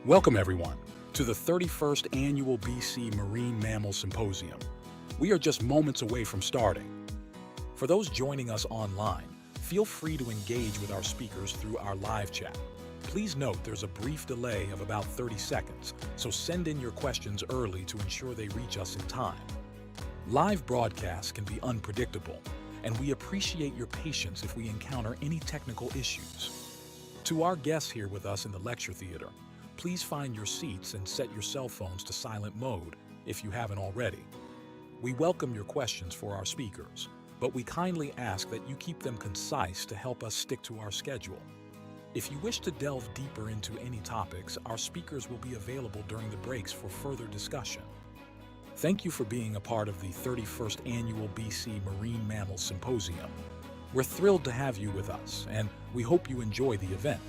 Welcome, everyone, to the 31st Annual BC Marine Mammal Symposium. We are just moments away from starting. For those joining us online, feel free to engage with our speakers through our live chat. Please note there's a brief delay of about 30 seconds, so send in your questions early to ensure they reach us in time. Live broadcasts can be unpredictable, and we appreciate your patience if we encounter any technical issues. To our guests here with us in the lecture theater, please find your seats and set your cell phones to silent mode if you haven't already. We welcome your questions for our speakers, but we kindly ask that you keep them concise to help us stick to our schedule. If you wish to delve deeper into any topics, our speakers will be available during the breaks for further discussion. Thank you for being a part of the 31st Annual BC Marine Mammal Symposium. We're thrilled to have you with us, and we hope you enjoy the event.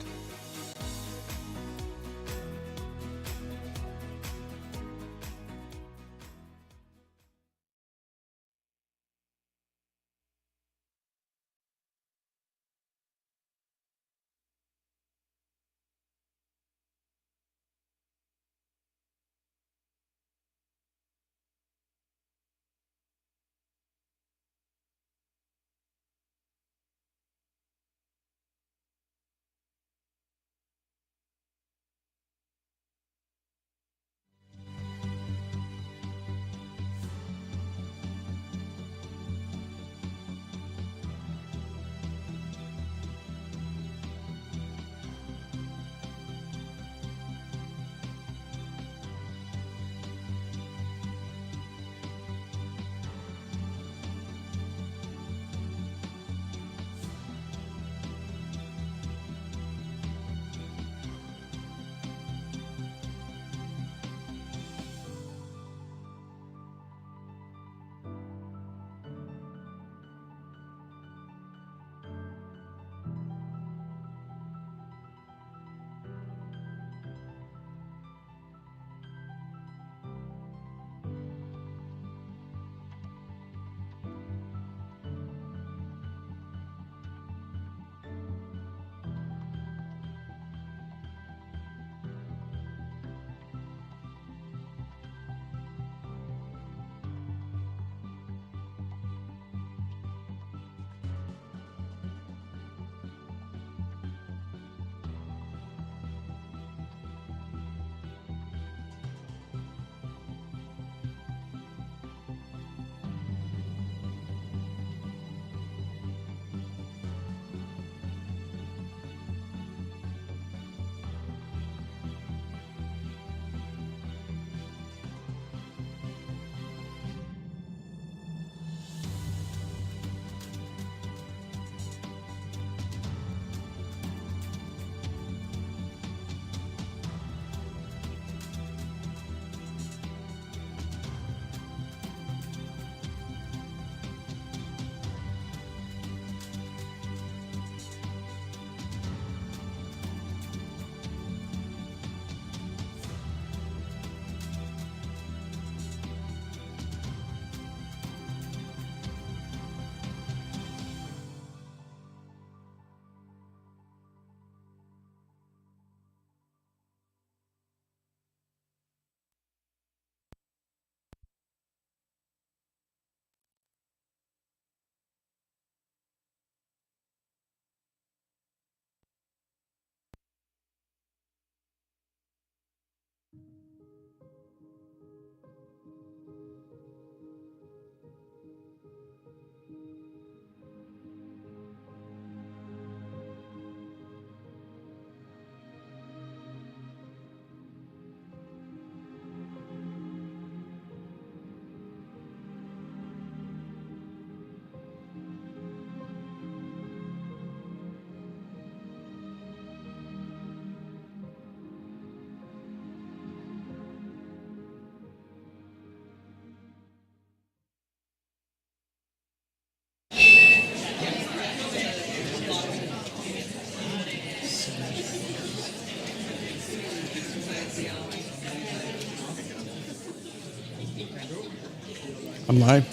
I'm live.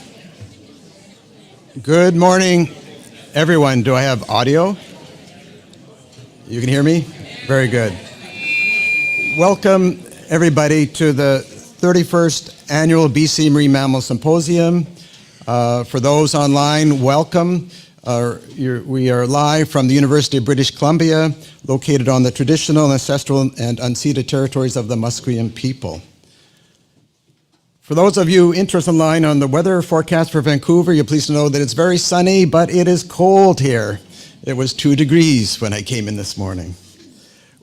Good morning, everyone. Do I have audio? You can hear me? Very good. Welcome, everybody, to the 31st Annual BC Marine Mammal Symposium. For those online, welcome. We are live from the University of British Columbia, located on the traditional, ancestral, and unceded territories of the Musqueam people. For those of you interested online on the weather forecast for Vancouver, you're pleased to know that it's very sunny, but it is cold here. It was 2 degrees when I came in this morning.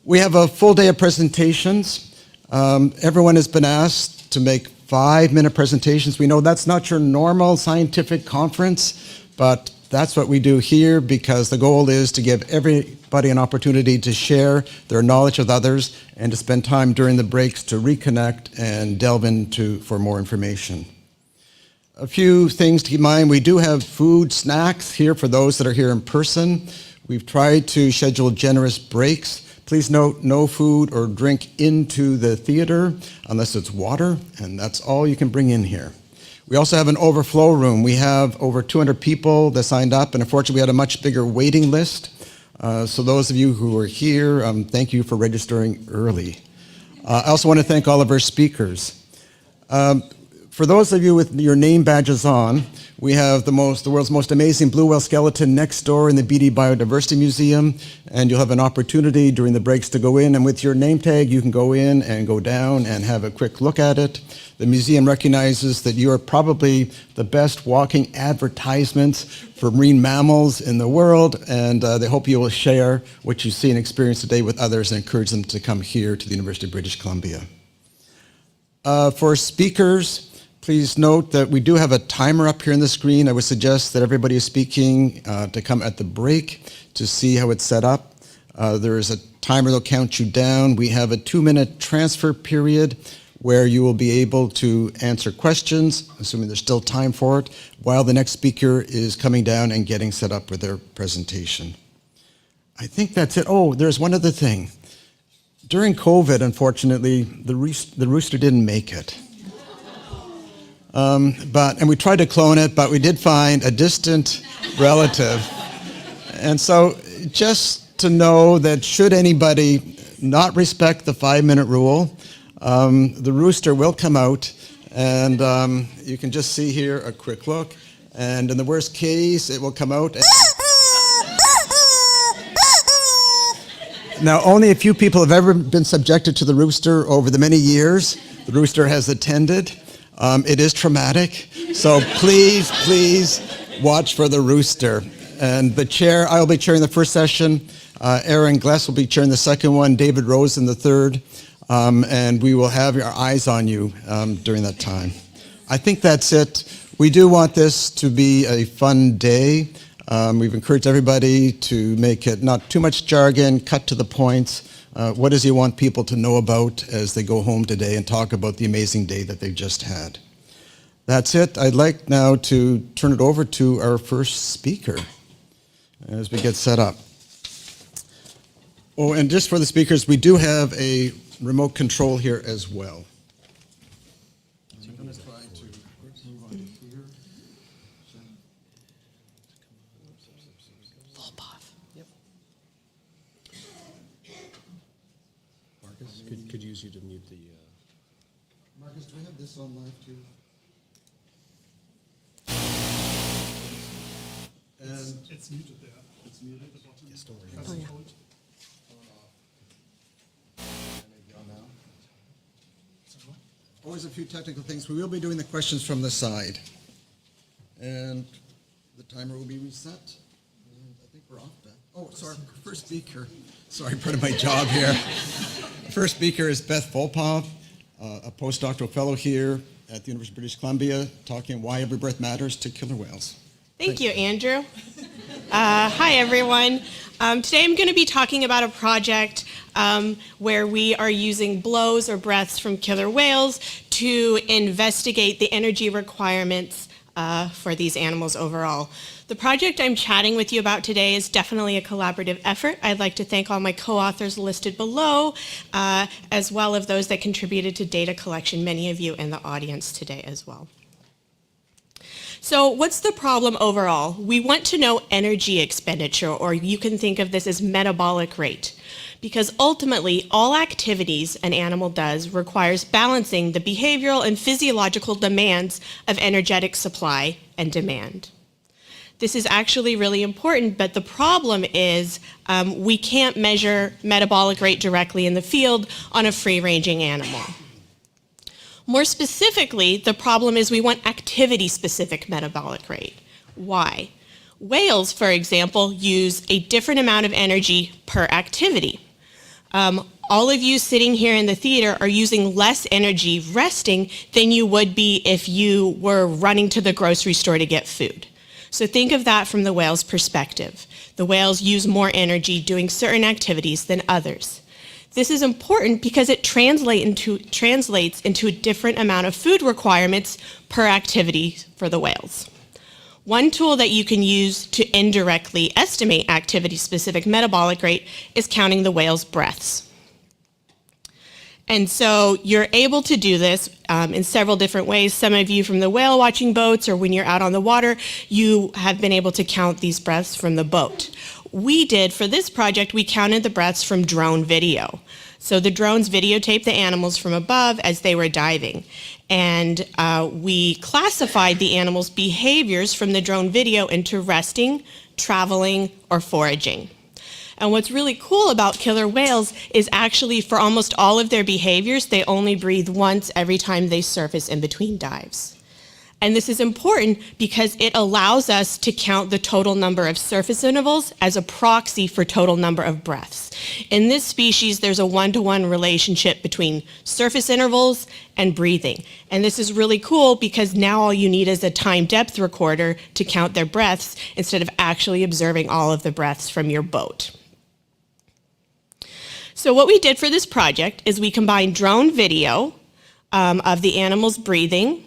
We have a full day of presentations. Everyone has been asked to make 5-minute presentations. We know that's not your normal scientific conference, but that's what we do here because the goal is to give everybody an opportunity to share their knowledge with others and to spend time during the breaks to reconnect and delve into for more information. A few things to keep in mind. We do have food, snacks here for those that are here in person. We've tried to schedule generous breaks. Please note, no food or drink into the theater unless it's water, and that's all you can bring in here. We also have an overflow room. We have over 200 people that signed up, and unfortunately we had a much bigger waiting list. So those of you who are here, thank you for registering early. I also want to thank all of our speakers. For those of you with your name badges on, we have the world's most amazing blue whale skeleton next door in the BD Biodiversity Museum, and you'll have an opportunity during the breaks to go in, and with your name tag you can go in and go down and have a quick look at it. The museum recognizes that you are probably the best walking advertisements for marine mammals in the world, and they hope you will share what you see and experience today with others and encourage them to come here to the University of British Columbia. For speakers, please note that we do have a timer up here on the screen. I would suggest that everybody is speaking to come at the break to see how it's set up. There is a timer that'll count you down. We have a 2-minute transfer period where you will be able to answer questions, assuming there's still time for it, while the next speaker is coming down and getting set up with their presentation. I think that's it. Oh, there's one other thing. During COVID, unfortunately, the rooster didn't make it. And we tried to clone it, but we did find a distant relative. And so just to know that should anybody not respect the 5-minute rule, the rooster will come out, and you can just see here a quick look. And in the worst case, it will come out. Now, only a few people have ever been subjected to the rooster over the many years the rooster has attended. It is traumatic, so please watch for the rooster. And the chair, I will be chairing the first session. Aaron Gless will be chairing the second one, David Rose in the third, and we will have our eyes on you during that time. I think that's it. We do want this to be a fun day. We've encouraged everybody to make it not too much jargon, cut to the points. What does he want people to know about as they go home today and talk about the amazing day that they've just had? That's it. I'd like now to turn it over to our first speaker as we get set up. Oh, and just for the speakers, we do have a remote control here as well. I'm going to try to move on here. Full puff. Yep. Marcus, could use you to mute the... Marcus, do we have this on live too? And It's muted there. it's muted. At the bottom. Yes, don't worry. Press and hold. Maybe on now. So what? Always a few technical things. We will be doing the questions from the side. And the timer will be reset. And I think we're off that. Oh, sorry, first speaker. Sorry, part of my job here. First speaker is Beth Volpov, a postdoctoral fellow here at the University of British Columbia, talking why every breath matters to killer whales. Thank you, Andrew. Hi, everyone. Today I'm going to be talking about a project where we are using blows or breaths from killer whales to investigate the energy requirements for these animals overall. The project I'm chatting with you about today is definitely a collaborative effort. I'd like to thank all my co-authors listed below, as well as those that contributed to data collection, many of you in the audience today as well. So what's the problem overall? We want to know energy expenditure, or you can think of this as metabolic rate. because ultimately all activities an animal does requires balancing the behavioral and physiological demands of energetic supply and demand. This is actually really important, but the problem is we can't measure metabolic rate directly in the field on a free-ranging animal. More specifically, the problem is we want activity-specific metabolic rate. Why? Whales, for example, use a different amount of energy per activity. All of you sitting here in the theater are using less energy resting than you would be if you were running to the grocery store to get food. So think of that from the whale's perspective. The whales use more energy doing certain activities than others. This is important because it translates into a different amount of food requirements per activity for the whales. One tool that you can use to indirectly estimate activity-specific metabolic rate is counting the whale's breaths. And so you're able to do this in several different ways. Some of you from the whale watching boats or when you're out on the water, you have been able to count these breaths from the boat. We did, for this project, we counted the breaths from drone video. So the drones videotaped the animals from above as they were diving. And we classified the animals' behaviors from the drone video into resting, traveling, or foraging. And what's really cool about killer whales is actually for almost all of their behaviors, they only breathe once every time they surface in between dives. And this is important because it allows us to count the total number of surface intervals as a proxy for total number of breaths. In this species, there's a one-to-one relationship between surface intervals and breathing. And this is really cool because now all you need is a time depth recorder to count their breaths instead of actually observing all of the breaths from your boat. So what we did for this project is we combined drone video of the animals breathing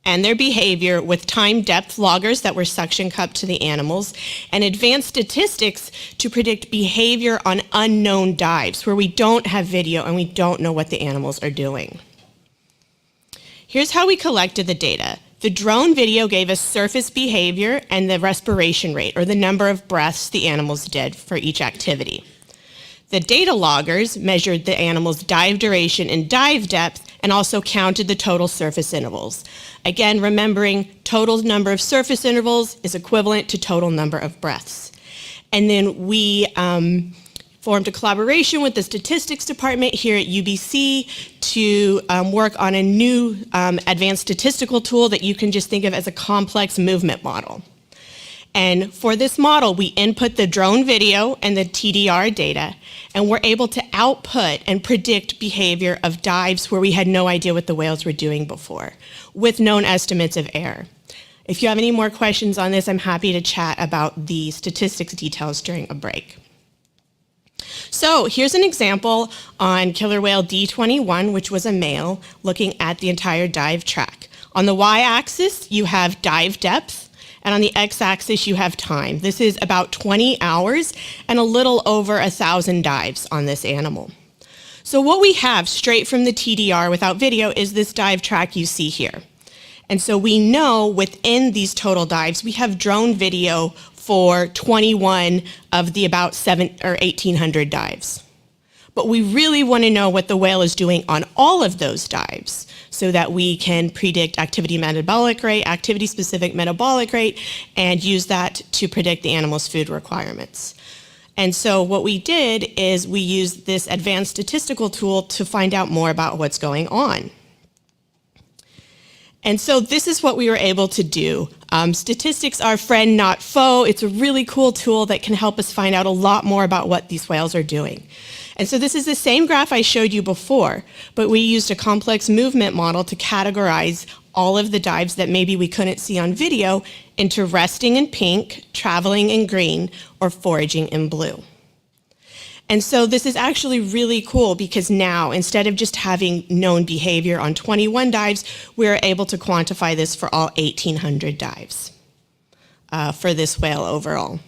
and their behavior with time depth loggers that were suction cupped to the animals and advanced statistics to predict behavior on unknown dives where we don't have video and we don't know what the animals are doing. Here's how we collected the data. The drone video gave us surface behavior and the respiration rate, or the number of breaths the animals did for each activity. The data loggers measured the animal's dive duration and dive depth and also counted the total surface intervals. Again, remembering total number of surface intervals is equivalent to total number of breaths. And then we formed a collaboration with the statistics department here at UBC to work on a new advanced statistical tool that you can just think of as a complex movement model. And for this model, we input the drone video and the TDR data, and we're able to output and predict behavior of dives where we had no idea what the whales were doing before, with known estimates of error. If you have any more questions on this, I'm happy to chat about the statistics details during a break. So here's an example on killer whale D21, which was a male, looking at the entire dive track. On the y-axis, you have dive depth, and on the x-axis, you have time. This is about 20 hours and a little over 1,000 dives on this animal. So what we have straight from the TDR without video is this dive track you see here. And so we know within these total dives, we have drone video for 21 of the about 1,800 dives. But we really want to know what the whale is doing on all of those dives so that we can predict activity-specific metabolic rate, and use that to predict the animal's food requirements. And so what we did is we used this advanced statistical tool to find out more about what's going on. And so this is what we were able to do. Statistics are friend, not foe. It's a really cool tool that can help us find out a lot more about what these whales are doing. And so this is the same graph I showed you before, but we used a complex movement model to categorize all of the dives that maybe we couldn't see on video into resting in pink, traveling in green, or foraging in blue. And so this is actually really cool because now, instead of just having known behavior on 21 dives, we're able to quantify this for all 1,800 dives for this whale overall.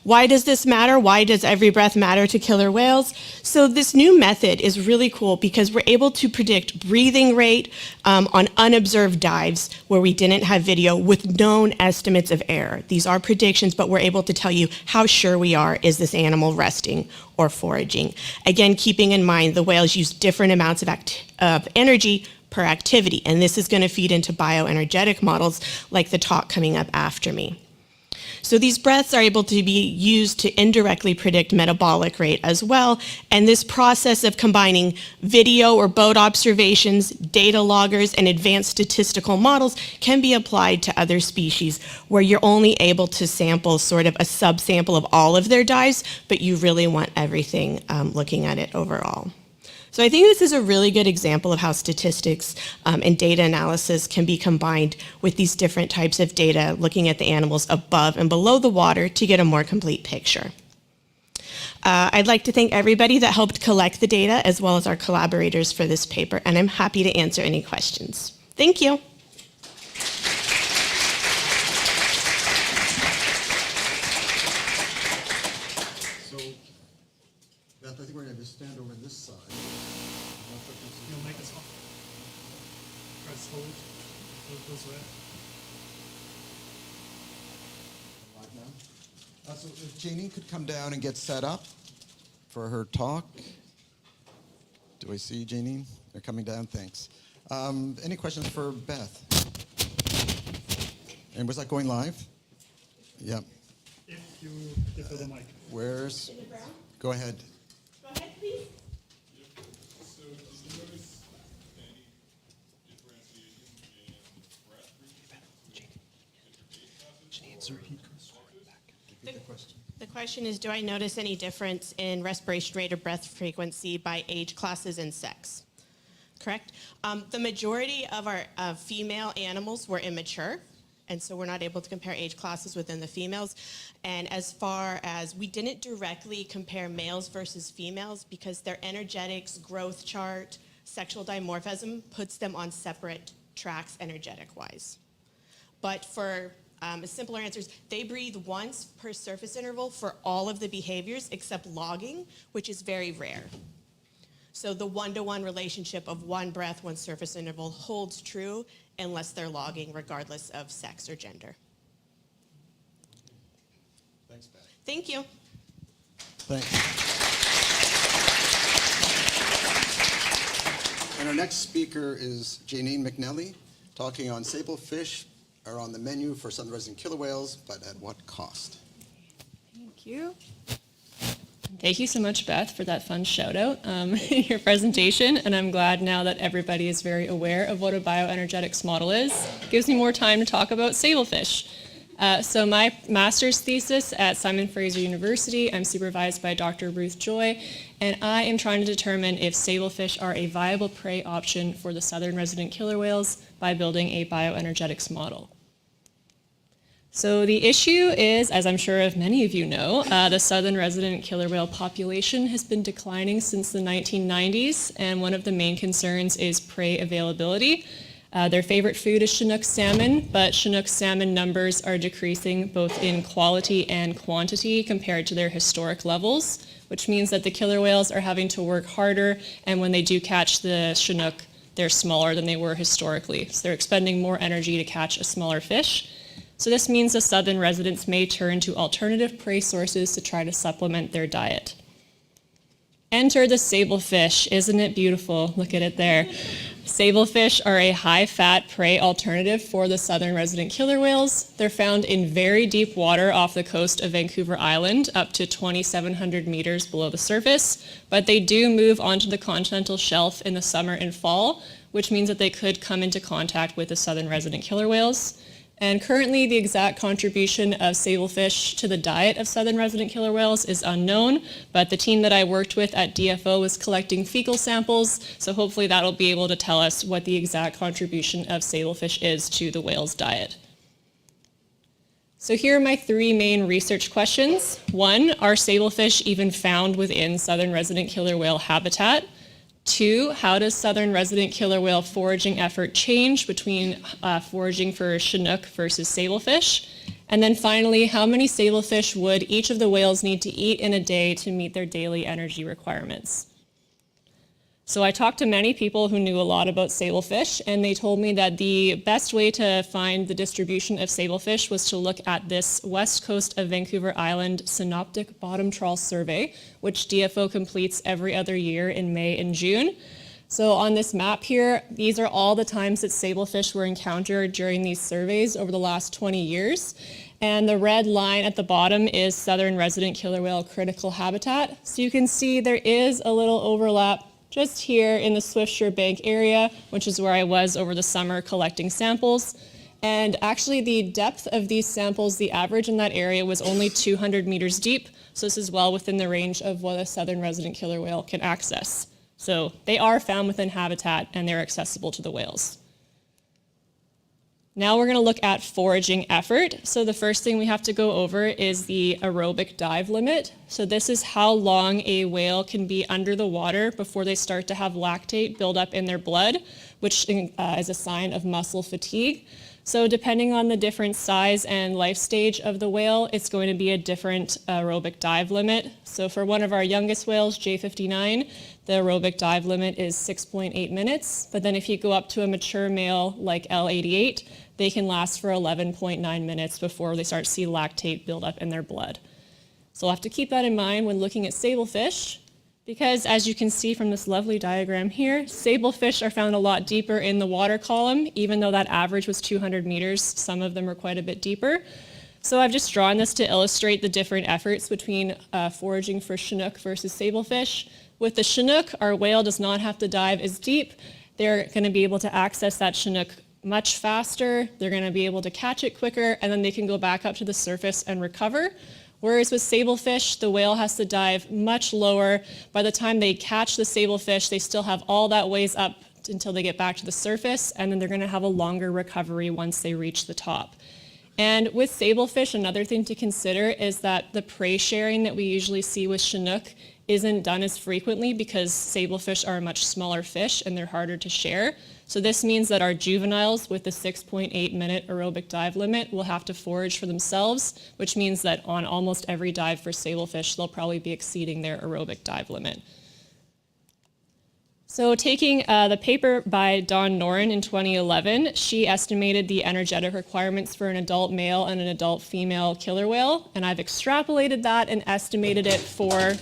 Why does this matter? Why does every breath matter to killer whales? So this new method is really cool because we're able to predict breathing rate on unobserved dives where we didn't have video with known estimates of error. These are predictions, but we're able to tell you how sure we are, is this animal resting or foraging? Again, keeping in mind the whales use different amounts of energy per activity, and this is going to feed into bioenergetic models like the talk coming up after me. So these breaths are able to be used to indirectly predict metabolic rate as well, and this process of combining video or boat observations, data loggers, and advanced statistical models can be applied to other species where you're only able to sample sort of a subsample of all of their dives, but you really want everything looking at it overall. So I think this is a really good example of how statistics and data analysis can be combined with these different types of data, looking at the animals above and below the water to get a more complete picture. I'd like to thank everybody that helped collect the data as well as our collaborators for this paper, and I'm happy to answer any questions. Thank you. So, Beth, I think we're going to stand over this side. You'll make us off. Press hold. Hold this way. So if Janine could come down and get set up for her talk. Do I see Janine? They're coming down, thanks. Any questions for Beth? And was that going live? Yeah. If you give her the mic. Where's? Go ahead. Go ahead, please. So did you notice any differentiation in breath The question is, do I notice any difference in respiration rate or breath frequency by age classes and sex? Correct? The majority of our female animals were immature, and so we're not able to compare age classes within the females. And as far as we didn't directly compare males versus females because their energetics, growth chart, sexual dimorphism puts them on separate tracks energetic-wise. But for simpler answers, they breathe once per surface interval for all of the behaviors except logging, which is very rare. So the one-to-one relationship of one breath, one surface interval holds true unless they're logging, regardless of sex or gender. Thanks, Beth. Thank you. Thanks. And our next speaker is Janine McNelly, talking on sablefish are on the menu for southern resident killer whales, but at what cost? Thank you. Thank you so much, Beth, for that fun shout out in your presentation. And I'm glad now that everybody is very aware of what a bioenergetics model is. It gives me more time to talk about sablefish. So my master's thesis at Simon Fraser University, I'm supervised by Dr. Ruth Joy, and I am trying to determine if sablefish are a viable prey option for the southern resident killer whales by building a bioenergetics model. So the issue is, as I'm sure many of you know, the southern resident killer whale population has been declining since the 1990s, and one of the main concerns is prey availability. Their favorite food is Chinook salmon, but Chinook salmon numbers are decreasing both in quality and quantity compared to their historic levels, which means that the killer whales are having to work harder, and when they do catch the Chinook, they're smaller than they were historically. So they're expending more energy to catch a smaller fish. So this means the southern residents may turn to alternative prey sources to try to supplement their diet. Enter the sablefish. Isn't it beautiful? Look at it there. Sablefish are a high-fat prey alternative for the southern resident killer whales. They're found in very deep water off the coast of Vancouver Island, up to 2,700 meters below the surface, but they do move onto the continental shelf in the summer and fall, which means that they could come into contact with the southern resident killer whales. And currently, the exact contribution of sablefish to the diet of southern resident killer whales is unknown, but the team that I worked with at DFO was collecting fecal samples, so hopefully that'll be able to tell us what the exact contribution of sablefish is to the whale's diet. So here are my three main research questions. One, are sablefish even found within southern resident killer whale habitat? 2, how does southern resident killer whale foraging effort change between foraging for Chinook versus sablefish? And then finally, how many sablefish would each of the whales need to eat in a day to meet their daily energy requirements? So I talked to many people who knew a lot about sablefish, and they told me that the best way to find the distribution of sablefish was to look at this west coast of Vancouver Island synoptic bottom trawl survey, which DFO completes every other year in May and June. So on this map here, these are all the times that sablefish were encountered during these surveys over the last 20 years. And the red line at the bottom is southern resident killer whale critical habitat. So you can see there is a little overlap just here in the Swiftsure Bank area, which is where I was over the summer collecting samples. And actually the depth of these samples, the average in that area was only 200 meters deep. So this is well within the range of what a southern resident killer whale can access. So they are found within habitat and they're accessible to the whales. Now we're going to look at foraging effort. So the first thing we have to go over is the aerobic dive limit. So this is how long a whale can be under the water before they start to have lactate build up in their blood, which is a sign of muscle fatigue. So depending on the different size and life stage of the whale, it's going to be a different aerobic dive limit. So for one of our youngest whales, J59, the aerobic dive limit is 6.8 minutes. But then if you go up to a mature male like L88, they can last for 11.9 minutes before they start to see lactate build up in their blood. So we'll have to keep that in mind when looking at sablefish, because as you can see from this lovely diagram here, sablefish are found a lot deeper in the water column. Even though that average was 200 meters, some of them are quite a bit deeper. So I've just drawn this to illustrate the different efforts between foraging for Chinook versus sablefish. With the Chinook, our whale does not have to dive as deep. They're going to be able to access that Chinook much faster. They're going to be able to catch it quicker, and then they can go back up to the surface and recover. Whereas with sablefish, the whale has to dive much lower. By the time they catch the sablefish, they still have all that ways up until they get back to the surface, and then they're going to have a longer recovery once they reach the top. And with sablefish, another thing to consider is that the prey sharing that we usually see with Chinook isn't done as frequently because sablefish are a much smaller fish and they're harder to share. So this means that our juveniles with the 6.8 minute aerobic dive limit will have to forage for themselves, which means that on almost every dive for sablefish, they'll probably be exceeding their aerobic dive limit. So taking the paper by Dawn Noren in 2011, she estimated the energetic requirements for an adult male and an adult female killer whale, and I've extrapolated that and estimated it for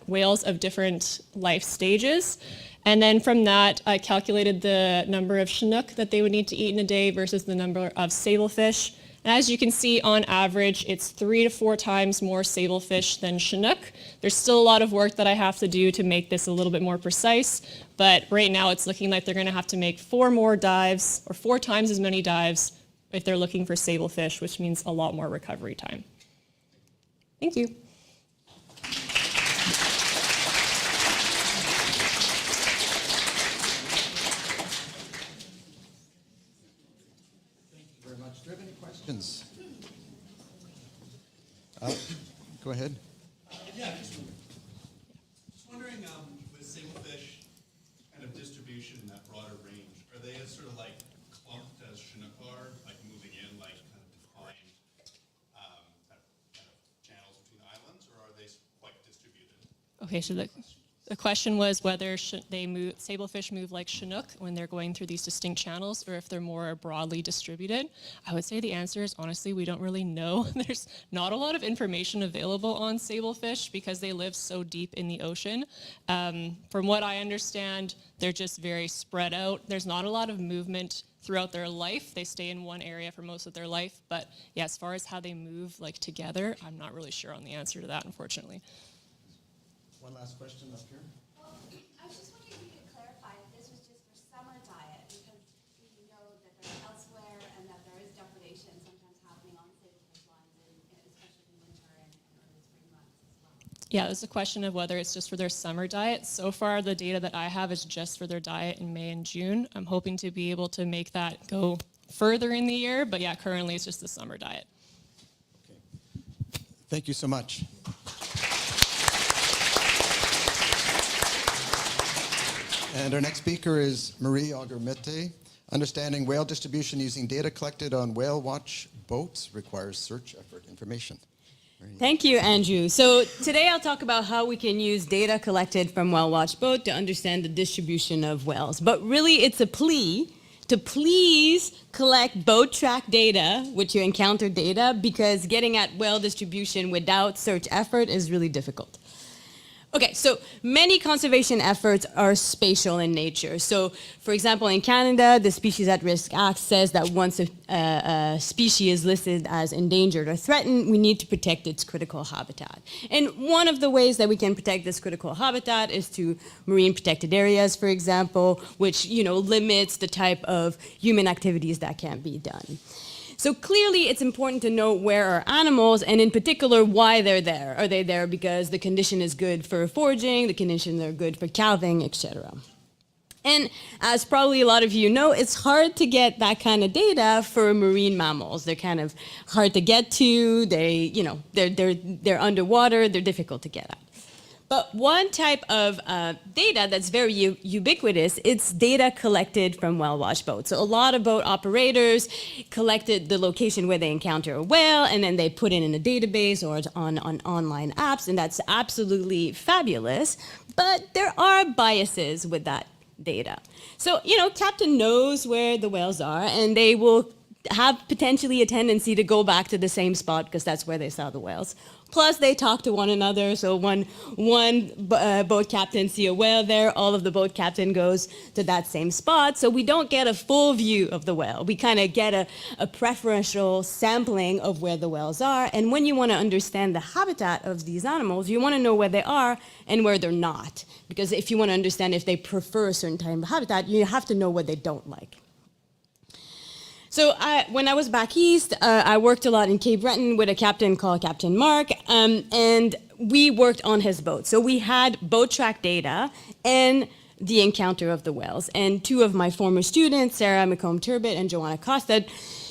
whales of different life stages. And then from that, I calculated the number of Chinook that they would need to eat in a day versus the number of sablefish. And as you can see, on average, it's 3 to 4 times more sablefish than Chinook. There's still a lot of work that I have to do to make this a little bit more precise, but right now it's looking like they're going to have to make 4 more dives, or 4 times as many dives, if they're looking for sablefish, which means a lot more recovery time. Thank you. Do you have any questions? Go ahead. Yeah, just wondering, with sablefish kind of distribution in that broader range, are they as sort of like clumped as Chinook are, like moving in like kind of defined kind of channels between islands, or are they quite distributed? Okay, so the question was whether sablefish move like Chinook when they're going through these distinct channels, or if they're more broadly distributed. I would say the answer is, honestly, we don't really know. There's not a lot of information available on sablefish because they live so deep in the ocean. From what I understand, they're just very spread out. There's not a lot of movement throughout their life. They stay in one area for most of their life. But yeah, as far as how they move like together, I'm not really sure on the answer to that, unfortunately. One last question up here. I was just wondering if you could clarify if this was just for summer diet, because we know that they're elsewhere and that there is depredation sometimes happening on sablefish lines, especially in winter and early spring months as well. Yeah, there's a question of whether it's just for their summer diet. So far, the data that I have is just for their diet in May and June. I'm hoping to be able to make that go further in the year, but yeah, currently it's just the summer diet. Okay. Thank you so much. And our next speaker is Marie Augermete. Understanding whale distribution using data collected on whale watch boats requires search effort information. Thank you, Andrew. So today I'll talk about how we can use data collected from whale watch boat to understand the distribution of whales. But really it's a plea to please collect boat track data, which you encounter data, because getting at whale distribution without search effort is really difficult. Okay, so many conservation efforts are spatial in nature. So, for example, in Canada, the Species at Risk Act says that once a species is listed as endangered or threatened, we need to protect its critical habitat. And one of the ways that we can protect this critical habitat is through marine protected areas, for example, which, limits the type of human activities that can be done. So clearly it's important to know where are animals, and in particular why they're there. Are they there because the condition is good for foraging, the conditions are good for calving, etc. And as probably a lot of you know, it's hard to get that kind of data for marine mammals. They're kind of hard to get to, they're underwater, they're difficult to get at. But one type of data that's very ubiquitous, it's data collected from whale watch boats. So a lot of boat operators collected the location where they encounter a whale, and then they put it in a database or on online apps, and that's absolutely fabulous. But there are biases with that data. So, captain knows where the whales are, and they will have potentially a tendency to go back to the same spot because that's where they saw the whales. Plus, they talk to one another. So one boat captain see a whale there, all of the boat captain goes to that same spot. So we don't get a full view of the whale. We kind of get a preferential sampling of where the whales are. And when you want to understand the habitat of these animals, you want to know where they are and where they're not. Because if you want to understand if they prefer a certain type of habitat, you have to know what they don't like. So when I was back east, I worked a lot in Cape Breton with a captain called Captain Mark, and we worked on his boat. So we had boat track data and the encounter of the whales. And two of my former students, Sarah McComb-Turbot and Joanna Costa,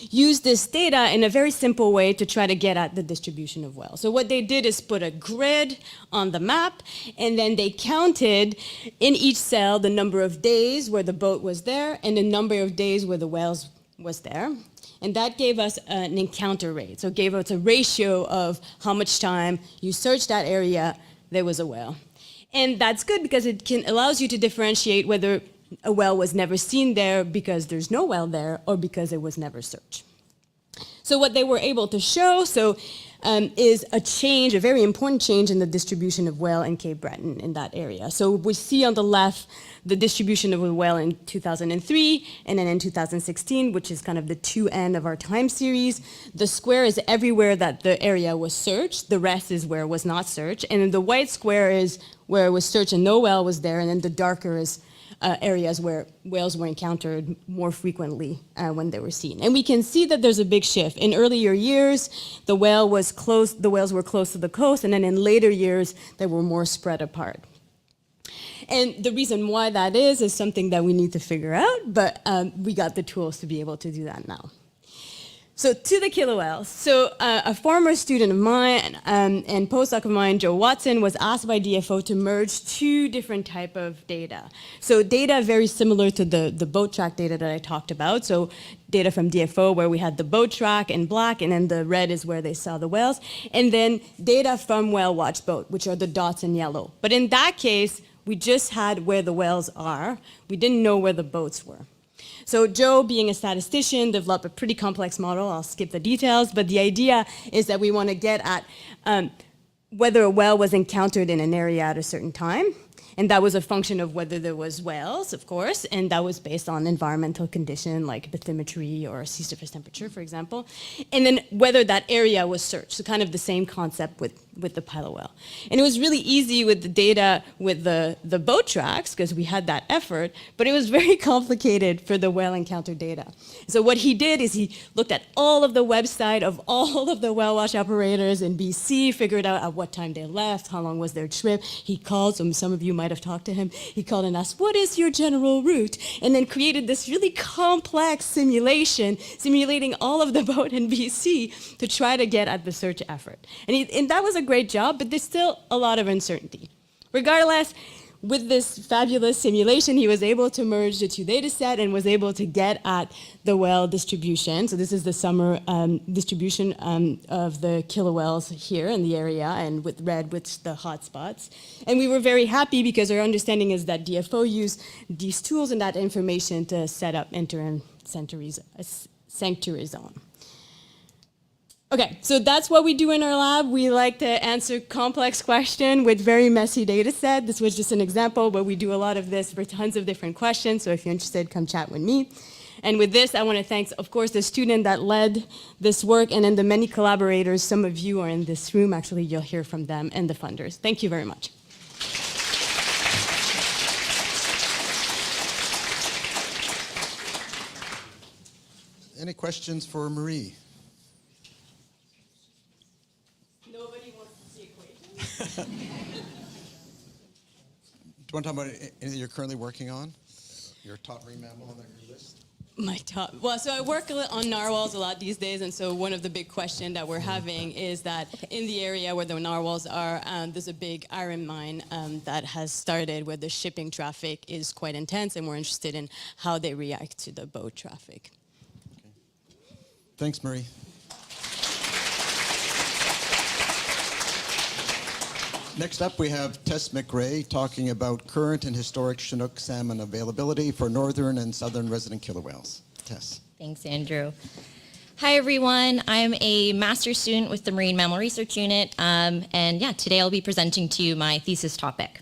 used this data in a very simple way to try to get at the distribution of whales. So what they did is put a grid on the map, and then they counted in each cell the number of days where the boat was there and the number of days where the whales was there, and that gave us an encounter rate. So it gave us a ratio of how much time you searched that area, there was a whale. And that's good because it allows you to differentiate whether a whale was never seen there because there's no whale there or because it was never searched. So what they were able to show is a change, a very important change in the distribution of whale in Cape Breton in that area. So we see on the left the distribution of a whale in 2003 and then in 2016, which is kind of the two end of our time series. The square is everywhere that the area was searched. The rest is where it was not searched. And then the white square is where it was searched and no whale was there. And then the darker is areas where whales were encountered more frequently when they were seen. And we can see that there's a big shift. In earlier years, the whales were close to the coast, and then in later years, they were more spread apart. And the reason why that is something that we need to figure out, but we got the tools to be able to do that now. So to the killer whales. So a former student of mine and postdoc of mine, Joe Watson, was asked by DFO to merge two different type of data. So data very similar to the boat track data that I talked about. So data from DFO where we had the boat track in black, and then the red is where they saw the whales. And then data from whale watch boat, which are the dots in yellow. But in that case, we just had where the whales are. We didn't know where the boats were. So Joe, being a statistician, developed a pretty complex model. I'll skip the details, but the idea is that we want to get at whether a whale was encountered in an area at a certain time. And that was a function of whether there was whales, of course, and that was based on environmental condition like bathymetry or sea surface temperature, for example. And then whether that area was searched, so kind of the same concept with the pilot whale. And it was really easy with the data with the boat tracks because we had that effort, but it was very complicated for the whale encounter data. So what he did is he looked at all of the website of all of the whale watch operators in BC, figured out at what time they left, how long was their trip. He called, some of you might have talked to him, he called and asked, what is your general route? And then created this really complex simulation, simulating all of the boat in BC to try to get at the search effort. And that was a great job, but there's still a lot of uncertainty. Regardless, with this fabulous simulation, he was able to merge the two data set and was able to get at the whale distribution. So this is the summer distribution of the killer whales here in the area, and with red with the hot spots. And we were very happy because our understanding is that DFO used these tools and that information to set up interim sanctuary zone. Okay, so that's what we do in our lab. We like to answer complex questions with very messy data set. This was just an example, but we do a lot of this for tons of different questions. So if you're interested, come chat with me. And with this, I want to thank, of course, the student that led this work and then the many collaborators. Some of you are in this room. Actually, you'll hear from them and the funders. Thank you very much. Any questions for Marie? Nobody wants to see equations. Do you want to talk about anything you're currently working on? Your top marine mammal on your list? My top. Well, so I work on narwhals a lot these days, and so one of the big questions that we're having is that in the area where the narwhals are, there's a big iron mine that has started where the shipping traffic is quite intense, and we're interested in how they react to the boat traffic. Okay. Thanks, Marie. Next up, we have Tess McRae talking about current and historic Chinook salmon availability for northern and southern resident killer whales. Tess. Thanks, Andrew. Hi, everyone. I'm a master's student with the Marine Mammal Research Unit, and yeah, today I'll be presenting to you my thesis topic.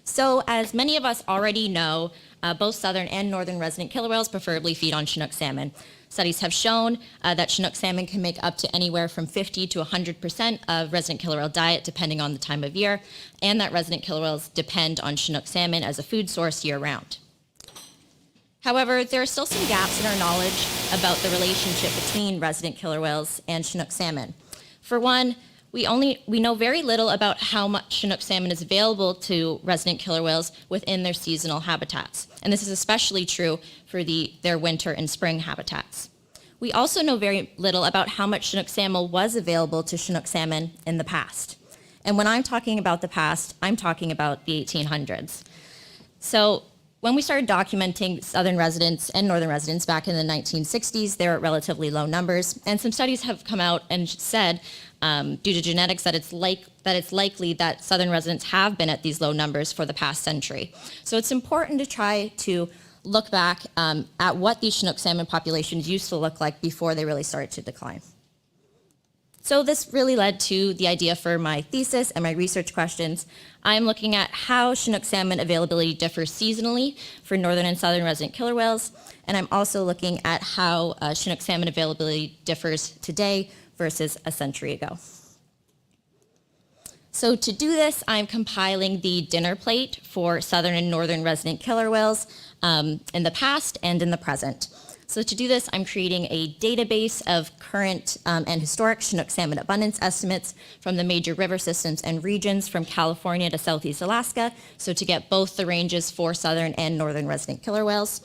So, as many of us already know, both southern and northern resident killer whales preferably feed on Chinook salmon. Studies have shown that Chinook salmon can make up to anywhere from 50 to 100% of resident killer whale diet depending on the time of year, and that resident killer whales depend on Chinook salmon as a food source year-round. However, there are still some gaps in our knowledge about the relationship between resident killer whales and Chinook salmon. For one, we know very little about how much Chinook salmon is available to resident killer whales within their seasonal habitats. And this is especially true for their winter and spring habitats. We also know very little about how much Chinook salmon was available to Chinook salmon in the past. And when I'm talking about the past, I'm talking about the 1800s. So when we started documenting southern residents and northern residents back in the 1960s, they were at relatively low numbers. And some studies have come out and said, due to genetics, that it's likely that southern residents have been at these low numbers for the past century. So it's important to try to look back at what these Chinook salmon populations used to look like before they really started to decline. So this really led to the idea for my thesis and my research questions. I'm looking at how Chinook salmon availability differs seasonally for northern and southern resident killer whales, and I'm also looking at how Chinook salmon availability differs today versus a century ago. So to do this, I'm compiling the dinner plate for southern and northern resident killer whales in the past and in the present. So to do this, I'm creating a database of current and historic Chinook salmon abundance estimates from the major river systems and regions from California to Southeast Alaska, so to get both the ranges for southern and northern resident killer whales.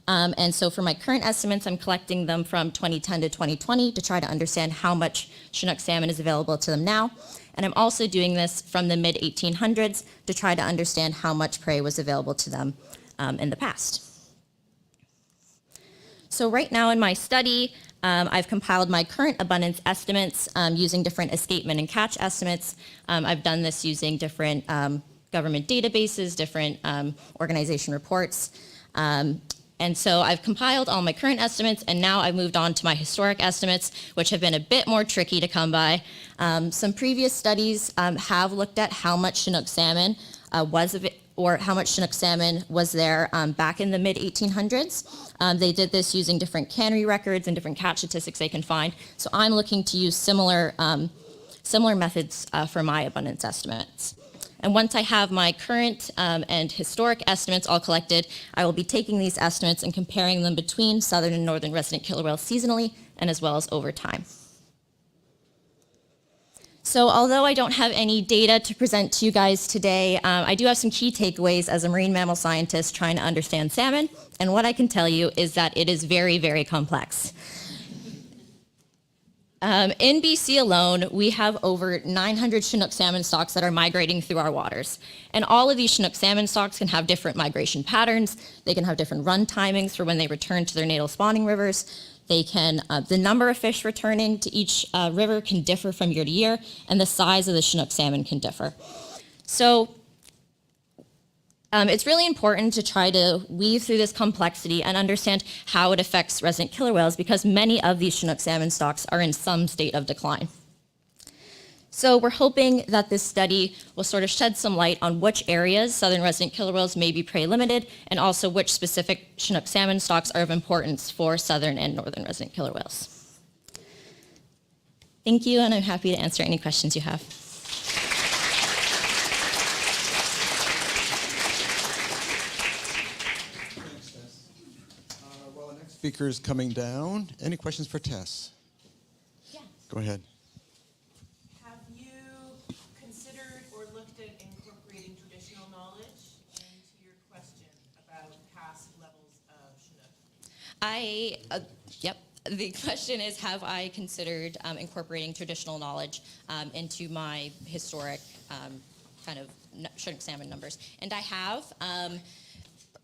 And so for my current estimates, I'm collecting them from 2010 to 2020 to try to understand how much Chinook salmon is available to them now. And I'm also doing this from the mid-1800s to try to understand how much prey was available to them in the past. So right now in my study, I've compiled my current abundance estimates using different escapement and catch estimates. I've done this using different government databases, different organization reports. And so I've compiled all my current estimates, and now I've moved on to my historic estimates, which have been a bit more tricky to come by. Some previous studies have looked at how much Chinook salmon how much Chinook salmon was there back in the mid-1800s. They did this using different cannery records and different catch statistics they can find. So I'm looking to use similar methods for my abundance estimates. And once I have my current and historic estimates all collected, I will be taking these estimates and comparing them between southern and northern resident killer whales seasonally and as well as over time. So although I don't have any data to present to you guys today, I do have some key takeaways as a marine mammal scientist trying to understand salmon. And what I can tell you is that it is very, very complex. In BC alone, we have over 900 Chinook salmon stocks that are migrating through our waters. And all of these Chinook salmon stocks can have different migration patterns. They can have different run timings for when they return to their natal spawning rivers. They can, the number of fish returning to each river can differ from year to year, and the size of the Chinook salmon can differ. So it's really important to try to weave through this complexity and understand how it affects resident killer whales, because many of these Chinook salmon stocks are in some state of decline. So we're hoping that this study will sort of shed some light on which areas southern resident killer whales may be prey limited, and also which specific Chinook salmon stocks are of importance for southern and northern resident killer whales. Thank you, and I'm happy to answer any questions you have. Well, the next speaker is coming down. Any questions for Tess? Yeah. Go ahead. Have you considered or looked at incorporating traditional knowledge into your question about past levels of Chinook? Yep. The question is, have I considered incorporating traditional knowledge into my historic kind of Chinook salmon numbers? And I have.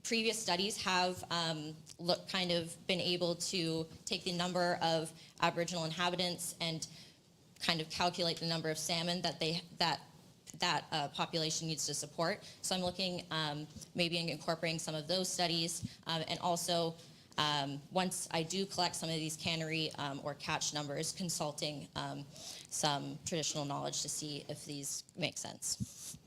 Previous studies have kind of been able to take the number of Aboriginal inhabitants and kind of calculate the number of salmon that population needs to support. So I'm looking maybe in incorporating some of those studies, and also once I do collect some of these cannery or catch numbers, consulting some traditional knowledge to see if these make sense.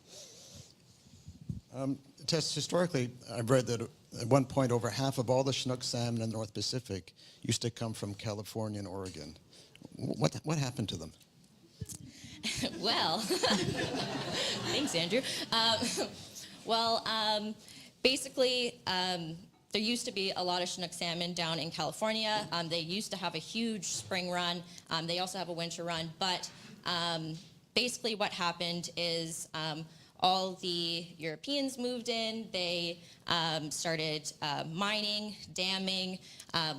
Tess, historically, I've read that at one point over half of all the Chinook salmon in the North Pacific used to come from California and Oregon. What happened to them? Well, thanks, Andrew. Basically, there used to be a lot of Chinook salmon down in California. They used to have a huge spring run. They also have a winter run. But basically what happened is all the Europeans moved in. They started mining, damming,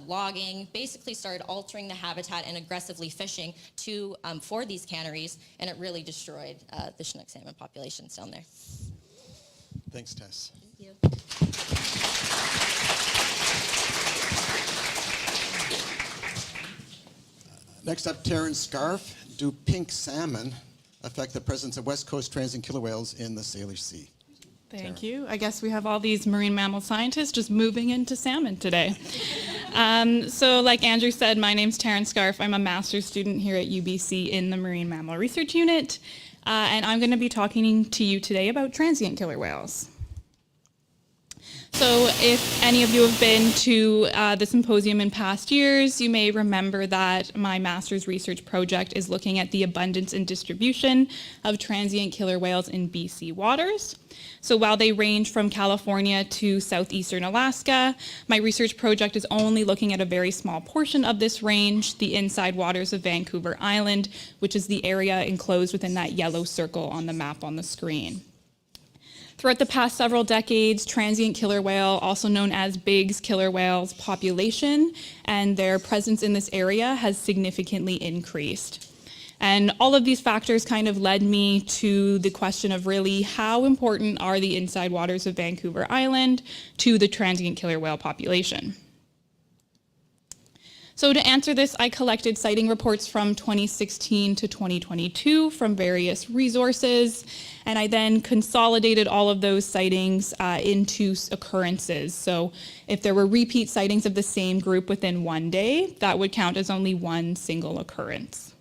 logging, basically started altering the habitat and aggressively fishing for these canneries, and it really destroyed the Chinook salmon populations down there. Thanks, Tess. Thank you. Next up, Terrence Scarf. Do pink salmon affect the presence of West Coast transient killer whales in the Salish Sea? Thank you. I guess we have all these marine mammal scientists just moving into salmon today. So like Andrew said, my name's Terrence Scarf. I'm a master's student here at UBC in the Marine Mammal Research Unit, and I'm going to be talking to you today about transient killer whales. So if any of you have been to the symposium in past years, you may remember that my master's research project is looking at the abundance and distribution of transient killer whales in BC waters. So while they range from California to southeastern Alaska, my research project is only looking at a very small portion of this range, the inside waters of Vancouver Island, which is the area enclosed within that yellow circle on the map on the screen. Throughout the past several decades, transient killer whale, also known as Bigg's killer whales population, and their presence in this area has significantly increased. And all of these factors kind of led me to the question of really how important are the inside waters of Vancouver Island to the transient killer whale population. So to answer this, I collected sighting reports from 2016 to 2022 from various resources, and I then consolidated all of those sightings into occurrences. So if there were repeat sightings of the same group within one day, that would count as only one single occurrence.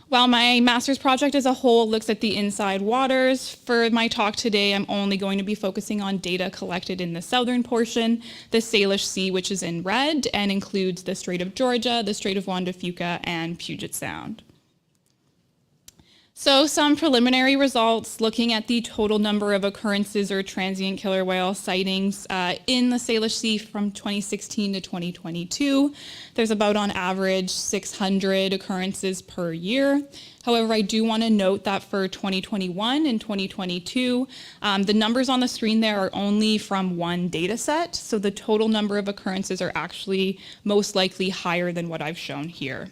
While my master's project as a whole looks at the inside waters, for my talk today, I'm only going to be focusing on data collected in the southern portion, the Salish Sea, which is in red, and includes the Strait of Georgia, the Strait of Juan de Fuca, and Puget Sound. So some preliminary results looking at the total number of occurrences or transient killer whale sightings in the Salish Sea from 2016 to 2022. There's about on average 600 occurrences per year. However, I do want to note that for 2021 and 2022, the numbers on the screen there are only from one data set. So the total number of occurrences are actually most likely higher than what I've shown here.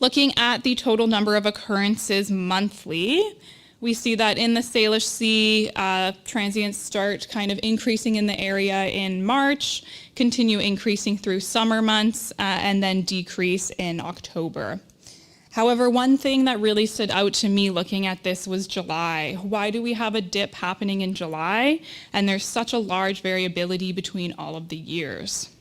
Looking at the total number of occurrences monthly, we see that in the Salish Sea, transients start kind of increasing in the area in March, continue increasing through summer months, and then decrease in October. However, one thing that really stood out to me looking at this was July. Why do we have a dip happening in July? And there's such a large variability between all of the years.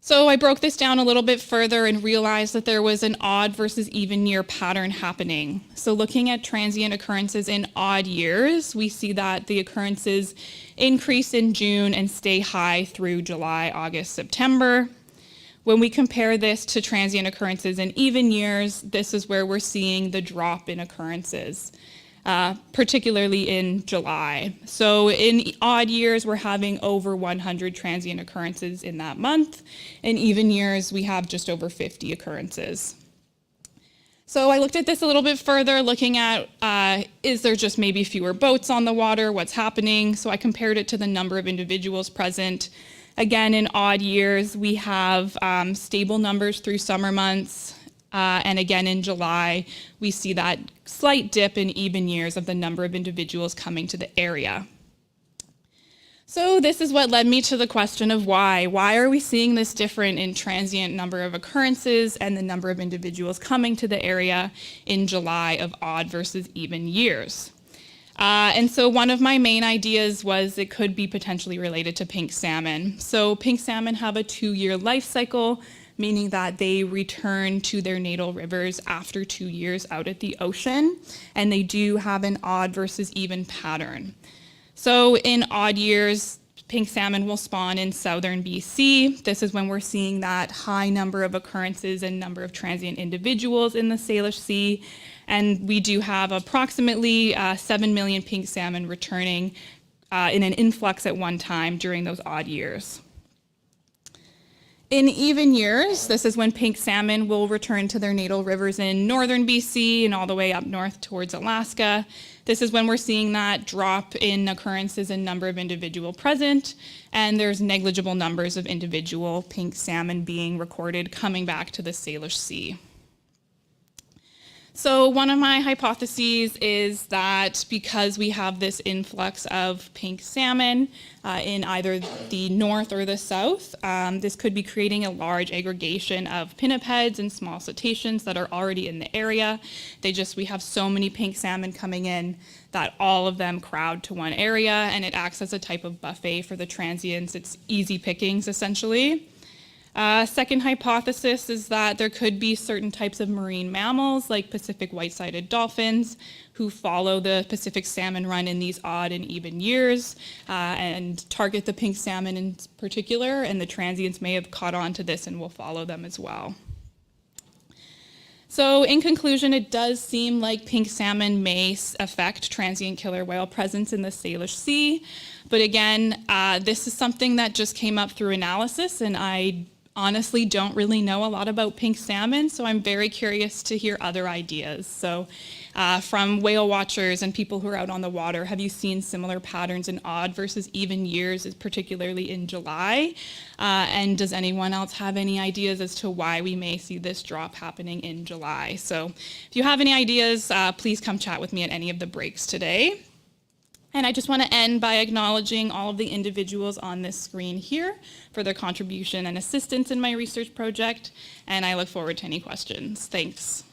So I broke this down a little bit further and realized that there was an odd versus even year pattern happening. So looking at transient occurrences in odd years, we see that the occurrences increase in June and stay high through July, August, September. When we compare this to transient occurrences in even years, this is where we're seeing the drop in occurrences. Particularly in July. So in odd years, we're having over 100 transient occurrences in that month. In even years, we have just over 50 occurrences. So I looked at this a little bit further, looking at, is there just maybe fewer boats on the water? What's happening? So I compared it to the number of individuals present. Again, in odd years, we have stable numbers through summer months. And again, in July, we see that slight dip in even years of the number of individuals coming to the area. So this is what led me to the question of why. Why are we seeing this different in transient number of occurrences and the number of individuals coming to the area in July of odd versus even years? And so one of my main ideas was it could be potentially related to pink salmon. So pink salmon have a 2-year life cycle, meaning that they return to their natal rivers after 2 years out at the ocean, and they do have an odd versus even pattern. So in odd years, pink salmon will spawn in southern BC. This is when we're seeing that high number of occurrences and number of transient individuals in the Salish Sea, and we do have approximately 7 million pink salmon returning in an influx at one time during those odd years. In even years, this is when pink salmon will return to their natal rivers in northern BC and all the way up north towards Alaska. This is when we're seeing that drop in occurrences and number of individual present, and there's negligible numbers of individual pink salmon being recorded coming back to the Salish Sea. So one of my hypotheses is that because we have this influx of pink salmon in either the north or the south, this could be creating a large aggregation of pinnipeds and small cetaceans that are already in the area. We have so many pink salmon coming in that all of them crowd to one area, and it acts as a type of buffet for the transients. It's easy pickings, essentially. Second hypothesis is that there could be certain types of marine mammals, like Pacific white-sided dolphins, who follow the Pacific salmon run in these odd and even years and target the pink salmon in particular, and the transients may have caught on to this and will follow them as well. So in conclusion, it does seem like pink salmon may affect transient killer whale presence in the Salish Sea. But again, this is something that just came up through analysis, and I honestly don't really know a lot about pink salmon, so I'm very curious to hear other ideas. So from whale watchers and people who are out on the water, have you seen similar patterns in odd versus even years, particularly in July? And does anyone else have any ideas as to why we may see this drop happening in July? So if you have any ideas, please come chat with me at any of the breaks today. And I just want to end by acknowledging all of the individuals on this screen here for their contribution and assistance in my research project, and I look forward to any questions. Thanks.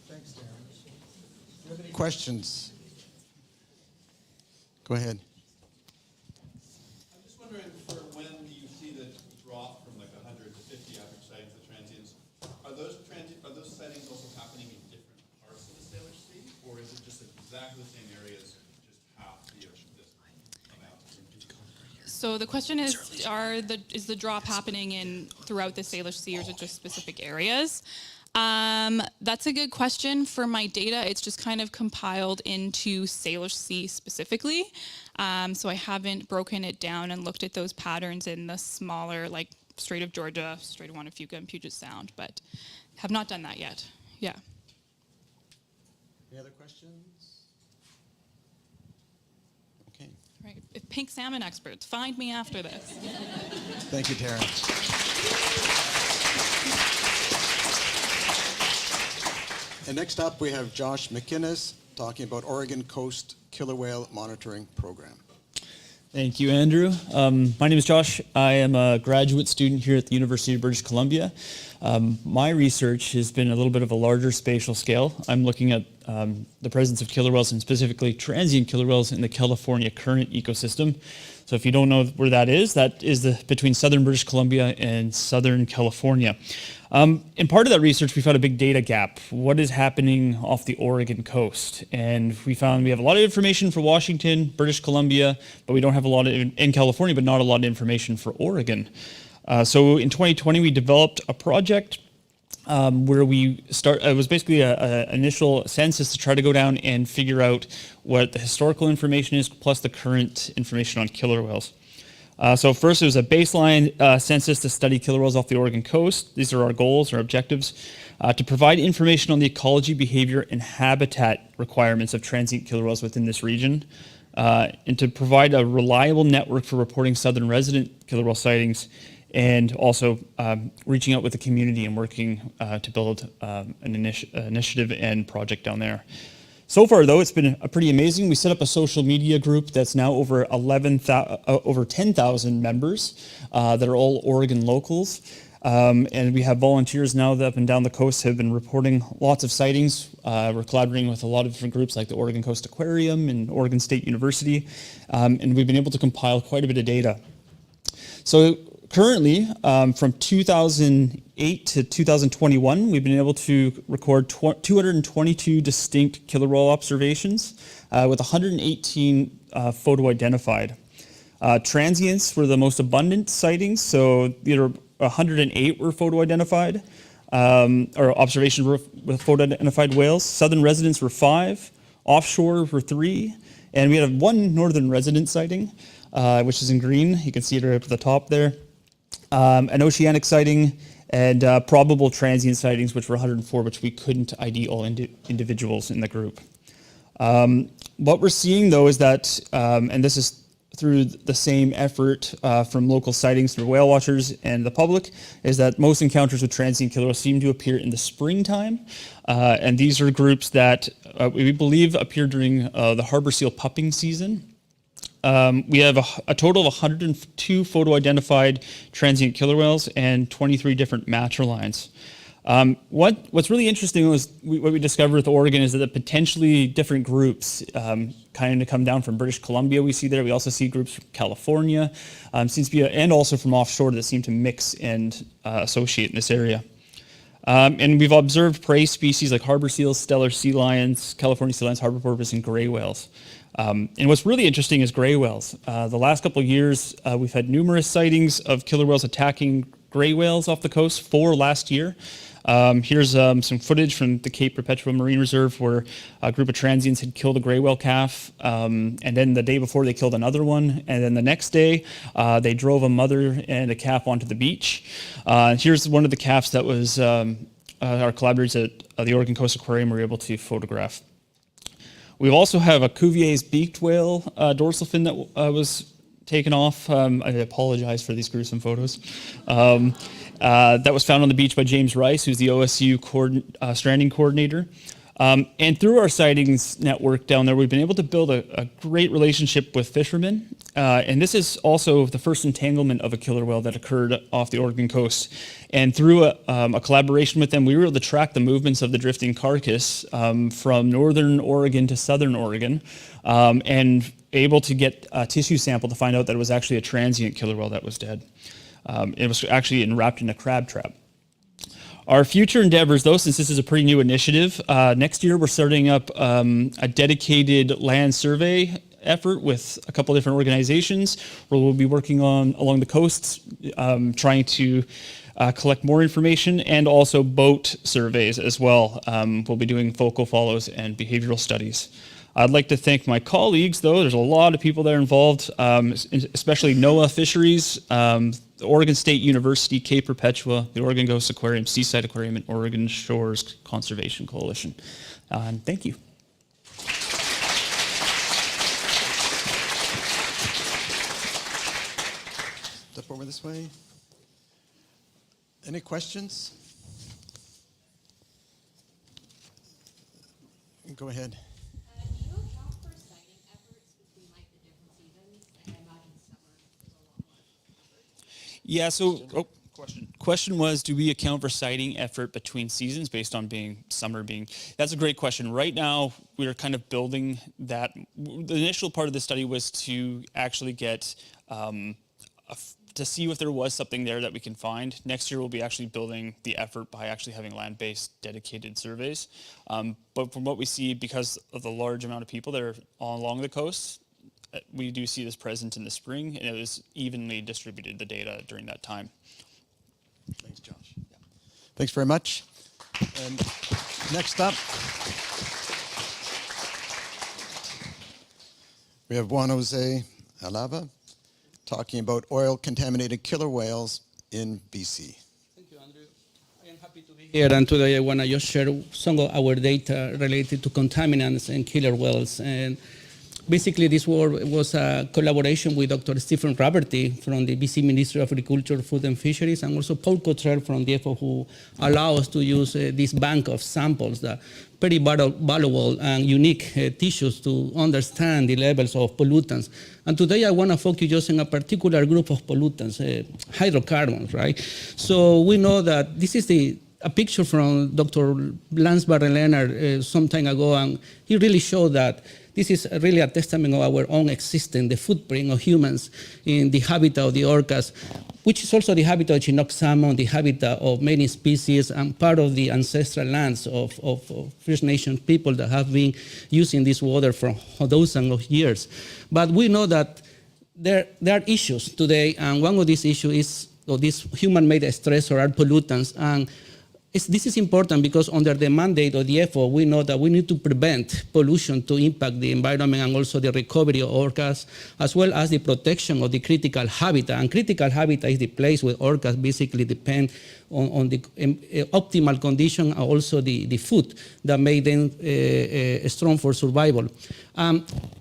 Thanks, Darren. Do you have any questions? Go ahead. I'm just wondering, for when you see the drop from like 100 to 50 average sightings of transients, are those sightings also happening in different parts of the Salish Sea, or is it just exactly the same areas, just half the ocean this amount? So the question is, is the drop happening throughout the Salish Sea, or is it just specific areas? That's a good question. For my data, it's just kind of compiled into Salish Sea specifically. So I haven't broken it down and looked at those patterns in the smaller, like Strait of Georgia, Strait of Juan de Fuca, and Puget Sound, but have not done that yet. Yeah. Any other questions? Okay. Right. If pink salmon experts, find me after this. Thank you, Terrence. And next up, we have Josh McInnes talking about Oregon Coast Killer Whale Monitoring Program. Thank you, Andrew. My name is Josh. I am a graduate student here at the University of British Columbia. My research has been a little bit of a larger spatial scale. I'm looking at the presence of killer whales, and specifically transient killer whales in the California current ecosystem. So if you don't know where that is between southern British Columbia and southern California. In part of that research, we found a big data gap. What is happening off the Oregon coast? And we found we have a lot of information for Washington, British Columbia, but we don't have a lot in California, but not a lot of information for Oregon. So in 2020, we developed a project where it was basically an initial census to try to go down and figure out what the historical information is, plus the current information on killer whales. So first, it was a baseline census to study killer whales off the Oregon coast. These are our goals, our objectives, to provide information on the ecology, behavior, and habitat requirements of transient killer whales within this region, and to provide a reliable network for reporting southern resident killer whale sightings, and also reaching out with the community and working to build an initiative and project down there. So far, though, it's been pretty amazing. We set up a social media group that's now over 10,000 members that are all Oregon locals. And we have volunteers now that up and down the coast have been reporting lots of sightings. We're collaborating with a lot of different groups like the Oregon Coast Aquarium and Oregon State University. And we've been able to compile quite a bit of data. So currently, from 2008 to 2021, we've been able to record 222 distinct killer whale observations with 118 photo identified. Transients were the most abundant sightings, so either 108 were photo identified, or observations with photo identified whales. Southern residents were 5, offshore were 3, and we had 1 northern resident sighting, which is in green. You can see it right up at the top there. An oceanic sighting, and probable transient sightings, which were 104, which we couldn't ID all individuals in the group. What we're seeing, though, is that, and this is through the same effort from local sightings through whale watchers and the public, is that most encounters with transient killer whales seem to appear in the springtime. And these are groups that we believe appear during the harbor seal pupping season. We have a total of 102 photo-identified transient killer whales and 23 different matrilines. What's really interesting was what we discovered with Oregon is that the potentially different groups kind of come down from British Columbia. We see there. We also see groups from California, seems to be, and also from offshore that seem to mix and associate in this area. And we've observed prey species like harbor seals, stellar sea lions, California sea lions, harbor porpoise, and gray whales. And what's really interesting is gray whales. The last couple of years, we've had numerous sightings of killer whales attacking gray whales off the coast, 4 last year. Here's some footage from the Cape Perpetua Marine Reserve where a group of transients had killed a gray whale calf, and then the day before they killed another one, and then the next day they drove a mother and a calf onto the beach. Here's one of the calves that was our collaborators at the Oregon Coast Aquarium were able to photograph. We also have a Cuvier's beaked whale dorsal fin that was taken off. I apologize for these gruesome photos. That was found on the beach by James Rice, who's the OSU stranding coordinator. And through our sightings network down there, we've been able to build a great relationship with fishermen. And this is also the first entanglement of a killer whale that occurred off the Oregon coast. And through a collaboration with them, we were able to track the movements of the drifting carcass from northern Oregon to southern Oregon, and able to get a tissue sample to find out that it was actually a transient killer whale that was dead. It was actually enwrapped in a crab trap. Our future endeavors, though, since this is a pretty new initiative, next year we're starting up a dedicated land survey effort with a couple different organizations where we'll be working on along the coasts, trying to collect more information, and also boat surveys as well. We'll be doing focal follows and behavioral studies. I'd like to thank my colleagues, though. There's a lot of people that are involved, especially NOAA Fisheries, the Oregon State University, Cape Perpetua, the Oregon Ghost Aquarium, Seaside Aquarium, and Oregon Shores Conservation Coalition. And thank you. Step over this way. Any questions? Go ahead. Do you account for sighting efforts between like the different seasons? Like I imagine summer is a lot more effort. Yeah, so question was, do we account for sighting effort between seasons based on summer being? That's a great question. Right now, we're kind of building that. The initial part of the study was to actually get to see if there was something there that we can find. Next year, we'll be actually building the effort by actually having land-based dedicated surveys. But from what we see, because of the large amount of people that are along the coast, we do see this present in the spring, and it was evenly distributed, the data during that time. Thanks, Josh. Yeah. Thanks very much. And next up, we have Juan Jose Alava talking about oil-contaminated killer whales in BC. Thank you, Andrew. I am happy to be here, and today I want to just share some of our data related to contaminants and killer whales. And basically, this work was a collaboration with Dr. Stephen Roberty from the BC Ministry of Agriculture, Food and Fisheries, and also Paul Cottrell from the FO, who allow us to use this bank of samples, that very valuable and unique tissues to understand the levels of pollutants. And today I want to focus just on a particular group of pollutants, hydrocarbons, right? So we know that this is a picture from Dr. Lance Barrel-Leonard some time ago, and he really showed that this is really a testament of our own existence, the footprint of humans in the habitat of the orcas, which is also the habitat of Chinook salmon, the habitat of many species, and part of the ancestral lands of First Nation people that have been using this water for thousands of years. But we know that there are issues today, and one of these issues is these human-made stressors or pollutants. And this is important because under the mandate of the FO, we know that we need to prevent pollution to impact the environment and also the recovery of orcas, as well as the protection of the critical habitat. And critical habitat is the place where orcas basically depend on the optimal condition and also the food that make them strong for survival.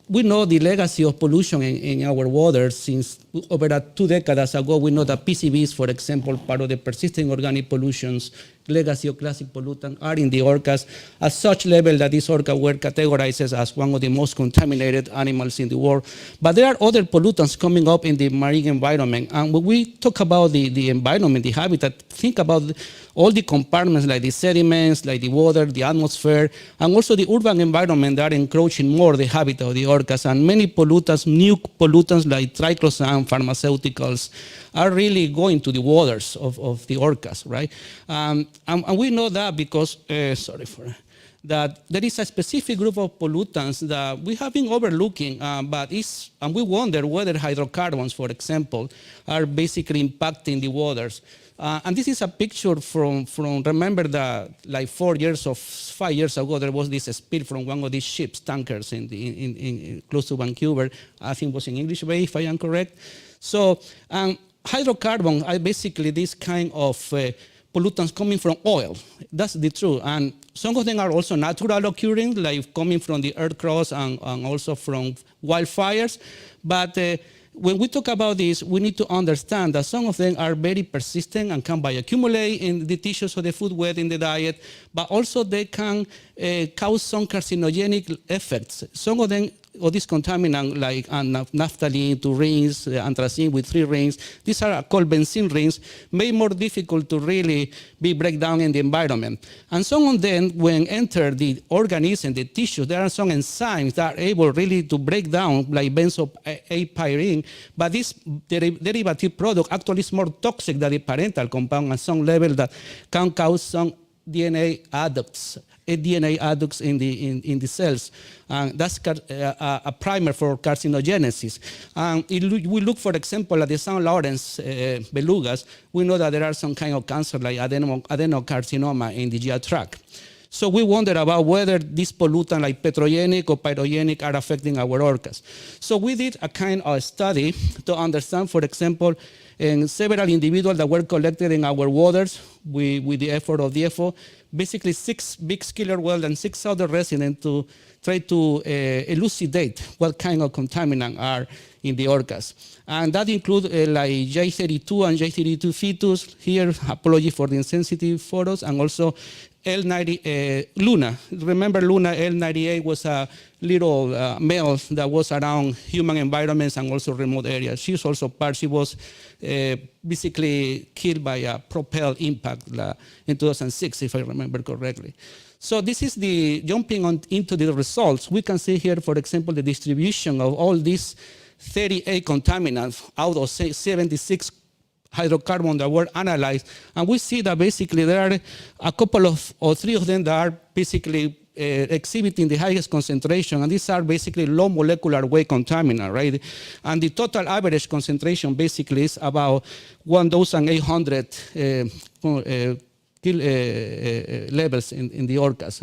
We know the legacy of pollution in our waters since over 2 decades ago. We know that PCBs, for example, part of the persistent organic pollutions, legacy of classic pollutants, are in the orcas at such level that these orcas were categorized as one of the most contaminated animals in the world. But there are other pollutants coming up in the marine environment. And when we talk about the environment, the habitat, think about all the compartments like the sediments, like the water, the atmosphere, and also the urban environment that are encroaching more the habitat of the orcas. And many pollutants, new pollutants like triclosan, pharmaceuticals, are really going to the waters of the orcas, right? And we know that because, that there is a specific group of pollutants that we have been overlooking, and we wonder whether hydrocarbons, for example, are basically impacting the waters. And this is a picture from remember that like 5 years ago, there was this spill from one of these ships, tankers, in close to Vancouver. I think it was in English Bay, if I am correct. So hydrocarbons are basically this kind of pollutants coming from oil. That's the truth. And some of them are also natural occurring, like coming from the earth crust and also from wildfires. But when we talk about this, we need to understand that some of them are very persistent and can bioaccumulate in the tissues of the food web in the diet, but also they can cause some carcinogenic effects. Some of them, or these contaminants like naphthalene, 2 rings, anthracene with 3 rings, these are called benzene rings, made more difficult to really be break down in the environment. And some of them, when enter the organism, the tissue, there are some enzymes that are able really to break down, like benzo A-pyrene, but this derivative product actually is more toxic than the parental compound at some level that can cause some DNA adducts eDNA adducts in the cells. That's a primer for carcinogenesis. We look, for example, at the St. Lawrence belugas. We know that there are some kind of cancer like adenocarcinoma in the GI tract. So we wonder about whether these pollutants like petrogenic or pyrogenic are affecting our orcas. So we did a kind of study to understand, for example, in several individuals that were collected in our waters with the effort of the FO, basically 6 big killer whales and 6 other residents to try to elucidate what kind of contaminants are in the orcas. And that includes like J32 and J32 fetus. Here, apology for the insensitive photos, and also L90, Luna. Remember Luna, L98 was a little male that was around human environments and also remote areas. She's also part, she was basically killed by a propelled impact in 2006, if I remember correctly. So this is the jumping into the results. We can see here, for example, the distribution of all these 38 contaminants out of 76 hydrocarbons that were analyzed, and we see that basically there are a couple of, or 3 of them that are basically exhibiting the highest concentration, and these are basically low molecular weight contaminant, right? And the total average concentration basically is about 1,800 levels in the orcas.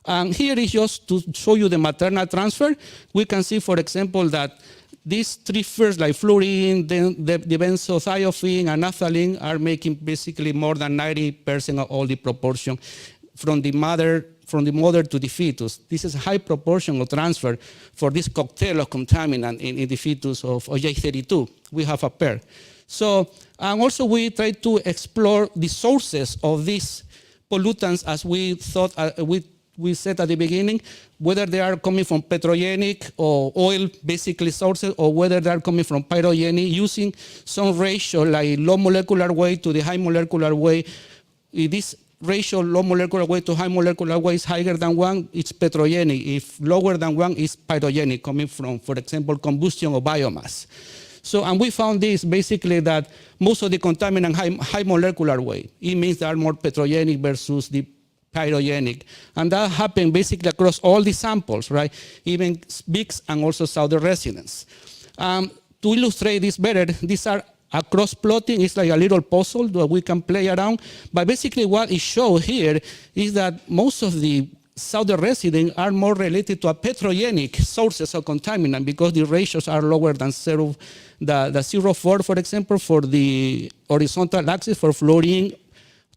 And here is just to show you the maternal transfer. We can see, for example, that these 3 first, like fluorine, then the benzothiophene and naphthalene, are making basically more than 90% of all the proportion from the mother to the fetus. This is a high proportion of transfer for this cocktail of contaminant in the fetus of J32. We have a pair. So, and also we try to explore the sources of these pollutants, as we thought, we said at the beginning, whether they are coming from petrogenic or oil basically sources, or whether they are coming from pyrogenic, using some ratio like low molecular weight to the high molecular weight. If this ratio low molecular weight to high molecular weight is higher than 1, it's petrogenic. If lower than 1, it's pyrogenic, coming from, for example, combustion of biomass. So, and we found this basically that most of the contaminant high molecular weight. It means they are more petrogenic versus the pyrogenic. And that happened basically across all the samples, right? Even bigs and also southern residents. To illustrate this better, these are a cross plotting. It's like a little puzzle that we can play around. But basically what it shows here is that most of the southern residents are more related to a petrogenic sources of contaminant, because the ratios are lower than 0.4, for example, for the horizontal axis for fluorine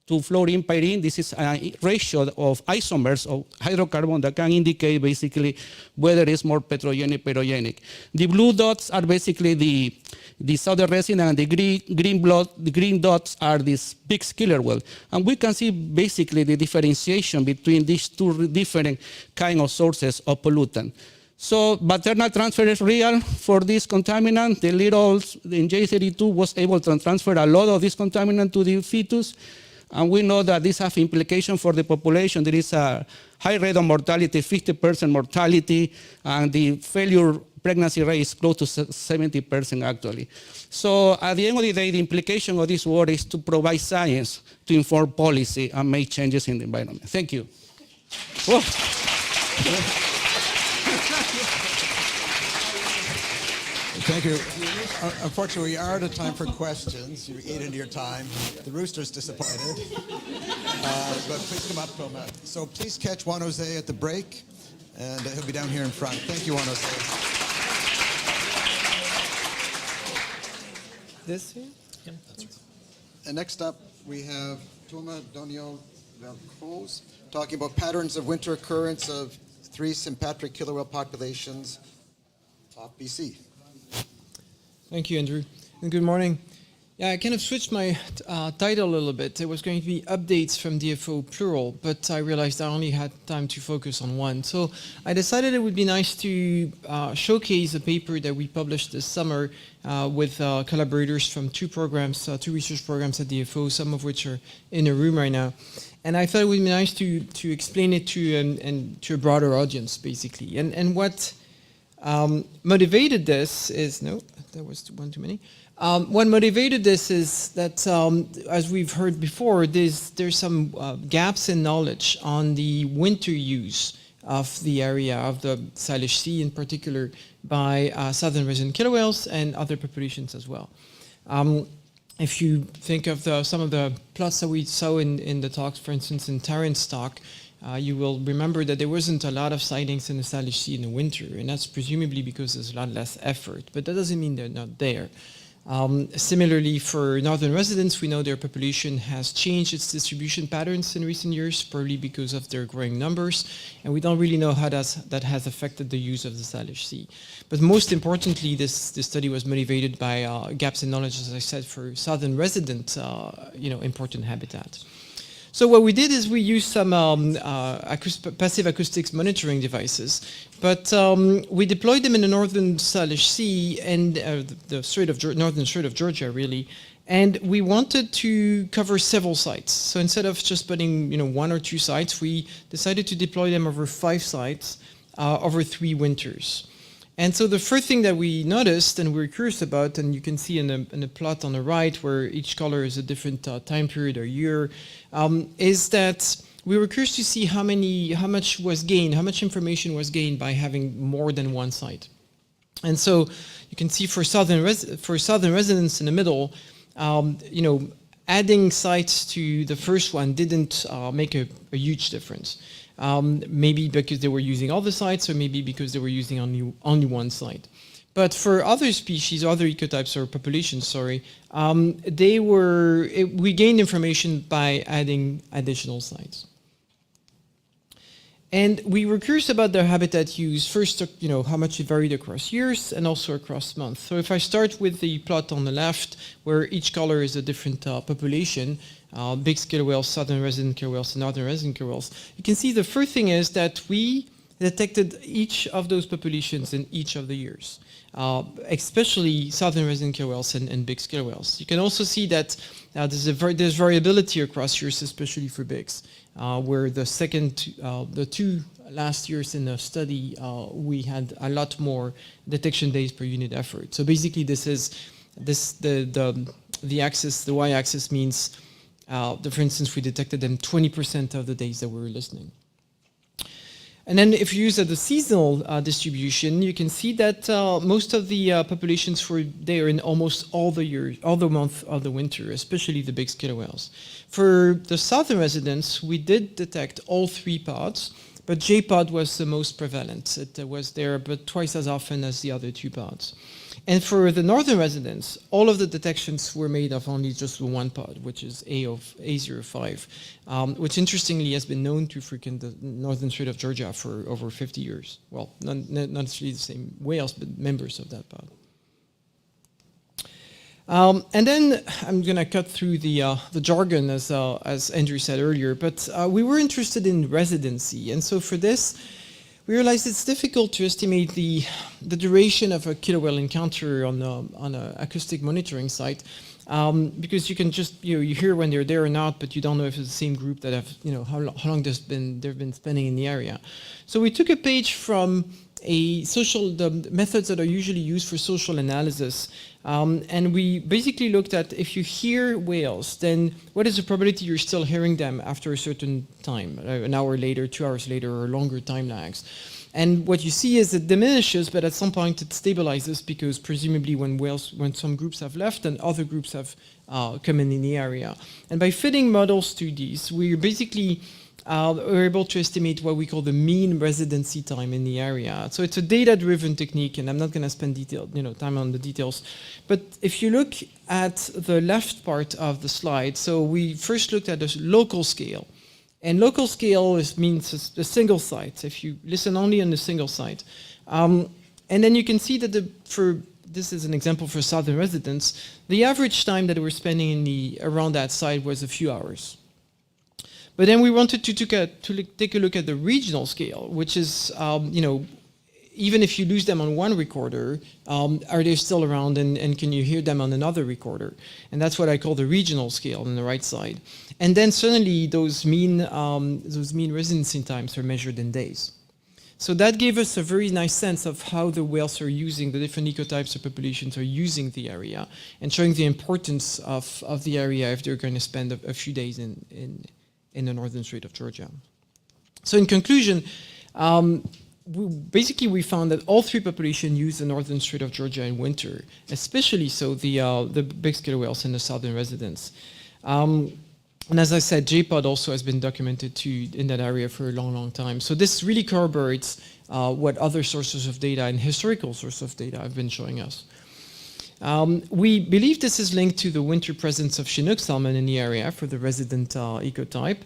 to fluorine pyrene. This is a ratio of isomers of hydrocarbon that can indicate basically whether it's more petrogenic, pyrogenic. The blue dots are basically the southern resident, and the green dots are these big killer whales. And we can see basically the differentiation between these 2 different kind of sources of pollutant. So maternal transfer is real for this contaminant. The littles in J32 was able to transfer a lot of this contaminant to the fetus. And we know that this has implications for the population. There is a high rate of mortality, 50% mortality, and the failure pregnancy rate is close to 70% actually. So at the end of the day, the implication of this work is to provide science to inform policy and make changes in the environment. Thank you. Whoa. Thank you. Unfortunately, we are out of time for questions. You ate into your time. The rooster's disappointed. But please come up, Toma. So please catch Juan Jose at the break, and he'll be down here in front. Thank you, Juan Jose. This here? Yeah, that's right. And next up, we have Toma Doniel Velcroz talking about patterns of winter occurrence of 3 sympatric killer whale populations off BC. Thank you, Andrew. And good morning. Yeah, I kind of switched my title a little bit. It was going to be updates from DFO plural, but I realized I only had time to focus on one. So I decided it would be nice to showcase a paper that we published this summer with collaborators from 2 programs, 2 research programs at DFO, some of which are in a room right now. And I thought it would be nice to explain it to a broader audience, basically. And what Motivated this is, no, that was one too many. What motivated this is that, as we've heard before, there's some gaps in knowledge on the winter use of the area of the Salish Sea in particular by southern resident killer whales and other populations as well. If you think of some of the plots that we saw in the talks, for instance, in Terran's talk, you will remember that there wasn't a lot of sightings in the Salish Sea in the winter, and that's presumably because there's a lot less effort, but that doesn't mean they're not there. Similarly, for northern residents, we know their population has changed its distribution patterns in recent years, probably because of their growing numbers, and we don't really know how that has affected the use of the Salish Sea. But most importantly, this study was motivated by gaps in knowledge, as I said, for southern resident, important habitat. So what we did is we used some passive acoustics monitoring devices, but we deployed them in the northern Salish Sea and the northern Strait of Georgia, really, and we wanted to cover several sites. So instead of just putting one or two sites, we decided to deploy them over 5 sites over 3 winters. And so the first thing that we noticed and we were curious about, and you can see in the plot on the right where each color is a different time period or year, is that we were curious to see how much was gained, how much information was gained by having more than one site. And so you can see for southern residents in the middle, adding sites to the first one didn't make a huge difference. Maybe because they were using all the sites, or maybe because they were using only one site. But for other species, other ecotypes or populations, sorry, we gained information by adding additional sites. And we were curious about their habitat use, first, how much it varied across years and also across months. So if I start with the plot on the left, where each color is a different population, big killer whales, southern resident killer whales, and northern resident killer whales, you can see the first thing is that we detected each of those populations in each of the years, especially southern resident killer whales and big killer whales. You can also see that there's variability across years, especially for bigs, where the 2 last years in the study, we had a lot more detection days per unit effort. So basically, the axis, the y-axis means for instance, we detected them 20% of the days that we were listening. And then if you use the seasonal distribution, you can see that most of the populations were there in almost all the month of the winter, especially the big killer whales. For the southern residents, we did detect all 3 pods, but J pod was the most prevalent. It was there but twice as often as the other 2 pods. And for the northern residents, all of the detections were made of only just 1 pod, which is A05, which interestingly has been known to frequent the northern Strait of Georgia for over 50 years. Well, not necessarily the same whales, but members of that pod. And then I'm going to cut through the jargon, as Andrew said earlier, but we were interested in residency. And so for this, we realized it's difficult to estimate the duration of a killer whale encounter on an acoustic monitoring site, because you can just you hear when they're there or not, but you don't know if it's the same group that have how long they've been spending in the area. So we took a page from the methods that are usually used for social analysis, and we basically looked at if you hear whales, then what is the probability you're still hearing them after a certain time, an hour later, 2 hours later, or longer time lags. And what you see is it diminishes, but at some point it stabilizes, because presumably when some groups have left, and other groups have come in the area. And by fitting models to these, we basically we're able to estimate what we call the mean residency time in the area. So it's a data-driven technique, and I'm not going to spend time on the details. But if you look at the left part of the slide, so we first looked at the local scale. And local scale means a single site, if you listen only on the single site. And then you can see that this is an example for southern residents, the average time that we're spending around that site was a few hours. But then we wanted to take a look at the regional scale, which is, even if you lose them on one recorder, are they still around, and can you hear them on another recorder? And that's what I call the regional scale on the right side. And then suddenly those mean residency times are measured in days. So that gave us a very nice sense of how the whales are using, the different ecotypes or populations are using the area, and showing the importance of the area if they're going to spend a few days in the northern Strait of Georgia. So in conclusion, we found that all three populations use the northern Strait of Georgia in winter, especially so the big scale whales and the southern residents. And as I said, JPOD also has been documented too in that area for a long, long time. So this really corroborates what other sources of data and historical sources of data have been showing us. We believe this is linked to the winter presence of Chinook salmon in the area for the resident ecotype.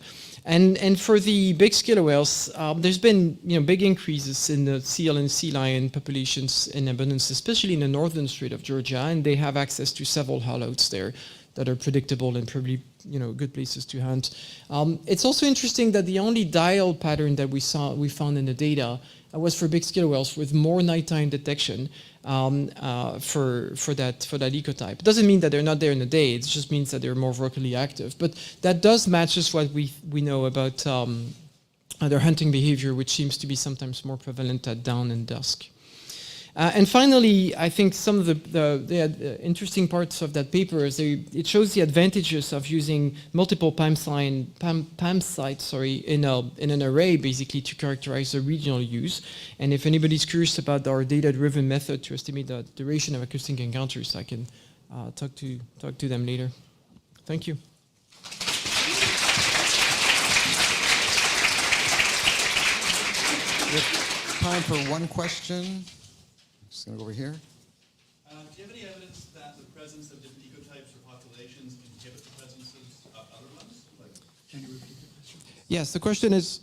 And for the big scale whales, there's been big increases in the seal and sea lion populations in abundance, especially in the northern Strait of Georgia, and they have access to several haulouts there that are predictable and probably good places to hunt. It's also interesting that the only dial pattern that we found in the data was for big scale whales with more nighttime detection for that ecotype. It doesn't mean that they're not there in the day. It just means that they're more vocally active. But that does matches what we know about their hunting behavior, which seems to be sometimes more prevalent at dawn and dusk. And finally, I think some of the interesting parts of that paper is it shows the advantages of using multiple PAM sites in an array, basically, to characterize the regional use. And if anybody's curious about our data-driven method to estimate the duration of acoustic encounters, I can talk to them later. Thank you. We have time for one question. Just going to go over here. Do you have any evidence that the presence of different ecotypes or populations inhibit the presence of other ones? Can you repeat the question? Yes, the question is,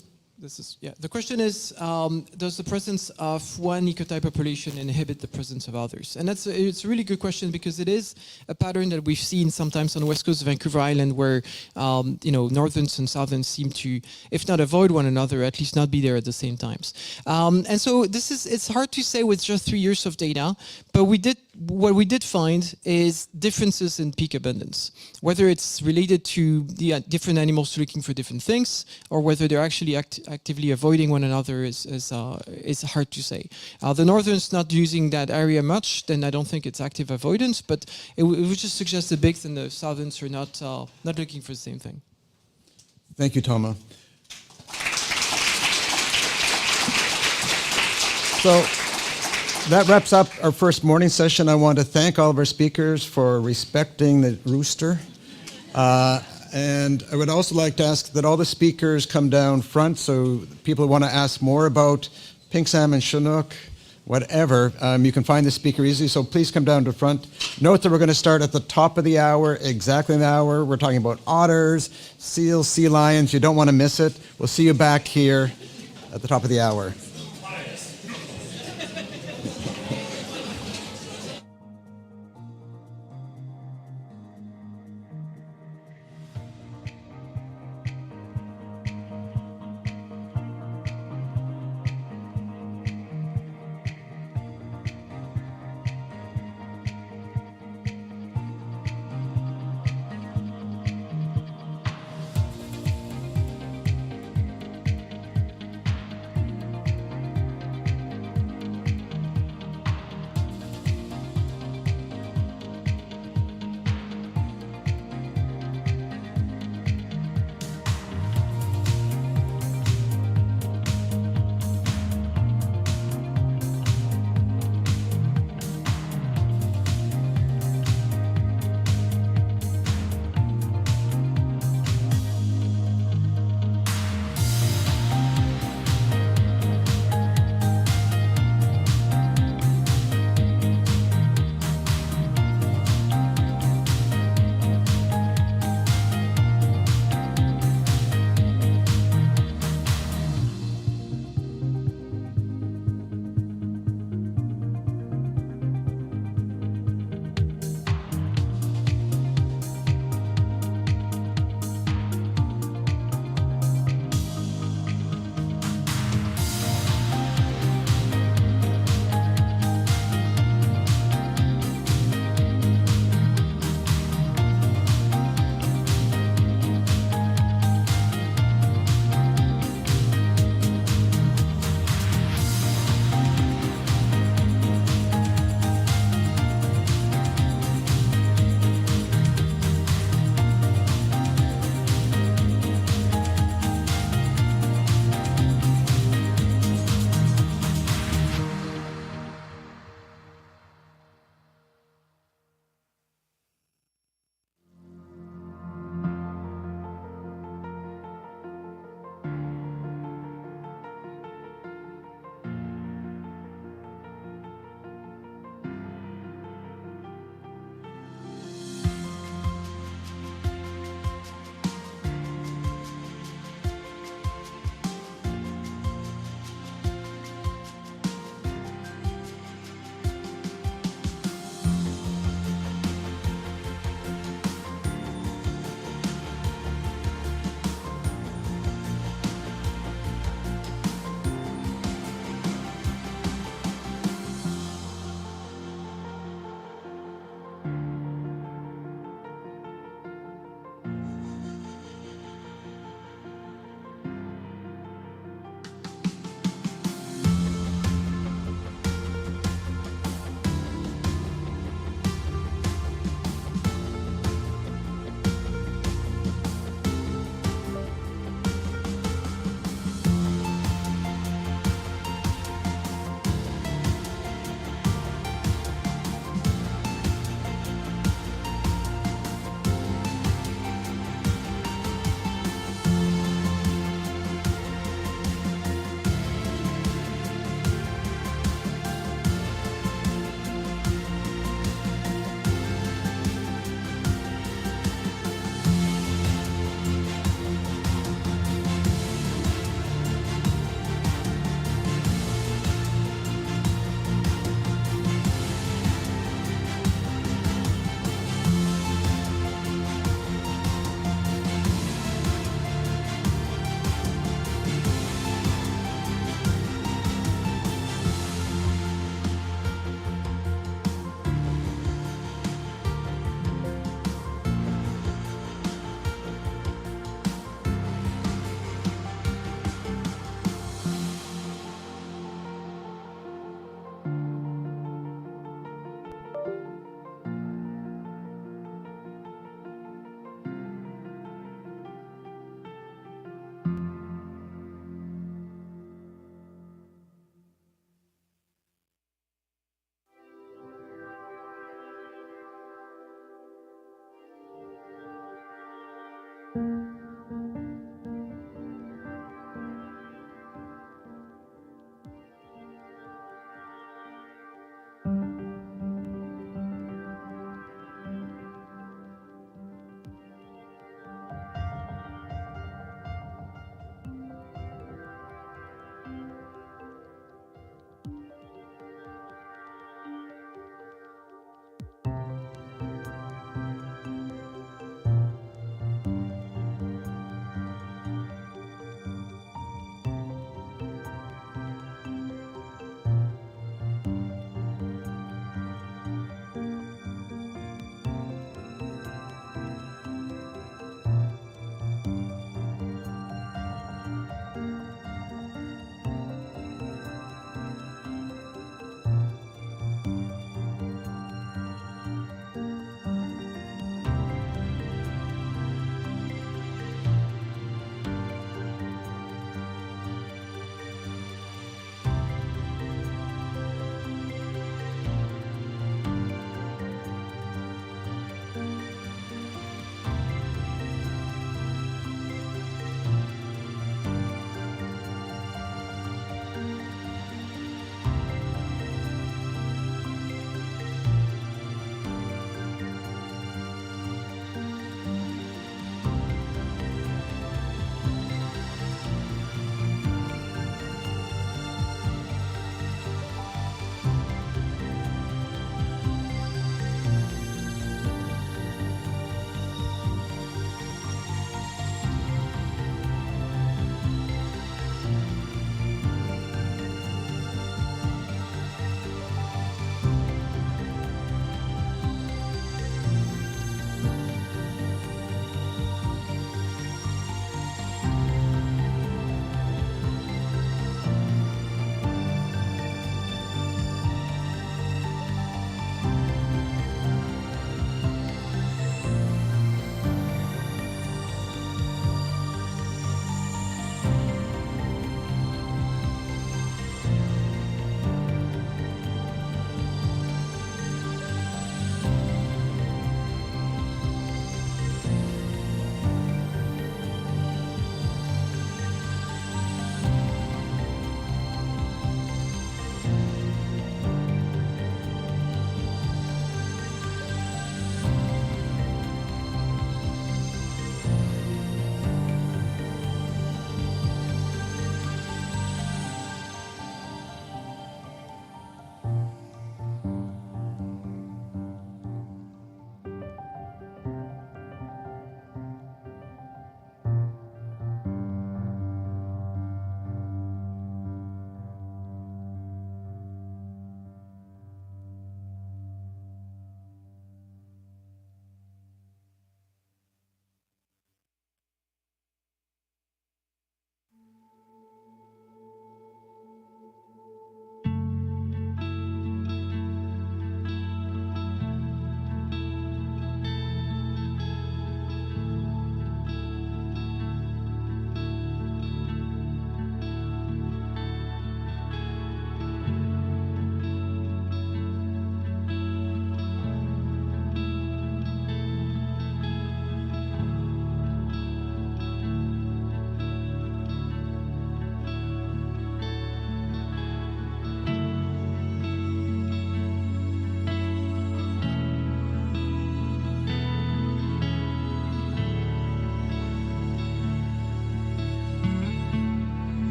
does the presence of one ecotype population inhibit the presence of others? And it's a really good question because it is a pattern that we've seen sometimes on the west coast of Vancouver Island where northerns and southerns seem to, if not avoid one another, at least not be there at the same times. And so it's hard to say with just 3 years of data, but what we did find is differences in peak abundance, whether it's related to the different animals looking for different things or whether they're actually actively avoiding one another is hard to say. The northerns not using that area much, then I don't think it's active avoidance, but it would just suggest the bigs and the southerns are not looking for the same thing. Thank you, Thomas. So that wraps up our first morning session. I want to thank all of our speakers for respecting the rooster. And I would also like to ask that all the speakers come down front so people who want to ask more about pink salmon, Chinook, whatever, you can find the speaker easily, so please come down to front. Note that we're going to start at the top of the hour, exactly an hour. We're talking about otters, seals, sea lions. You don't want to miss it. We'll see you back here at the top of the hour.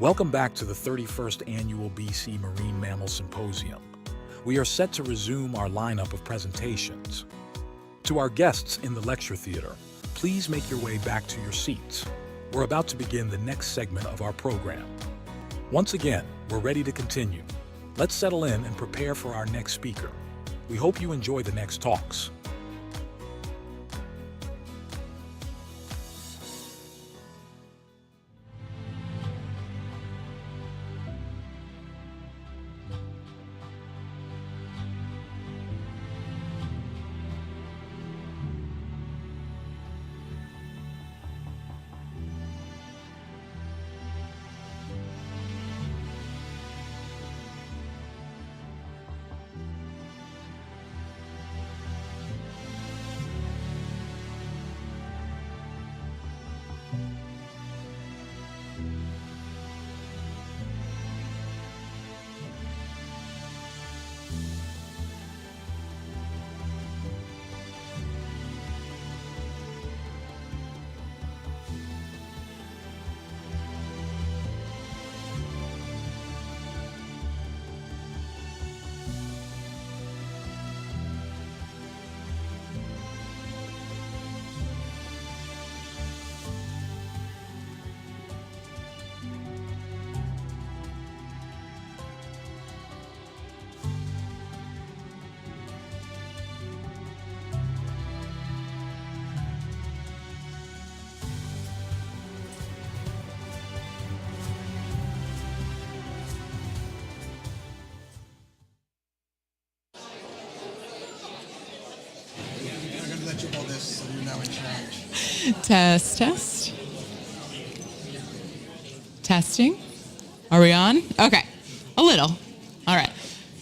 Welcome back to the 31st Annual BC Marine Mammal Symposium. We are set to resume our lineup of presentations. To our guests in the lecture theater, please make your way back to your seats. We're about to begin the next segment of our program. Once again, we're ready to continue. Let's settle in and prepare for our next speaker. We hope you enjoy the next talks. Test, test. Testing. Are we on? Okay. A little. All right.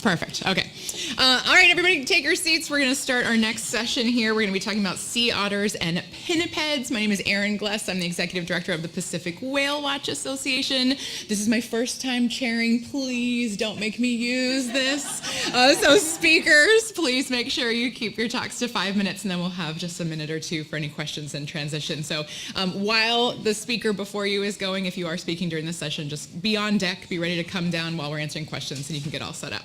Perfect. Okay. All right, everybody, take your seats. We're going to start our next session here. We're going to be talking about sea otters and pinnipeds. My name is Erin Gless. I'm the Executive Director of the Pacific Whale Watch Association. This is my first time chairing. Please don't make me use this. So speakers, please make sure you keep your talks to 5 minutes, and then we'll have just a minute or two for any questions and transition. So while the speaker before you is going, if you are speaking during this session, just be on deck, be ready to come down while we're answering questions, and you can get all set up.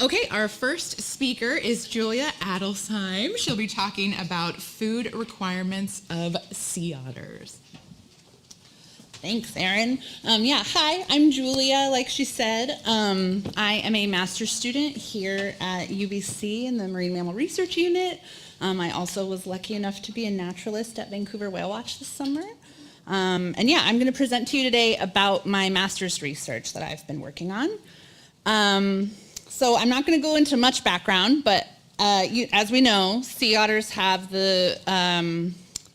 Okay, our first speaker is Julia Adelsheim. She'll be talking about food requirements of sea otters. Thanks, Erin. Hi, I'm Julia, like she said. I am a master's student here at UBC in the Marine Mammal Research Unit. I also was lucky enough to be a naturalist at Vancouver Whale Watch this summer. I'm going to present to you today about my master's research that I've been working on. So I'm not going to go into much background, but as we know, sea otters have the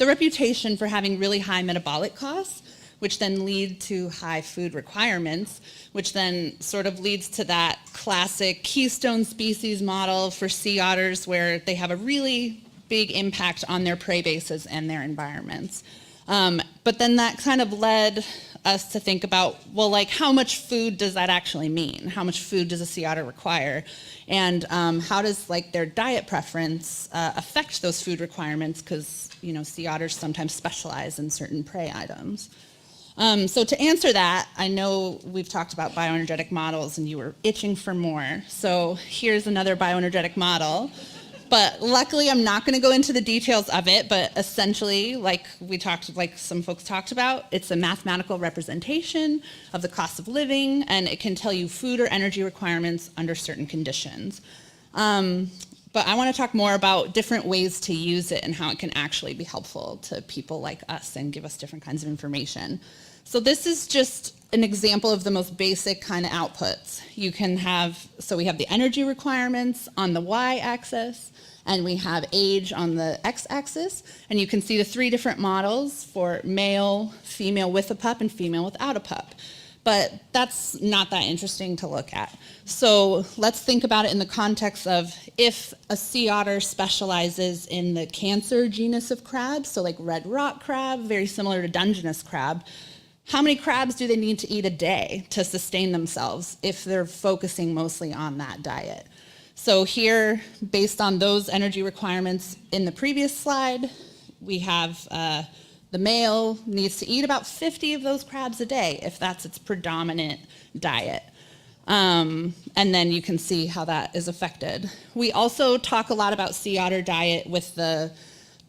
reputation for having really high metabolic costs, which then lead to high food requirements, which then sort of leads to that classic keystone species model for sea otters where they have a really big impact on their prey bases and their environments. But then that kind of led us to think about, well, like, how much food does that actually mean? How much food does a sea otter require? And how does, like, their diet preference affect those food requirements? Because, you know, sea otters sometimes specialize in certain prey items. So to answer that, I know we've talked about bioenergetic models and you were itching for more. So here's another bioenergetic model. But luckily, I'm not going to go into the details of it, but essentially, like some folks talked about, it's a mathematical representation of the cost of living, and it can tell you food or energy requirements under certain conditions. But I want to talk more about different ways to use it and how it can actually be helpful to people like us and give us different kinds of information. So this is just an example of the most basic kind of outputs. We have the energy requirements on the y-axis, and we have age on the x-axis, and you can see the three different models for male, female with a pup, and female without a pup. But that's not that interesting to look at. So let's think about it in the context of if a sea otter specializes in the Cancer genus of crabs, so like red rock crab, very similar to Dungeness crab, how many crabs do they need to eat a day to sustain themselves if they're focusing mostly on that diet? So here, based on those energy requirements in the previous slide, we have The male needs to eat about 50 of those crabs a day if that's its predominant diet. And then you can see how that is affected. We also talk a lot about sea otter diet with the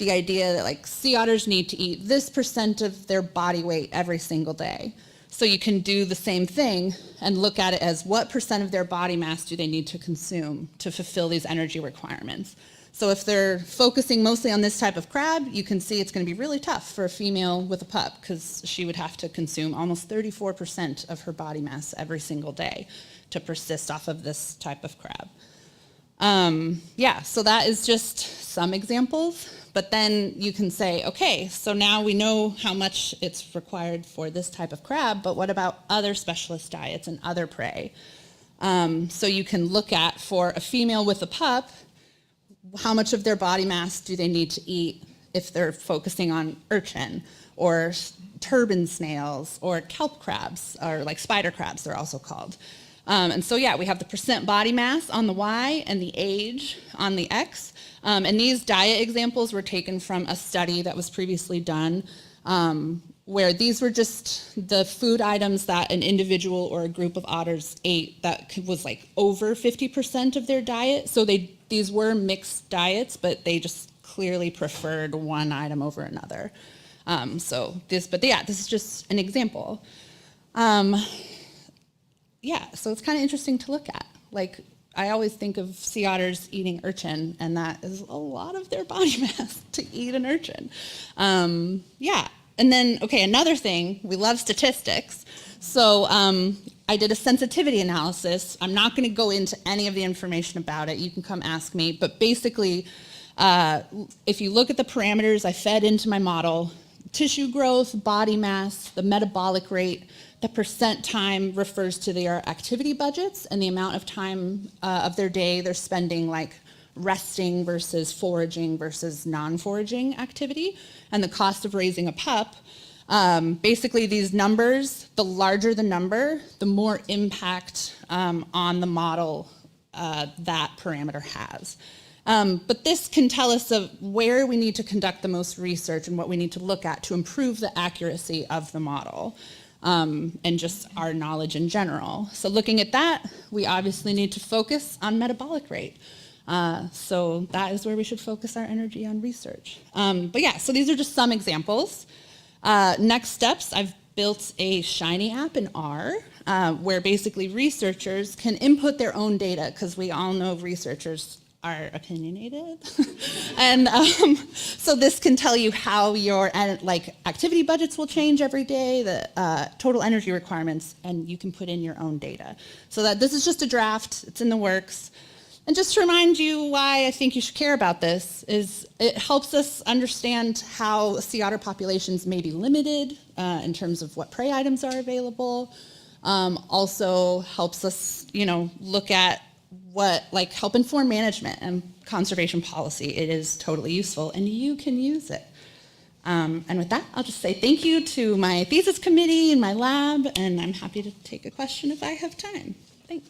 idea that like sea otters need to eat this % of their body weight every single day. So you can do the same thing and look at it as what % of their body mass do they need to consume to fulfill these energy requirements. So if they're focusing mostly on this type of crab, you can see it's going to be really tough for a female with a pup because she would have to consume almost 34% of her body mass every single day to persist off of this type of crab. So that is just some examples. But then you can say, okay, so now we know how much it's required for this type of crab, but what about other specialist diets and other prey? So you can look at, for a female with a pup, how much of their body mass do they need to eat if they're focusing on urchin or turban snails or kelp crabs, or like spider crabs, they're also called. And so, yeah, we have the % body mass on the Y and the age on the X. And these diet examples were taken from a study that was previously done, where these were just the food items that an individual or a group of otters ate that was like over 50% of their diet. So these were mixed diets, but they just clearly preferred one item over another. So this is just an example. So it's kind of interesting to look at. Like, I always think of sea otters eating urchin, and that is a lot of their body mass to eat an urchin. And then, another thing, we love statistics. So I did a sensitivity analysis. I'm not going to go into any of the information about it. You can come ask me. But basically, if you look at the parameters I fed into my model, tissue growth, body mass, the metabolic rate, the % time refers to their activity budgets and the amount of time of their day they're spending like resting versus foraging versus non-foraging activity, and the cost of raising a pup. Basically, these numbers, the larger the number, the more impact on the model that parameter has. But this can tell us of where we need to conduct the most research and what we need to look at to improve the accuracy of the model. And just our knowledge in general. So looking at that, we obviously need to focus on metabolic rate. So that is where we should focus our energy on research. So these are just some examples. Next steps, I've built a Shiny app in R, where basically researchers can input their own data, because we all know researchers are opinionated. And so this can tell you how your activity budgets will change every day, the total energy requirements, and you can put in your own data. So that this is just a draft, it's in the works. And just to remind you why I think you should care about this is it helps us understand how sea otter populations may be limited in terms of what prey items are available. Also helps us, look at help inform management and conservation policy. It is totally useful, and you can use it. And with that, I'll just say thank you to my thesis committee and my lab, and I'm happy to take a question if I have time. Thanks.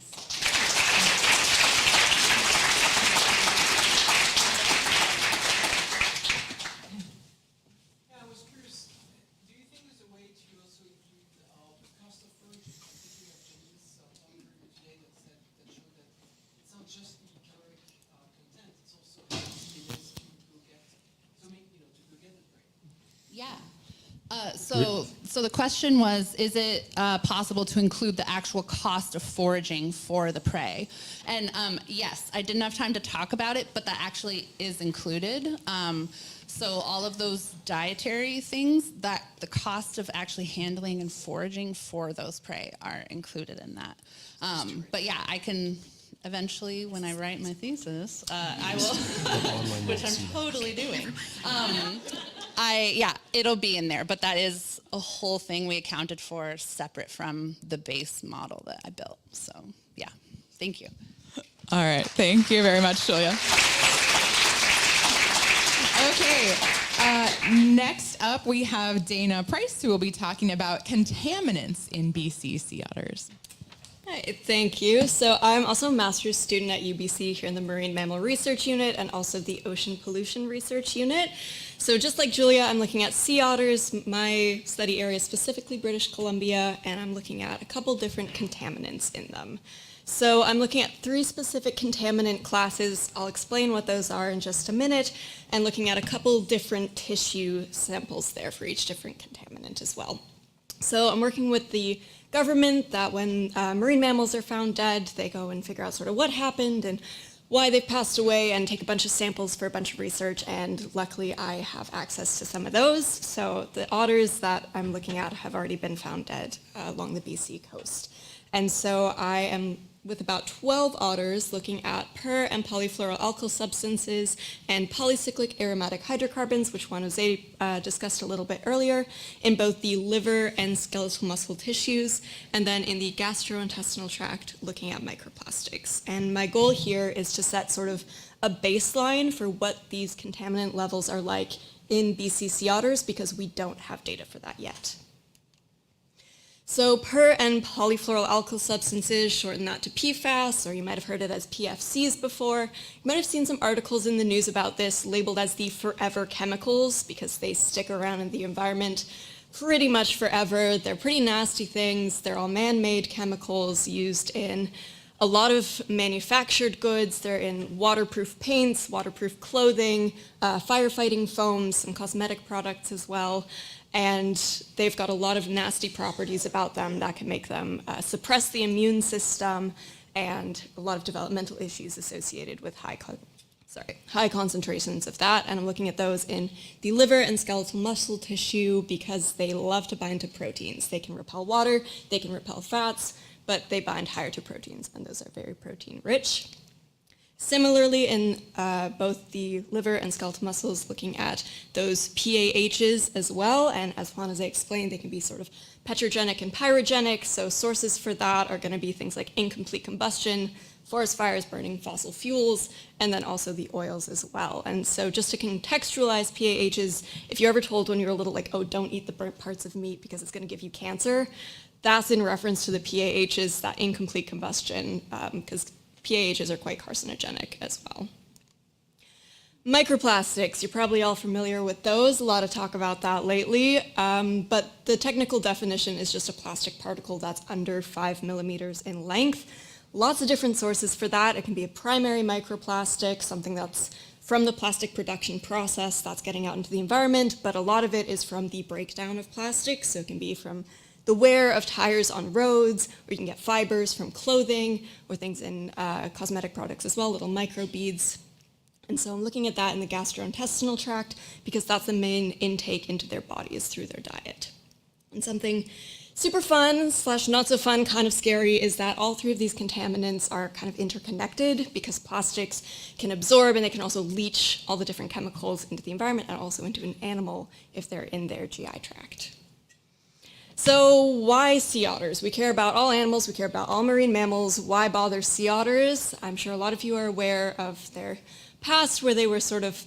I was curious, do you think there's a way to also include the cost of foraging? I think we have Janice today that showed that it's not just the caloric content, it's also how easy it is to go get the prey. Yeah. So the question was, is it possible to include the actual cost of foraging for the prey? And yes, I didn't have time to talk about it, but that actually is included. So all of those dietary things, that the cost of actually handling and foraging for those prey are included in that. But yeah, I can eventually, when I write my thesis, I will, which I'm totally doing. It'll be in there, but that is a whole thing we accounted for separate from the base model that I built. So yeah, thank you. All right, thank you very much, Julia. Okay, next up we have Dana Price, who will be talking about contaminants in BC sea otters. Hi, thank you. So I'm also a master's student at UBC here in the Marine Mammal Research Unit and also the Ocean Pollution Research Unit. So just like Julia, I'm looking at sea otters. My study area is specifically British Columbia, and I'm looking at a couple different contaminants in them. So I'm looking at 3 specific contaminant classes. I'll explain what those are in just a minute, and looking at a couple different tissue samples there for each different contaminant as well. So I'm working with the government that when marine mammals are found dead, they go and figure out sort of what happened and why they've passed away and take a bunch of samples for a bunch of research, and luckily I have access to some of those. So the otters that I'm looking at have already been found dead along the BC coast. And so I am with about 12 otters looking at per and polyfluoroalkyl substances and polycyclic aromatic hydrocarbons, which Juan Jose discussed a little bit earlier, in both the liver and skeletal muscle tissues, and then in the gastrointestinal tract looking at microplastics. And my goal here is to set sort of a baseline for what these contaminant levels are like in BC sea otters, because we don't have data for that yet. So per and polyfluoroalkyl substances, shorten that to PFAS, or you might have heard it as PFCs before. You might have seen some articles in the news about this labeled as the forever chemicals because they stick around in the environment pretty much forever. They're pretty nasty things. They're all man-made chemicals used in a lot of manufactured goods. They're in waterproof paints, waterproof clothing, firefighting foams, some cosmetic products as well. And they've got a lot of nasty properties about them that can make them suppress the immune system, and a lot of developmental issues associated with high concentrations of that. And I'm looking at those in the liver and skeletal muscle tissue because they love to bind to proteins. They can repel water, they can repel fats, but they bind higher to proteins, and those are very protein rich. Similarly, in both the liver and skeletal muscles, looking at those PAHs as well, and as Juan Jose explained, they can be sort of petrogenic and pyrogenic, so sources for that are going to be things like incomplete combustion, forest fires burning fossil fuels, and then also the oils as well. And so just to contextualize PAHs, if you're ever told when you're a little like, oh, don't eat the burnt parts of meat because it's going to give you cancer, that's in reference to the PAHs, that incomplete combustion, because PAHs are quite carcinogenic as well. Microplastics, you're probably all familiar with those. A lot of talk about that lately, but the technical definition is just a plastic particle that's under 5 millimeters in length. Lots of different sources for that. It can be a primary microplastic, something that's from the plastic production process that's getting out into the environment, but a lot of it is from the breakdown of plastic, so it can be from the wear of tires on roads, or you can get fibers from clothing, or things in cosmetic products as well, little micro beads. And so I'm looking at that in the gastrointestinal tract because that's the main intake into their bodies through their diet. And something super fun / not so fun, kind of scary, is that all 3 of these contaminants are kind of interconnected because plastics can absorb and they can also leach all the different chemicals into the environment and also into an animal if they're in their GI tract. So why sea otters? We care about all animals, we care about all marine mammals. Why bother sea otters? I'm sure a lot of you are aware of their past where they were sort of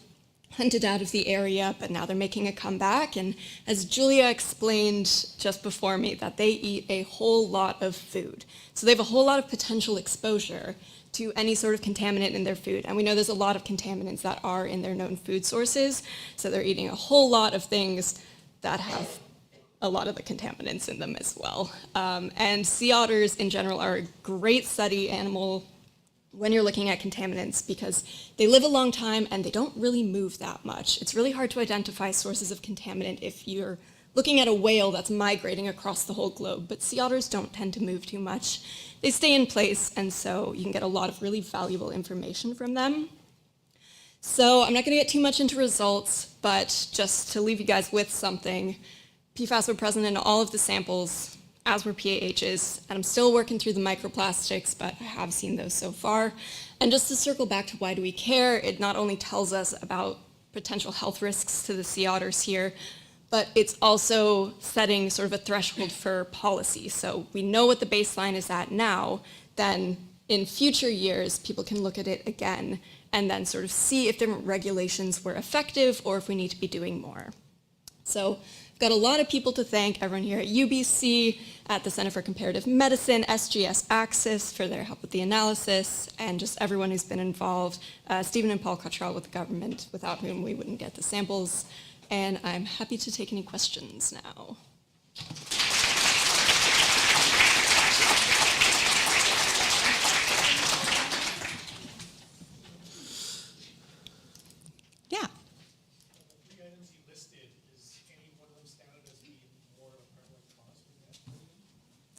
hunted out of the area, but now they're making a comeback. And as Julia explained just before me, that they eat a whole lot of food. So they have a whole lot of potential exposure to any sort of contaminant in their food. And we know there's a lot of contaminants that are in their known food sources. So they're eating a whole lot of things that have a lot of the contaminants in them as well. And sea otters in general are a great study animal when you're looking at contaminants because they live a long time and they don't really move that much. It's really hard to identify sources of contaminant if you're looking at a whale that's migrating across the whole globe, but sea otters don't tend to move too much. They stay in place, and so you can get a lot of really valuable information from them. So I'm not going to get too much into results, but just to leave you guys with something, PFAS were present in all of the samples, as were PAHs, and I'm still working through the microplastics, but I have seen those so far. And just to circle back to why do we care, it not only tells us about potential health risks to the sea otters here, but it's also setting sort of a threshold for policy. So we know what the baseline is at now, then in future years, people can look at it again and then sort of see if different regulations were effective or if we need to be doing more. So got a lot of people to thank, everyone here at UBC, at the Center for Comparative Medicine, SGS Axis for their help with the analysis, and just everyone who's been involved, Stephen and Paul Cottrell with the government, without whom we wouldn't get the samples. And I'm happy to take any questions now. Yeah. The items you listed, is any one of them standard as being more of a prevalent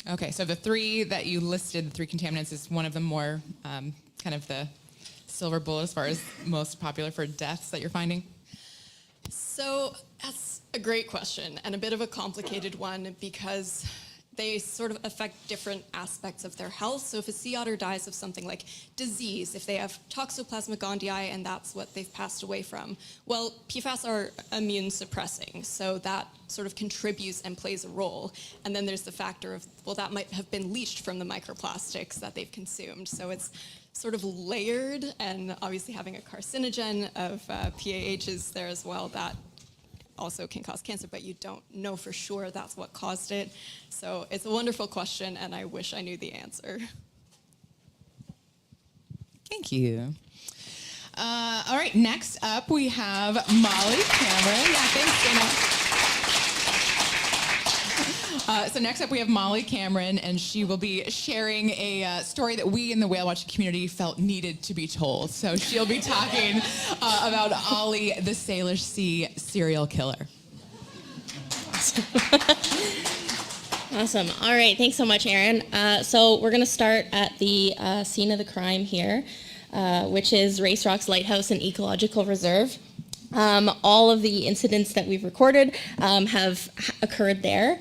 cause? Okay, so the three that you listed, the three contaminants, is one of them more kind of the silver bullet as far as most popular for deaths that you're finding? So that's a great question and a bit of a complicated one because they sort of affect different aspects of their health. So if a sea otter dies of something like disease, if they have Toxoplasma gondii and that's what they've passed away from, well, PFAS are immune suppressing, so that sort of contributes and plays a role. And then there's the factor of, well, that might have been leached from the microplastics that they've consumed. So it's sort of layered, and obviously having a carcinogen of PAH is there as well. That also can cause cancer, but you don't know for sure that's what caused it. So it's a wonderful question, and I wish I knew the answer. Thank you. All right, next up we have Molly Cameron. Yeah, thanks, Dana. So next up we have Molly Cameron, and she will be sharing a story that we in the whale watching community felt needed to be told. So she'll be talking about Ollie, the Salish Sea serial killer. Awesome. All right. Thanks so much, Erin. So we're going to start at the scene of the crime here, which is Race Rock's Lighthouse and Ecological Reserve. All of the incidents that we've recorded have occurred there.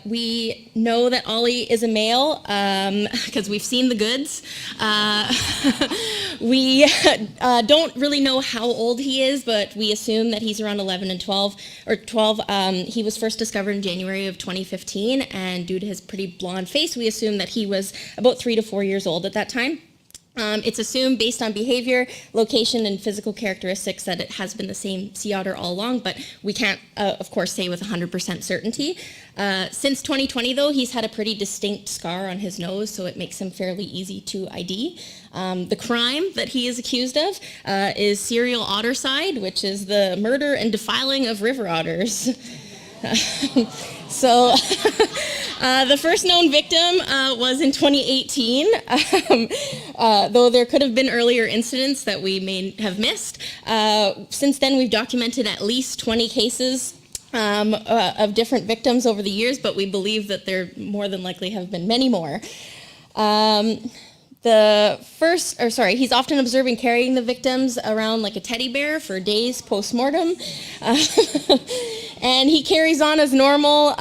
We know that Ollie is a male because we've seen the goods. We don't really know how old he is, but we assume that he's around 11 and 12 or 12. He was first discovered in January of 2015, and due to his pretty blonde face, we assume that he was about 3 to 4 years old at that time. It's assumed based on behavior, location, and physical characteristics that it has been the same sea otter all along, but we can't, of course, say with 100% certainty. Since 2020, though, he's had a pretty distinct scar on his nose, so it makes him fairly easy to ID. The crime that he is accused of is serial ottercide, which is the murder and defiling of river otters. So the first known victim was in 2018, though there could have been earlier incidents that we may have missed. Since then, we've documented at least 20 cases of different victims over the years, but we believe that there more than likely have been many more. He's often observed in carrying the victims around like a teddy bear for days post-mortem. And he carries on as normal.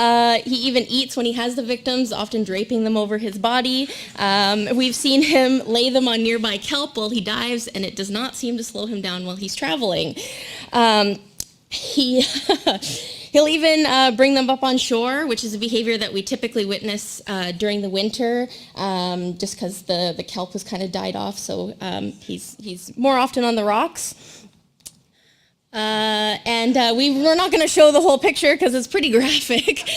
He even eats when he has the victims, often draping them over his body. We've seen him lay them on nearby kelp while he dives, and it does not seem to slow him down while he's traveling. He'll even bring them up on shore, which is a behavior that we typically witness during the winter, just because the kelp has kind of died off, so he's more often on the rocks. We're not going to show the whole picture because it's pretty graphic,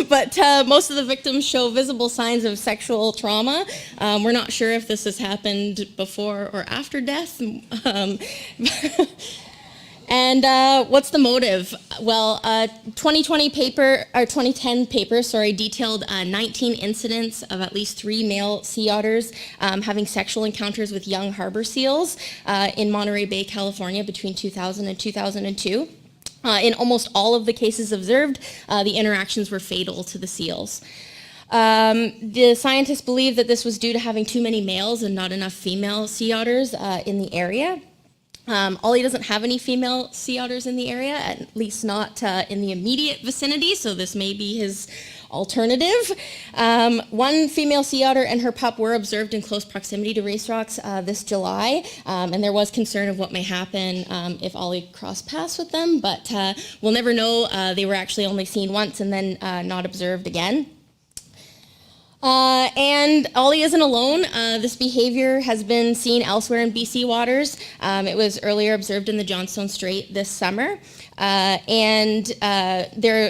but most of the victims show visible signs of sexual trauma. We're not sure if this has happened before or after death. And what's the motive? Well, 2010 paper, detailed 19 incidents of at least 3 male sea otters having sexual encounters with young harbor seals in Monterey Bay, California between 2000 and 2002. In almost all of the cases observed, the interactions were fatal to the seals. The scientists believe that this was due to having too many males and not enough female sea otters in the area. Ollie doesn't have any female sea otters in the area, at least not in the immediate vicinity, so this may be his alternative. One female sea otter and her pup were observed in close proximity to Race Rocks this July, and there was concern of what may happen if Ollie crossed paths with them, but we'll never know. They were actually only seen once and then not observed again. And Ollie isn't alone. This behavior has been seen elsewhere in BC waters. It was earlier observed in the Johnstone Strait this summer. There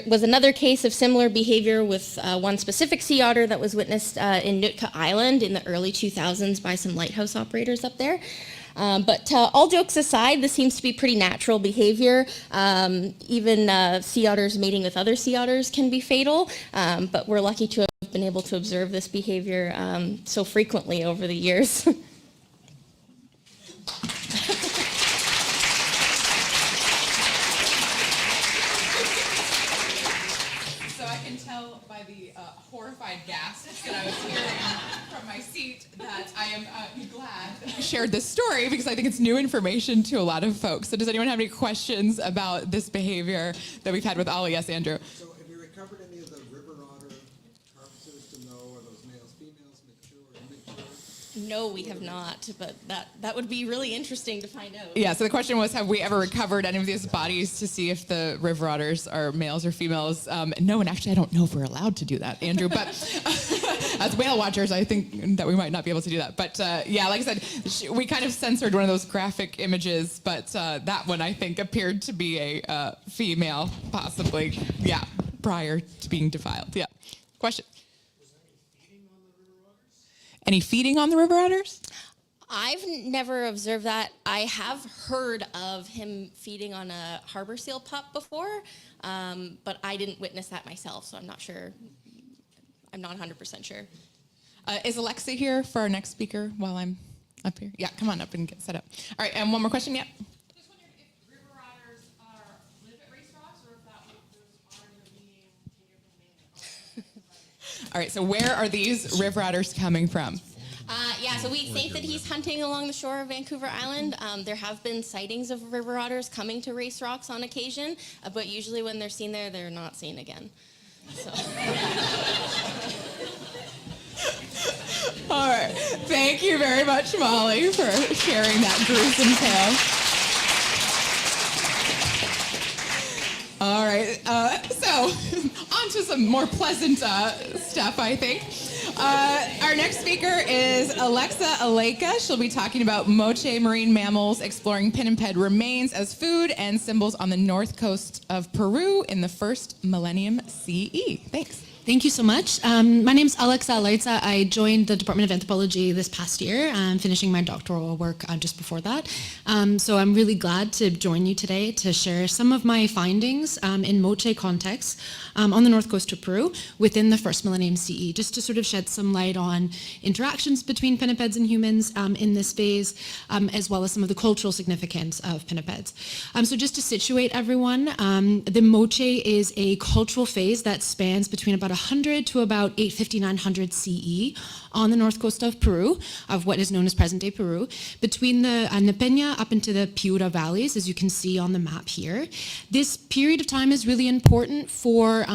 was another case of similar behavior with one specific sea otter that was witnessed in Nootka Island in the early 2000s by some lighthouse operators up there. But all jokes aside, this seems to be pretty natural behavior. Even sea otters mating with other sea otters can be fatal, but we're lucky to have been able to observe this behavior so frequently over the years. So I can tell by the horrified gasps that I was hearing from my seat that I am glad that I shared this story because I think it's new information to a lot of folks. So does anyone have any questions about this behavior that we've had with Ollie? Yes, Andrew. So have you recovered any of the river otter carcasses to know are those males, females, mature, immature? No, we have not, but that would be really interesting to find out. Yeah, so the question was, have we ever recovered any of these bodies to see if the river otters are males or females? No, and actually I don't know if we're allowed to do that, Andrew, but as whale watchers, I think that we might not be able to do that. But yeah, like I said, we kind of censored one of those graphic images, but that one I think appeared to be a female, possibly, yeah, prior to being defiled. Yeah, question? Any feeding on the river otters? I've never observed that. I have heard of him feeding on a harbor seal pup before, but I didn't witness that myself, so I'm not sure. I'm not 100% sure. Is Alexa here for our next speaker while I'm up here? Yeah, come on up and get set up. All right, and one more question, yeah? Just wondered if river otters live at race rocks or if those otters are being taken from main. All right, so where are these river otters coming from? Yeah, so we think that he's hunting along the shore of Vancouver Island. There have been sightings of river otters coming to Race Rocks on occasion, but usually when they're seen there, they're not seen again. So. All right, thank you very much, Molly, for sharing that gruesome tale. All right, so on to some more pleasant stuff, I think. Our next speaker is Alexa Aleka. She'll be talking about Moche marine mammals exploring pinniped remains as food and symbols on the north coast of Peru in the first millennium CE. Thanks. Thank you so much. My name is Alexa Aleka. I joined the Department of Anthropology this past year. I'm finishing my doctoral work just before that. So I'm really glad to join you today to share some of my findings in Moche context on the north coast of Peru within the first millennium CE, just to sort of shed some light on interactions between pinnipeds and humans in this phase, as well as some of the cultural significance of pinnipeds. So just to situate everyone, the Moche is a cultural phase that spans between about 100 to about 850, 900 CE on the north coast of Peru, of what is known as present-day Peru, between the Nepeña up into the Piura valleys, as you can see on the map here. This period of time is really important for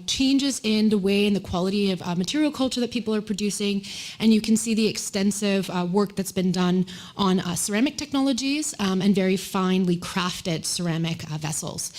changes in the way and the quality of material culture that people are producing, and you can see the extensive work that's been done on ceramic technologies and very finely crafted ceramic vessels.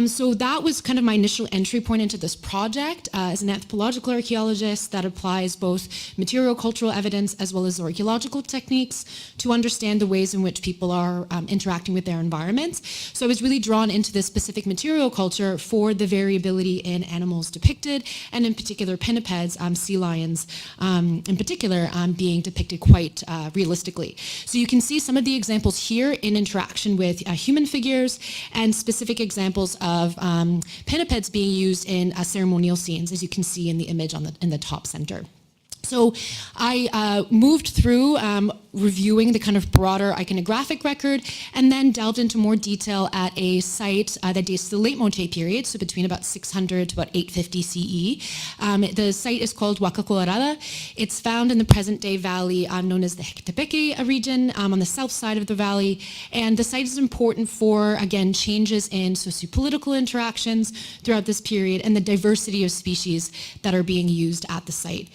So that was kind of my initial entry point into this project. As an anthropological archaeologist that applies both material cultural evidence as well as archaeological techniques to understand the ways in which people are interacting with their environments. So I was really drawn into this specific material culture for the variability in animals depicted, and in particular pinnipeds, sea lions in particular, being depicted quite realistically. So you can see some of the examples here in interaction with human figures and specific examples of pinnipeds being used in ceremonial scenes, as you can see in the image in the top center. So I moved through reviewing the kind of broader iconographic record and then delved into more detail at a site that dates to the late Moche period, so between about 600 to about 850 CE. The site is called Huaca Colorada. It's found in the present-day valley known as the Jequetepeque region on the south side of the valley, and the site is important for, again, changes in sociopolitical interactions throughout this period and the diversity of species that are being used at the site.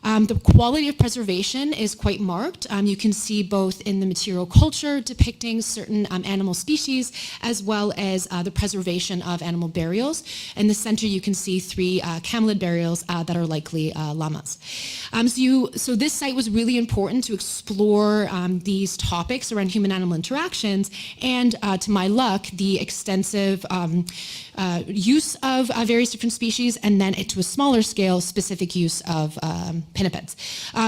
The quality of preservation is quite marked. You can can see both in the material culture depicting certain animal species, as well as the preservation of animal burials. In the center, you can see 3 camelid burials that are likely llamas. So this site was really important to explore these topics around human-animal interactions, and to my luck, the extensive use of various different species, and then to a smaller scale, specific use of pinnipeds.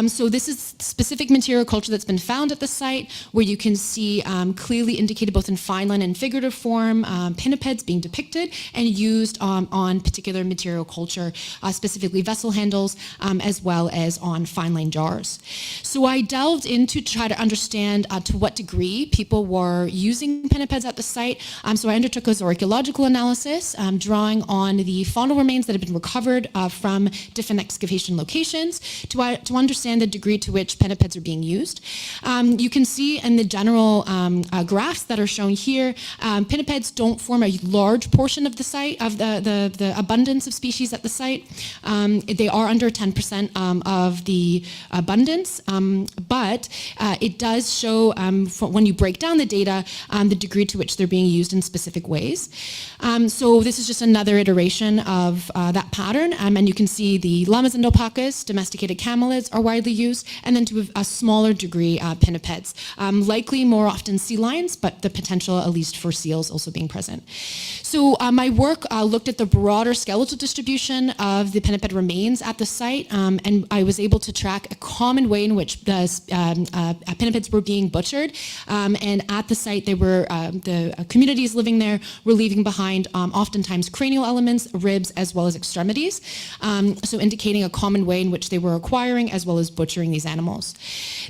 So this is specific material culture that's been found at the site, where you can see clearly indicated both in fine line and figurative form pinnipeds being depicted and used on particular material culture, specifically vessel handles, as well as on fine line jars. So I delved into to try to understand to what degree people were using pinnipeds at the site. So I undertook an archaeological analysis, drawing on the faunal remains that have been recovered from different excavation locations to understand the degree to which pinnipeds are being used. You can see in the general graphs that are shown here, pinnipeds don't form a large portion of the site, of the abundance of species at the site. They are under 10% of the abundance, but it does show, when you break down the data, the degree to which they're being used in specific ways. So this is just another iteration of that pattern, and you can see the llamas and alpacas, domesticated camelids are widely used, and then to a smaller degree, pinnipeds. Likely more often sea lions, but the potential at least for seals also being present. So my work looked at the broader skeletal distribution of the pinniped remains at the site, and I was able to track a common way in which the pinnipeds were being butchered, and at the site the communities living there were leaving behind oftentimes cranial elements, ribs, as well as extremities, so indicating a common way in which they were acquiring as well as butchering these animals.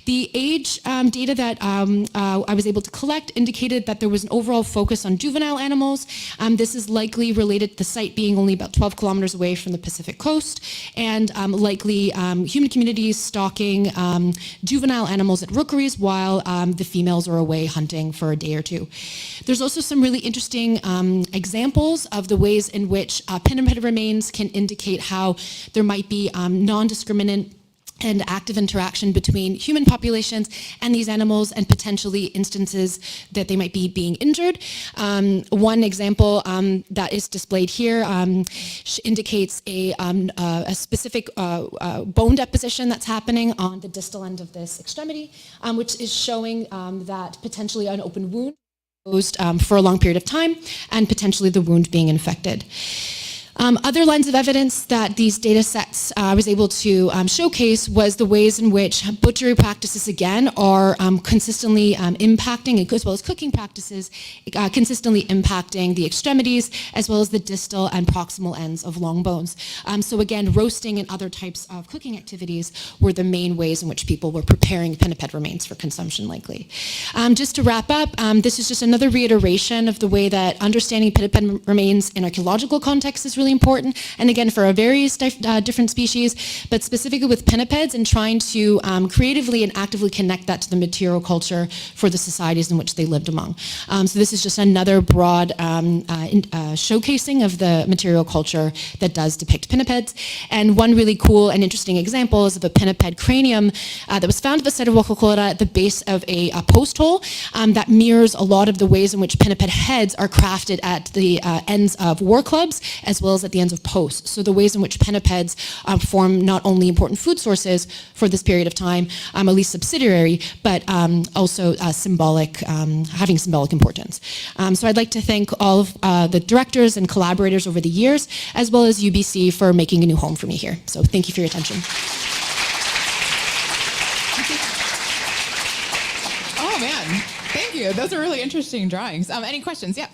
The age data that I was able to collect indicated that there was an overall focus on juvenile animals. This is likely related to the site being only about 12 kilometers away from the Pacific coast, and likely human communities stalking juvenile animals at rookeries while the females are away hunting for a day or two. There's also some really interesting examples of the ways in which pinniped remains can indicate how there might be non-discriminant and active interaction between human populations and these animals, and potentially instances that they might be being injured. One example that is displayed here indicates a specific bone deposition that's happening on the distal end of this extremity, which is showing that potentially an open wound closed for a long period of time, and potentially the wound being infected. Other lines of evidence that these data sets I was able to showcase was the ways in which butchery practices, again, are consistently impacting, as well as cooking practices, consistently impacting the extremities, as well as the distal and proximal ends of long bones. So again, roasting and other types of cooking activities were the main ways in which people were preparing pinniped remains for consumption, likely. Just to wrap up, this is just another reiteration of the way that understanding pinniped remains in archaeological context is really important, and again for various different species, but specifically with pinnipeds, and trying to creatively and actively connect that to the material culture for the societies in which they lived among. So this is just another broad showcasing of the material culture that does depict pinnipeds. And one really cool and interesting example is of a pinniped cranium that was found at the site of Wakakora at the base of a post hole that mirrors a lot of the ways in which pinniped heads are crafted at the ends of war clubs, as well as at the ends of posts. So the ways in which pinnipeds form not only important food sources for this period of time, at least subsidiary, but also symbolic, having symbolic importance. So I'd like to thank all of the directors and collaborators over the years, as well as UBC for making a new home for me here. So thank you for your attention. Oh man, thank you. Those are really interesting drawings. Any questions? Yeah.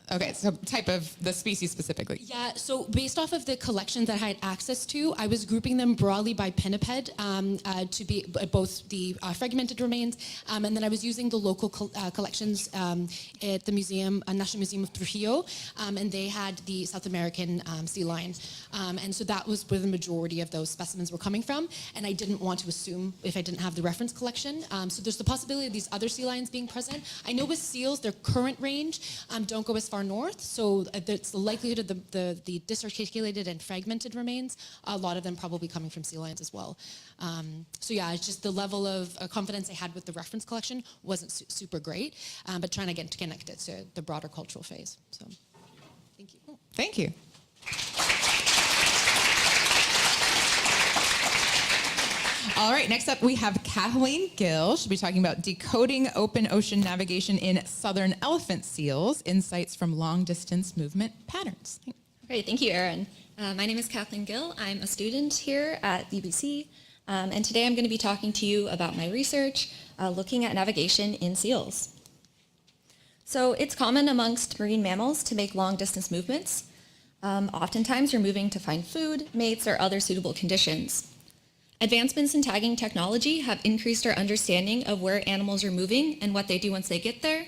Okay, so type of the species specifically. Yeah, so based off of the collections that I had access to, I was grouping them broadly by pinniped to be both the fragmented remains, and then I was using the local collections at the museum, National Museum of Trujillo, and they had the South American sea lion. And so that was where the majority of those specimens were coming from, and I didn't want to assume if I didn't have the reference collection. So there's the possibility of these other sea lions being present. I know with seals, their current range don't go as far far north, so it's the likelihood of the disarticulated and fragmented remains, a lot of them probably coming from sea lions as well. So yeah, it's just the level of confidence I had with the reference collection wasn't super great, but trying to get to connect it to the broader cultural phase. So, thank you. Thank you. All right, next up we have Kathleen Gill. She'll be talking about decoding open ocean navigation in southern elephant seals, insights from long distance movement patterns. Great, thank you, Erin. My name is Kathleen Gill. I'm a student here at UBC, and today I'm going to be talking to you about my research looking at navigation in seals. So it's common amongst marine mammals to make long distance movements. Oftentimes you're moving to find food, mates, or other suitable conditions. Advancements in tagging technology have increased our understanding of where animals are moving and what they do once they get there,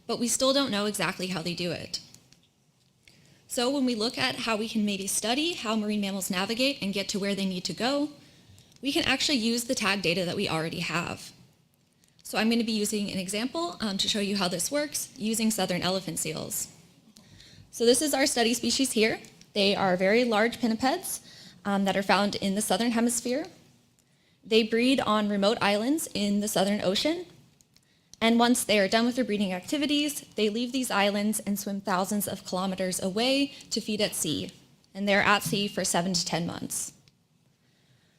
but we still don't know exactly how they do it. So when we look at how we can maybe study how marine mammals navigate and get to where they need to go, we can actually use the tag data that we already have. So I'm going to be using an example to show you how this works using southern elephant seals. So this is our study species here. They are very large pinnipeds that are found in the southern hemisphere. They breed on remote islands in the Southern Ocean. And once they are done with their breeding activities, they leave these islands and swim thousands of kilometers away to feed at sea. And they're at sea for 7 to 10 months.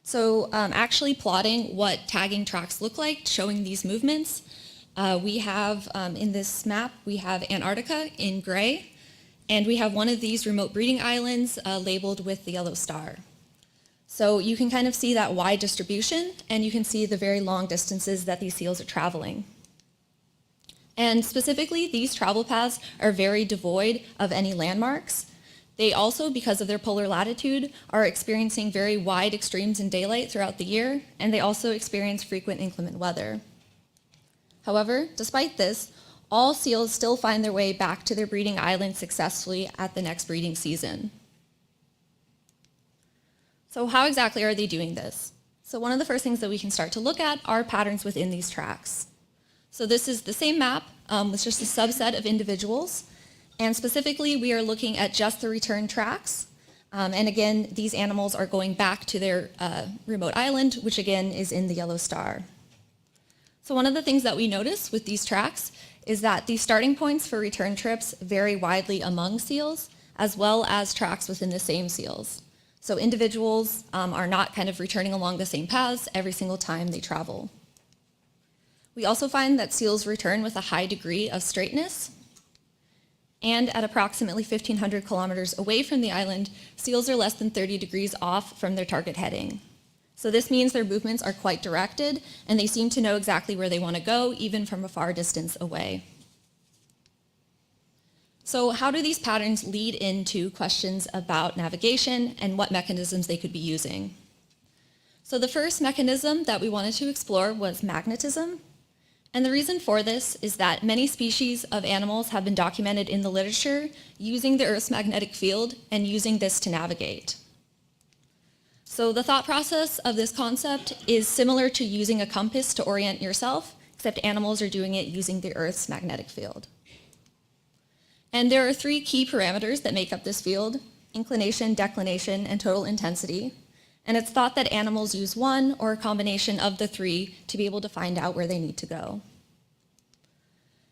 So actually plotting what tagging tracks look like, showing these movements, we have in this map, we have Antarctica in gray, and we have one of these remote breeding islands labeled with the yellow star. So you can kind of see that wide distribution, and you can see the very long distances that these seals are traveling. And specifically, these travel paths are very devoid of any landmarks. They also, because of their polar latitude, are experiencing very wide extremes in daylight throughout the year, and they also experience frequent inclement weather. However, despite this, all seals still find their way back to their breeding island successfully at the next breeding season. So how exactly are they doing this? So one of the first things that we can start to look at are patterns within these tracks. So this is the same map with just a subset of individuals. And specifically, we are looking at just the return tracks. And again, these animals are going back to their remote island, which again is in the yellow star. So one of the things that we notice with these tracks is that the starting points for return trips vary widely among seals, as well as tracks within the same seals. So individuals are not kind of returning along the same paths every single time they travel. We also find that seals return with a high degree of straightness. And at approximately 1,500 kilometers away from the island, seals are less than 30 degrees off from their target heading. So this means their movements are quite directed, and they seem to know exactly where they want to go, even from a far distance away. So how do these patterns lead into questions about navigation and what mechanisms they could be using? So the first mechanism that we wanted to explore was magnetism. And the reason for this is that many species of animals have been documented in the literature using the Earth's magnetic field and using this to navigate. So the thought process of this concept is similar to using a compass to orient yourself, except animals are doing it using the Earth's magnetic field. And there are 3 key parameters that make up this field: inclination, declination, and total intensity. And it's thought that animals use one or a combination of the 3 to be able to find out where they need to go.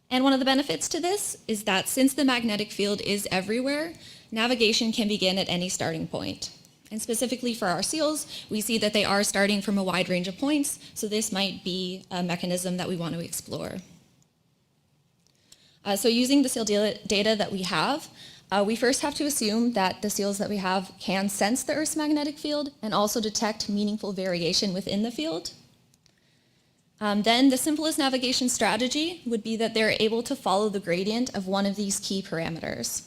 And one of the benefits to this is that since the magnetic field is everywhere, navigation can begin at any starting point. And specifically for our seals, we see that they are starting from a wide range of points, so this might be a mechanism that we want to explore. So using the seal data that we have, we first have to assume that the seals that we have can sense the Earth's magnetic field and also detect meaningful variation within the field. Then the simplest navigation strategy would be that they're able to follow the gradient of one of these key parameters.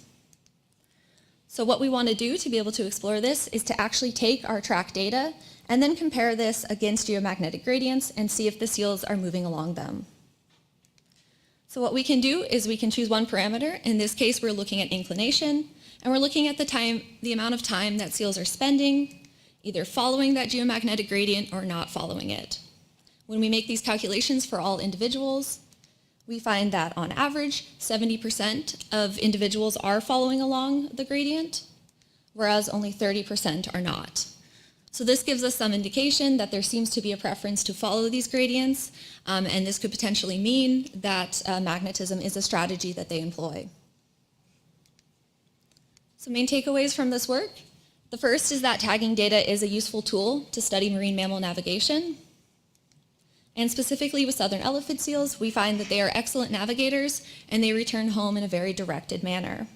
So what we want to do to be able to explore this is to actually take our track data and then compare this against geomagnetic gradients and see if the seals are moving along them. So what we can do is we can choose one parameter. In this case, we're looking at inclination, and we're looking at the amount of time that seals are spending, either following that geomagnetic gradient or not following it. When we make these calculations for all individuals, we find that on average, 70% of individuals are following along the gradient, whereas only 30% are not. So this gives us some indication that there seems to be a preference to follow these gradients, and this could potentially mean that magnetism is a strategy that they employ. So main takeaways from this work. The first is that tagging data is a useful tool to study marine mammal navigation. And specifically with southern elephant seals, we find that they are excellent navigators and they return home in a very directed manner.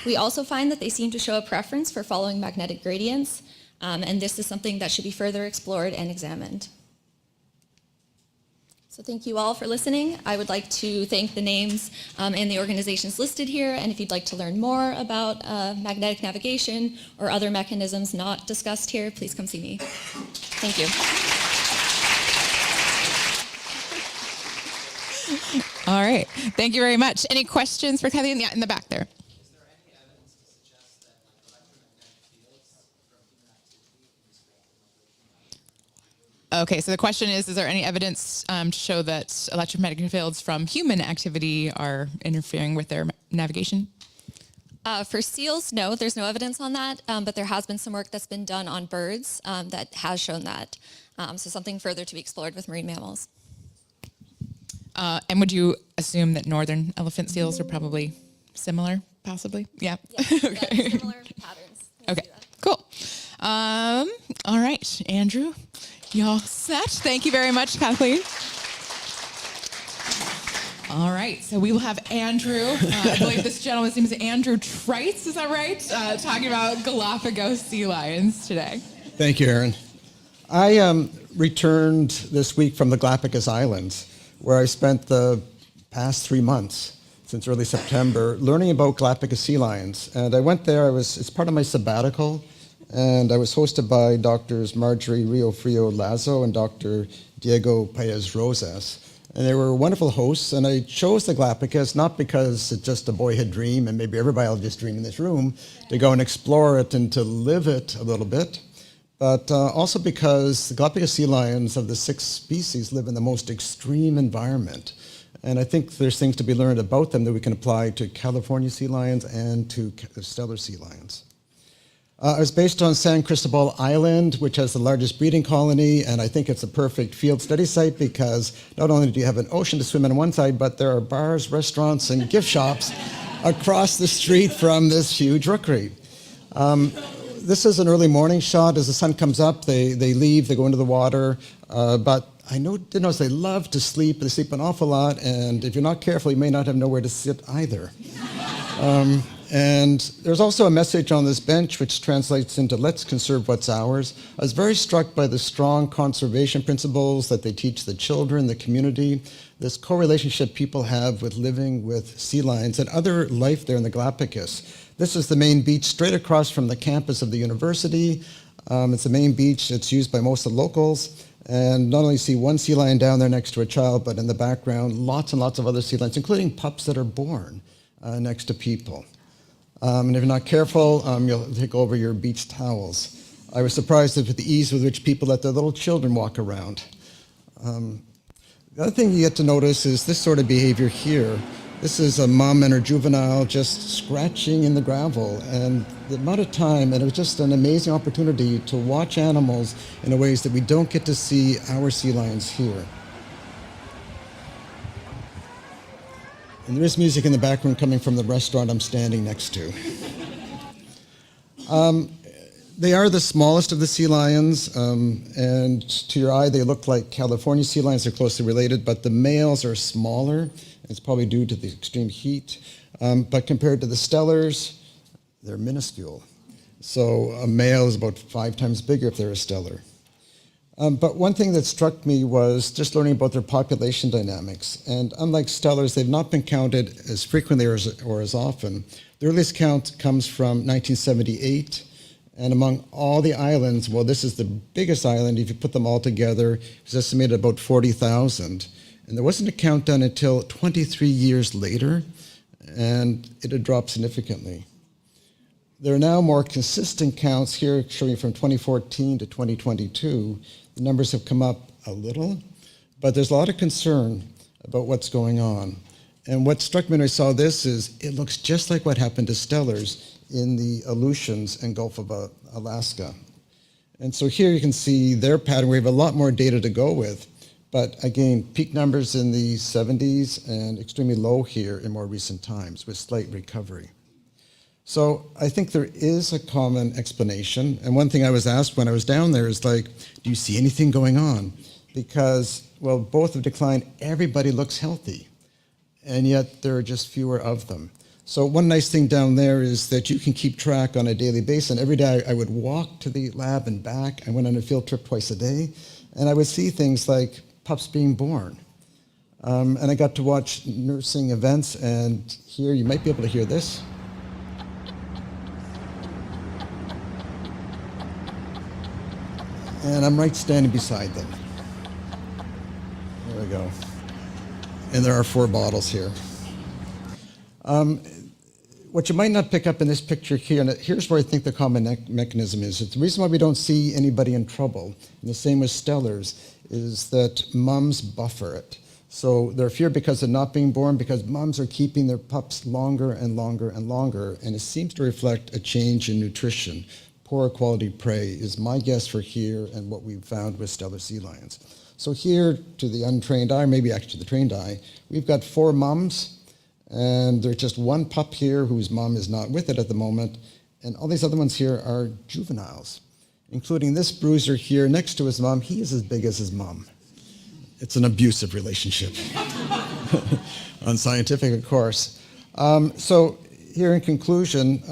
We also find that they seem to show a preference for following magnetic gradients, and this is something that should be further explored and examined. So thank you all for listening. I would like to thank the names and the organizations listed here, and if you'd like to learn more about magnetic navigation or other mechanisms not discussed here, please come see me. Thank you. All right. Thank you very much. Any questions for Kathleen? Yeah, in the back there. Okay, so the question is there any evidence to show that electromagnetic fields from human activity are interfering with their navigation? For seals, no, there's no evidence on that, but there has been some work that's been done on birds that has shown that. So something further to be explored with marine mammals. And would you assume that northern elephant seals are probably similar, possibly? Yeah. Yes, okay. similar patterns. Okay, cool. All right, Andrew, y'all set? Thank you very much, Kathleen. All right, so we will have Andrew, I believe this gentleman's name is Andrew Trice, is that right? Talking about Galapagos sea lions today. Thank you, Aaron. I returned this week from the Galapagos Islands, where I spent the past 3 months, since early September, learning about Galapagos sea lions. And I went there, it's part of my sabbatical, and I was hosted by Drs. Marjorie Riofrio-Lazo and Dr. Diego Paez-Rosas. And they were wonderful hosts, and I chose the Galapagos not because it's just a boyhood dream, and maybe every biologist dream in this room, to go and explore it and to live it a little bit, but also because the Galapagos sea lions of the 6 species live in the most extreme environment. And I think there's things to be learned about them that we can apply to California sea lions and to stellar sea lions. I was based on San Cristobal Island, which has the largest breeding colony, and I think it's a perfect field study site because not only do you have an ocean to swim in on one side, but there are bars, restaurants, and gift shops across the street from this huge rookery. This is an early morning shot. As the sun comes up, they leave, they go into the water, but I did notice they love to sleep. They sleep an awful lot, and if you're not careful, you may not have nowhere to sit either. And there's also a message on this bench which translates into let's conserve what's ours. I was very struck by the strong conservation principles that they teach the children, the community, this co-relationship people have with living with sea lions and other life there in the Galapagos. This is the main beach straight across from the campus of the university. It's the main beach. It's used by most of the locals. And not only see one sea lion down there next to a child, but in the background, lots and lots of other sea lions, including pups that are born next to people. And if you're not careful, you'll take over your beach towels. I was surprised at the ease with which people let their little children walk around. The other thing you get to notice is this sort of behavior here. This is a mom and her juvenile just scratching in the gravel, and the amount of time, and it was just an amazing opportunity to watch animals in ways that we don't get to see our sea lions here. And there is music in the background coming from the restaurant I'm standing next to. They are the smallest of the sea lions, and to your eye they look like California sea lions. They're closely related, but the males are smaller. It's probably due to the extreme heat. But compared to the stellars, they're minuscule. So a male is about 5 times bigger if they're a stellar. But one thing that struck me was just learning about their population dynamics. And unlike stellars, they've not been counted as frequently or as often. The earliest count comes from 1978. And among all the islands, well, this is the biggest island. If you put them all together, it's estimated about 40,000. And there wasn't a count done until 23 years later, and it had dropped significantly. There are now more consistent counts here showing from 2014 to 2022. The numbers have come up a little, but there's a lot of concern about what's going on. And what struck me when I saw this is it looks just like what happened to stellars in the Aleutians and Gulf of Alaska. And so here you can see their pattern. We have a lot more data to go with. But again, peak numbers in the 70s and extremely low here in more recent times with slight recovery. So I think there is a common explanation. And one thing I was asked when I was down there is like, do you see anything going on? Because, well, both have declined. Everybody looks healthy. And yet there are just fewer of them. So one nice thing down there is that you can keep track on a daily basis. And every day I would walk to the lab and back. I went on a field trip twice a day. And I would see things like pups being born. And I got to watch nursing events. And here, you might be able to hear this. And I'm right standing beside them. There we go. And there are 4 bottles here. What you might not pick up in this picture here, and here's where I think the common mechanism is. It's the reason why we don't see anybody in trouble, and the same with stellars, is that mums buffer it. So they're feared because of not being born, because mums are keeping their pups longer and longer and longer, and it seems to reflect a change in nutrition. Poorer quality prey is my guess for here and what we've found with stellar sea lions. So here, to the untrained eye, maybe actually the trained eye, we've got 4 mums, and there's just 1 pup here whose mom is not with it at the moment, and all these other ones here are juveniles, including this bruiser here next to his mom. He is as big as his mom. It's an abusive relationship, unscientific, of course. So here in conclusion,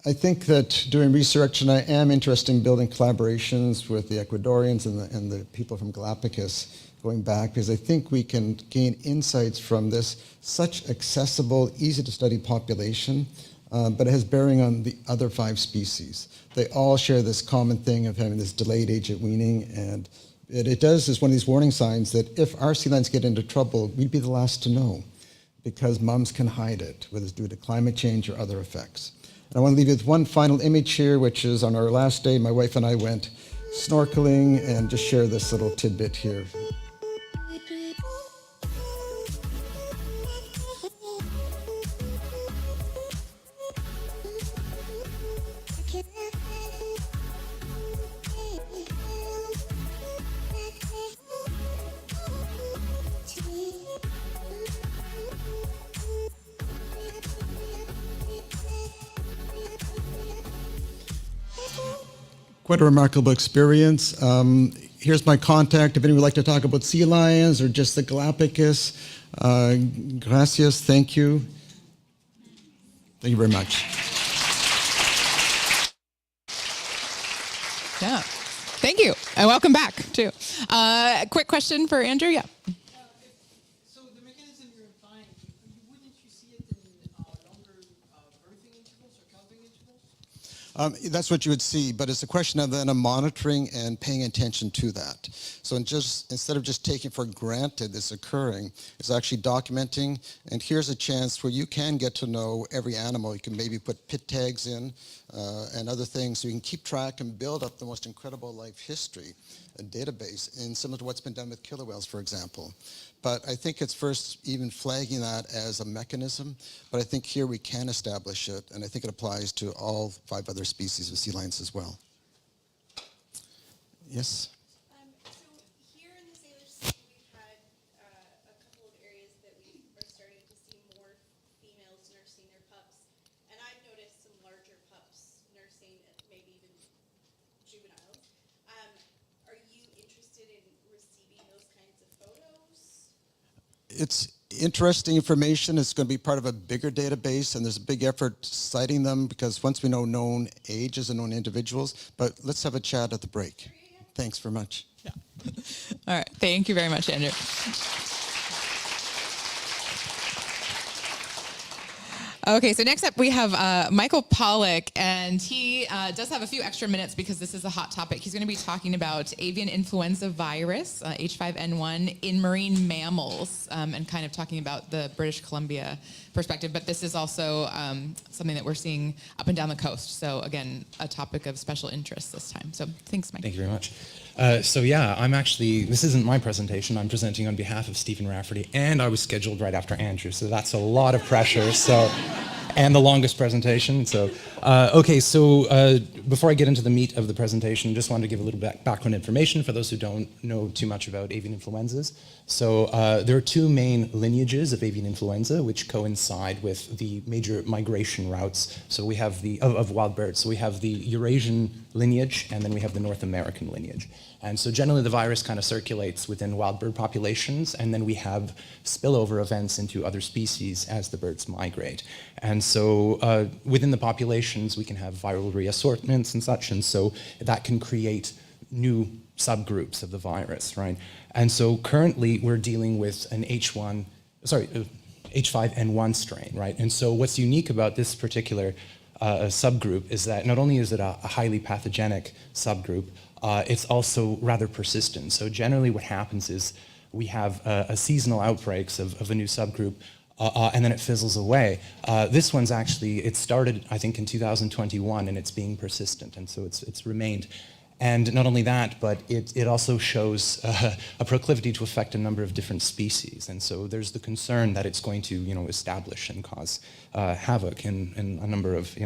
I think that doing research, and I am interested in building collaborations with the Ecuadorians and the people from Galapagos going back, because I think we can gain insights from this such accessible, easy to study population, but it has bearing on the other 5 species. They all share this common thing of having this delayed age at weaning, and it does is one of these warning signs that if our sea lions get into trouble, we'd be the last to know, because mums can hide it, whether it's due to climate change or other effects. And I want to leave you with one final image here, which is on our last day, my wife and I went snorkeling, and just share this little tidbit here. Quite a remarkable experience. Here's my contact if anyone would like to talk about sea lions or just the Galapagos. Gracias, thank you. Thank you very much. Yeah, thank you, and welcome back too. Quick question for Andrew, yeah. So the mechanism you're implying, wouldn't you see it in longer birthing intervals or calving intervals? That's what you would see, but it's a question of then monitoring and paying attention to that. So instead of just taking for granted this occurring, it's actually documenting, and here's a chance where you can get to know every animal. You can maybe put pit tags in and other things, so you can keep track and build up the most incredible life history, a database, and similar to what's been done with killer whales, for example. But I think it's first even flagging that as a mechanism, but I think here we can establish it, and I think it applies to all 5 other species of sea lions as well. Yes? So here in the Salish Sea, we've had a couple of areas that we are starting to see more females nursing their pups, and I've noticed some larger pups nursing, maybe even juveniles. Are you interested in receiving those kinds of photos? It's interesting information. It's going to be part of a bigger database, and there's a big effort citing them, because once we know known ages and known individuals, but let's have a chat at the break. Thanks very much. Yeah. All right, thank you very much, Andrew. Okay, so next up we have Michael Pollack, and he does have a few extra minutes because this is a hot topic. He's going to be talking about avian influenza virus, H5N1, in marine mammals, and kind of talking about the British Columbia perspective. But this is also something that we're seeing up and down the coast. So again, a topic of special interest this time. So thanks, Mike. Thank you very much. So yeah, this isn't my presentation. I'm presenting on behalf of Stephen Rafferty, and I was scheduled right after Andrew, so that's a lot of pressure. And the longest presentation. So, before I get into the meat of the presentation, just wanted to give a little background information for those who don't know too much about avian influenzas. So there are two main lineages of avian influenza which coincide with the major migration routes. So we have of wild birds. So we have the Eurasian lineage, and then we have the North American lineage. And so generally the virus kind of circulates within wild bird populations, and then we have spillover events into other species as the birds migrate. And so within the populations, we can have viral reassortments and such, and so that can create new subgroups of the virus, right? And so currently we're dealing with an H5N1 strain, right? And so what's unique about this particular subgroup is that not only is it a highly pathogenic subgroup, it's also rather persistent. So generally what happens is we have a seasonal outbreaks of a new subgroup, and then it fizzles away. This one's actually, it started, I think, in 2021, and it's being persistent, and so it's remained. And not only that, but it also shows a proclivity to affect a number of different species. And so there's the concern that it's going to, establish and cause havoc in a number of,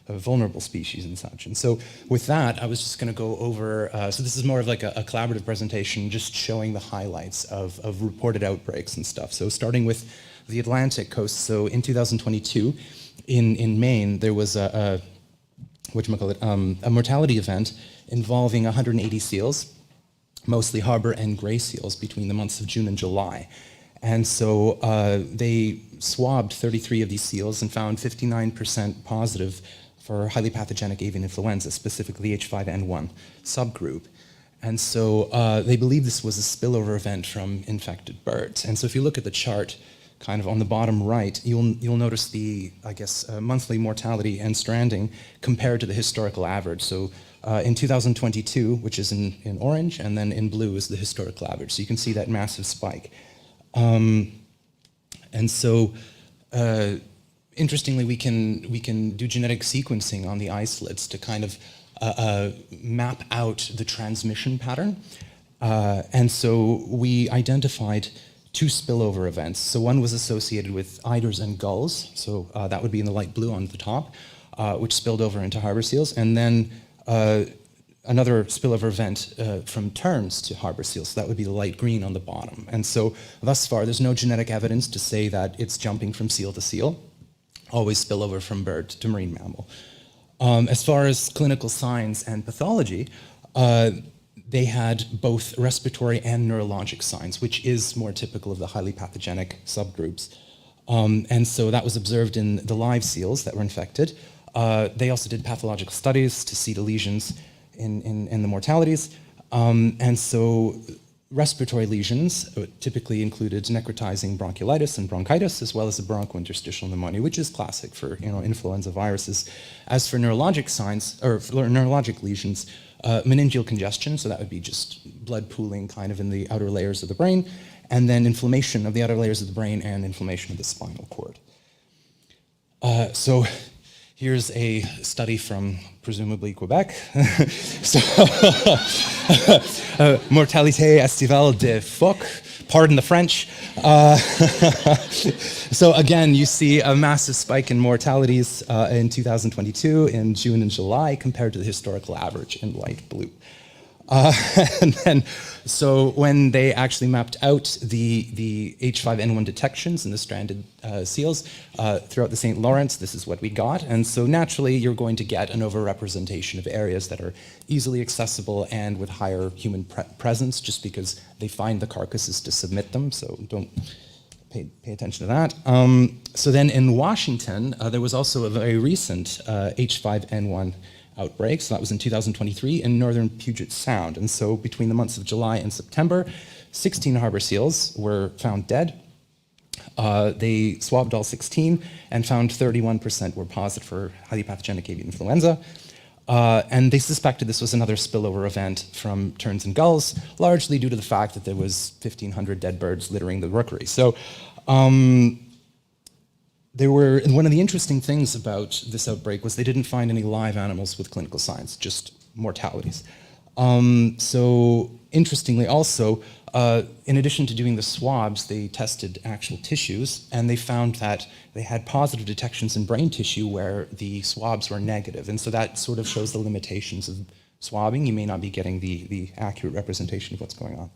vulnerable species and such. And so with that, I was just going to go over, so this is more of like a collaborative presentation, just showing the highlights of reported outbreaks and stuff. So starting with the Atlantic coast. So in 2022, in Maine, there was a mortality event involving 180 seals, mostly harbor and gray seals, between the months of June and July. And so they swabbed 33 of these seals and found 59% positive for highly pathogenic avian influenza, specifically H5N1 subgroup. And so they believe this was a spillover event from infected birds. And so if you look at the chart, kind of on the bottom right, you'll notice the, monthly mortality and stranding compared to the historical average. So in 2022, which is in orange, and then in blue is the historical average. So you can see that massive spike. And so, interestingly, we can do genetic sequencing on the isolates to kind of map out the transmission pattern. And so we identified two spillover events. So one was associated with eiders and gulls. So that would be in the light blue on the top, which spilled over into harbor seals. And then another spillover event from terns to harbor seals. So that would be the light green on the bottom. And so thus far, there's no genetic evidence to say that it's jumping from seal to seal. Always spillover from bird to marine mammal. As far as clinical signs and pathology, they had both respiratory and neurologic signs, which is more typical of the highly pathogenic subgroups. And so that was observed in the live seals that were infected. They also did pathological studies to see the lesions in the mortalities. And so respiratory lesions typically included necrotizing bronchiolitis and bronchitis, as well as a bronchointerstitial pneumonia, which is classic for influenza viruses. As for neurologic signs, or for neurologic lesions, meningeal congestion, so that would be just blood pooling kind of in the outer layers of the brain, and then inflammation of the outer layers of the brain and inflammation of the spinal cord. So here's a study from presumably Quebec. Mortalité estivale de phoques, pardon the French. So again, you see a massive spike in mortalities in 2022 in June and July compared to the historical average in light blue. And then, so when they actually mapped out the H5N1 detections in the stranded seals throughout the St. Lawrence, this is what we got. And so naturally, you're going to get an overrepresentation of areas that are easily accessible and with higher human presence, just because they find the carcasses to submit them. So don't pay attention to that. So then in Washington, there was also a very recent H5N1 outbreak. So that was in 2023 in northern Puget Sound. And so between the months of July and September, 16 harbor seals were found dead. They swabbed all 16 and found 31% were positive for highly pathogenic avian influenza. And they suspected this was another spillover event from terns and gulls, largely due to the fact that there was 1,500 dead birds littering the rookery. So one of the interesting things about this outbreak was they didn't find any live animals with clinical signs, just mortalities. So interestingly also, in addition to doing the swabs, they tested actual tissues, and they found that they had positive detections in brain tissue where the swabs were negative. And so that sort of shows the limitations of swabbing. You may not be getting the accurate representation of what's going on.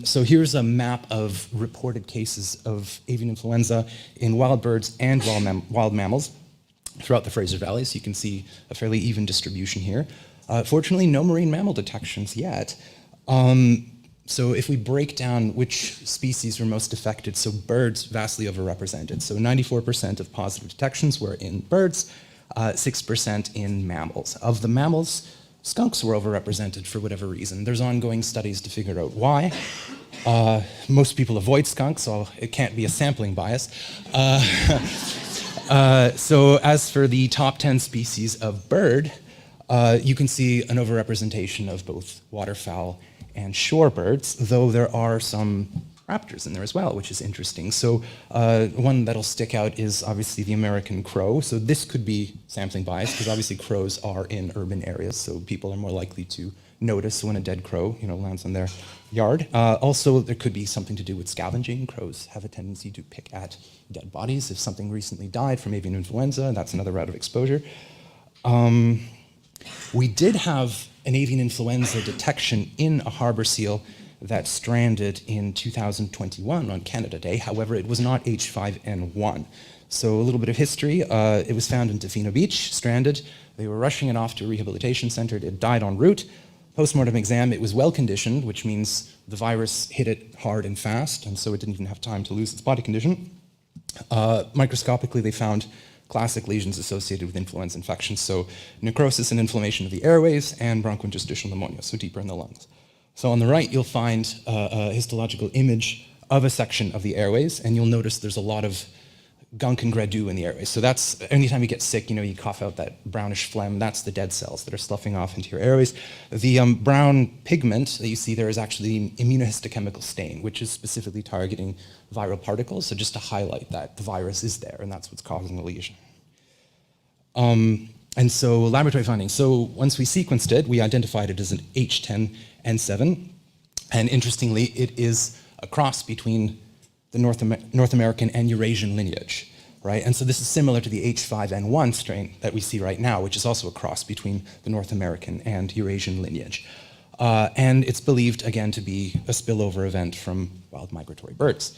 So here's a map of reported cases of avian influenza in wild birds and wild mammals throughout the Fraser Valley. So you can see a fairly even distribution here. Fortunately, no marine mammal detections yet. So if we break down which species were most affected, so birds vastly overrepresented. So 94% of positive detections were in birds, 6% in mammals. Of the mammals, skunks were overrepresented for whatever reason. There's ongoing studies to figure out why. Most people avoid skunks, so it can't be a sampling bias. So as for the top 10 species of bird, you can see an overrepresentation of both waterfowl and shorebirds, though there are some raptors in there as well, which is interesting. So one that'll stick out is obviously the American crow. So this could be sampling bias, because obviously crows are in urban areas, so people are more likely to notice when a dead crow, lands on their yard. Also, there could be something to do with scavenging. Crows have a tendency to pick at dead bodies. If something recently died from avian influenza, that's another route of exposure. We did have an avian influenza detection in a harbor seal that stranded in 2021 on Canada Day. However, it was not H5N1. So a little bit of history. It was found in Tofino Beach, stranded. They were rushing it off to a rehabilitation center. It died en route. Postmortem exam, it was well conditioned, which means the virus hit it hard and fast, and so it didn't even have time to lose its body condition. Microscopically, they found classic lesions associated with influenza infections, so necrosis and inflammation of the airways and bronchointerstitial pneumonia, so deeper in the lungs. So on the right, you'll find a histological image of a section of the airways, and you'll notice there's a lot of gunk and gradu in the airways. So that's, anytime you get sick, you cough out that brownish phlegm, that's the dead cells that are sloughing off into your airways. The brown pigment that you see there is actually an immunohistochemical stain, which is specifically targeting viral particles, so just to highlight that the virus is there, and that's what's causing the lesion. And so laboratory findings. So once we sequenced it, we identified it as an H10N7, and interestingly, it is a cross between the North American and Eurasian lineage, right? And so this is similar to the H5N1 strain that we see right now, which is also a cross between the North American and Eurasian lineage. And it's believed, again, to be a spillover event from wild migratory birds.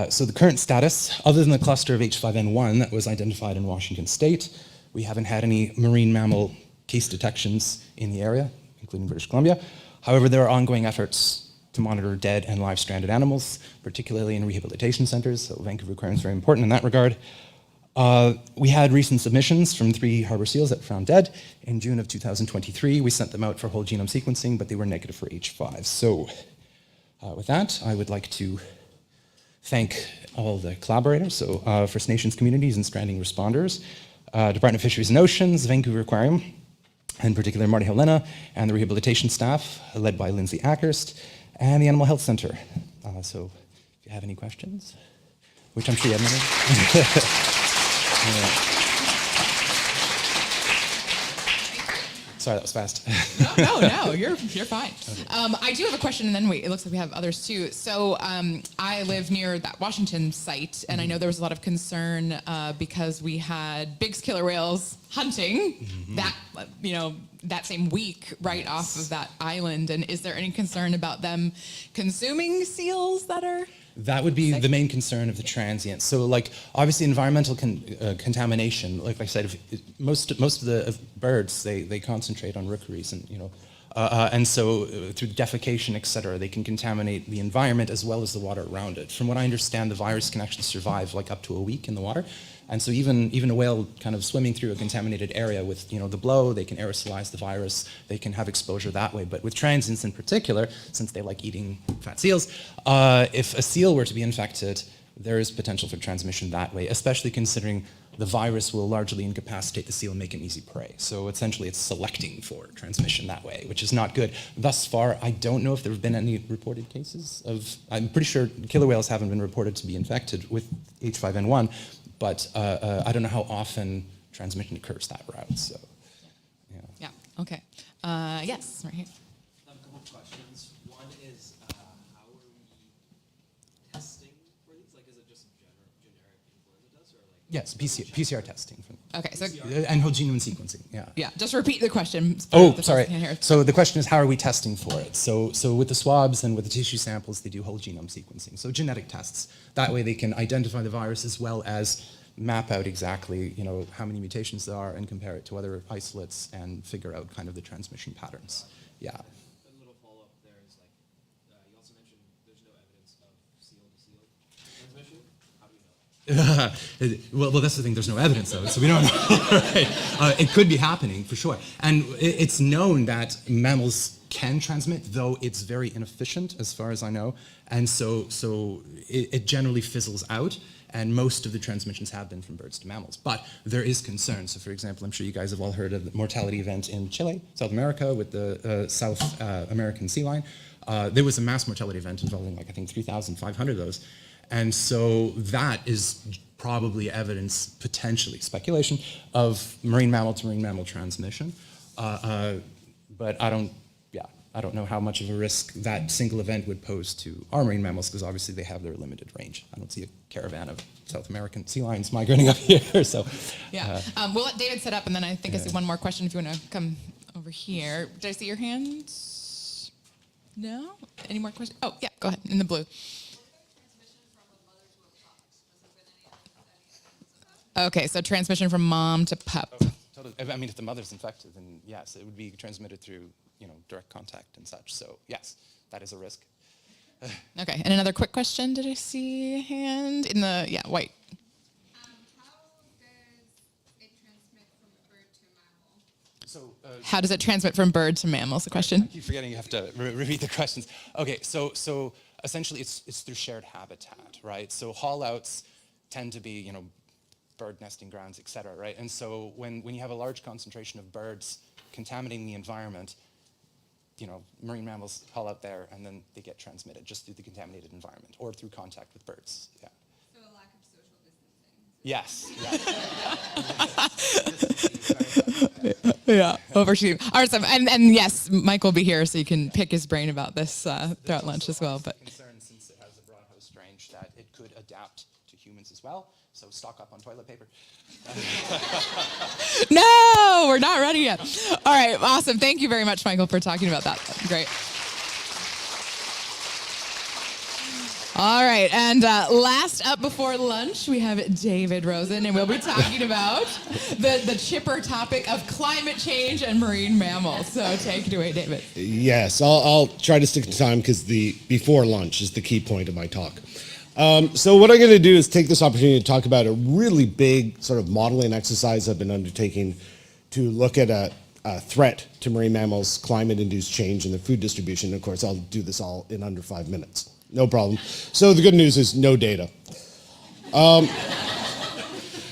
So the current status, other than the cluster of H5N1 that was identified in Washington State, we haven't had any marine mammal case detections in the area, including British Columbia. However, there are ongoing efforts to monitor dead and live stranded animals, particularly in rehabilitation centers, so Vancouver Aquarium is very important in that regard. We had recent submissions from 3 harbor seals that were found dead. In June of 2023, we sent them out for whole genome sequencing, but they were negative for H5. So with that, I would like to thank all the collaborators, so First Nations communities and stranding responders, Department of Fisheries and Oceans, Vancouver Aquarium, in particular Marty Helena, and the rehabilitation staff, led by Lindsay Ackerst, and the Animal Health Center. So if you have any questions, which I'm sure you have many. Sorry, that was fast. No, you're fine. I do have a question, and then it looks like we have others too. So I live near that Washington site, and I know there was a lot of concern because we had big killer whales hunting that same week right off of that island. And is there any concern about them consuming seals that are? That would be the main concern of the transients. So, obviously, environmental contamination. Like I said, most of the birds they concentrate on rookeries, and And so through defecation, et cetera, they can contaminate the environment as well as the water around it. From what I understand, the virus can actually survive like up to a week in the water. And so even a whale kind of swimming through a contaminated area with the blow, they can aerosolize the virus, they can have exposure that way. But with transients in particular, since they like eating fat seals, if a seal were to be infected, there is potential for transmission that way, especially considering the virus will largely incapacitate the seal and make it an easy prey. So essentially it's selecting for transmission that way, which is not good. Thus far, I don't know if there have been any reported cases of, I'm pretty sure killer whales haven't been reported to be infected with H5N1, but I don't know how often transmission occurs that route, so. Yeah, okay. Yes, right here. I have a couple of questions. One is, how are we testing for these? Like, is it just generic influenza tests, or like? Yes, PCR testing. Okay, so. And whole genome sequencing, yeah. Yeah, just repeat the question. Oh, The sorry. person can't hear. So the question is, how are we testing for it? So with the swabs and with the tissue samples, they do whole genome sequencing. So genetic tests. That way they can identify the virus as well as map out exactly, how many mutations there are and compare it to other isolates and figure out kind of the transmission patterns. Yeah. A little follow-up there is like, you also mentioned there's no evidence of seal-to-seal transmission. How do you know? Well, that's the thing. There's no evidence of it, so we don't know. Right? It could be happening for sure, and it's known that mammals can transmit, though it's very inefficient, as far as I know, and so it generally fizzles out. And most of the transmissions have been from birds to mammals. But there is concern. So for example, I'm sure you guys have all heard of the mortality event in Chile, South America, with the South American sea lion. There was a mass mortality event involving, I think 3,500 of those. And so that is probably evidence, potentially, speculation, of marine mammal to marine mammal transmission. But I don't know how much of a risk that single event would pose to our marine mammals, because obviously they have their limited range. I don't see a caravan of South American sea lions migrating up here, so. Yeah, we'll let David set up, and then I think I see one more question if you want to come over here. Did I see your hands? No? Any more questions? Oh, yeah, go ahead, in the blue. Okay, so transmission from mom to pup. Oh, totally. I mean, if the mother's infected, then yes, it would be transmitted through, direct contact and such. So yes, that is a risk. Okay, and another quick question. Did I see a hand in the, white? How does it transmit from bird to mammal? The question. I keep forgetting you have to repeat the questions. Okay, so essentially it's through shared habitat, right? So haul-outs tend to be, bird nesting grounds, et cetera, right? And so when you have a large concentration of birds contaminating the environment, marine mammals haul out there and then they get transmitted just through the contaminated environment or through contact with birds, yeah. So a lack of social distancing. Yes. Yeah, overshooting. Awesome, and yes, Mike will be here so you can pick his brain about this throughout lunch as well. But concern, since it has a broad host range, that it could adapt to humans as well. So stock up on toilet paper. No, we're not ready yet. All right, awesome. Thank you very much, Michael, for talking about that. Great. All right, and last up before lunch, we have David Rosen, and we'll be talking about the chipper topic of climate change and marine mammals. So take it away, David. Yes, I'll try to stick to time because the before lunch is the key point of my talk. So what I'm going to do is take this opportunity to talk about a really big sort of modeling exercise I've been undertaking to look at a threat to marine mammals, climate-induced change in their food distribution. Of course, I'll do this all in under 5 minutes. No problem. So the good news is no data.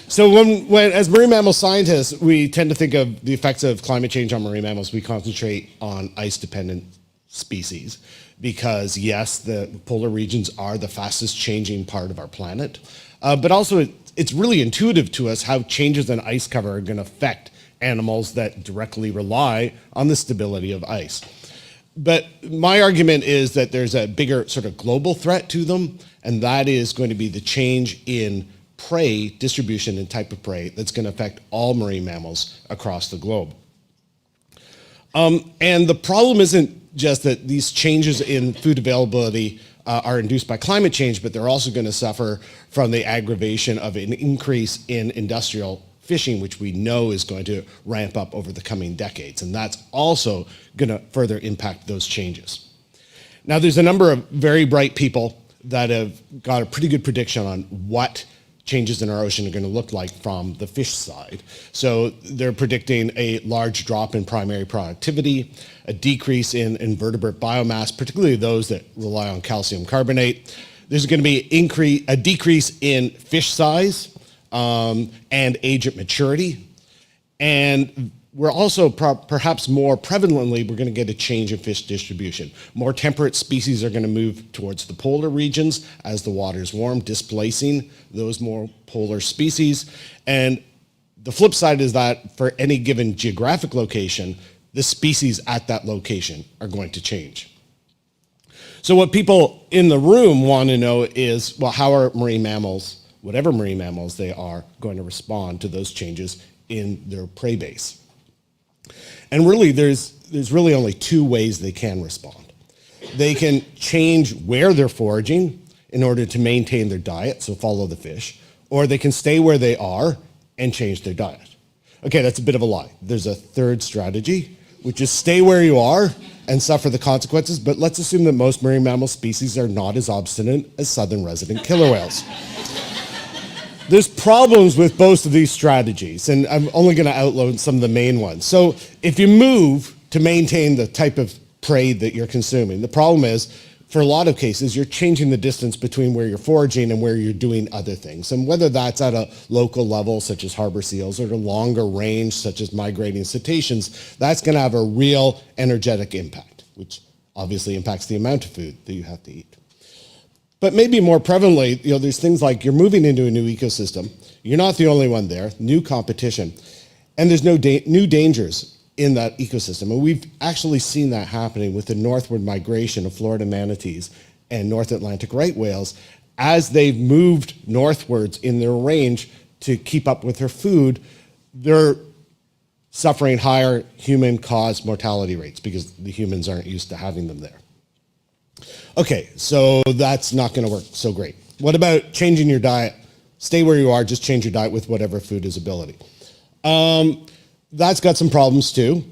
So when as marine mammal scientists, we tend to think of the effects of climate change on marine mammals. We concentrate on ice-dependent species because, yes, the polar regions are the fastest changing part of our planet. But also, it's really intuitive to us how changes in ice cover are going to affect animals that directly rely on the stability of ice. But my argument is that there's a bigger sort of global threat to them, and that is going to be the change in prey distribution and type of prey that's going to affect all marine mammals across the globe. And the problem isn't just that these changes in food availability are induced by climate change, but they're also going to suffer from the aggravation of an increase in industrial fishing, which we know is going to ramp up over the coming decades. And that's also going to further impact those changes. Now, there's a number of very bright people that have got a pretty good prediction on what changes in our ocean are going to look like from the fish side. So they're predicting a large drop in primary productivity, a decrease in invertebrate biomass, particularly those that rely on calcium carbonate. There's going to be a decrease in fish size and age at maturity. And we're also perhaps more prevalently, we're going to get a change in fish distribution. More temperate species are going to move towards the polar regions as the waters warm, displacing those more polar species. And the flip side is that for any given geographic location, the species at that location are going to change. So what people in the room want to know is, well, how are marine mammals, whatever marine mammals they are, going to respond to those changes in their prey base? And really, there's really only two ways they can respond. They can change where they're foraging in order to maintain their diet, so follow the fish, or they can stay where they are and change their diet. Okay, that's a bit of a lie. There's a third strategy, which is stay where you are and suffer the consequences, but let's assume that most marine mammal species are not as obstinate as southern resident killer whales. There's problems with both of these strategies, and I'm only going to outline some of the main ones. So if you move to maintain the type of prey that you're consuming, the problem is, for a lot of cases, you're changing the distance between where you're foraging and where you're doing other things. And whether that's at a local level, such as harbor seals, or at a longer range, such as migrating cetaceans, that's going to have a real energetic impact, which obviously impacts the amount of food that you have to eat. But maybe more prevalently, there's things like you're moving into a new ecosystem. You're not the only one there, new competition, and there's no new dangers in that ecosystem. And we've actually seen that happening with the northward migration of Florida manatees and North Atlantic right whales as they've moved northwards in their range to keep up with their food. They're suffering higher human-caused mortality rates because the humans aren't used to having them there. Okay, so that's not going to work so great. What about changing your diet? Stay where you are, just change your diet with whatever food is ability. That's got some problems too.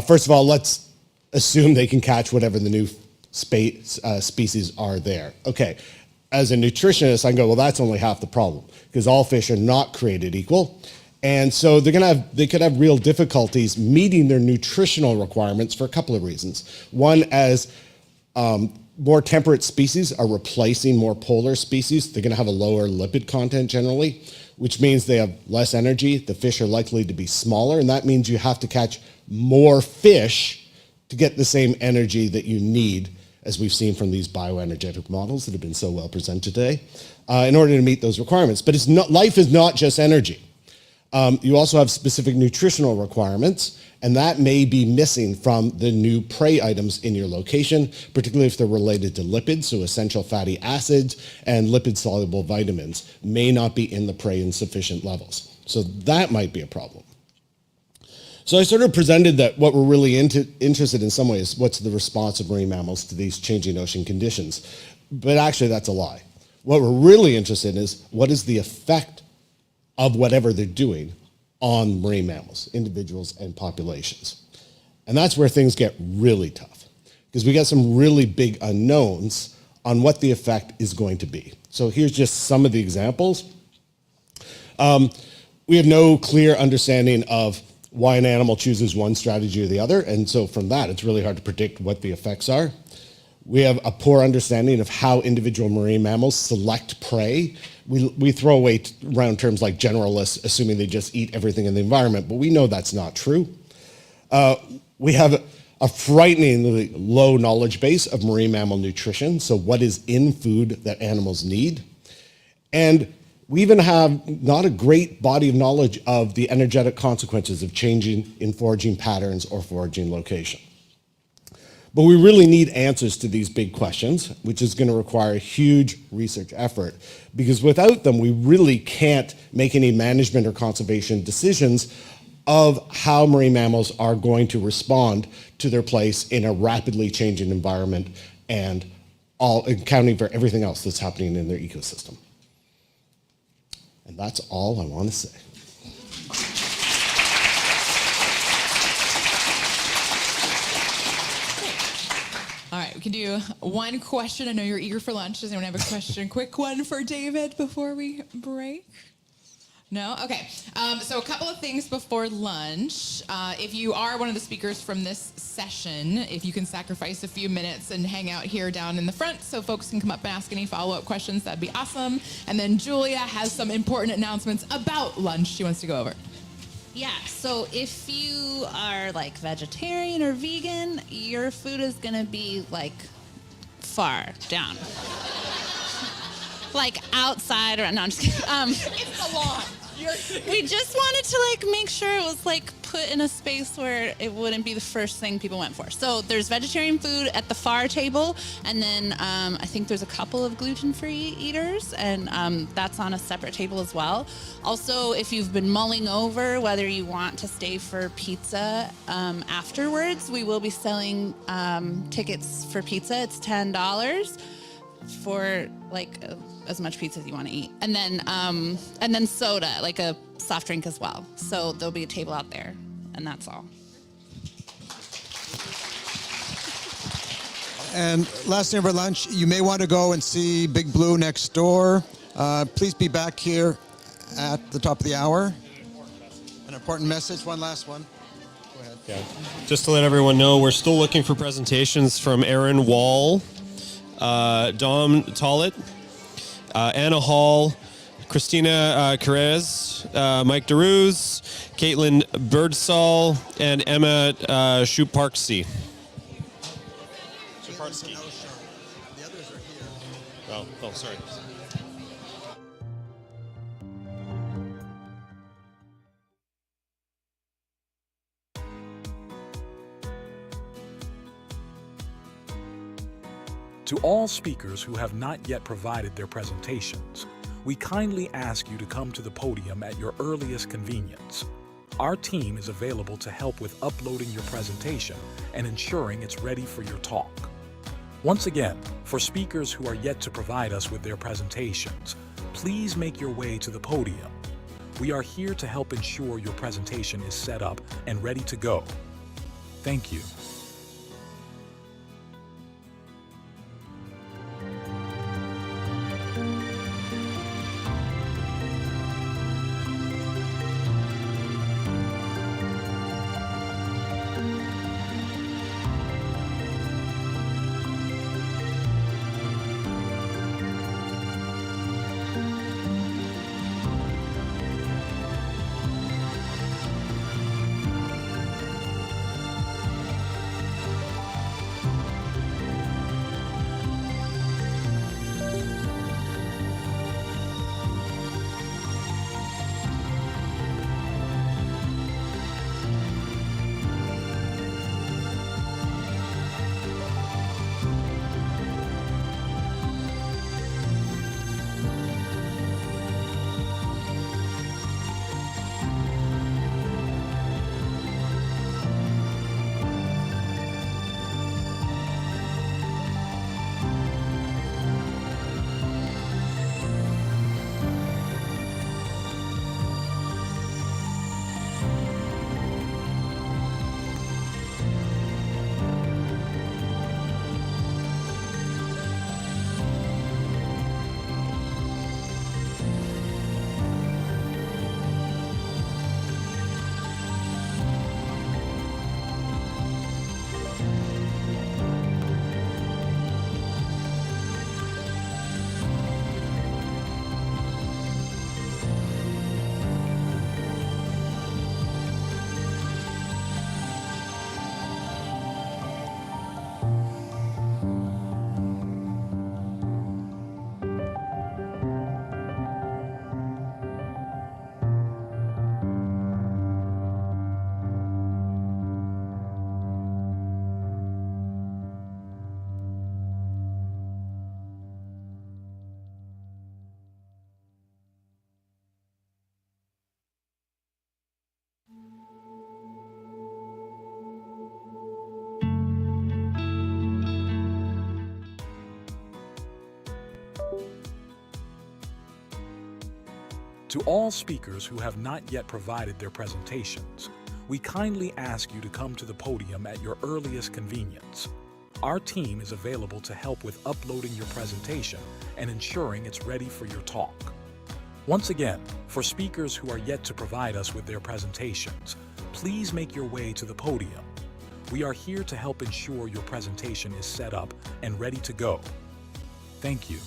First of all, let's assume they can catch whatever the new species are there. Okay, as a nutritionist, I can go, well, that's only half the problem because all fish are not created equal. And so they could have real difficulties meeting their nutritional requirements for a couple of reasons. One, as more temperate species are replacing more polar species, they're going to have a lower lipid content generally, which means they have less energy. The fish are likely to be smaller, and that means you have to catch more fish to get the same energy that you need, as we've seen from these bioenergetic models that have been so well presented today, in order to meet those requirements. But life is not just energy. You also have specific nutritional requirements, and that may be missing from the new prey items in your location, particularly if they're related to lipids, so essential fatty acids and lipid-soluble vitamins may not be in the prey in sufficient levels. So that might be a problem. So I sort of presented that what we're really interested in some ways, what's the response of marine mammals to these changing ocean conditions? But actually that's a lie. What we're really interested in is what is the effect of whatever they're doing on marine mammals, individuals and populations. And that's where things get really tough because we got some really big unknowns on what the effect is going to be. So here's just some of the examples. We have no clear understanding of why an animal chooses one strategy or the other. And so from that, it's really hard to predict what the effects are. We have a poor understanding of how individual marine mammals select prey. We throw away around terms like generalists, assuming they just eat everything in the environment, but we know that's not true. We have a frighteningly low knowledge base of marine mammal nutrition, so what is in food that animals need. And we even have not a great body of knowledge of the energetic consequences of changing in foraging patterns or foraging location. But we really need answers to these big questions, which is going to require a huge research effort, because without them, we really can't make any management or conservation decisions of how marine mammals are going to respond to their place in a rapidly changing environment and accounting for everything else that's happening in their ecosystem. And that's all I want to say. can do one question. I know you're eager for lunch. Does anyone have a question? Quick one for David before we break? No? Okay. So a couple of things before lunch. If you are one of the speakers from this session, if you can sacrifice a few minutes and hang out here down in the front so folks can come up and ask any follow-up questions, that'd be awesome. And then Julia has some important announcements about lunch she wants to go over. Yeah, so if you are like vegetarian or vegan, your food is gonna be like far down. Like outside or, no, I'm just kidding. It's the lawn. We just wanted to like make sure it was like put in a space where it wouldn't be the first thing people went for. So there's vegetarian food at the far table, and then I think there's a couple of gluten-free eaters, and that's on a separate table as well. Also, if you've been mulling over whether you want to stay for pizza afterwards, we will be selling tickets for pizza. It's $10 for like as much pizza as you want to eat, and then soda, like a soft drink as well. So there'll be a table out there, and that's all. And last thing for lunch, you may want to go and see Big Blue next door. Please be back here at the top of the hour. An important message, one last one. Go ahead. Yeah. Just to let everyone know, we're still looking for presentations from Aaron Wall, Dom Tollett, Anna Hall, Christina Carrez, Mike DeRuz, Caitlin Birdsall, and Emma Schuparksy. Schuparksky. The others are here. Oh, sorry. To all speakers who have not yet provided their presentations, we kindly ask you to come to the podium at your earliest convenience. Our team is available to help with uploading your presentation and ensuring it's ready for your talk. Once again, for speakers who are yet to provide us with their presentations, please make your way to the podium. We are here to help ensure your presentation is set up and ready to go. Thank you. To all speakers who have not yet provided their presentations, we kindly ask you to come to the podium at your earliest convenience. Our team is available to help with uploading your presentation and ensuring it's ready for your talk. Once again, for speakers who are yet to provide us with their presentations, please make your way to the podium. We are here to help ensure your presentation is set up and ready to go. Thank you.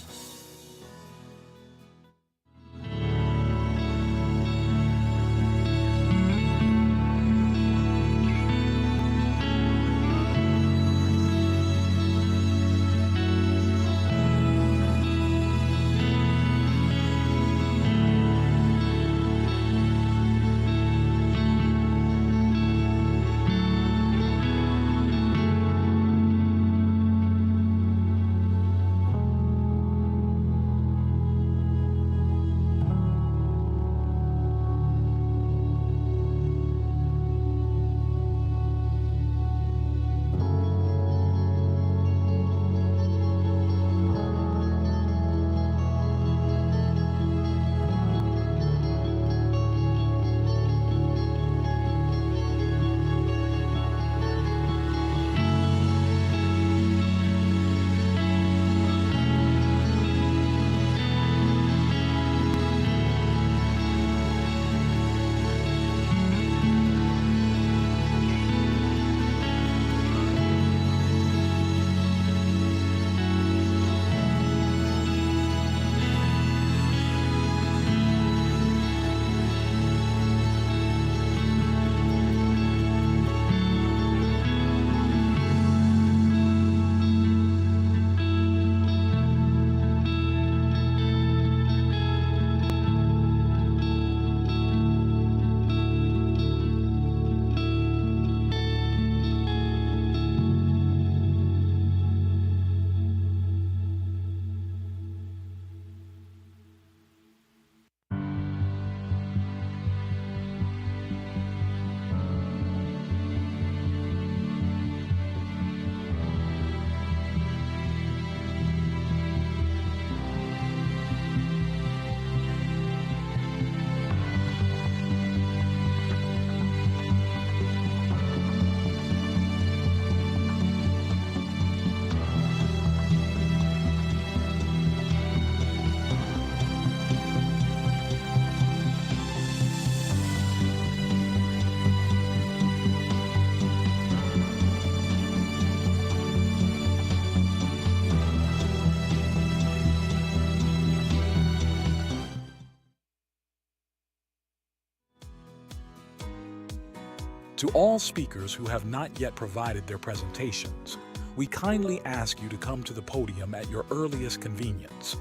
To all speakers who have not yet provided their presentations, we kindly ask you to come to the podium at your earliest convenience.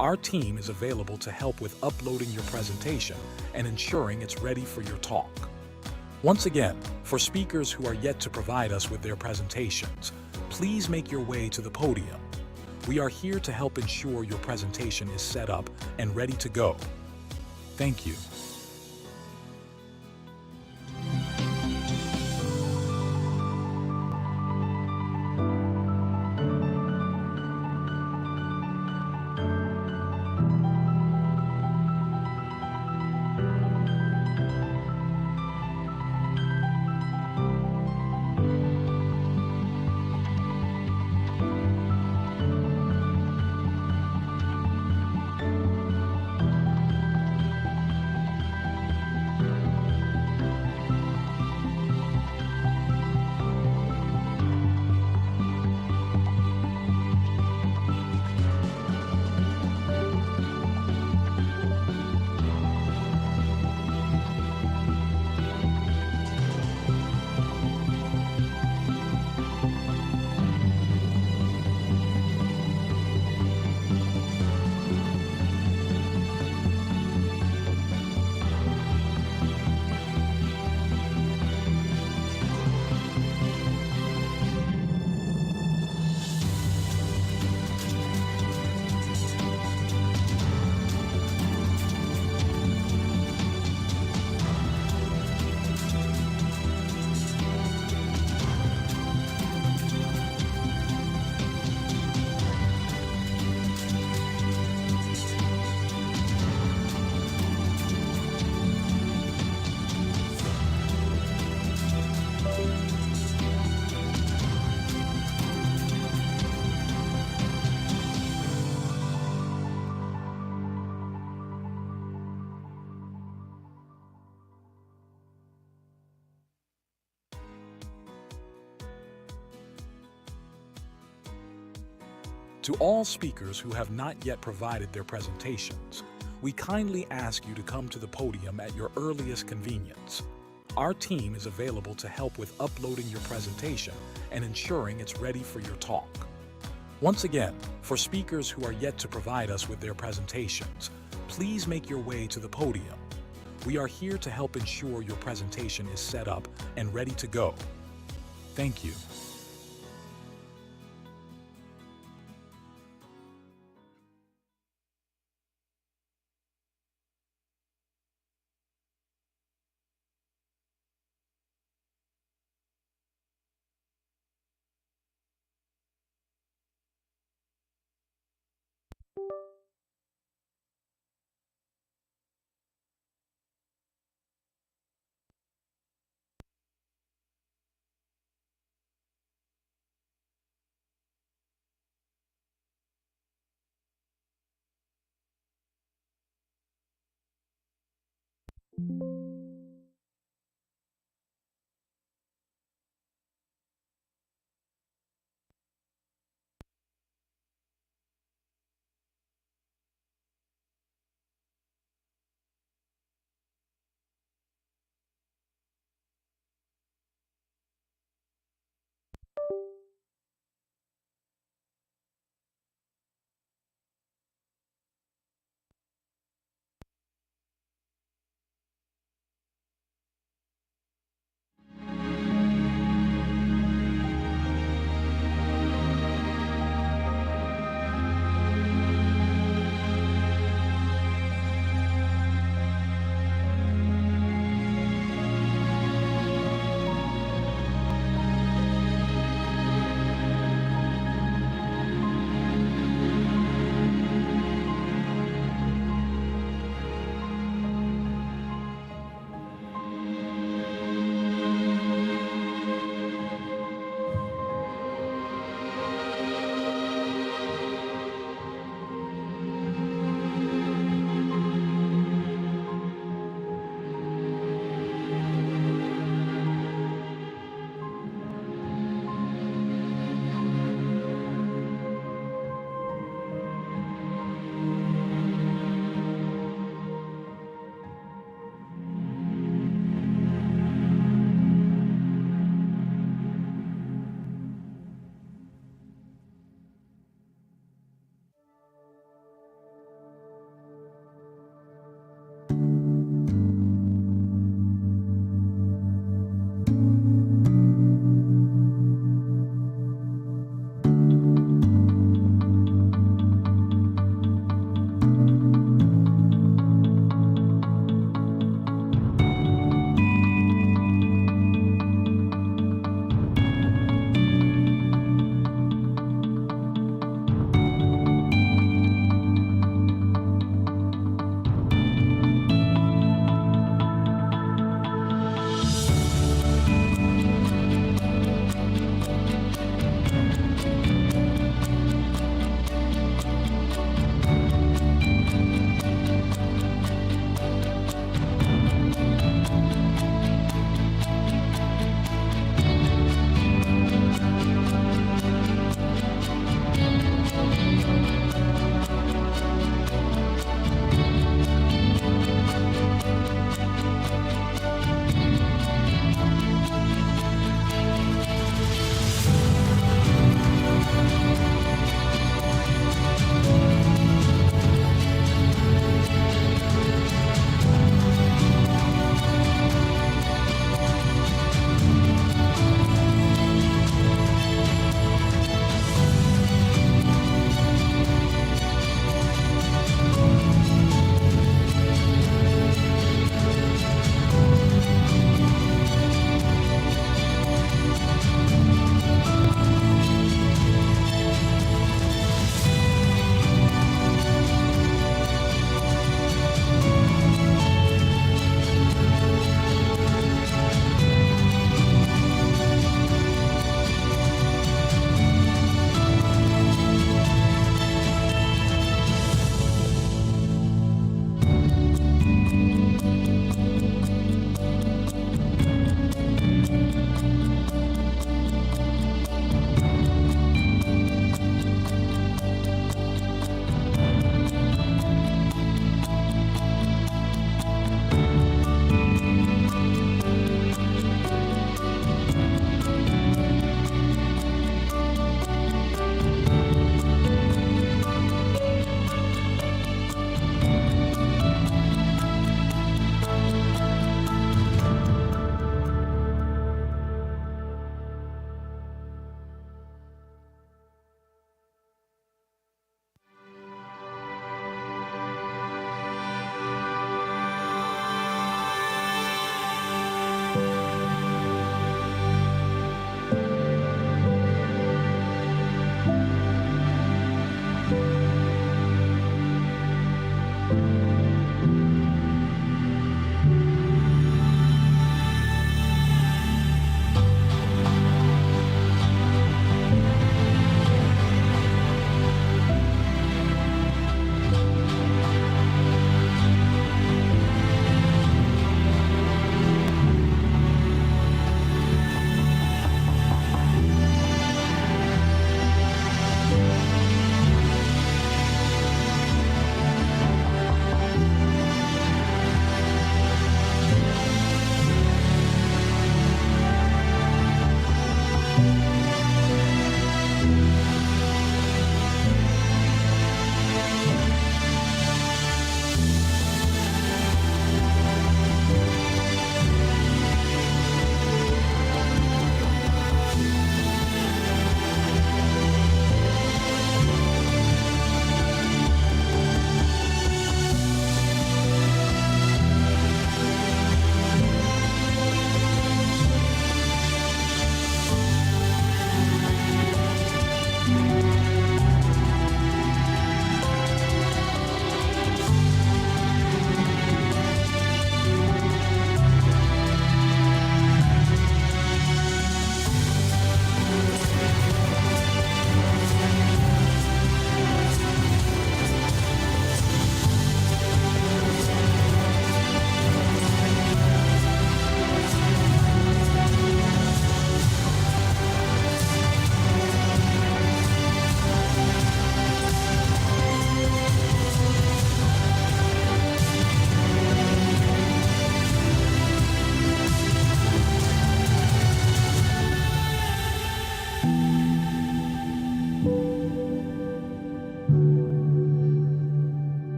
Our team is available to help with uploading your presentation and ensuring it's ready for your talk. Once again, for speakers who are yet to provide us with their presentations, please make your way to the podium. We are here to help ensure your presentation is set up and ready to go. Thank you. To all speakers who have not yet provided their presentations, we kindly ask you to come to the podium at your earliest convenience. Our team is available to help with uploading your presentation and ensuring it's ready for your talk. Once again, for speakers who are yet to provide us with their presentations, please make your way to the podium. We are here to help ensure your presentation is set up and ready to go. Thank you.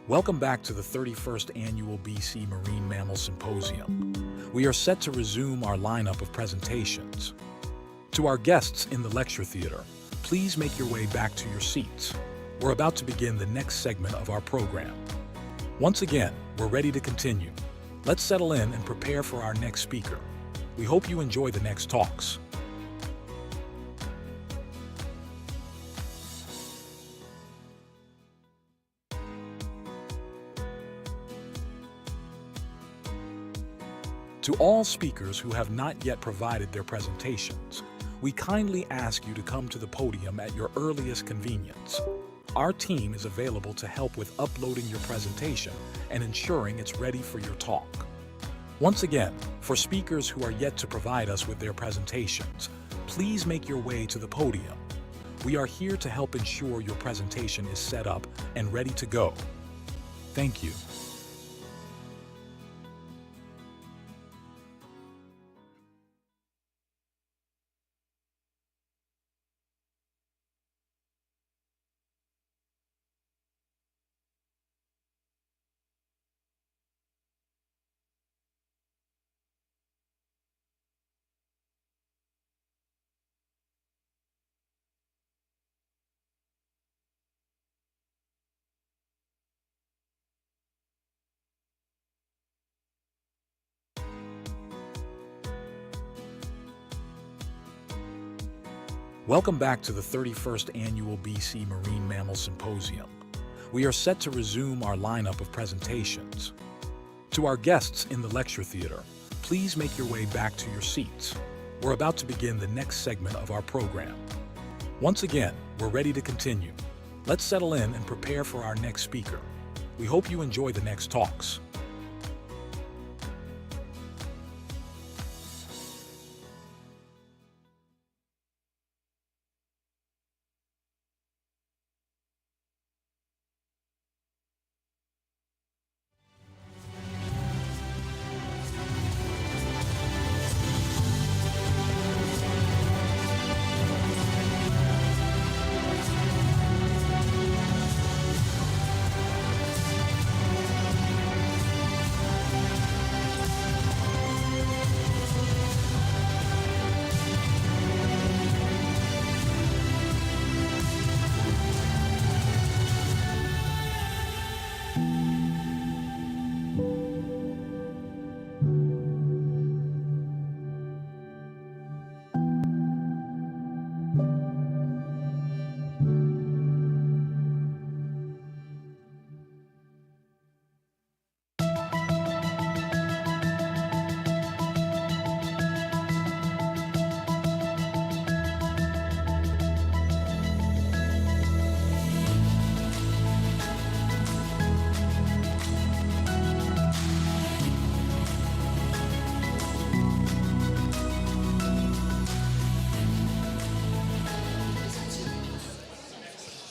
Welcome back to the 31st Annual BC Marine Mammal Symposium. We are set to resume our lineup of presentations. To our guests in the lecture theater, please make your way back to your seats. We're about to begin the next segment of our program. Once again, we're ready to continue. Let's settle in and prepare for our next speaker. We hope you enjoy the next talks. To all speakers who have not yet provided their presentations, we kindly ask you to come to the podium at your earliest convenience. Our team is available to help with uploading your presentation and ensuring it's ready for your talk. Once again, for speakers who are yet to provide us with their presentations, please make your way to the podium. We are here to help ensure your presentation is set up and ready to go. Thank you. Welcome back to the 31st Annual BC Marine Mammal Symposium. We are set to resume our lineup of presentations. To our guests in the lecture theater, please make your way back to your seats. We're about to begin the next segment of our program. Once again, we're ready to continue. Let's settle in and prepare for our next speaker. We hope you enjoy the next talks.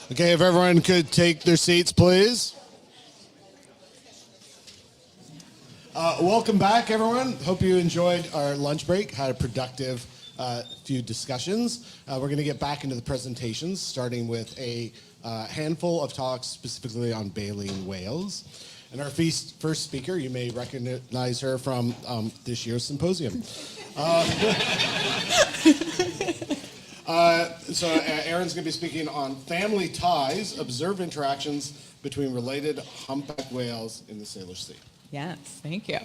Okay, if everyone could take their seats, please. Welcome back, everyone. Hope you enjoyed our lunch break, had a productive few discussions. We're going to get back into the presentations, starting with a handful of talks specifically on baleen whales. And our first speaker, you may recognize her from this year's symposium. So Aaron's going to be speaking on family ties, observed interactions between related humpback whales in the Salish Sea. Yes, thank you.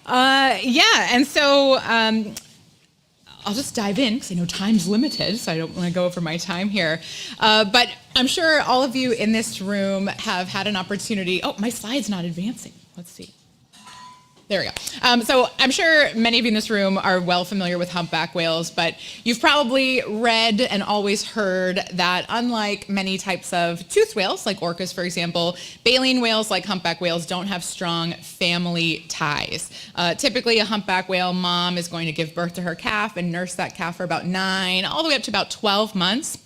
And so I'll just dive in because I know time's limited, so I don't want to go over my time here. But I'm sure all of you in this room have had an opportunity. Oh, my slide's not advancing. Let's see. There we go. So I'm sure many of you in this room are well familiar with humpback whales, but you've probably read and always heard that unlike many types of toothed whales, like orcas, for example, baleen whales, like humpback whales, don't have strong family ties. Typically, a humpback whale mom is going to give birth to her calf and nurse that calf for about 9, all the way up to about 12 months.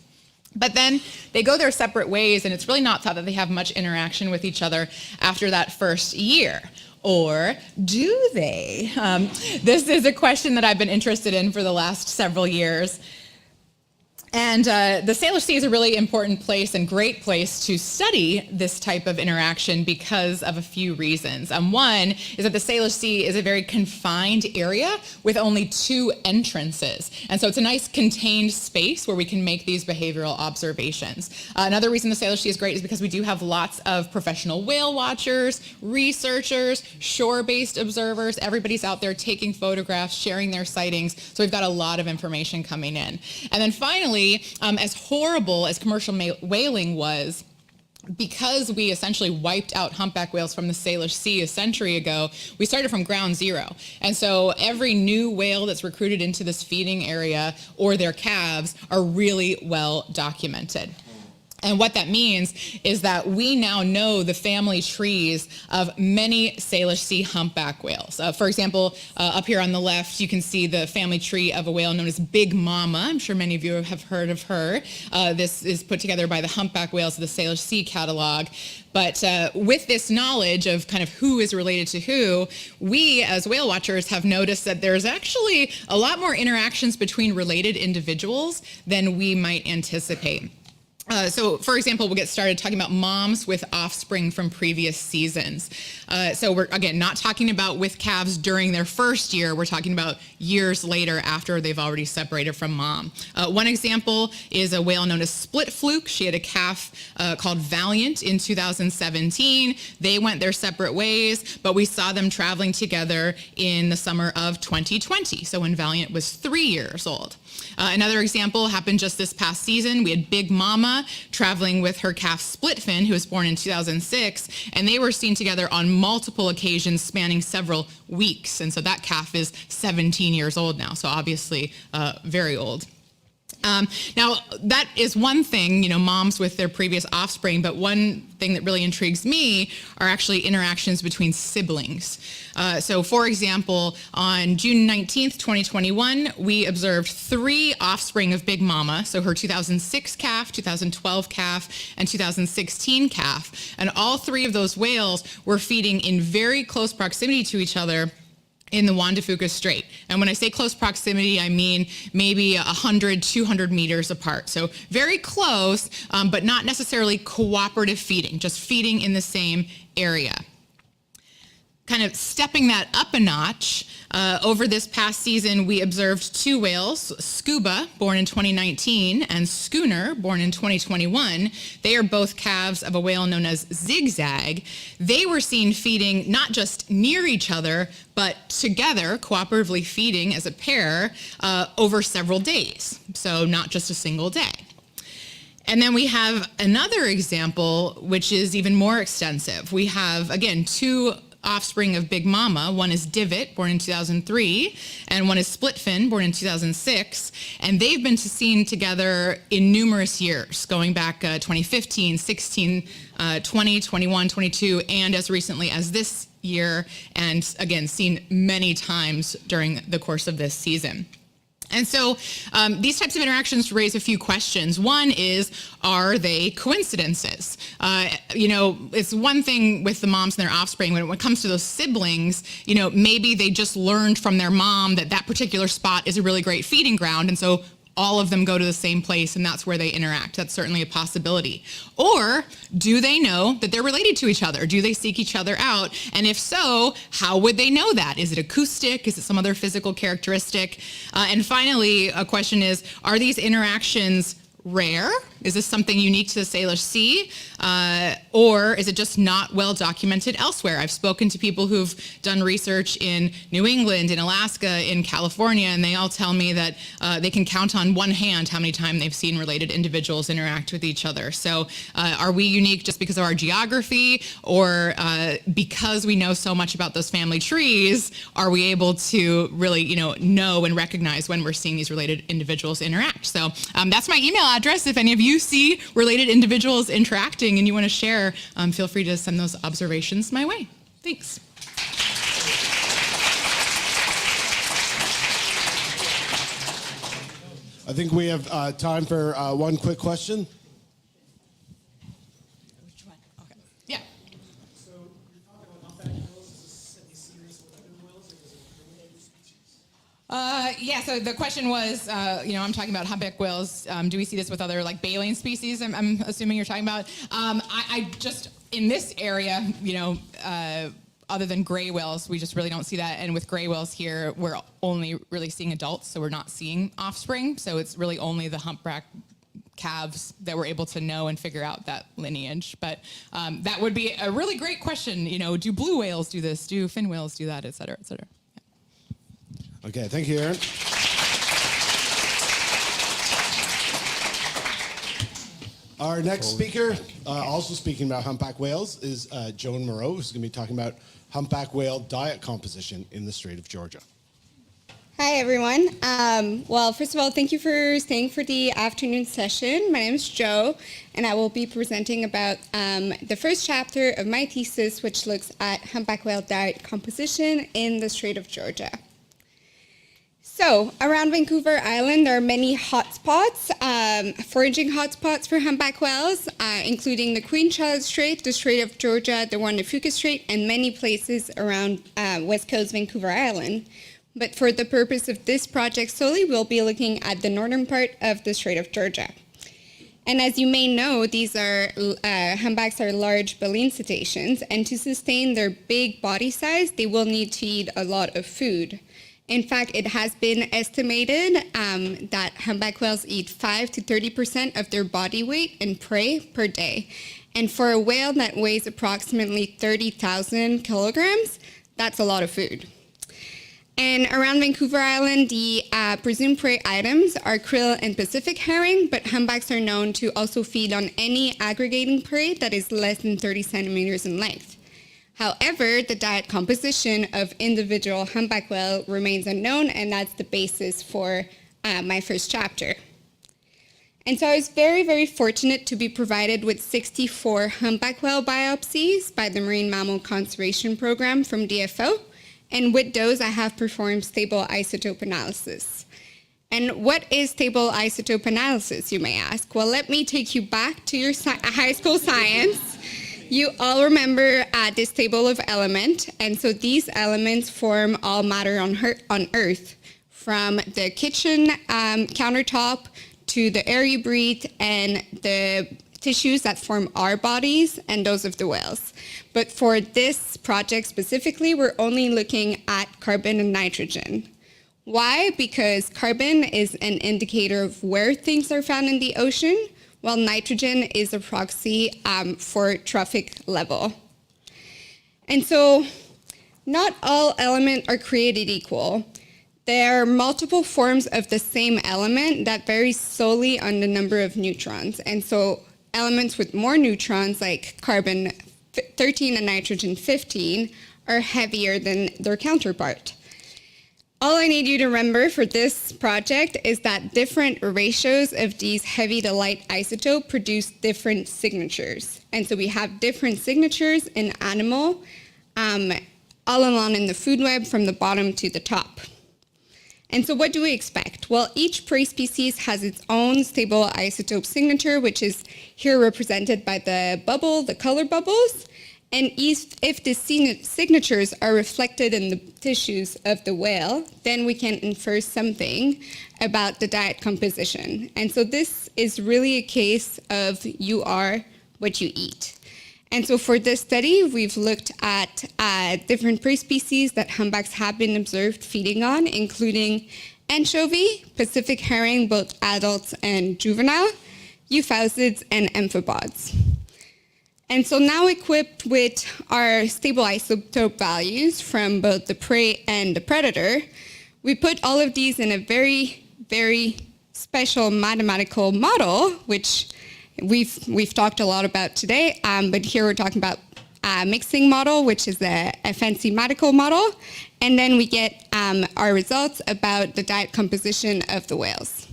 But then they go their separate ways, and it's really not thought that they have much interaction with each other after that first year. Or do they? This is a question that I've been interested in for the last several years. And the Salish Sea is a really important place and great place to study this type of interaction because of a few reasons. One is that the Salish Sea is a very confined area with only 2 entrances. And so it's a nice contained space where we can make these behavioral observations. Another reason the Salish Sea is great is because we do have lots of professional whale watchers, researchers, shore-based observers. Everybody's out there taking photographs, sharing their sightings. So we've got a lot of information coming in. And then finally, as horrible as commercial whaling was, because we essentially wiped out humpback whales from the Salish Sea a century ago, we started from ground zero. And so every new whale that's recruited into this feeding area or their calves are really well documented. And what that means is that we now know the family trees of many Salish Sea humpback whales. For example, up here on the left, you can see the family tree of a whale known as Big Mama. I'm sure many of you have heard of her. This is put together by the humpback whales of the Salish Sea catalog. But with this knowledge of kind of who is related to who, we as whale watchers have noticed that there's actually a lot more interactions between related individuals than we might anticipate. So, for example, we'll get started talking about moms with offspring from previous seasons. So we're, again, not talking about with calves during their first year. We're talking about years later after they've already separated from mom. One example is a whale known as Split Fluke. She had a calf called Valiant in 2017. They went their separate ways, but we saw them traveling together in the summer of 2020, so when Valiant was 3 years old. Another example happened just this past season. We had Big Mama traveling with her calf Splitfin, who was born in 2006, and they were seen together on multiple occasions spanning several weeks. And so that calf is 17 years old now, so obviously very old. Now, that is one thing, you know, moms with their previous offspring, but one thing that really intrigues me are actually interactions between siblings. So, for example, on June 19th, 2021, we observed 3 offspring of Big Mama, so her 2006 calf, 2012 calf, and 2016 calf. And all 3 of those whales were feeding in very close proximity to each other in the Juan de Fuca Strait. And when I say close proximity, I mean maybe 100, 200 meters apart. So very close, but not necessarily cooperative feeding, just feeding in the same area. Kind of stepping that up a notch, over this past season, we observed 2 whales, Scuba, born in 2019, and Schooner, born in 2021. They are both calves of a whale known as Zigzag. They were seen feeding not just near each other, but together, cooperatively feeding as a pair over several days, so not just a single day. And then we have another example, which is even more extensive. We have, again, 2 offspring of Big Mama. One is Divot, born in 2003, and one is Splitfin, born in 2006. And they've been seen together in numerous years, going back 2015, 16, 20, 21, 22, and as recently as this year, and again, seen many times during the course of this season. And so these types of interactions raise a few questions. One is, are they coincidences? You know, it's one thing with the moms and their offspring. When it comes to those siblings, you know, maybe they just learned from their mom that that particular spot is a really great feeding ground, and so all of them go to the same place and that's where they interact. That's certainly a possibility. Or do they know that they're related to each other? Do they seek each other out? And if so, how would they know that? Is it acoustic? Is it some other physical characteristic? And finally, a question is, are these interactions rare? Is this something unique to the Salish Sea? Or is it just not well documented elsewhere? I've spoken to people who've done research in New England, in Alaska, in California, and they all tell me that they can count on one hand how many times they've seen related individuals interact with each other. So are we unique just because of our geography, or because we know so much about those family trees, are we able to really, know and recognize when we're seeing these related individuals interact? So that's my email address. If any of you see related individuals interacting and you want to share, feel free to send those observations my way. Thanks. I think we have time for one quick question. Yeah. So you're talking about humpback whales. Is this semi-serious with other whales, or is it related species? Yeah, so So the question was, I'm talking about humpback whales. Do we see this with other like baleen species? I'm assuming you're talking about. I just in this area, other than gray whales, we just really don't see that. And with gray whales here, we're only really seeing adults, so we're not seeing offspring. So it's really only the humpback calves that we're able to know and figure out that lineage. But that would be a really great question. Do blue whales do this? Do fin whales do that, et cetera, et cetera? Yeah. Okay, thank you, Aaron. Our next speaker, also speaking about humpback whales, is Joan Moreau, who's going to be talking about humpback whale diet composition in the Strait of Georgia. Hi, everyone. Well, first of all, thank you for staying for the afternoon session. My name is Jo, and I will be presenting about the first chapter of my thesis, which looks at humpback whale diet composition in the Strait of Georgia. So, around Vancouver Island, there are many hotspots, foraging hotspots for humpback whales, including the Queen Charlotte Strait, the Strait of Georgia, the Juan de Fuca Strait, and many places around West Coast Vancouver Island. But for the purpose of this project solely, we'll be looking at the northern part of the Strait of Georgia. And as you may know, these are humpbacks are large baleen cetaceans, and to sustain their big body size, they will need to eat a lot of food. In fact, it has been estimated that humpback whales eat 5 to 30% of their body weight in prey per day. And for a whale that weighs approximately 30,000 kilograms, that's a lot of food. And around Vancouver Island, the presumed prey items are krill and Pacific herring, but humpbacks are known to also feed on any aggregating prey that is less than 30 centimeters in length. However, the diet composition of individual humpback whale remains unknown, and that's the basis for my first chapter. And so I was very, very fortunate to be provided with 64 humpback whale biopsies by the Marine Mammal Conservation Program from DFO. And with those, I have performed stable isotope analysis. And what is stable isotope analysis, you may ask? Well, let me take you back to your high school science. You all remember this table of elements, and so these elements form all matter on Earth, from the kitchen countertop to the air you breathe and the tissues that form our bodies and those of the whales. But for this project specifically, we're only looking at carbon and nitrogen. Why? Because carbon is an indicator of where things are found in the ocean, while nitrogen is a proxy for trophic level. And so not all elements are created equal. There are multiple forms of the same element that vary solely on the number of neutrons. And so elements with more neutrons, like carbon 13 and nitrogen 15, are heavier than their counterpart. All I need you to remember for this project is that different ratios of these heavy to light isotope produce different signatures. And so we have different signatures in animal, all along in the food web from the bottom to the top. And so what do we expect? Well, each prey species has its own stable isotope signature, which is here represented by the bubble, the color bubbles. And if the signatures are reflected in the tissues of the whale, then we can infer something about the diet composition. And so this is really a case of you are what you eat. And so for this study, we've looked at different prey species that humpbacks have been observed feeding on, including anchovy, Pacific herring, both adults and juvenile, euphausids, and amphipods. And so now equipped with our stable isotope values from both the prey and the predator, we put all of these in a very, very special mathematical model, which we've talked a lot about today, but here we're talking about a mixing model, which is a fancy mathematical model, and then we get our results about the diet composition of the whales.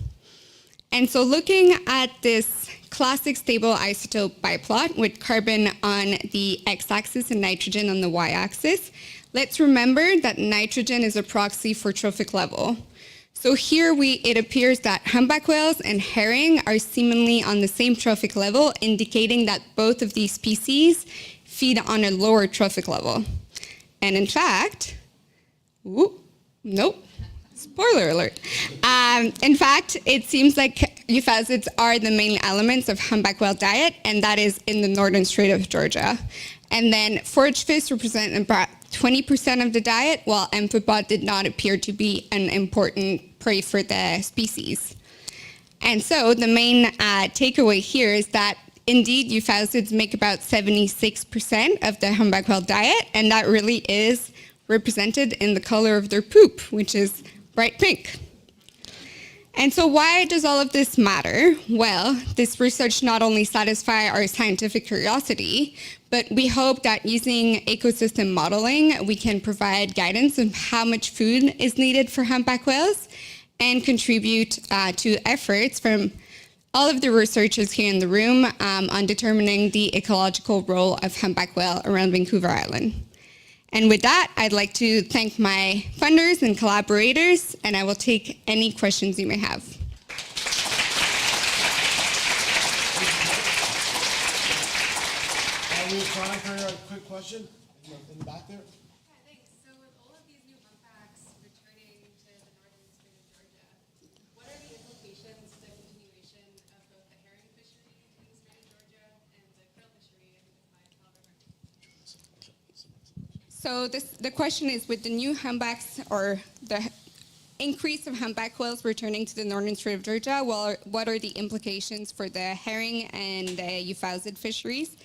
And so looking at this classic stable isotope biplot with carbon on the x-axis and nitrogen on the y-axis, let's remember that nitrogen is a proxy for trophic level. So here it appears that humpback whales and herring are seemingly on the same trophic level, indicating that both of these species feed on a lower trophic level. And in fact, nope. Spoiler alert. In fact, it seems like euphausids are the main elements of humpback whale diet, and that is in the northern Strait of Georgia. And then forage fish represent about 20% of the diet, while amphipod did not appear to be an important prey for the species. And so the main takeaway here is that indeed euphausids make about 76% of the humpback whale diet, and that really is represented in the color of their poop, which is bright pink. And so why does all of this matter? Well, this research not only satisfies our scientific curiosity, but we hope that using ecosystem modeling, we can provide guidance on how much food is needed for humpback whales and contribute to efforts from all of the researchers here in the room on determining the ecological role of humpback whale around Vancouver Island. And with that, I'd like to thank my funders and collaborators, and I will take any questions you may have. We have time for a quick question in the back there. Thanks. So with all of these new humpbacks returning to the northern Strait of Georgia, what are the implications to the continuation of both the herring fishery in the Strait of Georgia and the krill fishery in the So the question is, with the new humpbacks or the increase of humpback whales returning to the northern Strait of Georgia, what are the implications for the herring and the euphosid fisheries?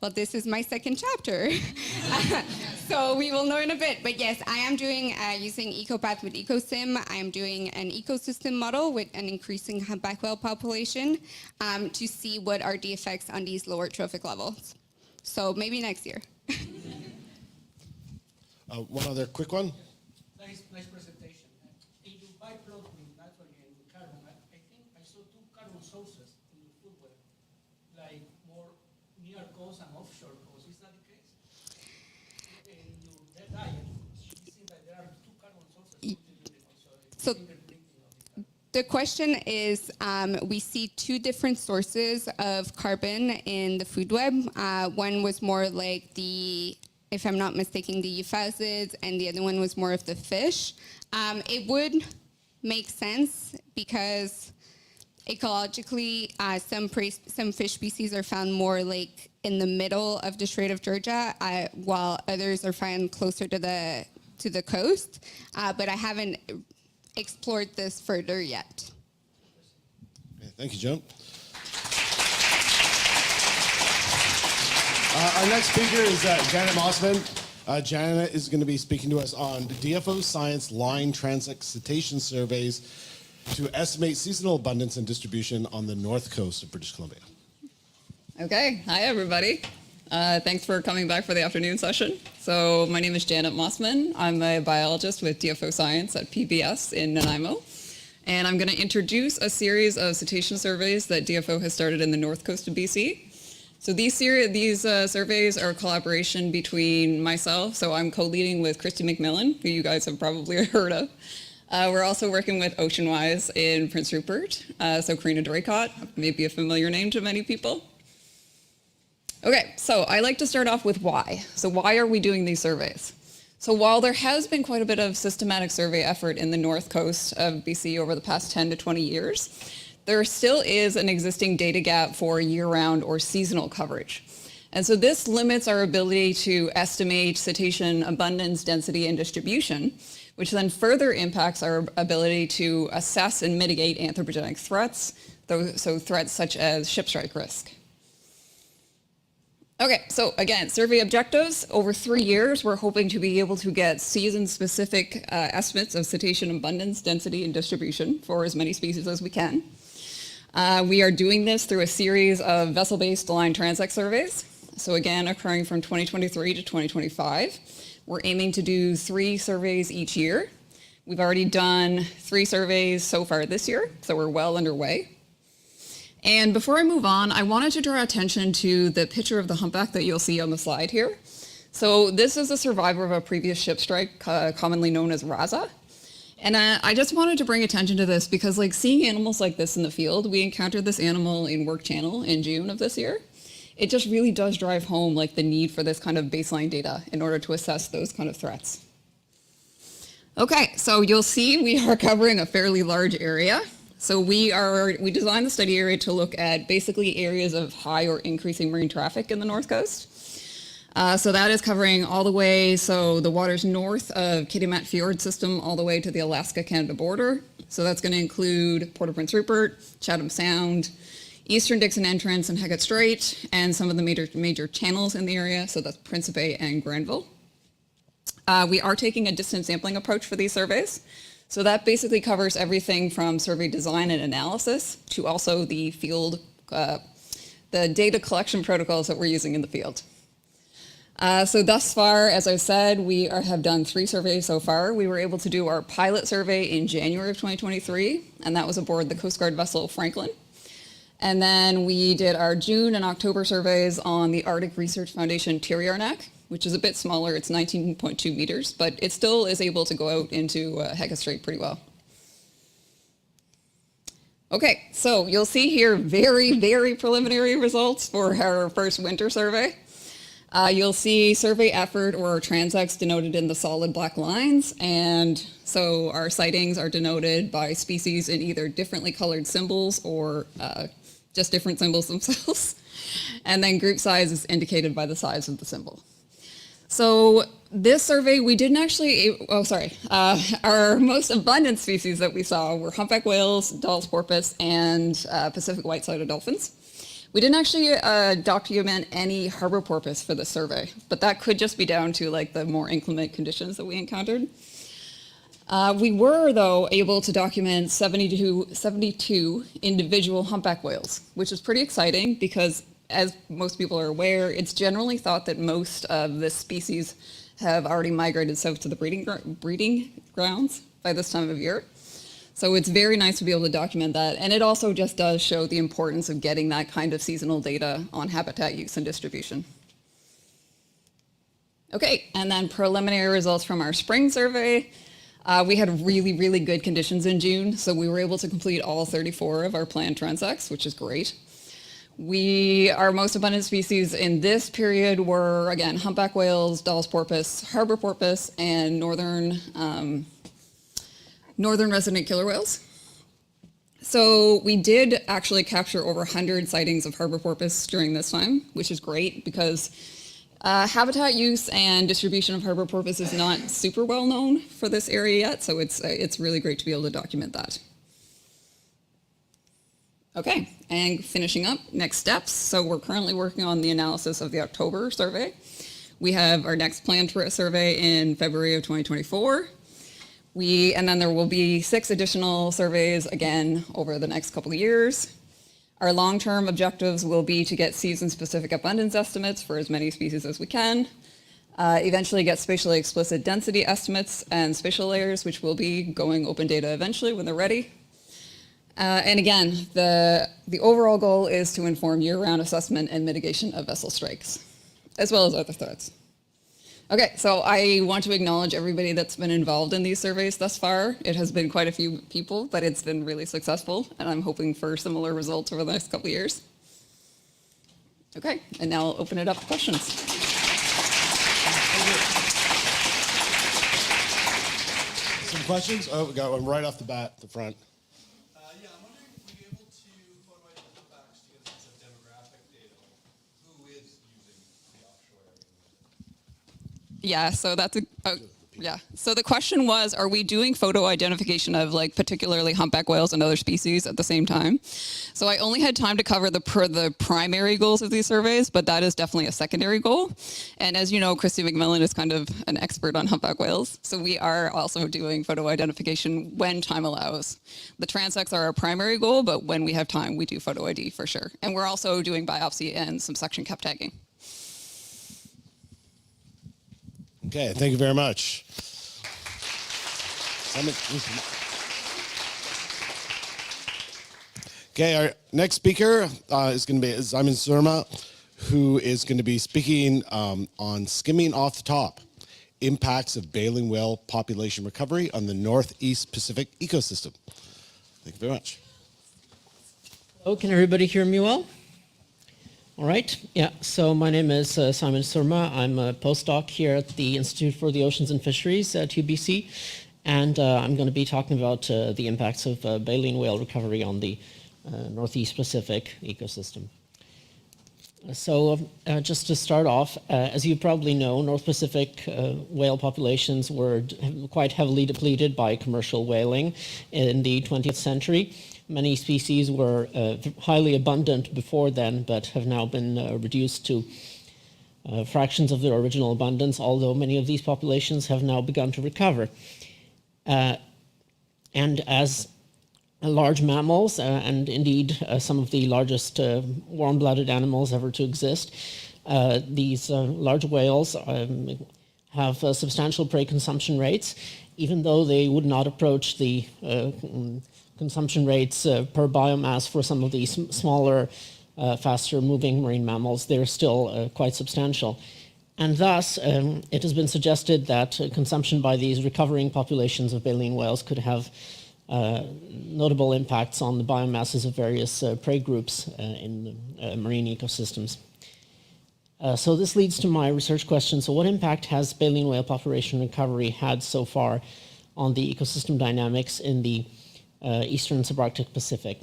Well, this is my second chapter, so we will learn a bit. But yes, I am doing, using EcoPath with EcoSim, I am doing an ecosystem model with an increasing humpback whale population to see what are the effects on these lower trophic levels. So maybe next year. One other quick one. Nice presentation. If you byplot with nitrogen and carbon, I think I saw two carbon sources in the food web, like more near coast and offshore coast. Is that the case? In your diet, it seems that there are two carbon sources. So the question is, we see two different sources of carbon in the food web. One was more like if I'm not mistaken, the euphausids, and the other one was more of the fish. It would make sense because ecologically, some fish species are found more like in the middle of the Strait of Georgia, while others are found closer to the coast. But I haven't explored this further yet. Okay, thank you, Joan. Our next speaker is Janet Mossman. Janet is going to be speaking to us on DFO Science Line Transect Cetacean Surveys to estimate seasonal abundance and distribution on the north coast of British Columbia. Okay, hi everybody. Thanks for coming back for the afternoon session. So my name is Janet Mossman. I'm a biologist with DFO Science at PBS in Nanaimo. And I'm going to introduce a series of cetacean surveys that DFO has started in the north coast of BC. So these surveys are a collaboration between myself, so I'm co-leading with Christy McMillan, who you guys have probably heard of. We're also working with Oceanwise in Prince Rupert, so Karina Draycott, maybe a familiar name to many people. Okay, so I like to start off with why. So why are we doing these surveys? So while there has been quite a bit of systematic survey effort in the north coast of BC over the past 10 to 20 years, there still is an existing data gap for year-round or seasonal coverage. And so this limits our ability to estimate cetacean abundance, density, and distribution, which then further impacts our ability to assess and mitigate anthropogenic threats, so threats such as ship strike risk. Okay, so again, survey objectives. Over 3 years, we're hoping to be able to get season-specific estimates of cetacean abundance, density, and distribution for as many species as we can. We are doing this through a series of vessel-based line transect surveys. So again, occurring from 2023 to 2025. We're aiming to do 3 surveys each year. We've already done 3 surveys so far this year, so we're well underway. And before I move on, I wanted to draw attention to the picture of the humpback that you'll see on the slide here. So this is a survivor of a previous ship strike, commonly known as Raza. And I just wanted to bring attention to this because seeing animals like this in the field, we encountered this animal in Work Channel in June of this year. It just really does drive home the need for this kind of baseline data in order to assess those kind of threats. Okay, so you'll see we are covering a fairly large area. So we designed the study area to look at basically areas of high or increasing marine traffic in the North Coast. So that is covering all the way, so the waters north of Kitimat Fjord system all the way to the Alaska-Canada border. So that's going to include Port au Prince Rupert, Chatham Sound, Eastern Dixon Entrance and Hecate Strait, and some of the major channels in the area. So that's Principe and Granville. We are taking a distance sampling approach for these surveys. So that basically covers everything from survey design and analysis to also the field, the data collection protocols that we're using in the field. So thus far, as I said, we have done 3 surveys so far. We were able to do our pilot survey in January of 2023, and that was aboard the Coast Guard vessel Franklin. And then we did our June and October surveys on the Arctic Research Foundation Tiriarnak, which is a bit smaller. It's 19.2 meters, but it still is able to go out into Hecate Strait pretty well. Okay, so you'll see here very, very preliminary results for our first winter survey. You'll see survey effort or transects denoted in the solid black lines, and so our sightings are denoted by species in either differently colored symbols or just different symbols themselves. And then group size is indicated by the size of the symbol. So this survey, we didn't actually, our most abundant species that we saw were humpback whales, Dall's porpoise, and Pacific white-sided dolphins. We didn't actually document any harbor porpoise for the survey, but that could just be down to like the more inclement conditions that we encountered. We were, though, able to document 72 individual humpback whales, which is pretty exciting because, as most people are aware, it's generally thought that most of this species have already migrated south to the breeding grounds by this time of year. So it's very nice to be able to document that. And it also just does show the importance of getting that kind of seasonal data on habitat use and distribution. Okay, and then preliminary results from our spring survey. We had really, really good conditions in June, so we were able to complete all 34 of our planned transects, which is great. Our most abundant species in this period were, again, humpback whales, Dall's porpoise, harbor porpoise, and northern resident killer whales. So we did actually capture over 100 sightings of harbor porpoise during this time, which is great because habitat use and distribution of harbor porpoise is not super well known for this area yet, so it's really great to be able to document that. Okay, and finishing up, next steps. So we're currently working on the analysis of the October survey. We have our next planned survey in February of 2024. And then there will be 6 additional surveys again over the next couple of years. Our long-term objectives will be to get season-specific abundance estimates for as many species as we can, eventually get spatially explicit density estimates and spatial layers, which will be going open data eventually when they're ready. And again, the overall goal is to inform year-round assessment and mitigation of vessel strikes, as well as other threats. Okay, so I want to acknowledge everybody that's been involved in these surveys thus far. It has been quite a few people, but it's been really successful, and I'm hoping for similar results over the next couple of years. Okay, and now I'll open it up to questions. Some questions? Oh, we got one right off the bat, the front. Yeah, I'm wondering if we'd be able to photo ID the humpbacks to get a sense of demographic data, like who is using the offshore area? Yeah, so So the question was, are we doing photo identification of like particularly humpback whales and other species at the same time? So I only had time to cover the primary goals of these surveys, but that is definitely a secondary goal. And as you know, Christy McMillan is kind of an expert on humpback whales. So we are also doing photo identification when time allows. The transects are our primary goal, but when we have time, we do photo ID for sure. And we're also doing biopsy and some section cap tagging. Okay, thank you very much. Okay, our next speaker is going to be Simon Surma, who is going to be speaking on skimming off the top, impacts of baleen whale population recovery on the Northeast Pacific ecosystem. Thank you very much. Hello, can everybody hear me well? All right, yeah, so my name is Simon Surma. I'm a postdoc here at the Institute for the Oceans and Fisheries at UBC. And I'm going to be talking about the impacts of baleen whale recovery on the Northeast Pacific ecosystem. So just to start off, as you probably know, North Pacific whale populations were quite heavily depleted by commercial whaling in the 20th century. Many species were highly abundant before then, but have now been reduced to fractions of their original abundance, although many of these populations have now begun to recover. And as large mammals, and indeed some of the largest warm-blooded animals ever to exist, these large whales have substantial prey consumption rates, even though they would not approach the consumption rates per biomass for some of these smaller, faster-moving marine mammals. They're still quite substantial. And thus, it has been suggested that consumption by these recovering populations of baleen whales could have notable impacts on the biomasses of various prey groups in marine ecosystems. So this leads to my research question. So what impact has baleen whale population recovery had so far on the ecosystem dynamics in the eastern subarctic Pacific?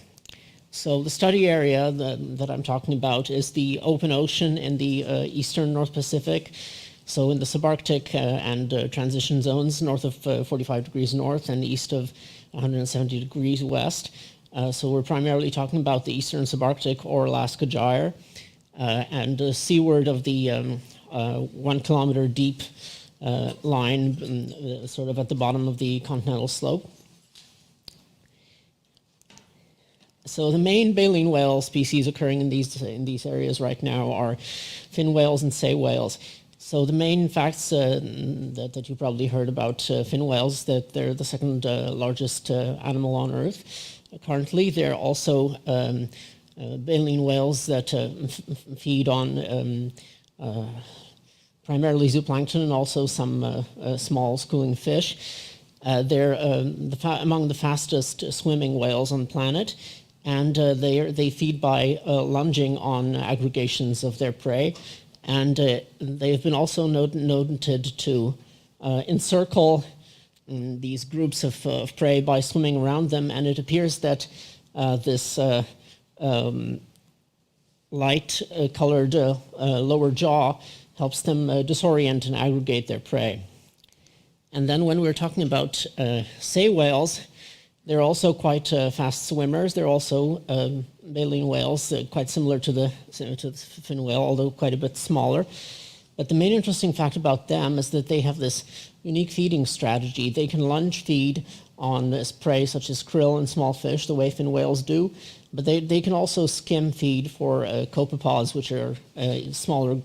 So the study area that I'm talking about is the open ocean in the eastern North Pacific. So in the subarctic and transition zones north of 45 degrees north and east of 170 degrees west. So we're primarily talking about the eastern subarctic or Alaska Gyre and seaward of the 1 kilometer deep line, sort of at the bottom of the continental slope. So the main baleen whale species occurring in these areas right now are fin whales and sei whales. So the main facts that you probably heard about fin whales, that they're the second largest animal on Earth. Currently, they're also baleen whales that feed on primarily zooplankton and also some small schooling fish. They're among the fastest swimming whales on the planet. And they feed by lunging on aggregations of their prey. And they've been also noted to encircle these groups of prey by swimming around them. And it appears that this light-colored lower jaw helps them disorient and aggregate their prey. And then when we're talking about sei whales, they're also quite fast swimmers. They're also baleen whales, quite similar to the fin whale, although quite a bit smaller. But the main interesting fact about them is that they have this unique feeding strategy. They can lunge feed on this prey such as krill and small fish, the way fin whales do. But they can also skim feed for copepods, which are smaller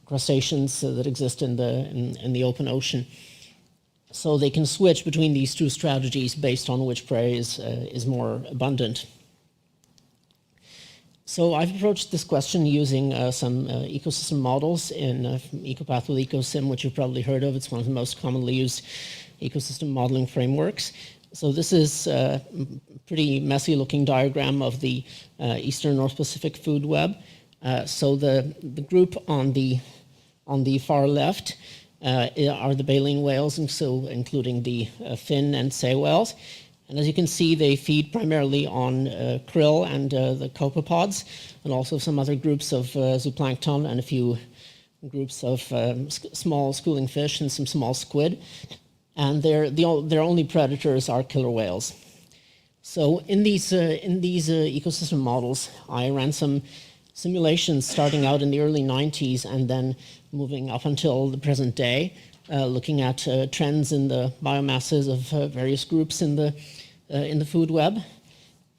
crustaceans that exist in the open ocean. So they can switch between these two strategies based on which prey is more abundant. So I've approached this question using some ecosystem models in EcoPath with EcoSym, which you've probably heard of. It's one of the most commonly used ecosystem modeling frameworks. So this is a pretty messy looking diagram of the eastern North Pacific food web. So the group on the far left are the baleen whales, and so including the fin and sei whales. And as you can see, they feed primarily on krill and the copepods, and also some other groups of zooplankton and a few groups of small schooling fish and some small squid. And their only predators are killer whales. So in these ecosystem models, I ran some simulations starting out in the early 90s and then moving up until the present day, looking at trends in the biomasses of various groups in the food web.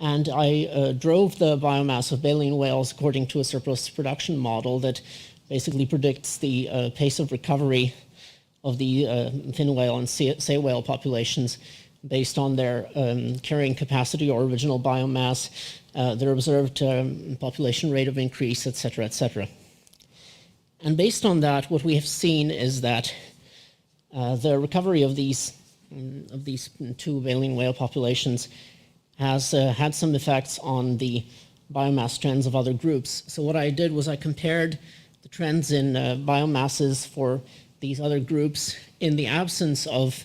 And I drove the biomass of baleen whales according to a surplus production model that basically predicts the pace of recovery of the fin whale and sei whale populations based on their carrying capacity or original biomass, their observed population rate of increase, et cetera, et cetera. And based on that, what we have seen is that the recovery of these two baleen whale populations has had some effects on the biomass trends of other groups. So what I did was I compared the trends in biomasses for these other groups in the absence of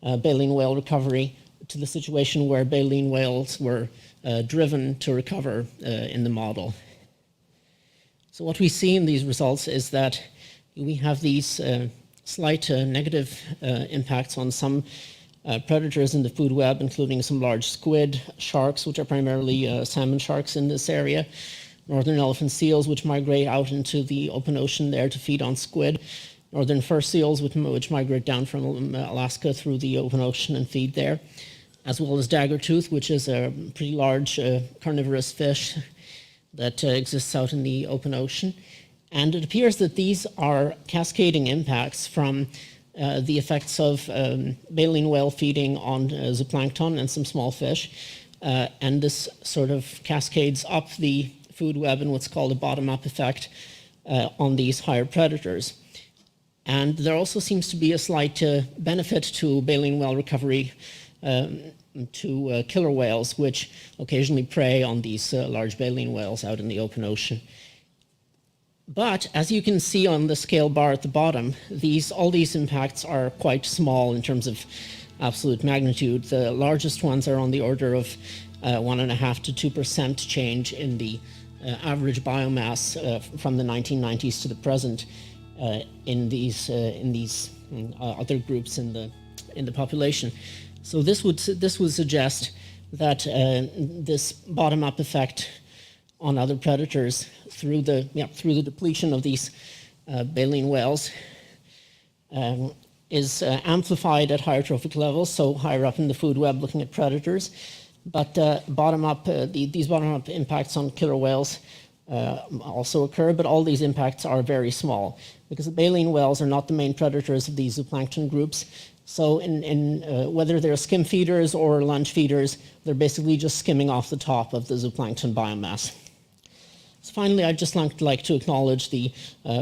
baleen whale recovery to the situation where baleen whales were driven to recover in the model. So what we see in these results is that we have these slight negative impacts on some predators in the food web, including some large squid, sharks, which are primarily salmon sharks in this area, northern elephant seals, which migrate out into the open ocean there to feed on squid, northern fur seals, which migrate down from Alaska through the open ocean and feed there, as well as daggertooth, which is a pretty large carnivorous fish that exists out in the open ocean. And it appears that these are cascading impacts from the effects of baleen whale feeding on zooplankton and some small fish. And this sort of cascades up the food web in what's called a bottom-up effect on these higher predators. And there also seems to be a slight benefit to baleen whale recovery to killer whales, which occasionally prey on these large baleen whales out in the open ocean. But as you can see on the scale bar at the bottom, all these impacts are quite small in terms of absolute magnitude. The largest ones are on the order of 1.5% to 2% change in the average biomass from the 1990s to the present in these other groups in the population. So this would suggest that this bottom-up effect on other predators through the depletion of these baleen whales is amplified at higher trophic levels, so higher up in the food web looking at predators. But these bottom-up impacts on killer whales also occur, but all these impacts are very small because the baleen whales are not the main predators of these zooplankton groups. So whether they're skim feeders or lunge feeders, they're basically just skimming off the top of the zooplankton biomass. So finally, I'd just like to acknowledge the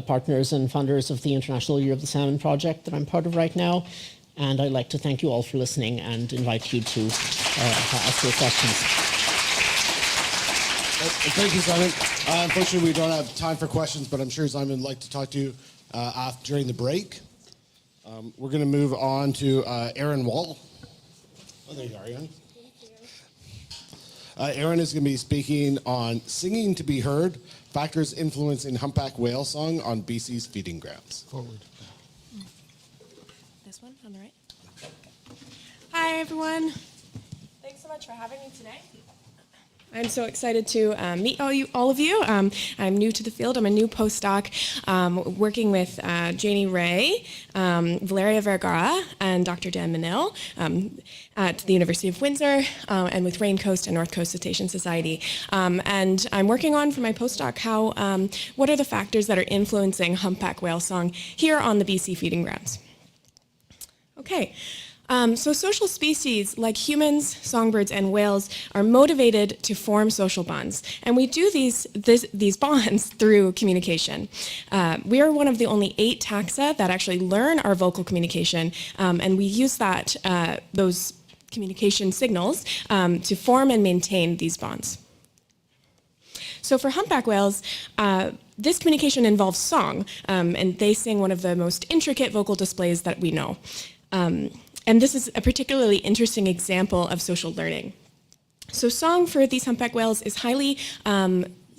partners and funders of the International Year of the Salmon project that I'm part of right now. And I'd like to thank you all for listening and invite you to ask your questions. Thank you, Simon. Unfortunately, we don't have time for questions, but I'm sure Simon would like to talk to you during the break. We're going to move on to Aaron Wall. Oh, there you are, Aaron. Aaron is going to be speaking on Singing to be Heard, Factors Influencing Humpback Whale Song on BC's Feeding Grounds. Forward. This one on the right. Hi, everyone. Thanks so much for having me today. I'm so excited to meet all of you. I'm new to the field. I'm a new postdoc working with Janie Ray, Valeria Vergara, and Dr. Dan Manil at the University of Windsor and with Rain Coast and North Coast Cetacean Society. And I'm working on, for my postdoc, what are the factors that are influencing humpback whale song here on the BC feeding grounds. Okay. So social species like humans, songbirds, and whales are motivated to form social bonds. And we do these bonds through communication. We are one of the only 8 taxa that actually learn our vocal communication, and we use those communication signals to form and maintain these bonds. So for humpback whales, this communication involves song, and they sing one of the most intricate vocal displays that we know. And this is a particularly interesting example of social learning. So song for these humpback whales is highly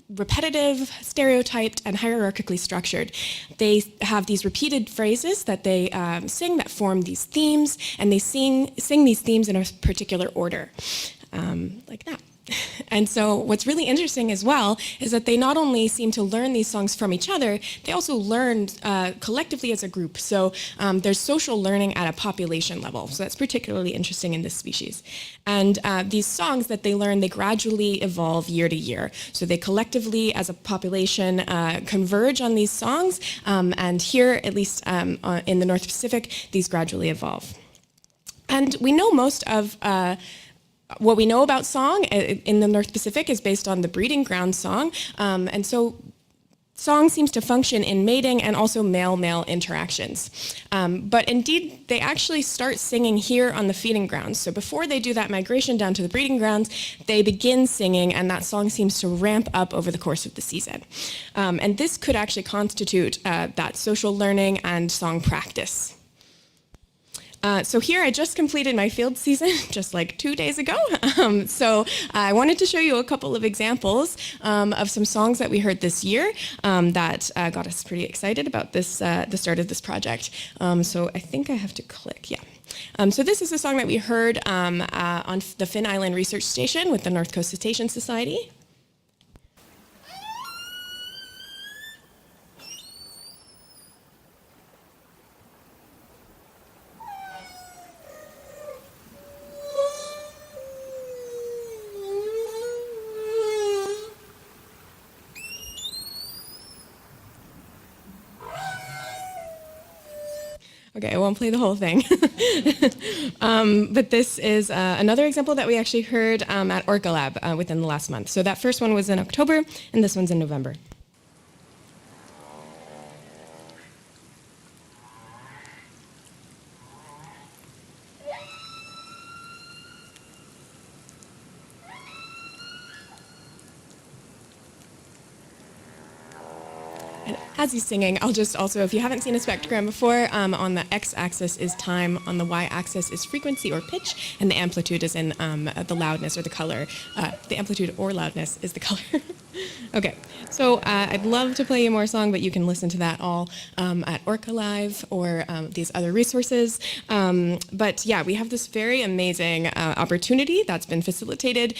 repetitive, stereotyped, and hierarchically structured. They have these repeated phrases that they sing that form these themes, and they sing these themes in a particular order, like that. And so what's really interesting as well is that they not only seem to learn these songs from each other, they also learn collectively as a group. So there's social learning at a population level. So that's particularly interesting in this species. And these songs that they learn, they gradually evolve year to year. So they collectively, as a population, converge on these songs. And here, at least in the North Pacific, these gradually evolve. And we know most of what we know about song in the North Pacific is based on the breeding ground song. And so song seems to function in mating and also male-male interactions. But indeed, they actually start singing here on the feeding grounds. So before they do that migration down to the breeding grounds, they begin singing, and that song seems to ramp up over the course of the season. And this could actually constitute that social learning and song practice. So here I just completed my field season just like 2 days ago. So I wanted to show you a couple of examples of some songs that we heard this year that got us pretty excited about this, the start of this project. So I think I have to click, yeah. So this is a song that we heard on the Finn Island Research Station with the North Coast Cetacean Society. Okay, I won't play the whole thing. But this is another example that we actually heard at Orca Lab within the last month. So that first one was in October, and this one's in November. As he's singing, I'll just also, if you haven't seen a spectrogram before, on the x-axis is time, on the y-axis is frequency or pitch, and the amplitude is in the loudness or the color. The amplitude or loudness is the color. Okay, so I'd love to play you more song, but you can listen to that all at Orca Live or these other resources. But yeah, we have this very amazing opportunity that's been facilitated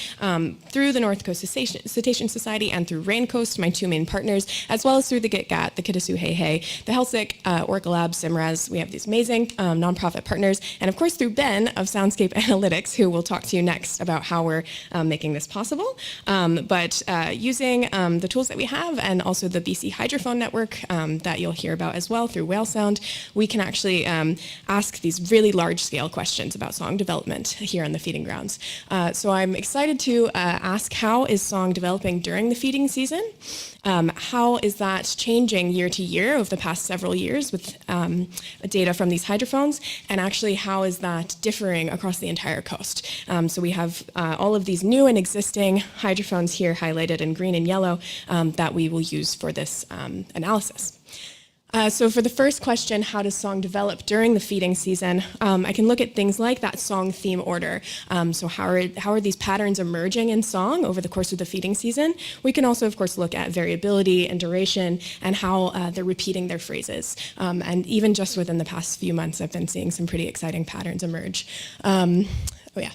through the North Coast Cetacean Society and through Raincoast, my two main partners, as well as through the GitGat, the Kitasoo Hey Hey, the Helsic, Orca Lab, Simraz. We have these amazing nonprofit partners, and of course through Ben of Soundscape Analytics, who will talk to you next about how we're making this possible. But using the tools that we have and also the BC Hydrophone network that you'll hear about as well through Whale Sound, we can actually ask these really large-scale questions about song development here on the feeding grounds. So I'm excited to ask, how is song developing during the feeding season? How is that changing year to year over the past several years with data from these hydrophones? And actually, how is that differing across the entire coast? So we have all of these new and existing hydrophones here highlighted in green and yellow that we will use for this analysis. So for the first question, how does song develop during the feeding season? I can look at things like that song theme order. So how are these patterns emerging in song over the course of the feeding season? We can also, of course, look at variability and duration and how they're repeating their phrases. And even just within the past few months, I've been seeing some pretty exciting patterns emerge. Oh yeah,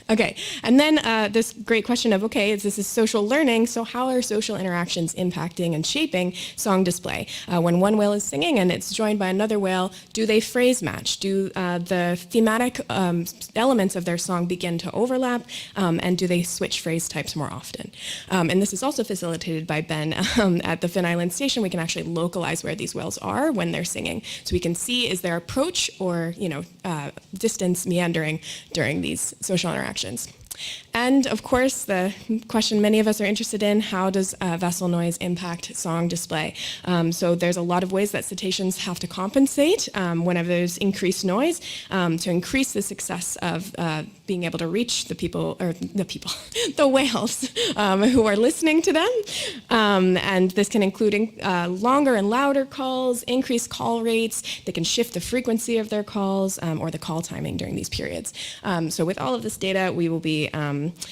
okay. And then this great question of, okay, this is social learning, so how are social interactions impacting and shaping song display? When one whale is singing and it's joined by another whale, do they phrase match? Do the thematic elements of their song begin to overlap? And do they switch phrase types more often? And this is also facilitated by Ben at the Finn Island Station. We can actually localize where these whales are when they're singing. So we can see, is there approach or distance meandering during these social interactions. And of course, the question many of us are interested in, how does vessel noise impact song display? So there's a lot of ways that cetaceans have to compensate whenever there's increased noise to increase the success of being able to reach the whales who are listening to them. And this can include longer and louder calls, increased call rates. They can shift the frequency of their calls or the call timing during these periods. So with all of this data, we will be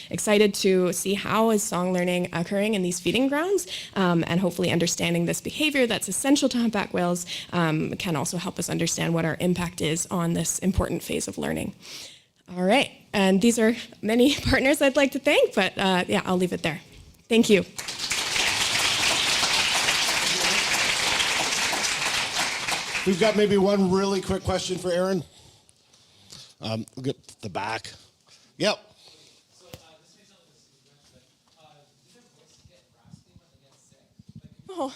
excited to see how is song learning occurring in these feeding grounds, and hopefully understanding this behavior that's essential to humpback whales can also help us understand what our impact is on this important phase of learning. All right, and these are many partners I'd like to thank, but yeah, I'll leave it there. Thank you. We've got maybe one really quick question for Aaron. Get the back. Yep. Oh.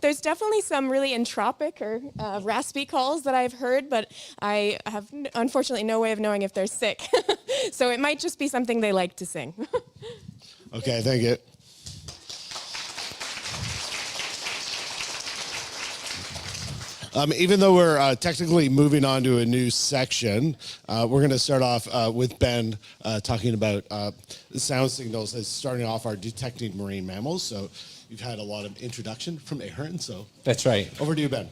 There's definitely some really entropic or raspy calls that I've heard, but I have unfortunately no way of knowing if they're sick. So it might just be something they like to sing. Okay, thank you. Even though we're technically moving on to a new section, we're going to start off with Ben talking about sound signals as starting off our detecting marine mammals. So you've had a lot of introduction from Aaron. So that's right. Over to you, Ben.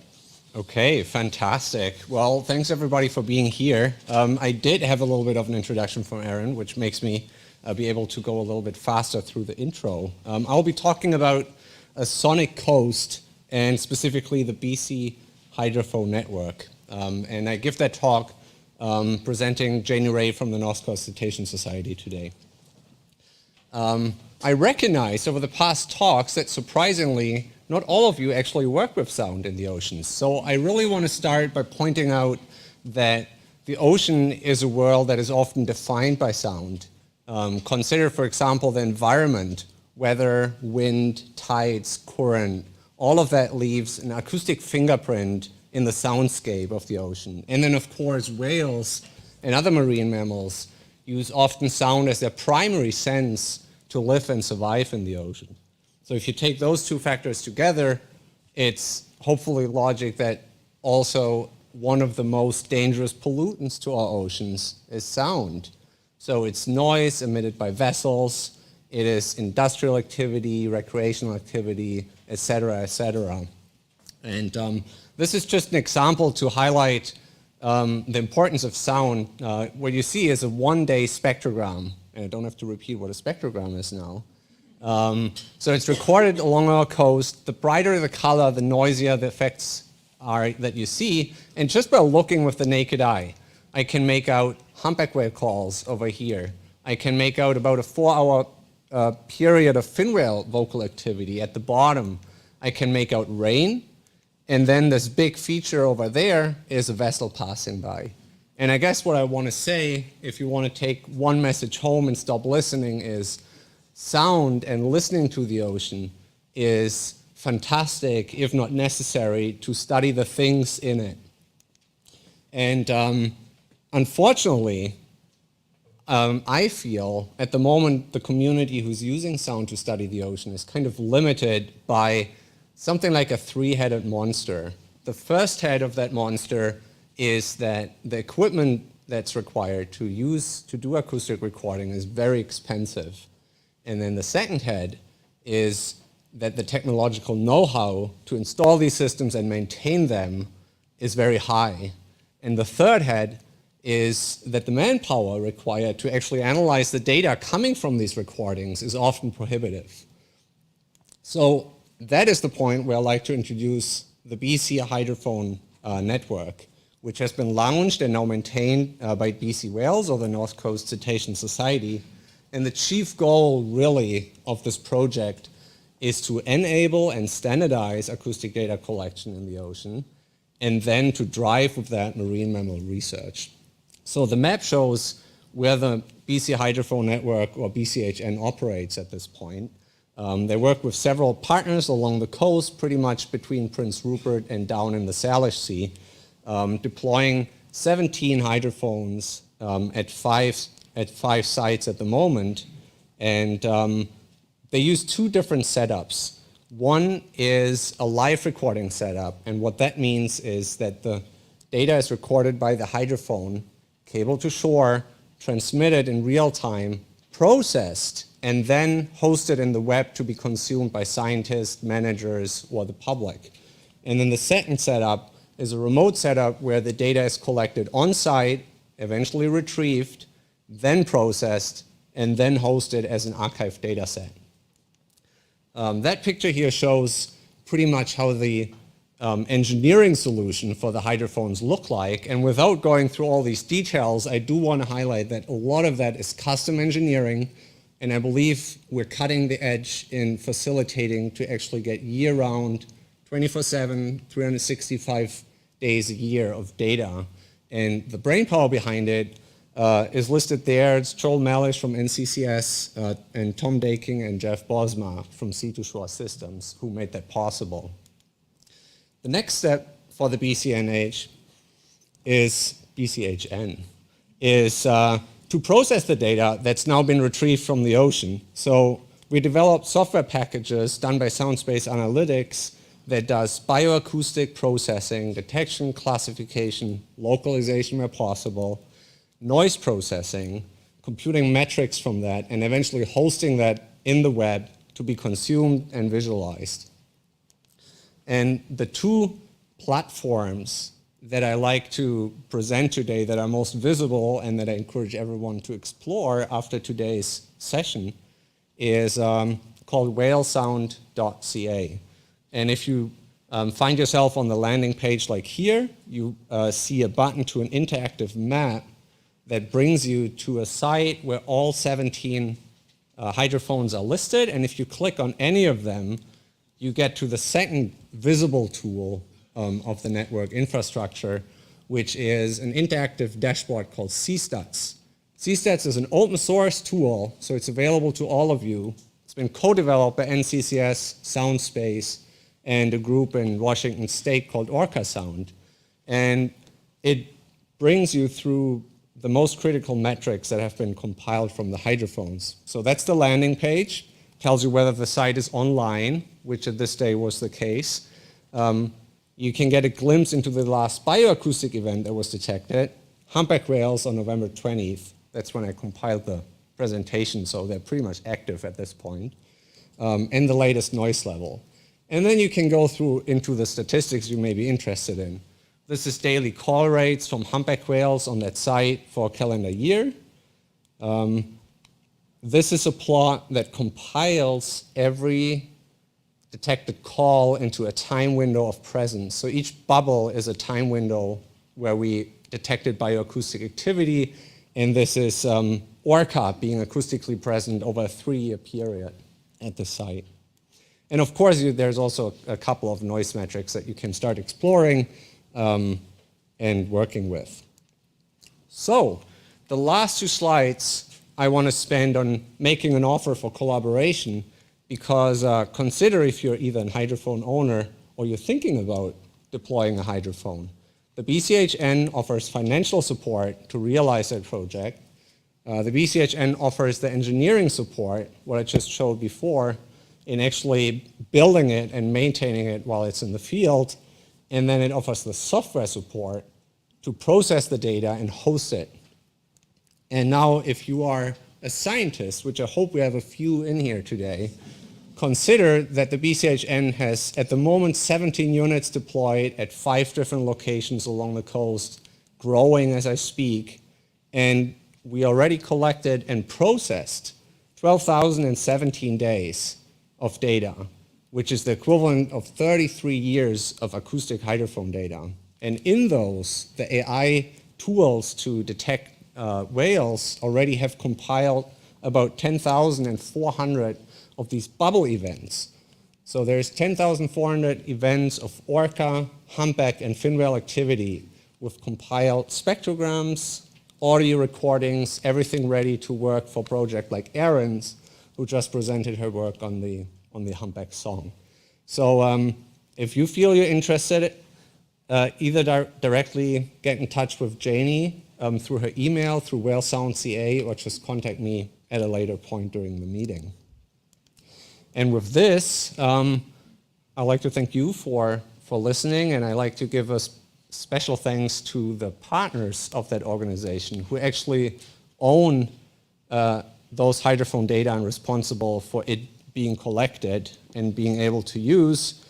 Okay, fantastic. Well, thanks everybody for being here. I did have a little bit of an introduction from Aaron, which makes me be able to go a little bit faster through the intro. I'll be talking about a sonic coast and specifically the BC Hydrophone Network. And I give that talk presenting Janie Ray from the North Coast Cetacean Society today. I recognized over the past talks that surprisingly, not all of you actually work with sound in the oceans. So I really want to start by pointing out that the ocean is a world that is often defined by sound. Consider, for example, the environment, weather, wind, tides, current. All of that leaves an acoustic fingerprint in the soundscape of the ocean. And then, of course, whales and other marine mammals use often sound as their primary sense to live and survive in the ocean. So if you take those two factors together, it's hopefully logic that also one of the most dangerous pollutants to our oceans is sound. So it's noise emitted by vessels, it is industrial activity, recreational activity, et cetera, et cetera. And this is just an example to highlight the importance of sound. What you see is a one-day spectrogram, and I don't have to repeat what a spectrogram is now. So it's recorded along our coast. The brighter the color, the noisier the effects are that you see. And just by looking with the naked eye, I can make out humpback whale calls over here. I can make out about a 4-hour period of fin whale vocal activity at the bottom. I can make out rain. And then this big feature over there is a vessel passing by. And I guess what I want to say, if you want to take one message home and stop listening, is sound and listening to the ocean is fantastic, if not necessary, to study the things in it. And unfortunately, I feel at the moment the community who's using sound to study the ocean is kind of limited by something like a three-headed monster. The first head of that monster is that the equipment that's required to do acoustic recording is very expensive. And then the second head is that the technological know-how to install these systems and maintain them is very high. And the third head is that the manpower required to actually analyze the data coming from these recordings is often prohibitive. So that is the point where I'd like to introduce the BC Hydrophone Network, which has been launched and now maintained by BC Whales or the North Coast Cetacean Society. And the chief goal, really, of this project is to enable and standardize acoustic data collection in the ocean, and then to drive with that marine mammal research. So the map shows where the BC Hydrophone Network, or BCHN, operates at this point. They work with several partners along the coast, pretty much between Prince Rupert and down in the Salish Sea, deploying 17 hydrophones at five sites at the moment. And they use two different setups. One is a live recording setup, and what that means is that the data is recorded by the hydrophone, cable to shore, transmitted in real time, processed, and then hosted in the web to be consumed by scientists, managers, or the public. And then the second setup is a remote setup where the data is collected on-site, eventually retrieved, then processed, and then hosted as an archived data set. That picture here shows pretty much how the engineering solution for the hydrophones look like. And without going through all these details, I do want to highlight that a lot of that is custom engineering. And I believe we're cutting the edge in facilitating to actually get year-round, 24/7, 365 days a year of data. And the brainpower behind it is listed there. It's Joel Malish from NCCS and Tom Daking and Jeff Bosma from Sea2Shore Systems who made that possible. The next step for the BCHN is to process the data that's now been retrieved from the ocean. So we developed software packages done by SoundSpace Analytics that does bioacoustic processing, detection, classification, localization where possible, noise processing, computing metrics from that, and eventually hosting that in the web to be consumed and visualized. And the two platforms that I like to present today that are most visible and that I encourage everyone to explore after today's session is called whalesound.ca. And if you find yourself on the landing page like here, you see a button to an interactive map that brings you to a site where all 17 hydrophones are listed. And if you click on any of them, you get to the second visible tool of the network infrastructure, which is an interactive dashboard called CStats. CStats is an open source tool, so it's available to all of you. It's been co-developed by NCCS, SoundSpace, and a group in Washington State called Orca Sound. And it brings you through the most critical metrics that have been compiled from the hydrophones. So that's the landing page. Tells you whether the site is online, which at this day was the case. You can get a glimpse into the last bioacoustic event that was detected, Humpback whales on November 20th. That's when I compiled the presentation, so they're pretty much active at this point. And the latest noise level. And then you can go through into the statistics you may be interested in. This is daily call rates from humpback whales on that site for a calendar year. This is a plot that compiles every detected call into a time window of presence. So each bubble is a time window where we detected bioacoustic activity, and this is Orca being acoustically present over a 3-year period at the site. And of course, there's also a couple of noise metrics that you can start exploring and working with. So the last 2 slides I want to spend on making an offer for collaboration, because consider if you're either a hydrophone owner or you're thinking about deploying a hydrophone. The BCHN offers financial support to realize that project. The BCHN offers the engineering support, what I just showed before, in actually building it and maintaining it while it's in the field. And then it offers the software support to process the data and host it. And now if you are a scientist, which I hope we have a few in here today, consider that the BCHN has, at the moment, 17 units deployed at 5 different locations along the coast, growing as I speak. And we already collected and processed 12,017 days of data, which is the equivalent of 33 years of acoustic hydrophone data. And in those, the AI tools to detect whales already have compiled about 10,400 of these bubble events. So there's 10,400 events of orca, humpback, and fin whale activity with compiled spectrograms, audio recordings, everything ready to work for a project like Adherence, who just presented her work on the humpback song. So if you feel you're interested, either directly get in touch with Janie through her email, through whalesound.ca, or just contact me at a later point during the meeting. And with this, I'd like to thank you for listening, and I'd like to give a special thanks to the partners of that organization who actually own those hydrophone data and responsible for it being collected and being able to use,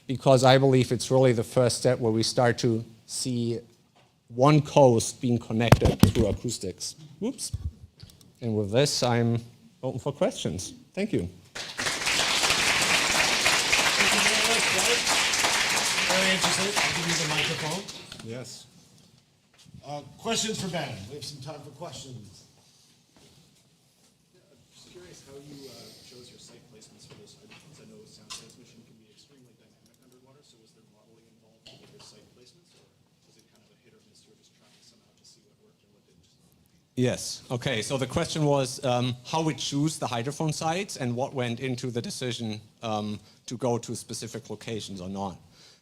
because I believe it's really the first step where we start to see one coast being connected through acoustics. Whoops. And with this, I'm open for questions. Thank you. Very interested. I'll give you the microphone. Yes. Questions for Ben? We have some time for questions. Just curious how you chose your site placements for those hydrophones. I know sound transmission can be extremely dynamic underwater, so was there modeling involved with your site placements, or was it kind of a hit or miss? You were just trying somehow to see what worked and what didn't? Yes. Okay. So the question was how we choose the hydrophone sites and what went into the decision to go to specific locations or not.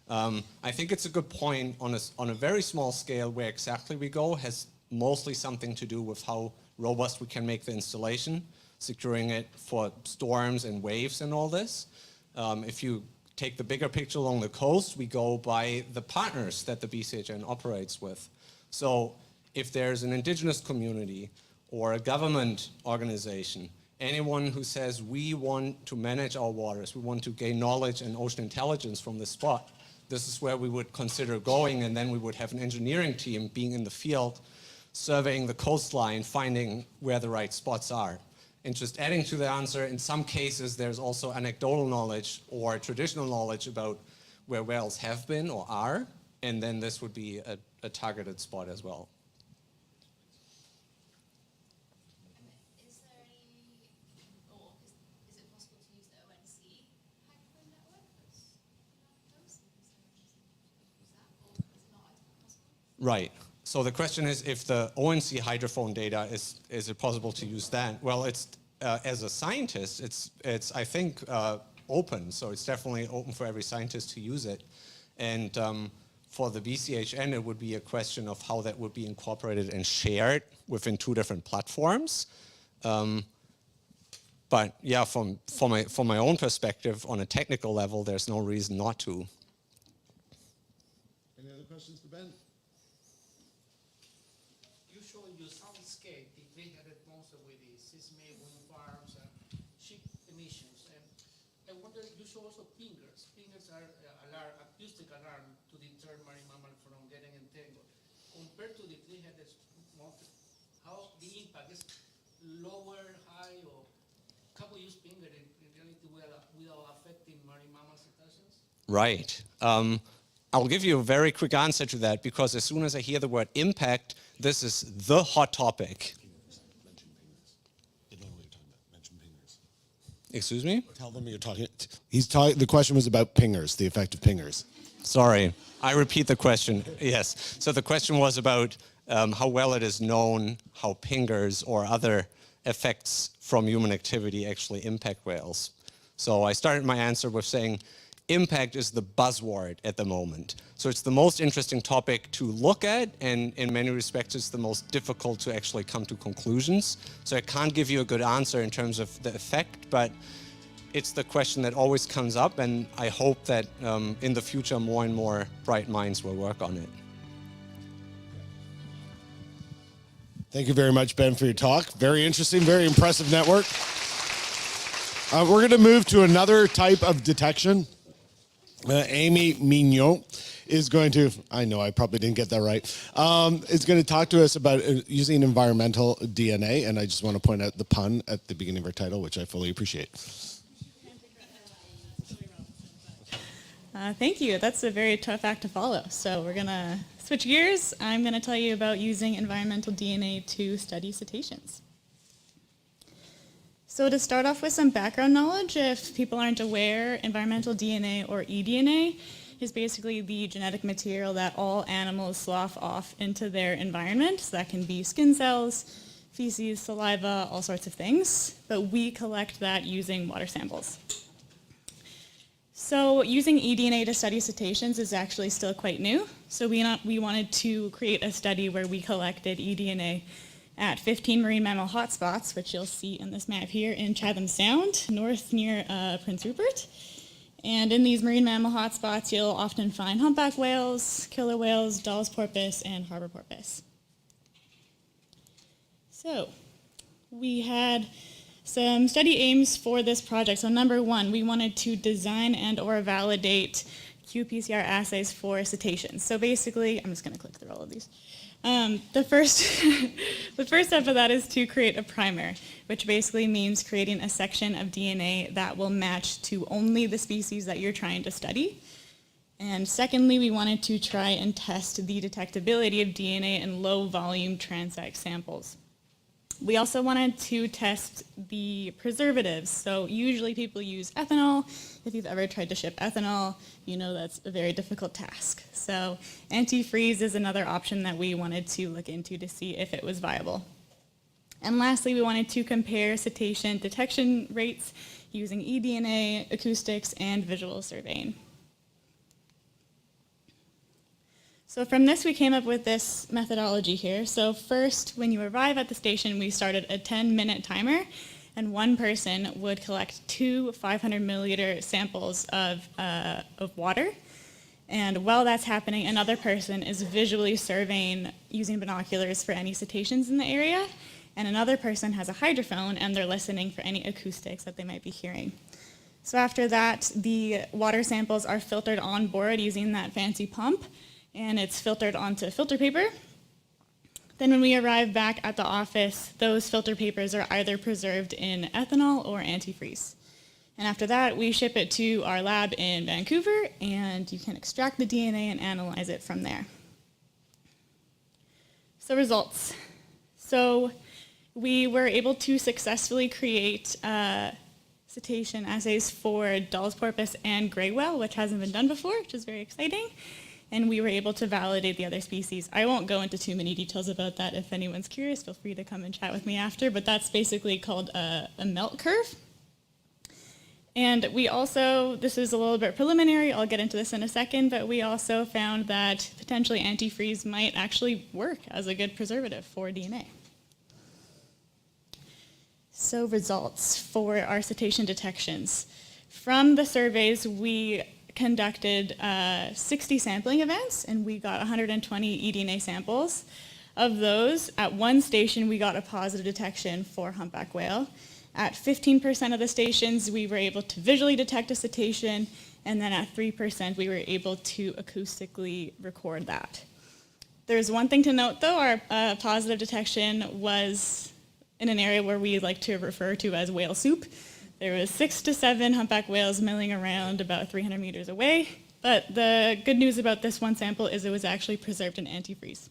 I think it's a good point on a very small scale where exactly we go has mostly something to do with how robust we can make the installation, securing it for storms and waves and all this. If you take the bigger picture along the coast, we go by the partners that the BCHN operates with. So if there's an indigenous community or a government organization, anyone who says we want to manage our waters, we want to gain knowledge and ocean intelligence from this spot, this is where we would consider going, and then we would have an engineering team being in the field, surveying the coastline, finding where the right spots are. And just adding to the answer, in some cases there's also anecdotal knowledge or traditional knowledge about where whales have been or are, and then this would be a targeted spot as well. Is there any, or is it possible to use the ONC hydrophone network that's Galapagos? Is that, or is it not possible? Right. So the question is, if the ONC hydrophone data, is it possible to use that? Well, it's as a scientist, it's I think open. So it's definitely open for every scientist to use it. And for the BCHN, it would be a question of how that would be incorporated and shared within two different platforms. But yeah, from my own perspective, on a technical level, there's no reason not to. Any other questions for Ben? Usually you soundscape the three-headed monster with the seismic wind farms and ship emissions. And I wonder, you show also pingers. Pingers are acoustic alarm to deter marine mammal from getting entangled. Compared to the three-headed monster, how the impact is lower, high, or can we use pinger in reality without affecting marine mammal cetaceans? Right. I'll give you a very quick answer to that, because as soon as I hear the word impact, this is the hot topic. Excuse me? Tell them you're talking. The question was about pingers, the effect of pingers. Sorry, I repeat the question. Yes. So the question was about how well it is known how pingers or other effects from human activity actually impact whales. So I started my answer with saying impact is the buzzword at the moment. So it's the most interesting topic to look at, and in many respects it's the most difficult to actually come to conclusions. So I can't give you a good answer in terms of the effect, but it's the question that always comes up, and I hope that in the future more and more bright minds will work on it. Thank you very much, Ben, for your talk. Very interesting, very impressive network. We're going to move to another type of detection. Amy Mignot is going to, I know I probably didn't get that right, is going to talk to us about using environmental DNA, and I just want to point out the pun at the beginning of our title, which I fully appreciate. Thank you. That's a very tough act to follow. So we're going to switch gears. I'm going to tell you about using environmental DNA to study cetaceans. So to start off with some background knowledge, if people aren't aware, environmental DNA or eDNA is basically the genetic material that all animals slough off into their environment. So that can be skin cells, feces, saliva, all sorts of things. But we collect that using water samples. So using eDNA to study cetaceans is actually still quite new. So we wanted to create a study where we collected eDNA at 15 marine mammal hotspots, which you'll see in this map here in Chatham Sound, north near Prince Rupert. And in these marine mammal hotspots, you'll often find humpback whales, killer whales, Dall's porpoise, and harbor porpoise. So we had some study aims for this project. So number one, we wanted to design and or validate qPCR assays for cetaceans. So basically, I'm just going to click through all of these. The first step of that is to create a primer, which basically means creating a section of DNA that will match to only the species that you're trying to study. And secondly, we wanted to try and test the detectability of DNA in low volume transect samples. We also wanted to test the preservatives. So usually people use ethanol. If you've ever tried to ship ethanol, you know that's a very difficult task. So antifreeze is another option that we wanted to look into to see if it was viable. And lastly, we wanted to compare cetacean detection rates using eDNA, acoustics, and visual surveying. So from this, we came up with this methodology here. So first, when you arrive at the station, we started a 10-minute timer, and one person would collect 2 500 milliliter samples of water. And while that's happening, another person is visually surveying using binoculars for any cetaceans in the area, and another person has a hydrophone, and they're listening for any acoustics that they might be hearing. So after that, the water samples are filtered on board using that fancy pump, and it's filtered onto filter paper. Then when we arrive back at the office, those filter papers are either preserved in ethanol or antifreeze. And after that, we ship it to our lab in Vancouver, and you can extract the DNA and analyze it from there. So results. So we were able to successfully create cetacean assays for Dall's porpoise and gray whale, which hasn't been done before, which is very exciting. And we were able to validate the other species. I won't go into too many details about that. If anyone's curious, feel free to come and chat with me after, but that's basically called a melt curve. And we also, this is a little bit preliminary, I'll get into this in a second, but we also found that potentially antifreeze might actually work as a good preservative for DNA. So results for our cetacean detections. From the surveys, we conducted 60 sampling events, and we got 120 eDNA samples. Of those, at one station, we got a positive detection for humpback whale. At 15% of the stations, we were able to visually detect a cetacean, and then at 3%, we were able to acoustically record that. There's one thing to note, though. Our positive detection was in an area where we like to refer to as whale soup. There was 6 to 7 humpback whales milling around about 300 meters away, but the good news about this one sample is it was actually preserved in antifreeze.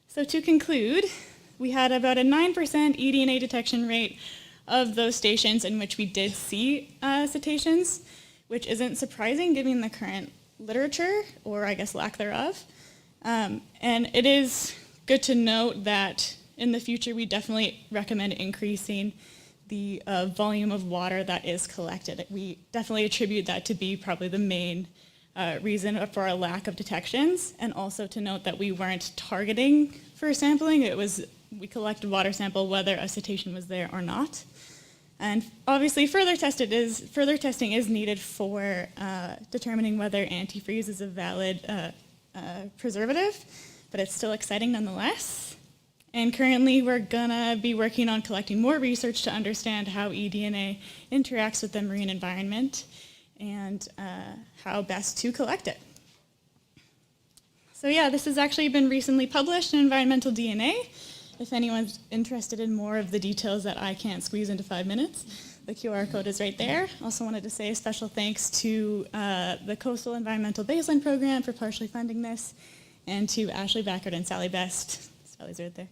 So to conclude, we had about a 9% eDNA detection rate of those stations in which we did see cetaceans, which isn't surprising given the current literature, or I guess lack thereof. And it is good to note that in the future, we definitely recommend increasing the volume of water that is collected. We definitely attribute that to be probably the main reason for our lack of detections, and also to note that we weren't targeting for sampling. It was, we collected water sample whether a cetacean was there or not. And obviously further testing is needed for determining whether antifreeze is a valid preservative, but it's still exciting nonetheless. And currently we're gonna be working on collecting more research to understand how eDNA interacts with the marine environment and how best to collect it. So yeah, this has actually been recently published in Environmental DNA. If anyone's interested in more of the details that I can't squeeze into 5 minutes, the QR code is right there. Also wanted to say a special thanks to the Coastal Environmental Baseline Program for partially funding this, and to Ashley Backert and Sally Best, Sally's right there,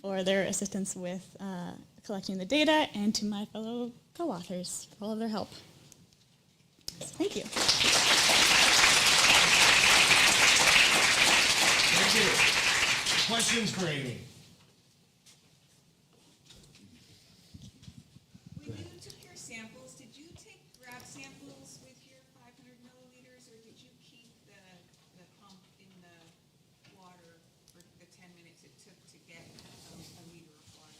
for their assistance with collecting the data, and to my fellow co-authors for all of their help. So thank you. Thank you. Questions for Amy? When you took your samples, did you take grab samples with your 500 milliliters, or did you keep the pump in the water for the 10 minutes it took to get a liter of water?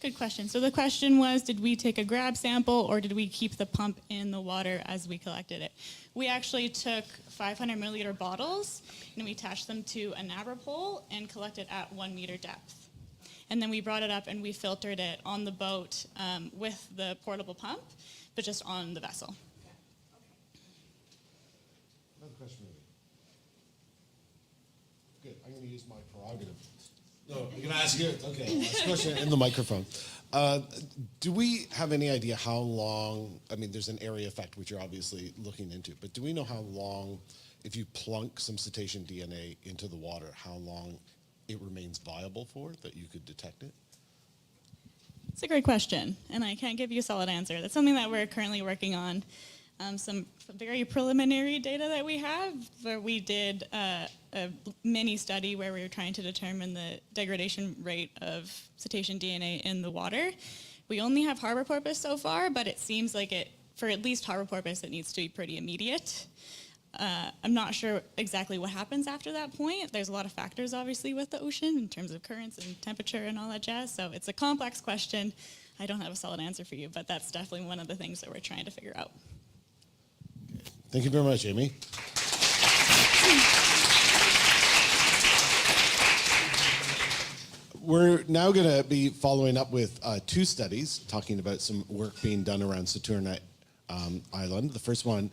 Good question. So the question was, did we take a grab sample or did we keep the pump in the water as we collected it? We actually took 500 milliliter bottles and we attached them to a nabber pole and collected at 1 meter depth. And then we brought it up and we filtered it on the boat with the portable pump, but just on the vessel. Another question, maybe. Good. I'm going to use my prerogative. No, you're going to ask it. Okay. Last question in the microphone. Do we have any idea how long? I mean, there's an area effect which you're obviously looking into, but do we know how long, if you plunk some cetacean DNA into the water, how long it remains viable for that you could detect it? It's a great question, and I can't give you a solid answer. That's something that we're currently working on. Some very preliminary data that we have, where we did a mini study where we were trying to determine the degradation rate of cetacean DNA in the water. We only have harbor porpoise so far, but it seems like for at least harbor porpoise, it needs to be pretty immediate. I'm not sure exactly what happens after that point. There's a lot of factors, obviously, with the ocean in terms of currents and temperature and all that jazz, so it's a complex question. I don't have a solid answer for you, but that's definitely one of the things that we're trying to figure out. Thank you very much, Amy. we're now going to be following up with two studies talking about some work being done around Saturna Island. The first one,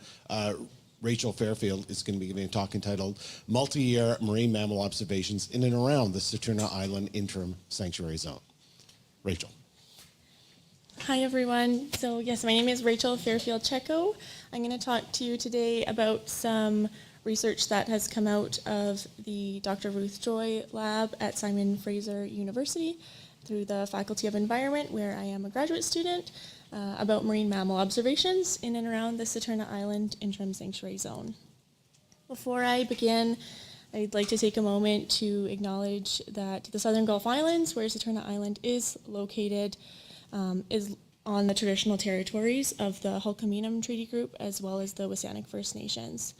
Rachel Fairfield is going to be giving a talk entitled Multi-Year Marine Mammal Observations in and Around the Saturna Island Interim Sanctuary Zone. Rachel. Hi, everyone. So, yes, my name is Rachel Fairfield Checo. I'm going to talk to you today about some research that has come out of the Dr. Ruth Joy lab at Simon Fraser University through the Faculty of Environment, where I am a graduate student, about marine mammal observations in and around the Saturna Island Interim Sanctuary Zone. Before I begin, I'd like to take a moment to acknowledge that the Southern Gulf Islands, where Saturna Island is located, is on the traditional territories of the Hulkaminam Treaty Group as well as the Wasanic First Nations.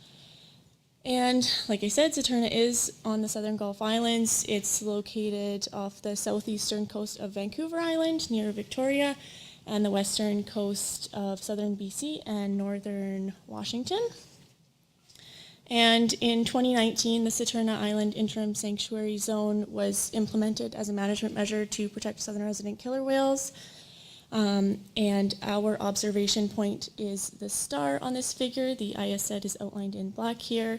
And like I said, Saturna is on the Southern Gulf Islands. It's located off the southeastern coast of Vancouver Island near Victoria and the western coast of southern BC and northern Washington. And in 2019, the Saturna Island Interim Sanctuary Zone was implemented as a management measure to protect southern resident killer whales. And our observation point is the star on this figure. The ISZ is outlined in black here.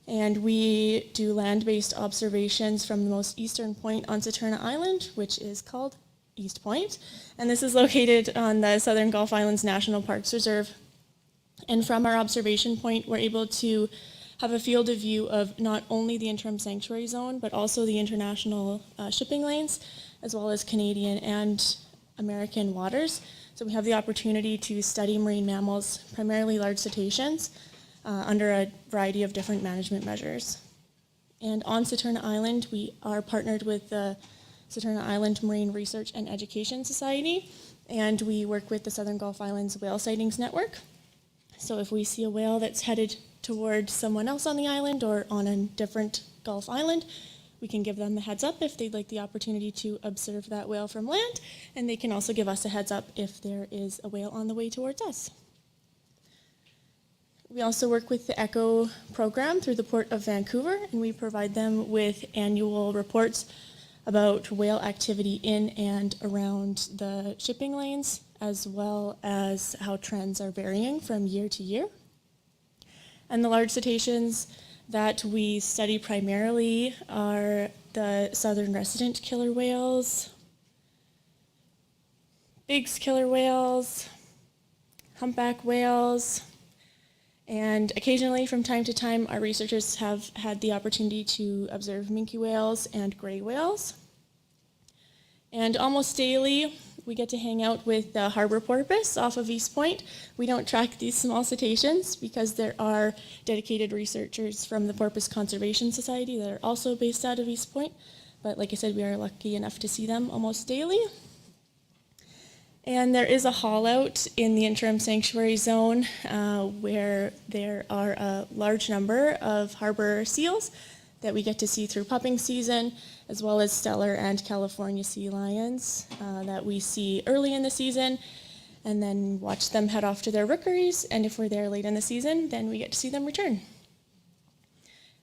And we do land-based observations from the most eastern point on Saturna Island, which is called East Point. And this is located on the Southern Gulf Islands National Parks Reserve. And from our observation point, we're able to have a field of view of not only the interim sanctuary zone, but also the international shipping lanes, as well as Canadian and American waters. So we have the opportunity to study marine mammals, primarily large cetaceans, under a variety of different management measures. And on Saturna Island, we are partnered with the Saturna Island Marine Research and Education Society, and we work with the Southern Gulf Islands Whale Sightings Network. So if we see a whale that's headed toward someone else on the island or on a different Gulf island, we can give them the heads up if they'd like the opportunity to observe that whale from land, and they can also give us a heads up if there is a whale on the way towards us. We also work with the ECHO program through the Port of Vancouver, and we provide them with annual reports about whale activity in and around the shipping lanes, as well as how trends are varying from year to year. And the large cetaceans that we study primarily are the southern resident killer whales, Biggs killer whales, humpback whales, and occasionally from time to time our researchers have had the opportunity to observe minke whales and gray whales. And almost daily we get to hang out with the harbor porpoise off of East Point. We don't track these small cetaceans because there are dedicated researchers from the Porpoise Conservation Society that are also based out of East Point. But like I said, we are lucky enough to see them almost daily. And there is a haul out in the interim sanctuary zone where there are a large number of harbor seals that we get to see through pupping season, as well as Steller and California sea lions that we see early in the season, and then watch them head off to their rookeries, and if we're there late in the season, then we get to see them return.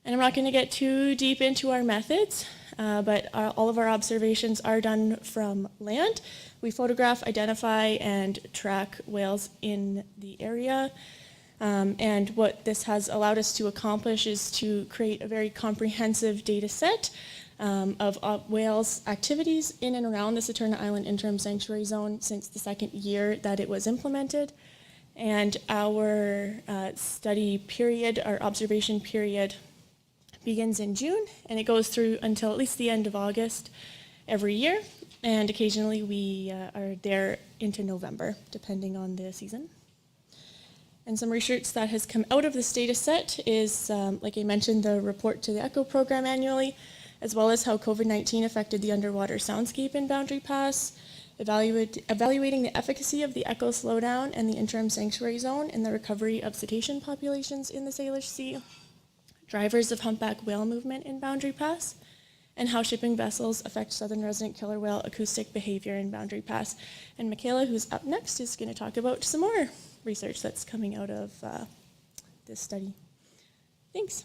And I'm not going to get too deep into our methods, but all of our observations are done from land. We photograph, identify, and track whales in the area. And what this has allowed us to accomplish is to create a very comprehensive data set of whales' activities in and around the Saturna Island Interim Sanctuary Zone since the second year that it was implemented. And our study period, our observation period, begins in June, and it goes through until at least the end of August every year. And occasionally we are there into November, depending on the season. And some research that has come out of this data set is, like I mentioned, the report to the ECHO program annually, as well as how COVID-19 affected the underwater soundscape in Boundary Pass, evaluating the efficacy of the ECHO slowdown and the interim sanctuary zone in the recovery of cetacean populations in the Salish Sea, drivers of humpback whale movement in Boundary Pass, and how shipping vessels affect southern resident killer whale acoustic behavior in Boundary Pass. And Michaela, who's up next, is going to talk about some more research that's coming out of this study. Thanks.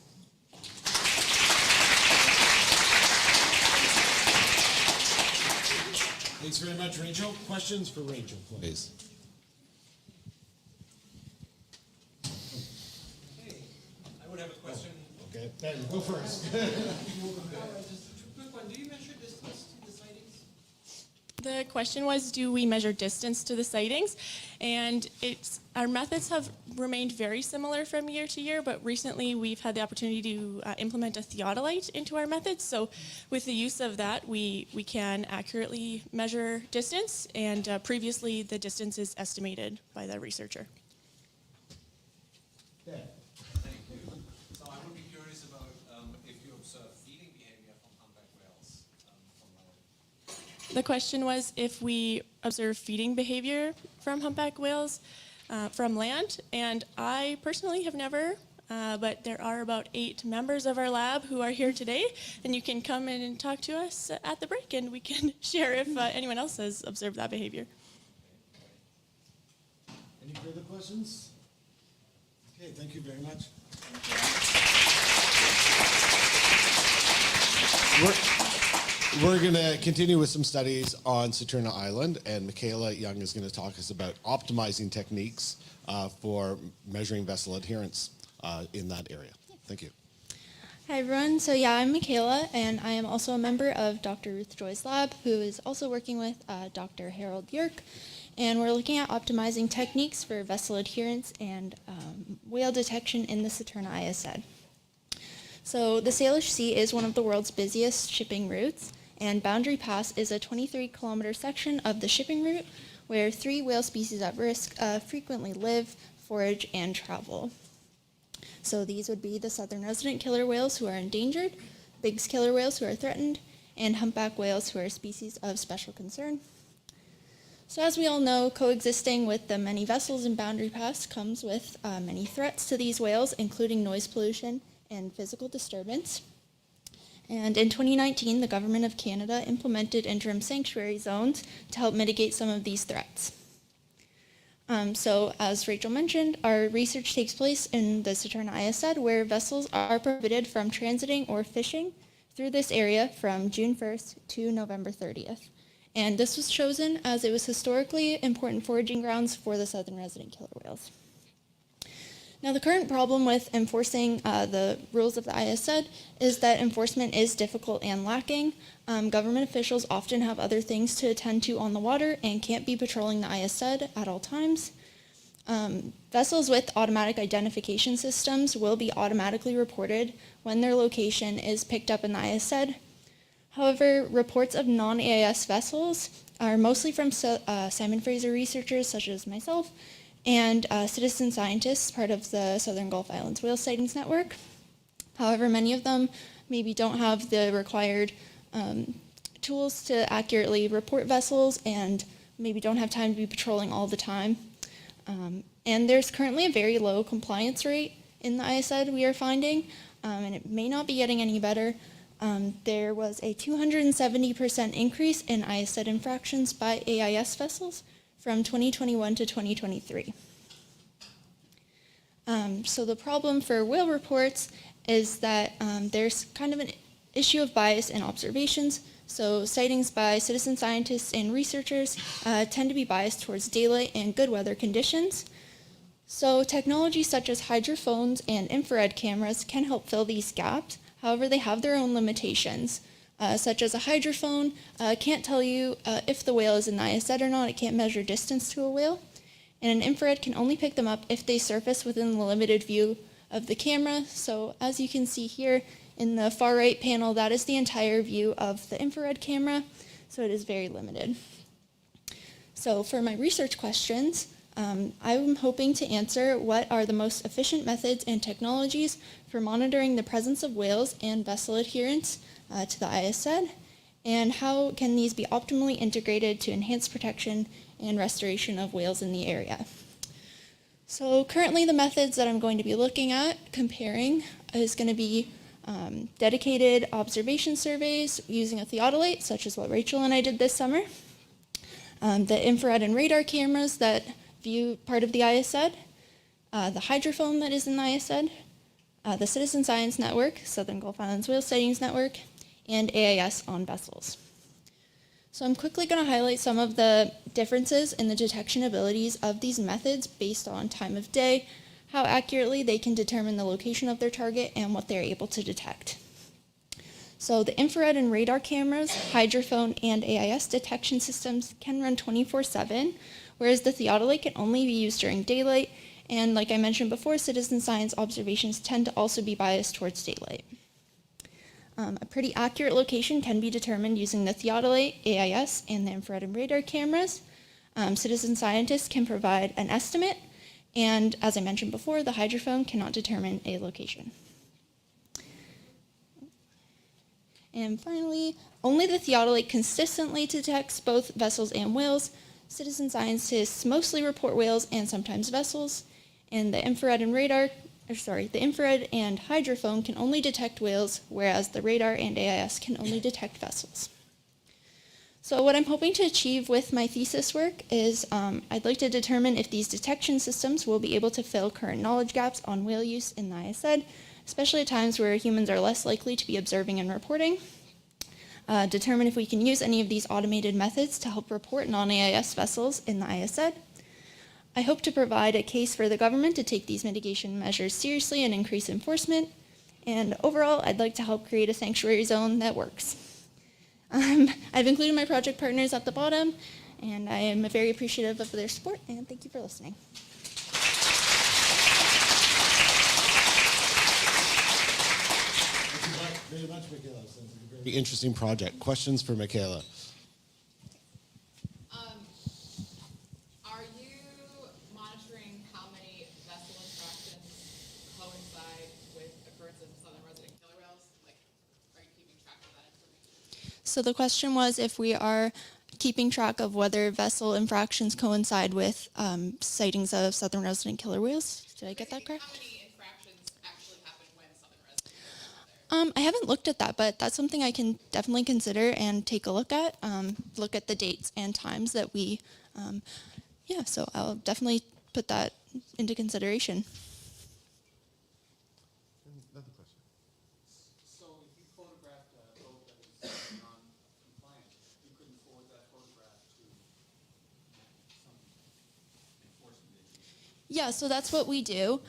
Thanks very much, Rachel. Questions for Rachel, please. I would have a question. Okay, Ben, go first. Just a quick one. Do you measure distance to the sightings? The question was, do we measure distance to the sightings? And our methods have remained very similar from year to year, but recently we've had the opportunity to implement a theodolite into our methods. So with the use of that, we can accurately measure distance, and previously the distance is estimated by the researcher. Ben. Thank you. So I would be curious about if you observe feeding behavior from humpback whales from land. The question was if we observe feeding behavior from humpback whales from land, and I personally have never, but there are about 8 members of our lab who are here today, and you can come in and talk to us at the break, and we can share if anyone else has observed that behavior. Any further questions? Okay, thank you very much. We're going to continue with some studies on Saturna Island, and Michaela Young is going to talk us about optimizing techniques for measuring vessel adherence in that area. Thank you. Hi everyone, so yeah, I'm Michaela, and I am also a member of Dr. Ruth Joy's lab, who is also working with Dr. Harold Yerk, and we're looking at optimizing techniques for vessel adherence and whale detection in the Saturna ISN. So the Salish Sea is one of the world's busiest shipping routes, and Boundary Pass is a 23-kilometer section of the shipping route where 3 whale species at risk frequently live, forage, and travel. So these would be the southern resident killer whales who are endangered, Biggs killer whales who are threatened, and humpback whales who are species of special concern. So as we all know, coexisting with the many vessels in Boundary Pass comes with many threats to these whales, including noise pollution and physical disturbance. And in 2019, the Government of Canada implemented interim sanctuary zones to help mitigate some of these threats. So as Rachel mentioned, our research takes place in the Saturna ISN, where vessels are prohibited from transiting or fishing through this area from June 1st to November 30th. And this was chosen as it was historically important foraging grounds for the southern resident killer whales. Now, the current problem with enforcing the rules of the ISN is that enforcement is difficult and lacking. Government officials often have other things to attend to on the water and can't be patrolling the ISN at all times. Vessels with automatic identification systems will be automatically reported when their location is picked up in the ISN. However, reports of non-AIS vessels are mostly from salmon Fraser researchers such as myself, and citizen scientists, part of the Southern Gulf Islands Whale Sightings Network. However, many of them maybe don't have the required tools to accurately report vessels and maybe don't have time to be patrolling all the time. And there's currently a very low compliance rate in the ISN we are finding, and it may not be getting any better. There was a 270% increase in ISN infractions by AIS vessels from 2021 to 2023. So the problem for whale reports is that there's kind of an issue of bias in observations. So sightings by citizen scientists and researchers tend to be biased towards daylight and good weather conditions. So technologies such as hydrophones and infrared cameras can help fill these gaps. However, they have their own limitations. Such as a hydrophone can't tell you if the whale is in the ISN or not. It can't measure distance to a whale. And an infrared can only pick them up if they surface within the limited view of the camera. So as you can see here in the far right panel, that is the entire view of the infrared camera. So it is very limited. So for my research questions, I'm hoping to answer what are the most efficient methods and technologies for monitoring the presence of whales and vessel adherence to the ISN, and how can these be optimally integrated to enhance protection and restoration of whales in the area. So currently the methods that I'm going to be looking at comparing is going to be dedicated observation surveys using a theodolite, such as what Rachel and I did this summer, the infrared and radar cameras that view part of the ISN, the hydrophone that is in the ISN, the Citizen Science Network, Southern Gulf Islands Whale Sightings Network, and AIS on vessels. So I'm quickly going to highlight some of the differences in the detection abilities of these methods based on time of day, how accurately they can determine the location of their target, and what they're able to detect. So the infrared and radar cameras, hydrophone, and AIS detection systems can run 24/7, whereas the theodolite can only be used during daylight, and like I mentioned before, citizen science observations tend to also be biased towards daylight. A pretty accurate location can be determined using the theodolite, AIS, and the infrared and radar cameras. Citizen scientists can provide an estimate, and as I mentioned before, the hydrophone cannot determine a location. And finally, only the theodolite consistently detects both vessels and whales. Citizen scientists mostly report whales and sometimes vessels, and the infrared and hydrophone can only detect whales, whereas the radar and AIS can only detect vessels. So what I'm hoping to achieve with my thesis work is I'd like to determine if these detection systems will be able to fill current knowledge gaps on whale use in the ISED, especially at times where humans are less likely to be observing and reporting. Determine if we can use any of these automated methods to help report non-AIS vessels in the ISED. I hope to provide a case for the government to take these mitigation measures seriously and increase enforcement. And overall, I'd like to help create a sanctuary zone that works. I've included my project partners at the bottom, and I am very appreciative of their support, and thank you for listening. Very much, Michaela. Sounds like a very interesting project. Questions for Michaela? Are you monitoring how many vessel infractions coincide with occurrence of southern resident killer whales? Like, are you keeping track of that information? So the question was if we are keeping track of whether vessel infractions coincide with sightings of southern resident killer whales. Did I get that correct? How many infractions actually happen when southern resident killer whales are there? I haven't looked at that, but that's something I can definitely consider and take a look at. Look at the dates and times that we, so I'll definitely put that into consideration. Another question. So if you photographed a boat that was non-compliant, you couldn't forward that photograph to some enforcement agency? Yeah, so that's what we do.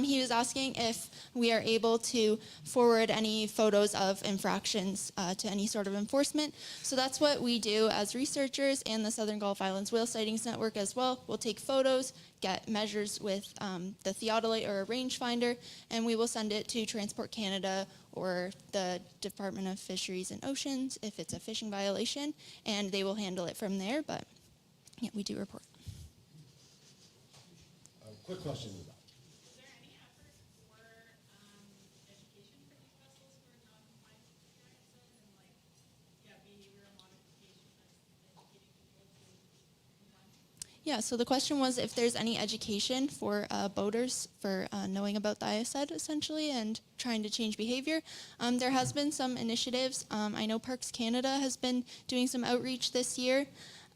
He was asking if we are able to forward any photos of infractions to any sort of enforcement. So that's what we do as researchers, and the Southern Gulf Islands Whale Sightings Network as well. We'll take photos, get measures with the theodolite or a rangefinder, and we will send it to Transport Canada or the Department of Fisheries and Oceans if it's a fishing violation, and they will handle it from there, but yeah, we do report. Quick question. Is there any effort for education for these vessels who are non-compliant with the ISO and behavioral modification that's educating people to comply? Yeah, so the question was if there's any education for boaters for knowing about the ISED essentially and trying to change behavior. There has been some initiatives. I know Parks Canada has been doing some outreach this year.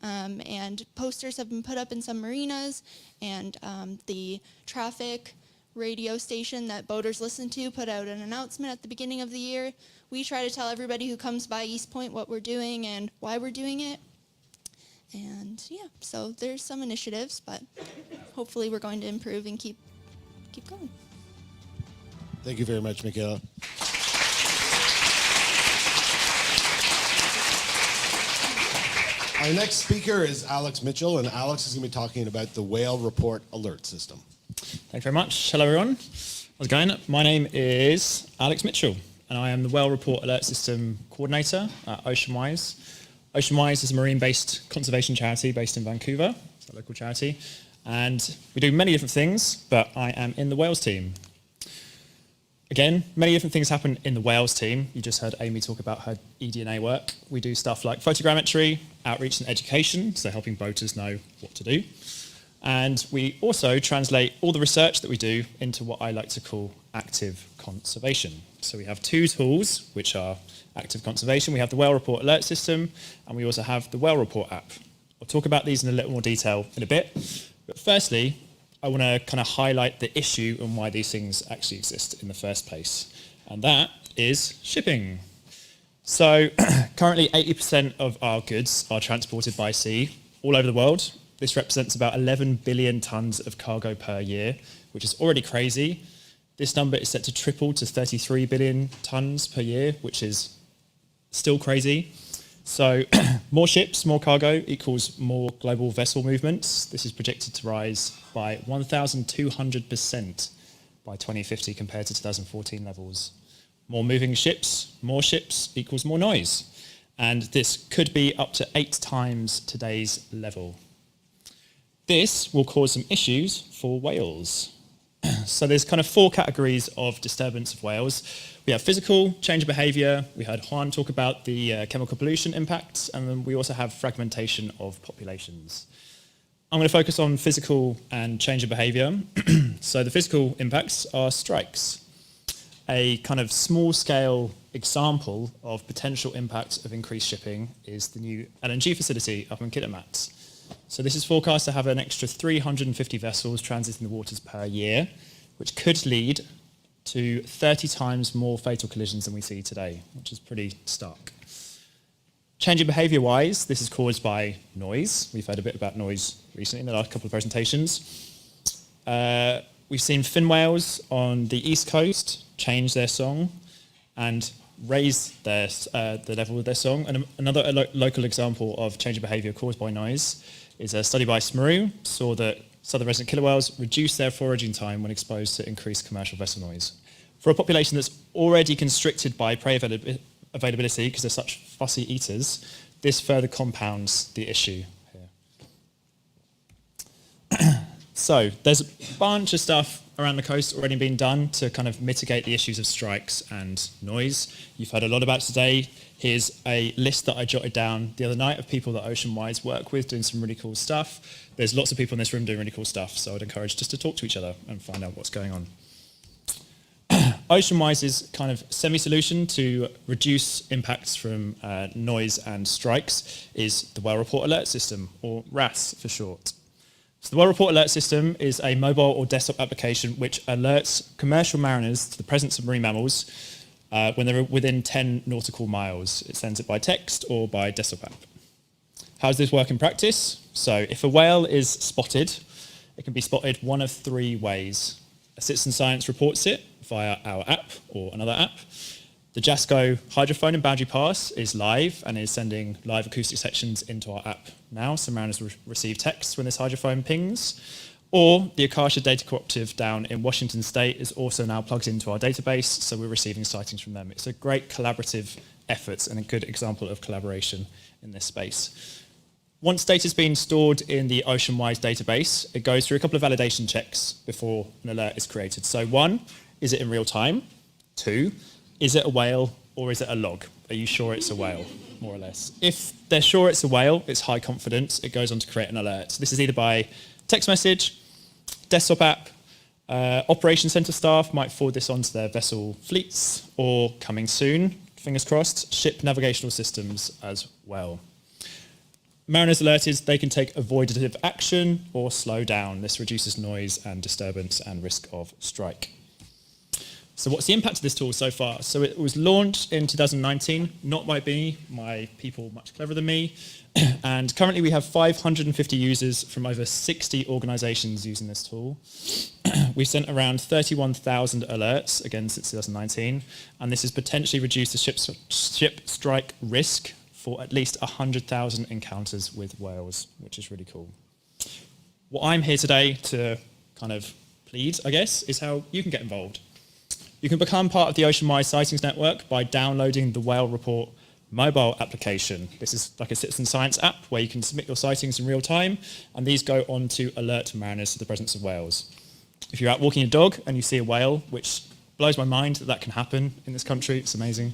And posters have been put up in some marinas, and the traffic radio station that boaters listen to put out an announcement at the beginning of the year. We try to tell everybody who comes by East Point what we're doing and why we're doing it. And yeah, so there's some initiatives, but hopefully we're going to improve and keep going. Thank you very much, Michaela. Our next speaker is Alex Mitchell, and Alex is going to be talking about the Whale Report Alert System. Thanks very much. Hello, everyone. How's it going? My name is Alex Mitchell, and I am the Whale Report Alert System Coordinator at OceanWise. OceanWise is a marine-based conservation charity based in Vancouver. It's a local charity. And we do many different things, but I am in the whales team. Again, many different things happen in the whales team. You just heard Amy talk about her eDNA work. We do stuff like photogrammetry, outreach and education, so helping boaters know what to do. And we also translate all the research that we do into what I like to call active conservation. So we have two tools, which are active conservation. We have the Whale Report Alert System, and we also have the Whale Report app. I'll talk about these in a little more detail in a bit. But firstly, I want to kind of highlight the issue and why these things actually exist in the first place. And that is shipping. So currently 80% of our goods are transported by sea all over the world. This represents about 11 billion tons of cargo per year, which is already crazy. This number is set to triple to 33 billion tons per year, which is still crazy. So more ships, more cargo equals more global vessel movements. This is projected to rise by 1,200% by 2050 compared to 2014 levels. More moving ships, more ships equals more noise. And this could be up to 8 times today's level. This will cause some issues for whales. So there's kind of 4 categories of disturbance of whales. We have physical, change of behavior. We heard Juan talk about the chemical pollution impacts, and then we also have fragmentation of populations. I'm going to focus on physical and change of behavior. So the physical impacts are strikes. A kind of small-scale example of potential impact of increased shipping is the new LNG facility up in Kitimat. So this is forecast to have an extra 350 vessels transiting the waters per year, which could lead to 30 times more fatal collisions than we see today, which is pretty stark. Changing behavior-wise, this is caused by noise. We've heard a bit about noise recently in the last couple of presentations. We've seen fin whales on the east coast change their song and raise the level of their song. And another local example of change of behavior caused by noise is a study by SMRU saw that southern resident killer whales reduce their foraging time when exposed to increased commercial vessel noise. For a population that's already constricted by prey availability because they're such fussy eaters, this further compounds the issue here. So there's a bunch of stuff around the coast already being done to kind of mitigate the issues of strikes and noise. You've heard a lot about it today. Here's a list that I jotted down the other night of people that OceanWise work with doing some really cool stuff. There's lots of people in this room doing really cool stuff, so I'd encourage just to talk to each other and find out what's going on. OceanWise's kind of semi-solution to reduce impacts from noise and strikes is the Whale Report Alert System, or RAS for short. So the Whale Report Alert System is a mobile or desktop application which alerts commercial mariners to the presence of marine mammals when they're within 10 nautical miles. It sends it by text or by desktop app. How does this work in practice? So if a whale is spotted, it can be spotted one of 3 ways. A citizen science reports it via our app or another app. The JASCO hydrophone and boundary pass is live and is sending live acoustic sections into our app now, so mariners will receive texts when this hydrophone pings. Or the Akasha Data Cooperative down in Washington State is also now plugged into our database, so we're receiving sightings from them. It's a great collaborative effort and a good example of collaboration in this space. Once data has been stored in the OceanWise database, it goes through a couple of validation checks before an alert is created. So 1, is it in real time? 2, is it a whale or is it a log? Are you sure it's a whale, more or less? If they're sure it's a whale, it's high confidence, it goes on to create an alert. So this is either by text message, desktop app, Operations Center staff might forward this onto their vessel fleets, or coming soon, fingers crossed, ship navigational systems as well. Mariners alerted, they can take avoidative action or slow down. This reduces noise and disturbance and risk of strike. So what's the impact of this tool so far? So it was launched in 2019, not by me, my people much cleverer than me. And currently we have 550 users from over 60 organizations using this tool. We've sent around 31,000 alerts, again since 2019, and this has potentially reduced the ship strike risk for at least 100,000 encounters with whales, which is really cool. What I'm here today to kind of plead, I guess, is how you can get involved. You can become part of the OceanWise Sightings Network by downloading the Whale Report mobile application. This is like a citizen science app where you can submit your sightings in real time, and these go on to alert mariners to the presence of whales. If you're out walking your dog and you see a whale, which blows my mind that that can happen in this country, it's amazing,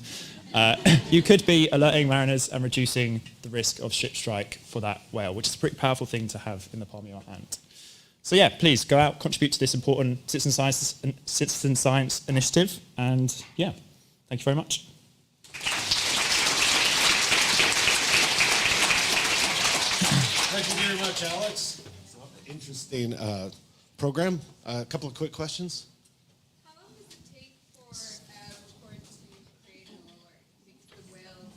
you could be alerting mariners and reducing the risk of ship strike for that whale, which is a pretty powerful thing to have in the palm of your hand. So yeah, please go out, contribute to this important citizen science initiative, and yeah, thank you very much. Thank you very much, Alex. Interesting program. A couple of quick questions. How long does it take for a report to create an alert? Because the whale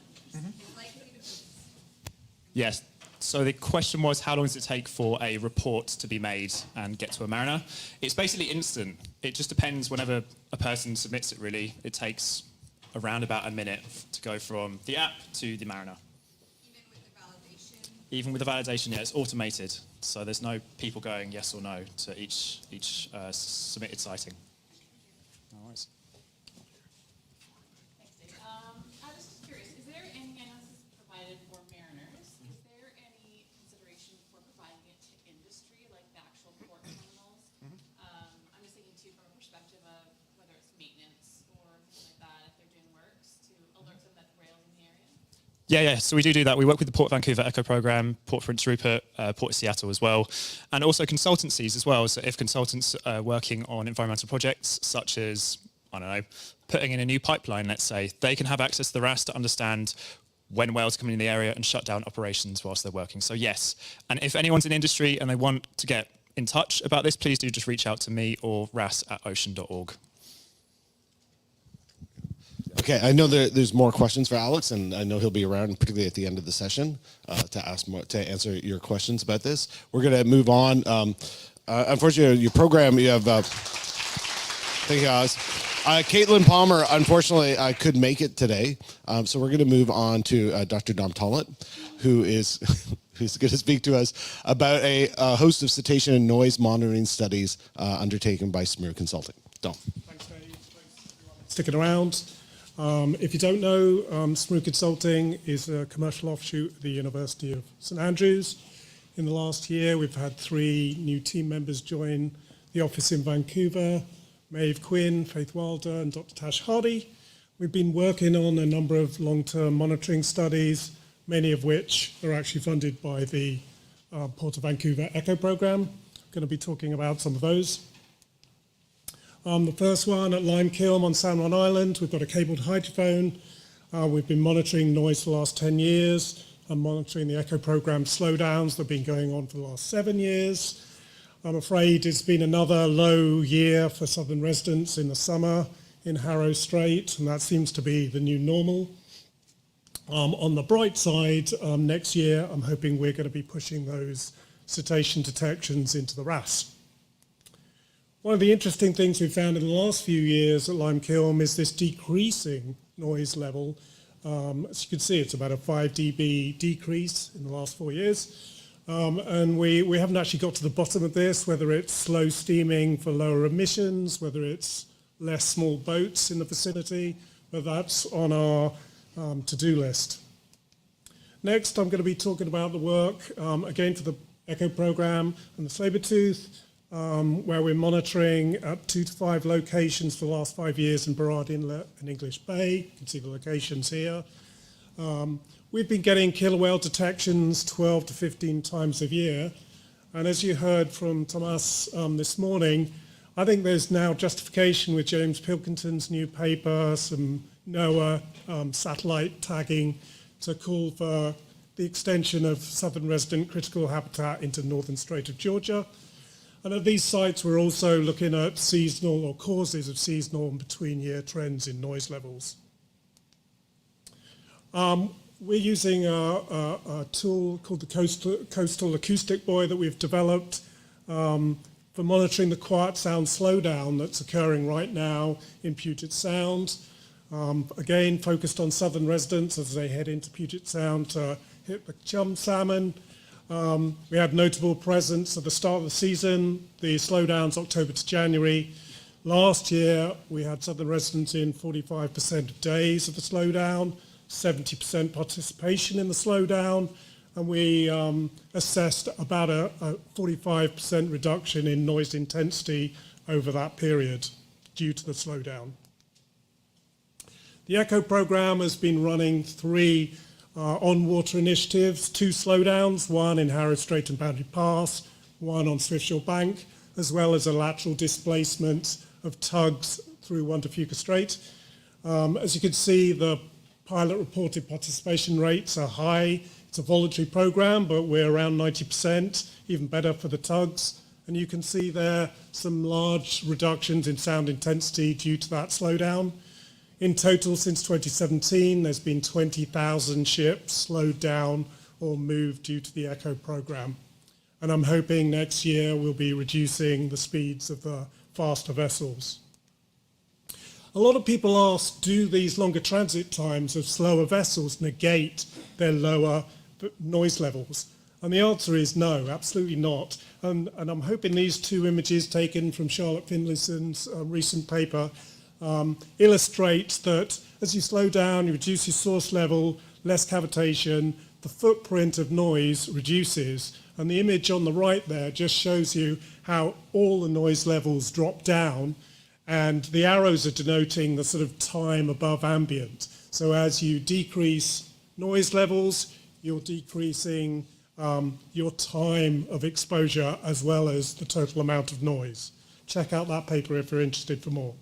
Yes. So the question was, how long does it take for a report to be made and get to a mariner? It's basically instant. It just depends whenever a person submits it, really. It takes around about a minute to go from the app to the mariner. Even with the validation, yeah, it's automated. So there's no people going yes or no to each submitted sighting. All right. I was just curious, is there any, I know this is provided for mariners, is there any consideration for providing it to industry, like the actual port terminals? I'm just thinking too from a perspective of whether it's maintenance or things like that, if they're doing works, to alert them that the rail's in the area? Yeah, so we do that. We work with the Port Vancouver Echo Program, Port Prince Rupert, Port Seattle as well, and also consultancies as well. So if consultants are working on environmental projects such as, I don't know, putting in a new pipeline, let's say, they can have access to the RAS to understand when whales come in the area and shut down operations whilst they're working. So yes, and if anyone's in industry and they want to get in touch about this, please do just reach out to me or ras@ocean.org. Okay, I know there's more questions for Alex, and I know he'll be around, particularly at the end of the session, to answer your questions about this. We're going to move on. Unfortunately, your program, you have. Thank you, Alex. Caitlin Palmer, unfortunately, couldn't make it today, so we're going to move on to Dr. Dom Tollett, who's going to speak to us about a host of cetacean and noise monitoring studies undertaken by Smear Consulting. Dom. Thanks, Dave. Thanks, everyone. Sticking around. If you don't know, Smear Consulting is a commercial offshoot of the University of St Andrews. In the last year, we've had 3 new team members join the office in Vancouver, Maeve Quinn, Faith Wilder, and Dr. Tash Hardy. We've been working on a number of long-term monitoring studies, many of which are actually funded by the Port of Vancouver Echo Program. I'm going to be talking about some of those. The first one at Lime Kiln on Salmon Island, we've got a cabled hydrophone. We've been monitoring noise for the last 10 years and monitoring the Echo Program slowdowns that have been going on for the last 7 years. I'm afraid it's been another low year for southern residents in the summer in Harrow Strait, and that seems to be the new normal. On the bright side, next year, I'm hoping we're going to be pushing those cetacean detections into the RAS. One of the interesting things we've found in the last few years at Lime Kiln is this decreasing noise level. As you can see, it's about a 5 dB decrease in the last 4 years. And we haven't actually got to the bottom of this, whether it's slow steaming for lower emissions, whether it's less small boats in the vicinity, but that's on our to-do list. Next, I'm going to be talking about the work, again, for the Echo Program and the Sabertooth, where we're monitoring at 2 to 5 locations for the last 5 years in Burrard Inlet and English Bay. You can see the locations here. We've been getting killer whale detections 12 to 15 times a year. And as you heard from Thomas this morning, I think there's now justification with James Pilkington's new paper, some NOAA satellite tagging to call for the extension of southern resident critical habitat into northern Strait of Georgia. And at these sites, we're also looking at seasonal or causes of seasonal and between year trends in noise levels. We're using a tool called the Coastal Acoustic Buoy that we've developed for monitoring the quiet sound slowdown that's occurring right now in Puget Sound. Again, focused on southern residents as they head into Puget Sound to hit the chum salmon. We had notable presence at the start of the season. The slowdown's October to January. Last year, we had southern residents in 45% of days of the slowdown, 70% participation in the slowdown, and we assessed about a 45% reduction in noise intensity over that period due to the slowdown. The Echo Program has been running 3 on-water initiatives, 2 slowdowns, one in Harrow Strait and Boundary Pass, one on Swiftsure Bank, as well as a lateral displacement of tugs through Wonderfuka Strait. As you can see, the pilot reported participation rates are high. It's a voluntary program, but we're around 90%, even better for the tugs. And you can see there some large reductions in sound intensity due to that slowdown. In total, since 2017, there's been 20,000 ships slowed down or move due to the ECHO program. And I'm hoping next year we'll be reducing the speeds of the faster vessels. A lot of people ask, do these longer transit times of slower vessels negate their lower noise levels? And the answer is no, absolutely not. And I'm hoping these two images taken from Charlotte Finlayson's recent paper illustrate that as you slow down, you reduce your source level, less cavitation, the footprint of noise reduces. And the image on the right there just shows you how all the noise levels drop down, and the arrows are denoting the sort of time above ambient. So as you decrease noise levels, you're decreasing your time of exposure as well as the total amount of noise. Check out that paper if you're interested for more.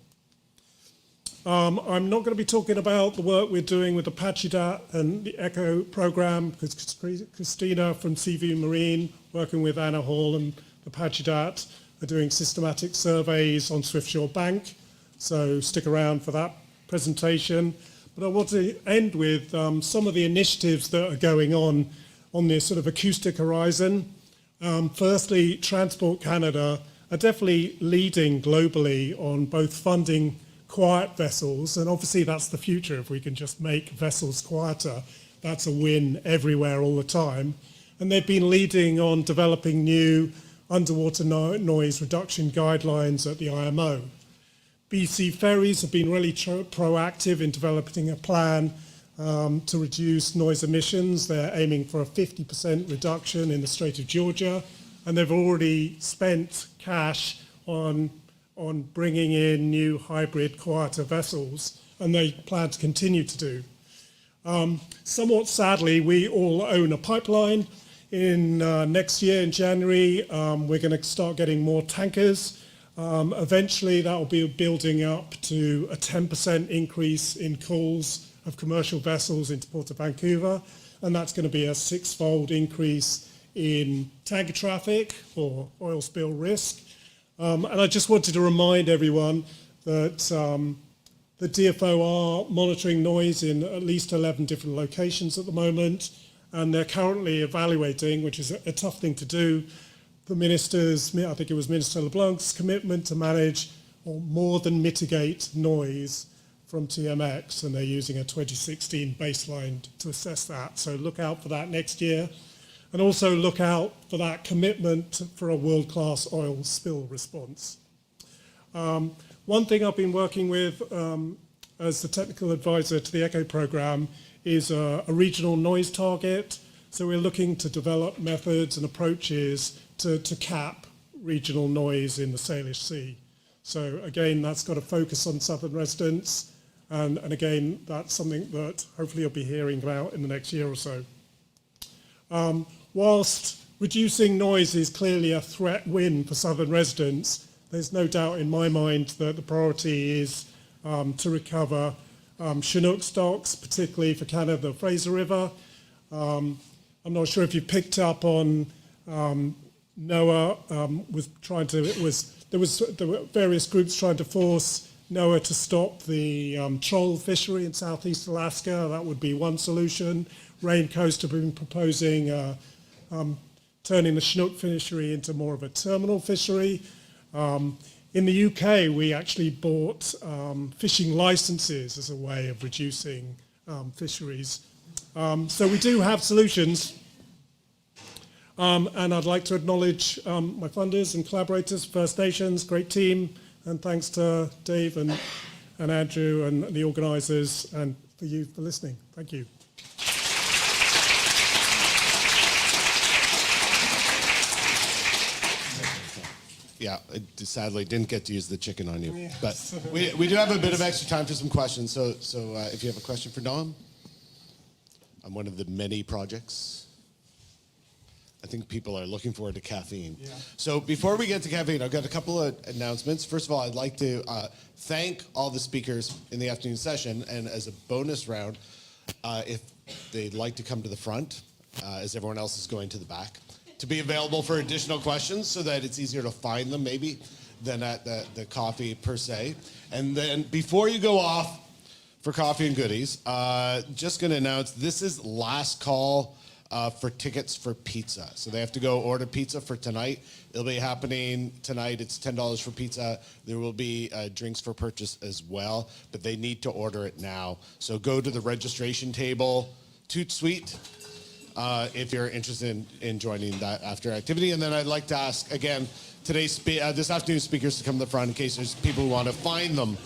I'm not going to be talking about the work we're doing with the Pachidat and the ECHO program, because Christina from CV Marine, working with Anna Hall and the Pachidat, are doing systematic surveys on Swiftshore Bank. So stick around for that presentation. But I want to end with some of the initiatives that are going on this sort of acoustic horizon. Firstly, Transport Canada are definitely leading globally on both funding quiet vessels, and obviously that's the future. If we can just make vessels quieter, that's a win everywhere all the time. And they've been leading on developing new underwater noise reduction guidelines at the IMO. BC Ferries have been really proactive in developing a plan to reduce noise emissions. They're aiming for a 50% reduction in the Strait of Georgia, and they've already spent cash on bringing in new hybrid quieter vessels, and they plan to continue to do. Somewhat sadly, we all own a pipeline. In next year, in January, we're going to start getting more tankers. Eventually, that will be building up to a 10% increase in calls of commercial vessels into Port of Vancouver, and that's going to be a 6-fold increase in tanker traffic or oil spill risk. And I just wanted to remind everyone that the DFO are monitoring noise in at least 11 different locations at the moment, and they're currently evaluating, which is a tough thing to do, the minister's, I think it was Minister LeBlanc's commitment to manage or more than mitigate noise from TMX, and they're using a 2016 baseline to assess that. So look out for that next year. And also look out for that commitment for a world-class oil spill response. One thing I've been working with as the technical advisor to the ECHO program is a regional noise target. So we're looking to develop methods and approaches to cap regional noise in the Salish Sea. So again, that's got a focus on southern residents. And again, that's something that hopefully you'll be hearing about in the next year or so. Whilst reducing noise is clearly a threat win for southern residents, there's no doubt in my mind that the priority is to recover Chinook stocks, particularly for Canada, the Fraser River. I'm not sure if you picked up on NOAA there were various groups trying to force NOAA to stop the troll fishery in southeast Alaska. That would be one solution. Raincoast have been proposing turning the Chinook fishery into more of a terminal fishery. In the UK, we actually bought fishing licenses as a way of reducing fisheries. So we do have solutions. And I'd like to acknowledge my funders and collaborators, First Nations, great team, and thanks to Dave and Andrew and the organisers, and for you for listening. Thank you. Yeah, I sadly didn't get to use the chicken on you, but we do have a bit of extra time for some questions. So if you have a question for Dom on one of the many projects, I think people are looking forward to caffeine. Yeah. So before we get to caffeine, I've got a couple of announcements. First of all, I'd like to thank all the speakers in the afternoon session, and as a bonus round, if they'd like to come to the front, as everyone else is going to the back, to be available for additional questions so that it's easier to find them maybe than at the coffee per se. And then before you go off for coffee and goodies, just going to announce this is last call for tickets for pizza. So they have to go order pizza for tonight. It'll be happening tonight. It's $10 for pizza. There will be drinks for purchase as well, but they need to order it now. So go to the registration table, Toot Suite, if you're interested in joining that after activity. And then I'd like to ask, again, this afternoon's speakers to come to the front in case there's people who want to find them.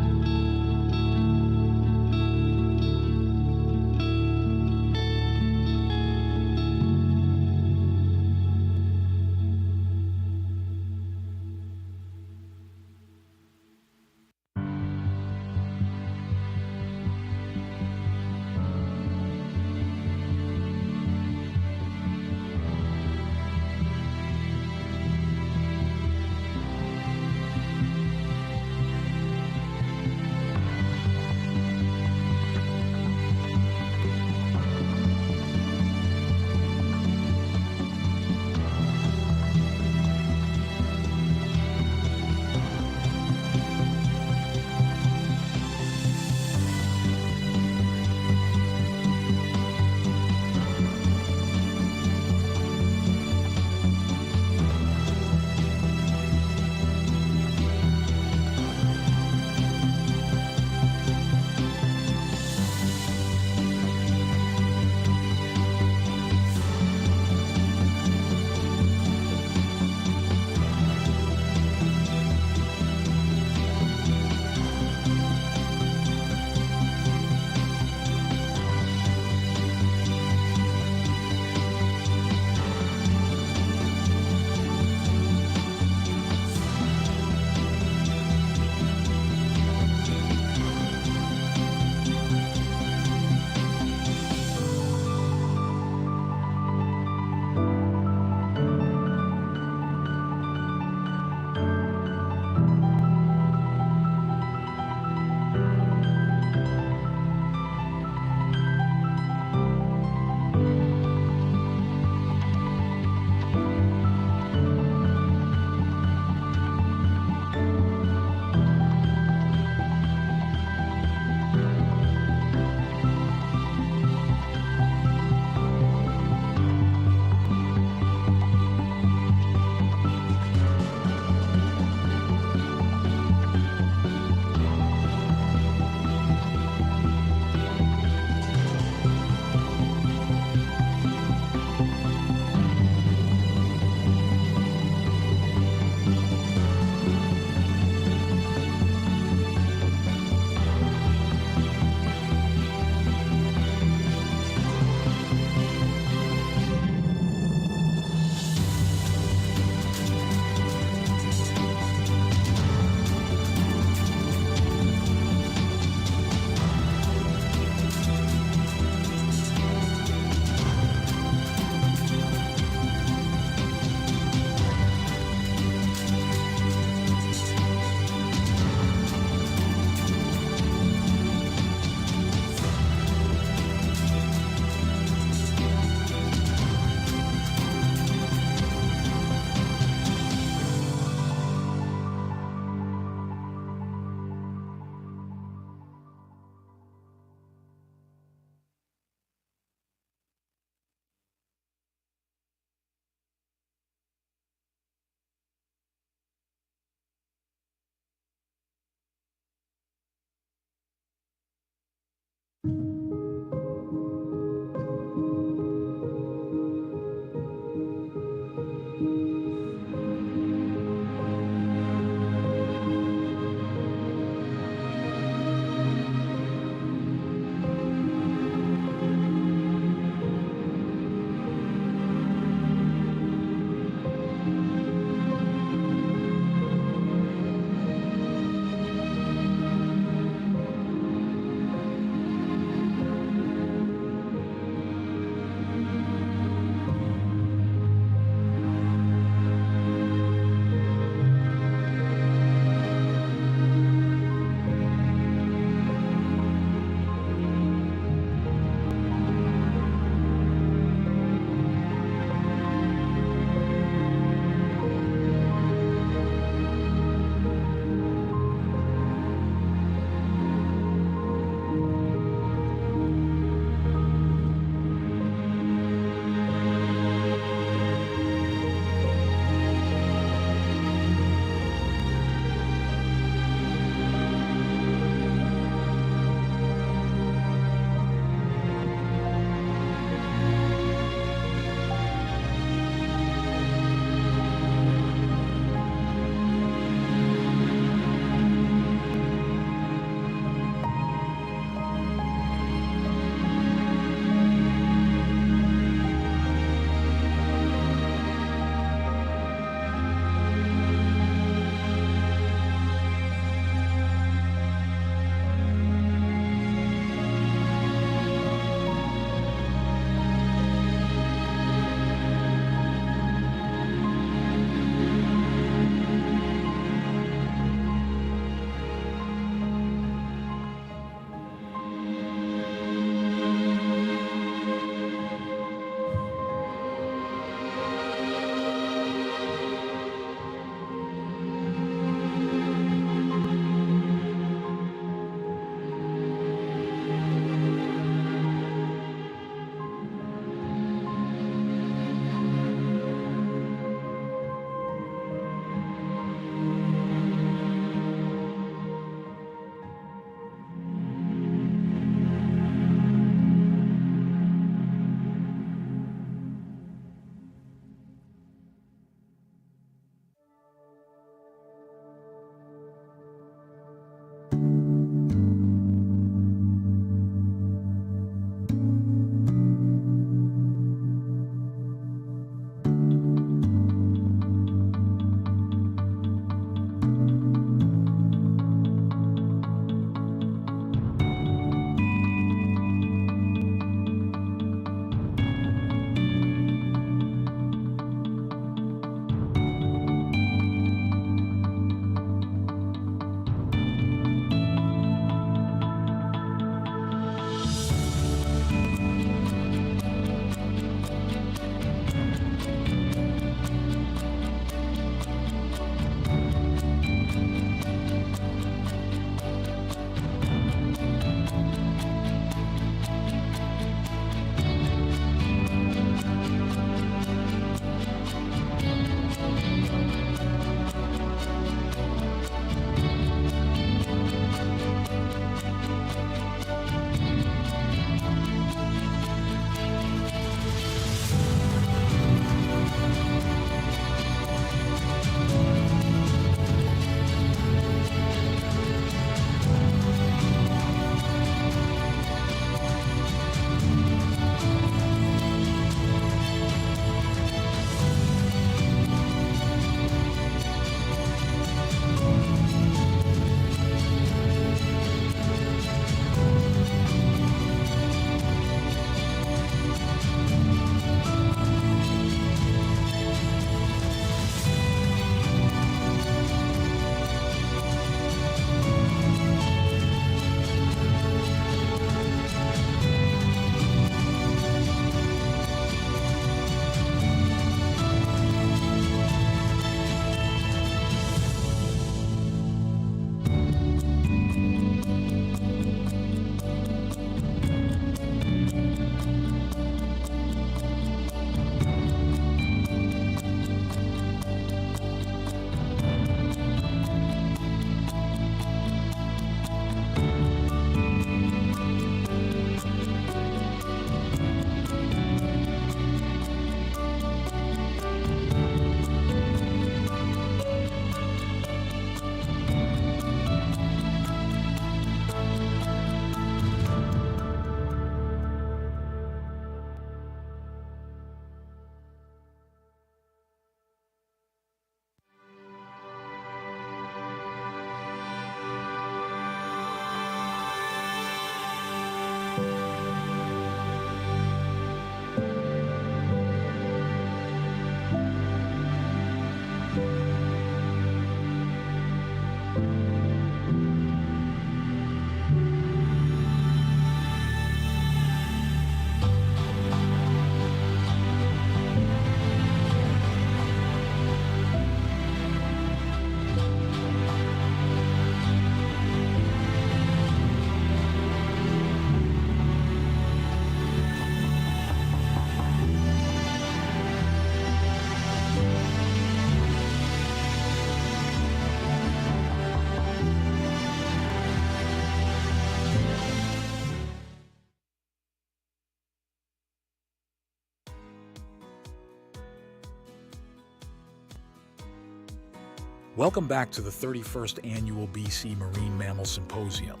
Welcome back to the 31st Annual BC Marine Mammal Symposium.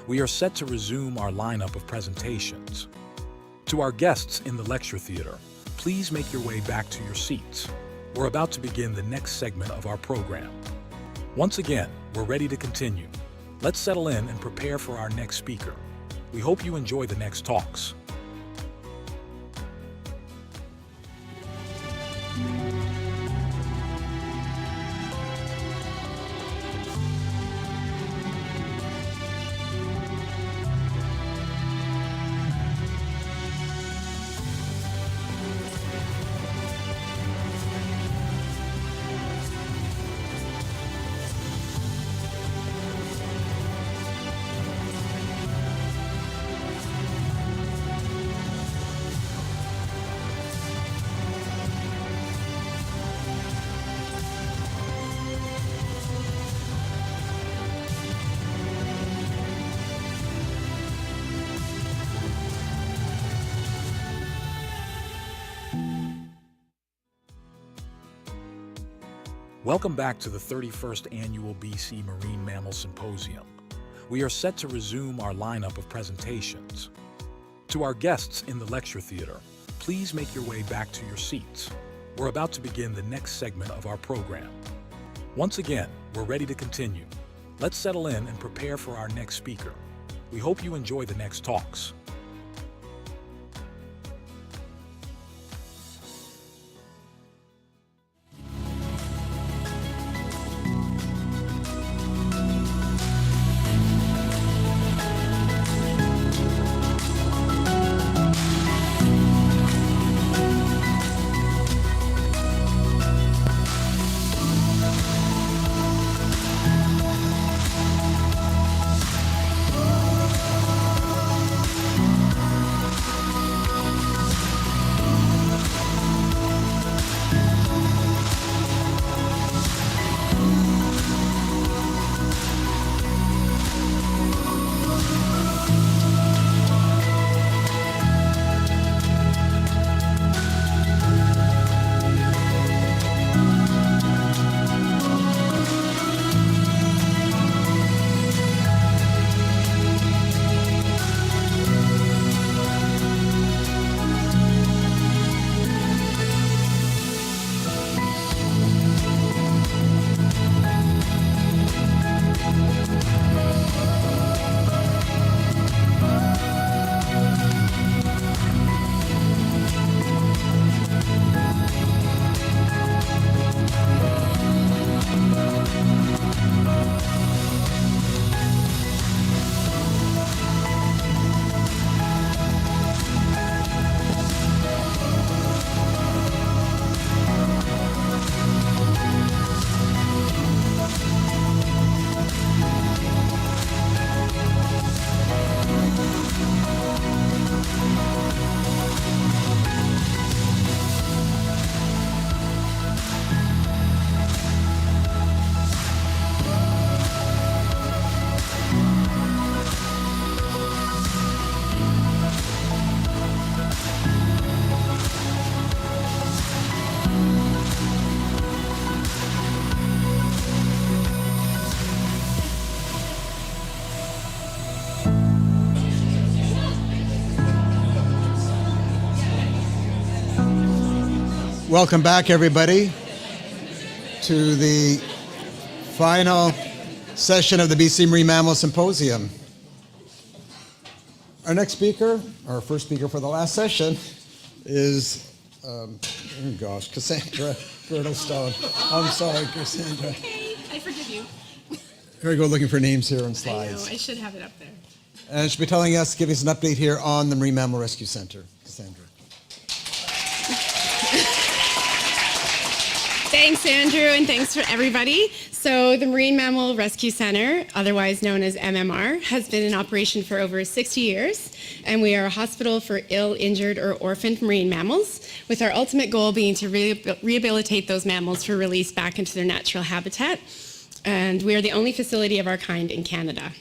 We are set to resume our lineup of presentations. To our guests in the lecture theater, please make your way back to your seats. We're about to begin the next segment of our program. Once again, we're ready to continue. Let's settle in and prepare for our next speaker. We hope you enjoy the next talks. Welcome back to the 31st Annual BC Marine Mammal Symposium. We are set to resume our lineup of presentations. To our guests in the lecture theater, please make your way back to your seats. We're about to begin the next segment of our program. Once again, we're ready to continue. Let's settle in and prepare for our next speaker. We hope you enjoy the next talks. Welcome back, everybody, to the final session of the BC Marine Mammal Symposium. Our next speaker, our first speaker for the last session, is, Cassandra Girdlestone. I'm sorry, Cassandra. Okay, I forgive you. Here we go, looking for names here on I slides. know, I should have it up there. And she'll be telling us, giving us an update here on the Marine Mammal Rescue Center. Cassandra. Thanks, Andrew, and thanks for everybody. So the Marine Mammal Rescue Center, otherwise known as MMR, has been in operation for over 60 years, and we are a hospital for ill, injured, or orphaned marine mammals, with our ultimate goal being to rehabilitate those mammals for release back into their natural habitat. And we are the only facility of our kind in Canada.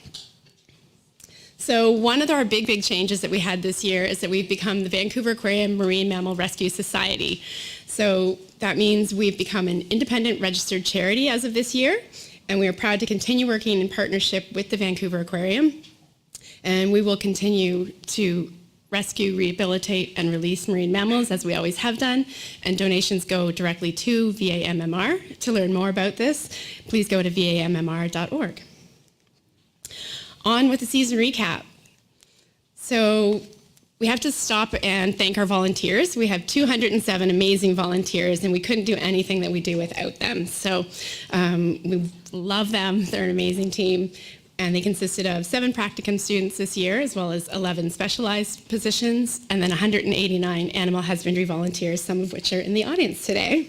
So one of our big changes that we had this year is that we've become the Vancouver Aquarium Marine Mammal Rescue Society. So that means we've become an independent registered charity as of this year, and we are proud to continue working in partnership with the Vancouver Aquarium. And we will continue to rescue, rehabilitate, and release marine mammals as we always have done, and donations go directly to VAMMR. To learn more about this, please go to vammr.org. On with the season recap. So we have to stop and thank our volunteers. We have 207 amazing volunteers, and we couldn't do anything that we do without them. So we love them. They're an amazing team. And they consisted of 7 practicum students this year, as well as 11 specialized positions, and then 189 animal husbandry volunteers, some of which are in the audience today.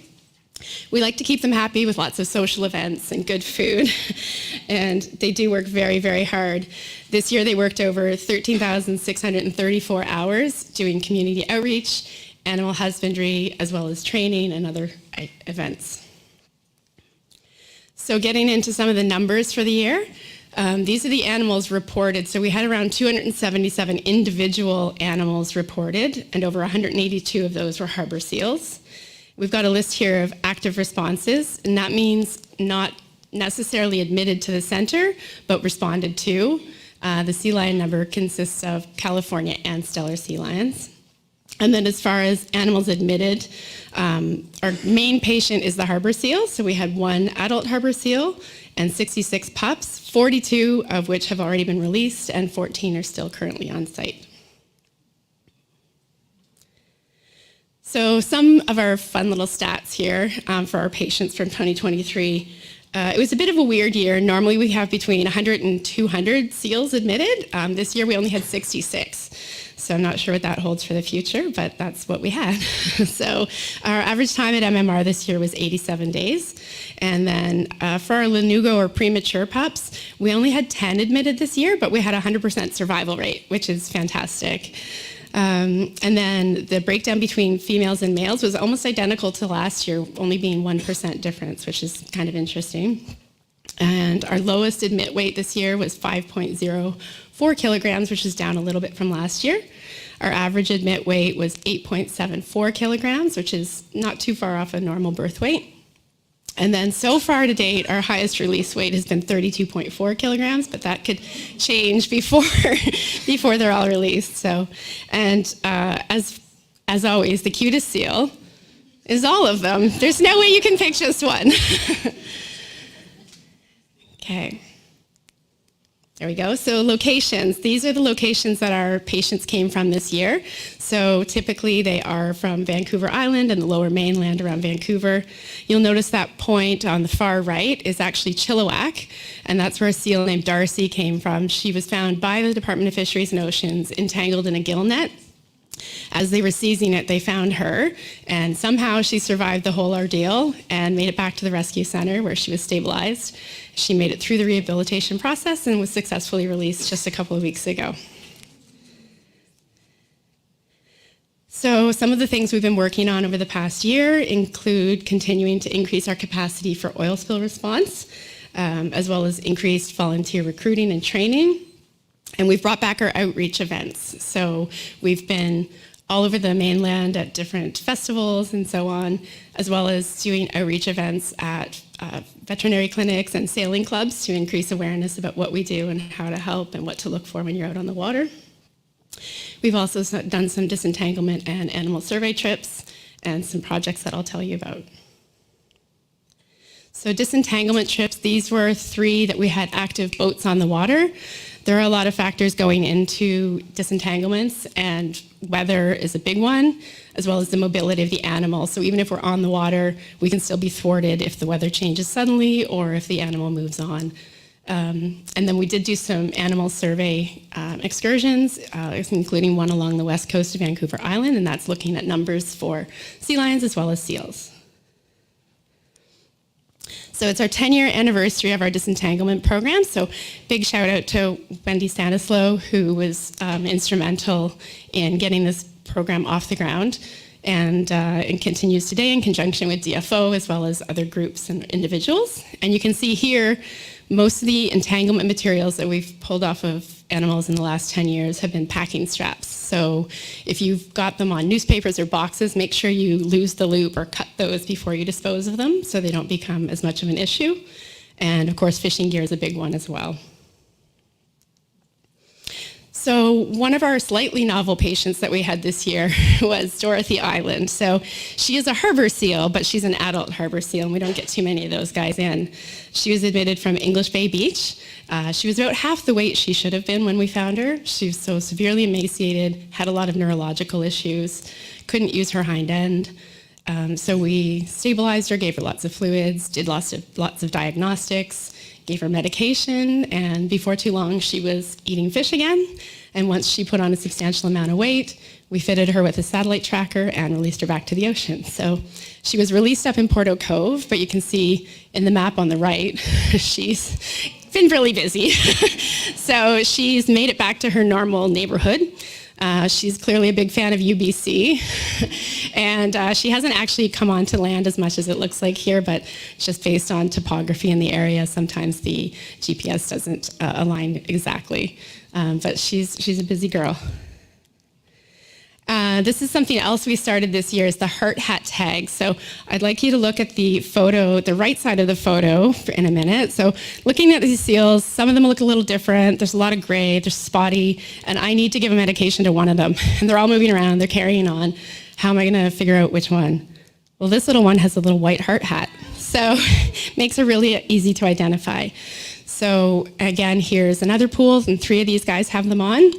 We like to keep them happy with lots of social events and good food, and they do work very hard. This year they worked over 13,634 hours doing community outreach, animal husbandry, as well as training and other events. So getting into some of the numbers for the year, these are the animals reported. So we had around 277 individual animals reported, and over 182 of those were harbor seals. We've got a list here of active responses, and that means not necessarily admitted to the center, but responded to. The sea lion number consists of California and Steller sea lions. And then as far as animals admitted, our main patient is the harbor seal. So we had 1 adult harbor seal and 66 pups, 42 of which have already been released, and 14 are still currently on site. So some of our fun little stats here for our patients from 2023. It was a bit of a weird year. Normally we have between 100 and 200 seals admitted. This year we only had 66. So I'm not sure what that holds for the future, but that's what we had. So our average time at MMR this year was 87 days. And then for our lanugo or premature pups, we only had 10 admitted this year, but we had a 100% survival rate, which is fantastic. And then the breakdown between females and males was almost identical to last year, only being 1% difference, which is kind of interesting. And our lowest admit weight this year was 5.04 kilograms, which is down a little bit from last year. Our average admit weight was 8.74 kilograms, which is not too far off a normal birth weight. And then so far to date, our highest release weight has been 32.4 kilograms, but that could change before they're all released. So, and as always, the cutest seal is all of them. There's no way you can pick just one. Okay. There we go. So locations. These are the locations that our patients came from this year. So typically they are from Vancouver Island and the lower mainland around Vancouver. You'll notice that point on the far right is actually Chilliwack, and that's where a seal named Darcy came from. She was found by the Department of Fisheries and Oceans entangled in a gill net. As they were seizing it, they found her, and somehow she survived the whole ordeal and made it back to the rescue center where she was stabilized. She made it through the rehabilitation process and was successfully released just a couple of weeks ago. So some of the things we've been working on over the past year include continuing to increase our capacity for oil spill response, as well as increased volunteer recruiting and training. And we've brought back our outreach events. So we've been all over the mainland at different festivals and so on, as well as doing outreach events at veterinary clinics and sailing clubs to increase awareness about what we do and how to help and what to look for when you're out on the water. We've also done some disentanglement and animal survey trips and some projects that I'll tell you about. So disentanglement trips, these were 3 that we had active boats on the water. There are a lot of factors going into disentanglements, and weather is a big one, as well as the mobility of the animal. So even if we're on the water, we can still be thwarted if the weather changes suddenly or if the animal moves on. And then we did do some animal survey excursions, including one along the west coast of Vancouver Island, and that's looking at numbers for sea lions as well as seals. So it's our 10-year anniversary of our disentanglement program. So big shout out to Wendy Stanislow, who was instrumental in getting this program off the ground, and it continues today in conjunction with DFO as well as other groups and individuals. And you can see here, most of the entanglement materials that we've pulled off of animals in the last 10 years have been packing straps. So if you've got them on newspapers or boxes, make sure you lose the loop or cut those before you dispose of them so they don't become as much of an issue. And of course, fishing gear is a big one as well. So one of our slightly novel patients that we had this year was Dorothy Island. So she is a harbor seal, but she's an adult harbor seal, and we don't get too many of those guys in. She was admitted from English Bay Beach. She was about half the weight she should have been when we found her. She was so severely emaciated, had a lot of neurological issues, couldn't use her hind end. So we stabilized her, gave her lots of fluids, did lots of diagnostics, gave her medication, and before too long she was eating fish again. And once she put on a substantial amount of weight, we fitted her with a satellite tracker and released her back to the ocean. So she was released up in Porto Cove, but you can see in the map on the right, she's been really busy. So she's made it back to her normal neighborhood. She's clearly a big fan of UBC, and she hasn't actually come onto land as much as it looks like here, but just based on topography in the area, sometimes the GPS doesn't align exactly. But she's a busy girl. This is something else we started this year, is the heart hat tag. So I'd like you to look at the photo, the right side of the photo in a minute. So looking at these seals, some of them look a little different. There's a lot of gray, they're spotty, and I need to give a medication to one of them. And they're all moving around, they're carrying on. How am I gonna figure out which one? Well, this little one has a little white heart hat. So makes it really easy to identify. So again, here's another pool, and 3 of these guys have them on.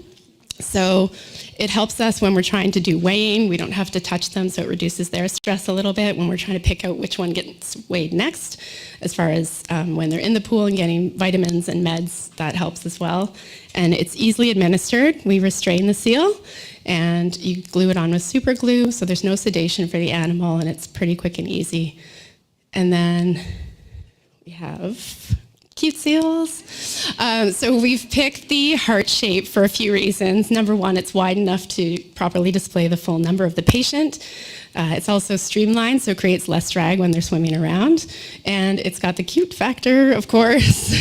So it helps us when we're trying to do weighing. We don't have to touch them, so it reduces their stress a little bit when we're trying to pick out which one gets weighed next. As far as when they're in the pool and getting vitamins and meds, that helps as well. And it's easily administered. We restrain the seal, and you glue it on with super glue, so there's no sedation for the animal, and it's pretty quick and easy. And then we have cute seals. So we've picked the heart shape for a few reasons. Number one, it's wide enough to properly display the full number of the patient. It's also streamlined, so it creates less drag when they're swimming around. And it's got the cute factor, of course.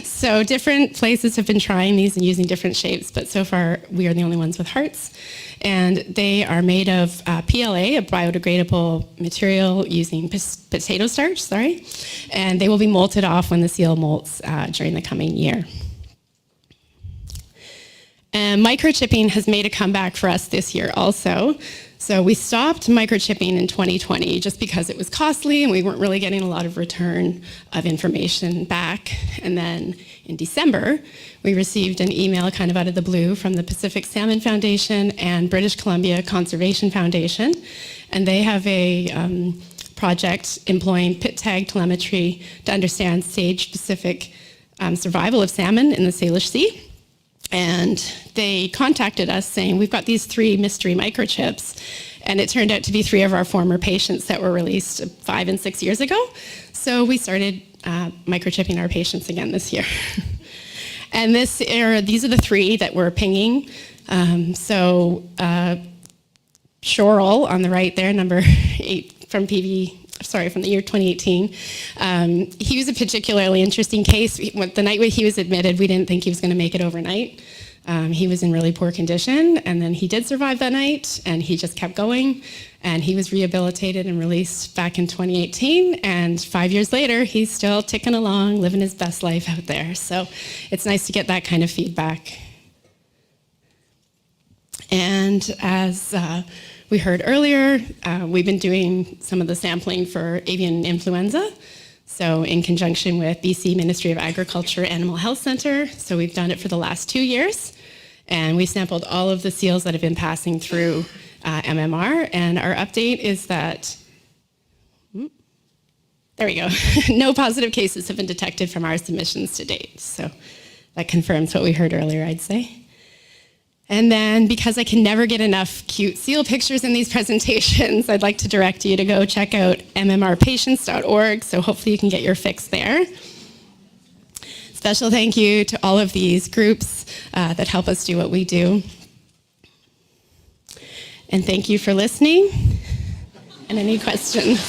So different places have been trying these and using different shapes, but so far we are the only ones with hearts. And they are made of PLA, a biodegradable material using potato starch, and they will be molted off when the seal molts during the coming year. And microchipping has made a comeback for us this year also. So we stopped microchipping in 2020 just because it was costly and we weren't really getting a lot of return of information back. And then in December, we received an email kind of out of the blue from the Pacific Salmon Foundation and British Columbia Conservation Foundation. And they have a project employing pit tag telemetry to understand stage-specific survival of salmon in the Salish Sea. And they contacted us saying, we've got these 3 mystery microchips. And it turned out to be 3 of our former patients that were released 5 and 6 years ago. So we started microchipping our patients again this year. And these are the 3 that we're pinging. Shoral on the right there, number 8 from from the year 2018. He was a particularly interesting case. The night he was admitted, we didn't think he was going to make it overnight. He was in really poor condition, and then he did survive that night, and he just kept going, and he was rehabilitated and released back in 2018, and 5 years later, he's still ticking along, living his best life out there. So it's nice to get that kind of feedback. And as we heard earlier, we've been doing some of the sampling for avian influenza. So in conjunction with BC Ministry of Agriculture Animal Health Center. So we've done it for the last 2 years. And we sampled all of the seals that have been passing through MMR. And our update is that, there we go, no positive cases have been detected from our submissions to date. So that confirms what we heard earlier, I'd say. And then, because I can never get enough cute seal pictures in these presentations, I'd like to direct you to go check out mmrpatients.org, so hopefully you can get your fix there. Special thank you to all of these groups that help us do what we do. And thank you for listening. And any questions?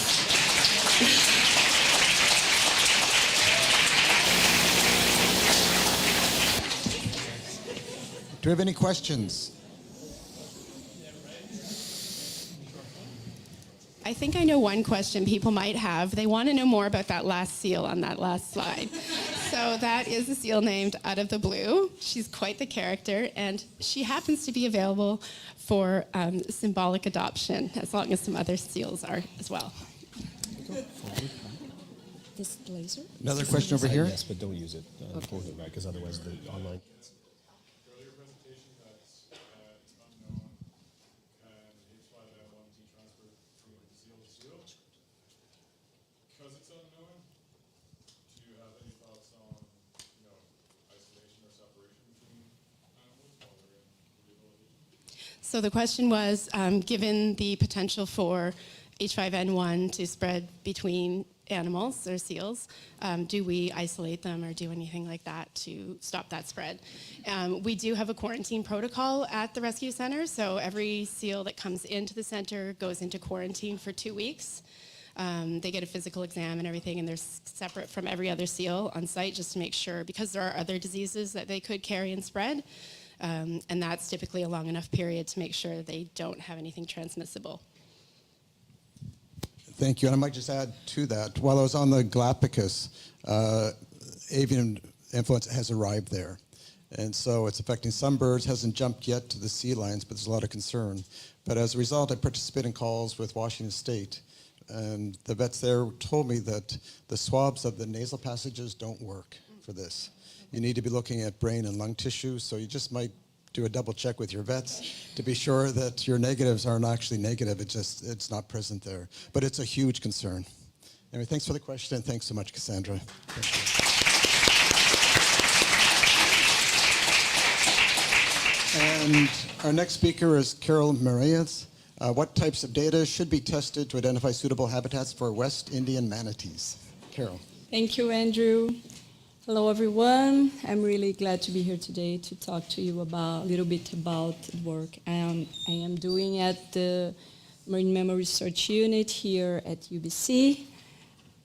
we have any questions? I think I know one question people might have. They want to know more about that last seal on that last slide. So that is a seal named Out of the Blue. She's quite the character, and she happens to be available for symbolic adoption, as long as some other seals are as well. This laser? Another question over here? Yes, but don't use it. Hold it right, because otherwise the online. Earlier presentation that's unknown and H5N1 transfer from seal to seal. Because it's unknown, do you have any thoughts on, isolation or separation between animals while they're in rehabilitation? So the question was, given the potential for H5N1 to spread between animals or seals, do we isolate them or do anything like that to stop that spread? We do have a quarantine protocol at the rescue center, so every seal that comes into the center goes into quarantine for 2 weeks. They get a physical exam and everything, and they're separate from every other seal on site just to make sure, because there are other diseases that they could carry and spread, and that's typically a long enough period to make sure they don't have anything transmissible. Thank you. And I might just add to that, while I was on the Galapagos, avian influenza has arrived there. And so it's affecting some birds, hasn't jumped yet to the sea lions, but there's a lot of concern. But as a result, I participate in calls with Washington State. And the vets there told me that the swabs of the nasal passages don't work for this. You need to be looking at brain and lung tissue, so you just might do a double check with your vets to be sure that your negatives aren't actually negative. It's not present there. But it's a huge concern. Anyway, thanks for the question. Thanks so much, Cassandra. And our next speaker is Carol Moraes. What types of data should be tested to identify suitable habitats for West Indian manatees? Carol. Thank you, Andrew. Hello, everyone. I'm really glad to be here today to talk to you a little bit about the work I am doing at the Marine Mammal Research Unit here at UBC.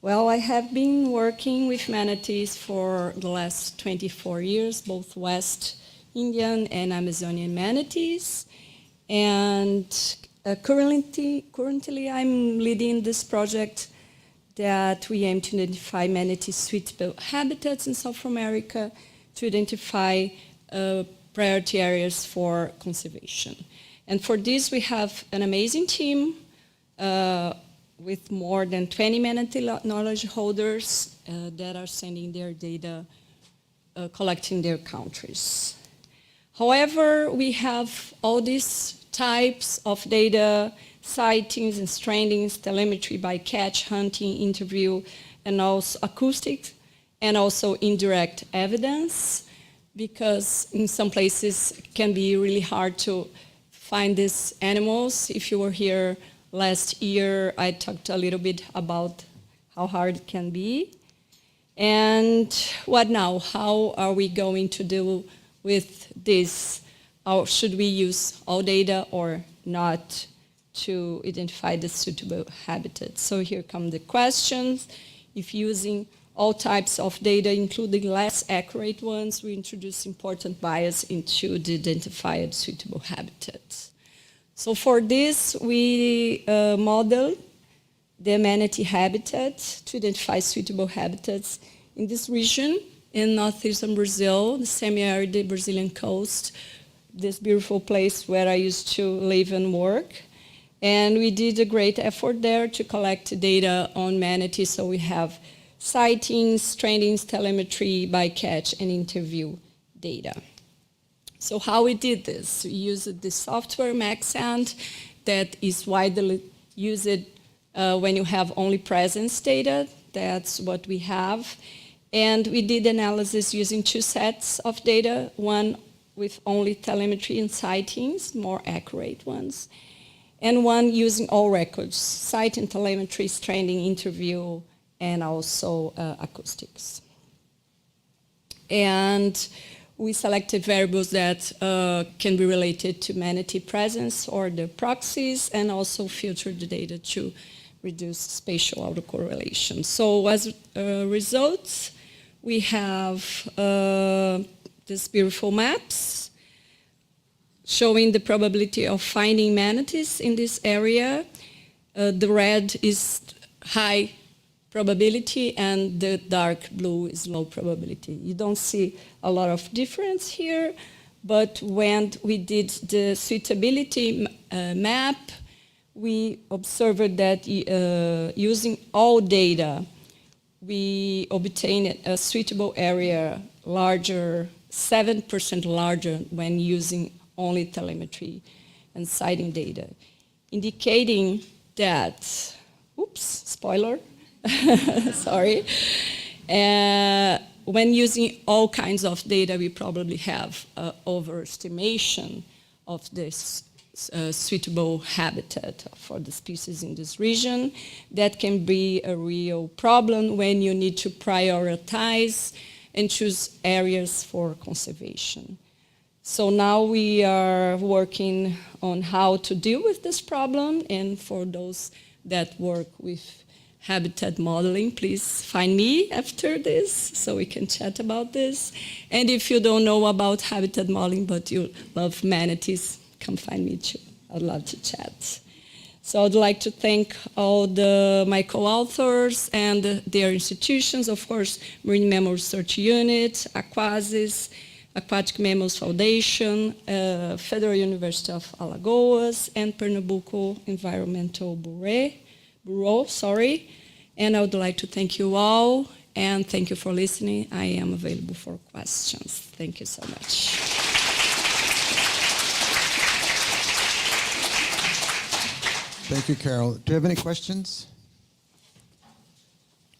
Well, I have been working with manatees for the last 24 years, both West Indian and Amazonian manatees. And currently I'm leading this project that we aim to identify manatee suitable habitats in South America to identify priority areas for conservation. And for this, we have an amazing team with more than 20 manatee knowledge holders that are sending their data, collecting their countries. However, we have all these types of data, sightings and strandings, telemetry by catch, hunting, interview, and also acoustic, and also indirect evidence, because in some places it can be really hard to find these animals. If you were here last year, I talked a little bit about how hard it can be. And what now? How are we going to deal with this? Or should we use all data or not to identify the suitable habitat? So here come the questions. If using all types of data, including less accurate ones, we introduce important bias into the identified suitable habitats. So for this, we model the manatee habitat to identify suitable habitats in this region in northeastern Brazil, the semi-arid Brazilian coast, this beautiful place where I used to live and work. And we did a great effort there to collect data on manatees, so we have sightings, strandings, telemetry, bycatch, and interview data. So how we did this? We used the software Maxent that is widely used when you have only presence data. That's what we have. And we did analysis using 2 sets of data, one with only telemetry and sightings, more accurate ones, and one using all records, sighting, telemetry, stranding, interview, and also acoustics. And we selected variables that can be related to manatee presence or the proxies, and also filtered the data to reduce spatial autocorrelation. So as results, we have these beautiful maps showing the probability of finding manatees in this area. The red is high probability and the dark blue is low probability. You don't see a lot of difference here, but when we did the suitability map, we observed that using all data, we obtained a suitable area larger, 7% larger when using only telemetry and sighting data, indicating that, oops, spoiler, sorry, when using all kinds of data, we probably have overestimation of this suitable habitat for the species in this region. That can be a real problem when you need to prioritize and choose areas for conservation. So now we are working on how to deal with this problem, and for those that work with habitat modeling, please find me after this so we can chat about this. And if you don't know about habitat modeling but you love manatees, come find me too. I'd love to chat. So I'd like to thank all my co-authors and their institutions, of course, Marine Mammal Research Unit, Aquatic Mammals Foundation, Federal University of Alagoas, and Pernambuco Environmental Bureau, and I would like to thank you all, and thank you for listening. I am available for questions. Thank you so much. Thank you, Carol. Do you have any questions?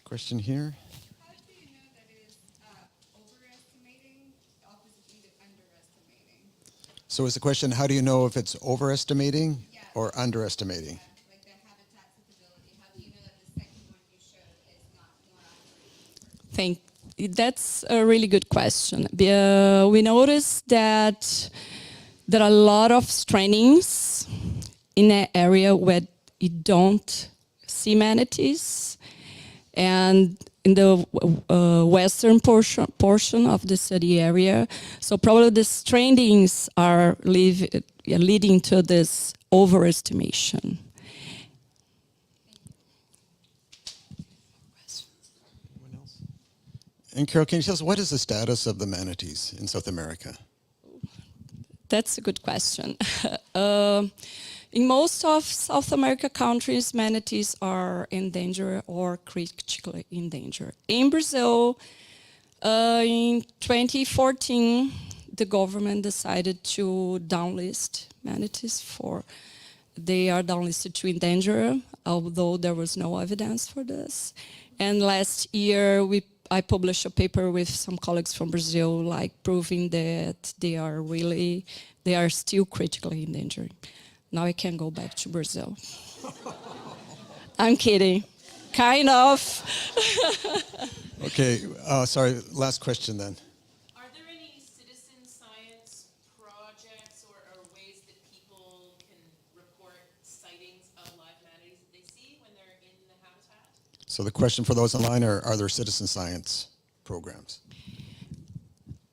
Question here. How do you know that it is overestimating opposite to underestimating? So is the question, how do you know if it's overestimating or underestimating? Like the habitat suitability, how do you know that the second one you showed is not more accurate? That's a really good question. We noticed that there are a lot of strandings in an area where you don't see manatees, and in the western portion of the study area. So probably the strandings are leading to this overestimation. And Carol, can you tell us what is the status of the manatees in South America? That's a good question. In most of South America countries, manatees are endangered or critically endangered. In Brazil, in 2014, the government decided to downlist manatees they are downlisted to endangered, although there was no evidence for this. And last year, I published a paper with some colleagues from Brazil, proving that they are still critically endangered. Now I can go back to Brazil. I'm kidding. Kind of. Okay, sorry, last question then. Are there any citizen science projects or ways that people can report sightings of live manatees that they see when they're in the habitat? So the question for those online are there citizen science programs?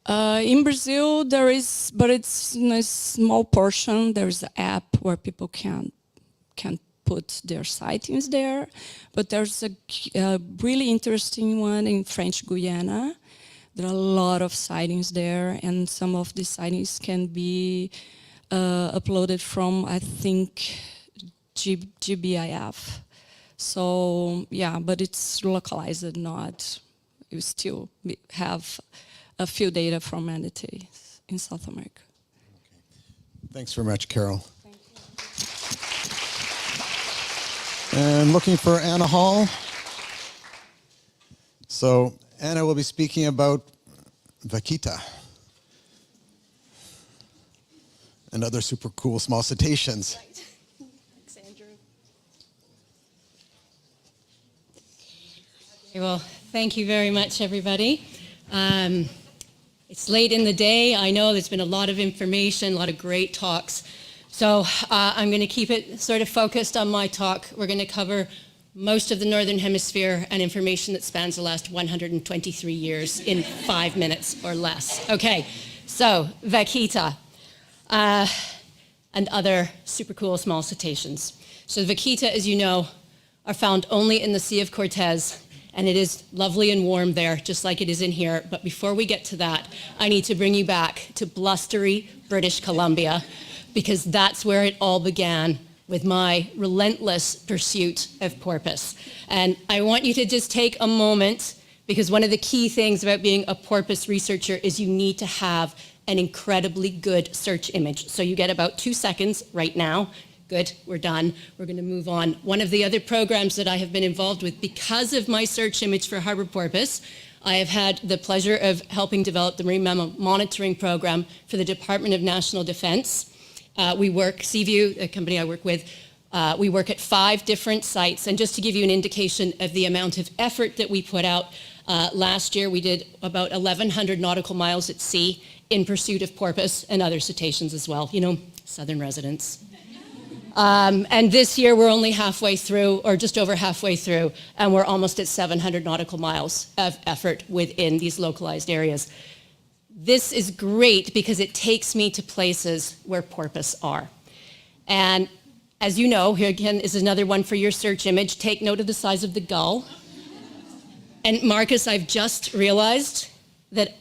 In Brazil, there is, but it's in a small portion. There's an app where people can put their sightings there. But there's a really interesting one in French Guiana. There are a lot of sightings there, and some of the sightings can be uploaded from, I think, GBIF. So yeah, but it's localized, not. You still have a few data from manatees in South America. Okay. Thanks very much, Carol. Thank you. And looking for Anna Hall. So Anna will be speaking about vaquita and other super cool small cetaceans. Right. Thanks, Andrew. Okay, well, thank you very much, everybody. It's late in the day. I know there's been a lot of information, a lot of great talks. So I'm going to keep it sort of focused on my talk. We're going to cover most of the Northern Hemisphere and information that spans the last 123 years in 5 minutes or less. Okay, so vaquita. and other super cool small cetaceans. So the vaquita, as you know, are found only in the Sea of Cortez, and it is lovely and warm there, just like it is in here. But before we get to that, I need to bring you back to blustery British Columbia, because that's where it all began with my relentless pursuit of porpoise. And I want you to just take a moment, because one of the key things about being a porpoise researcher is you need to have an incredibly good search image. So you get about 2 seconds right now. Good, we're done. We're going to move on. One of the other programs that I have been involved with because of my search image for harbor porpoise, I have had the pleasure of helping develop the marine mammal monitoring program for the Department of National Defense. We work, Seaview, a company I work with, we work at 5 different sites. And just to give you an indication of the amount of effort that we put out, last year we did about 1,100 nautical miles at sea in pursuit of porpoise and other cetaceans as well. You know, southern residents. And this year we're only halfway through, or just over halfway through, and we're almost at 700 nautical miles of effort within these localized areas. This is great because it takes me to places where porpoise are. And as you know, here again is another one for your search image. Take note of the size of the gull. And Marcus, I've just realized that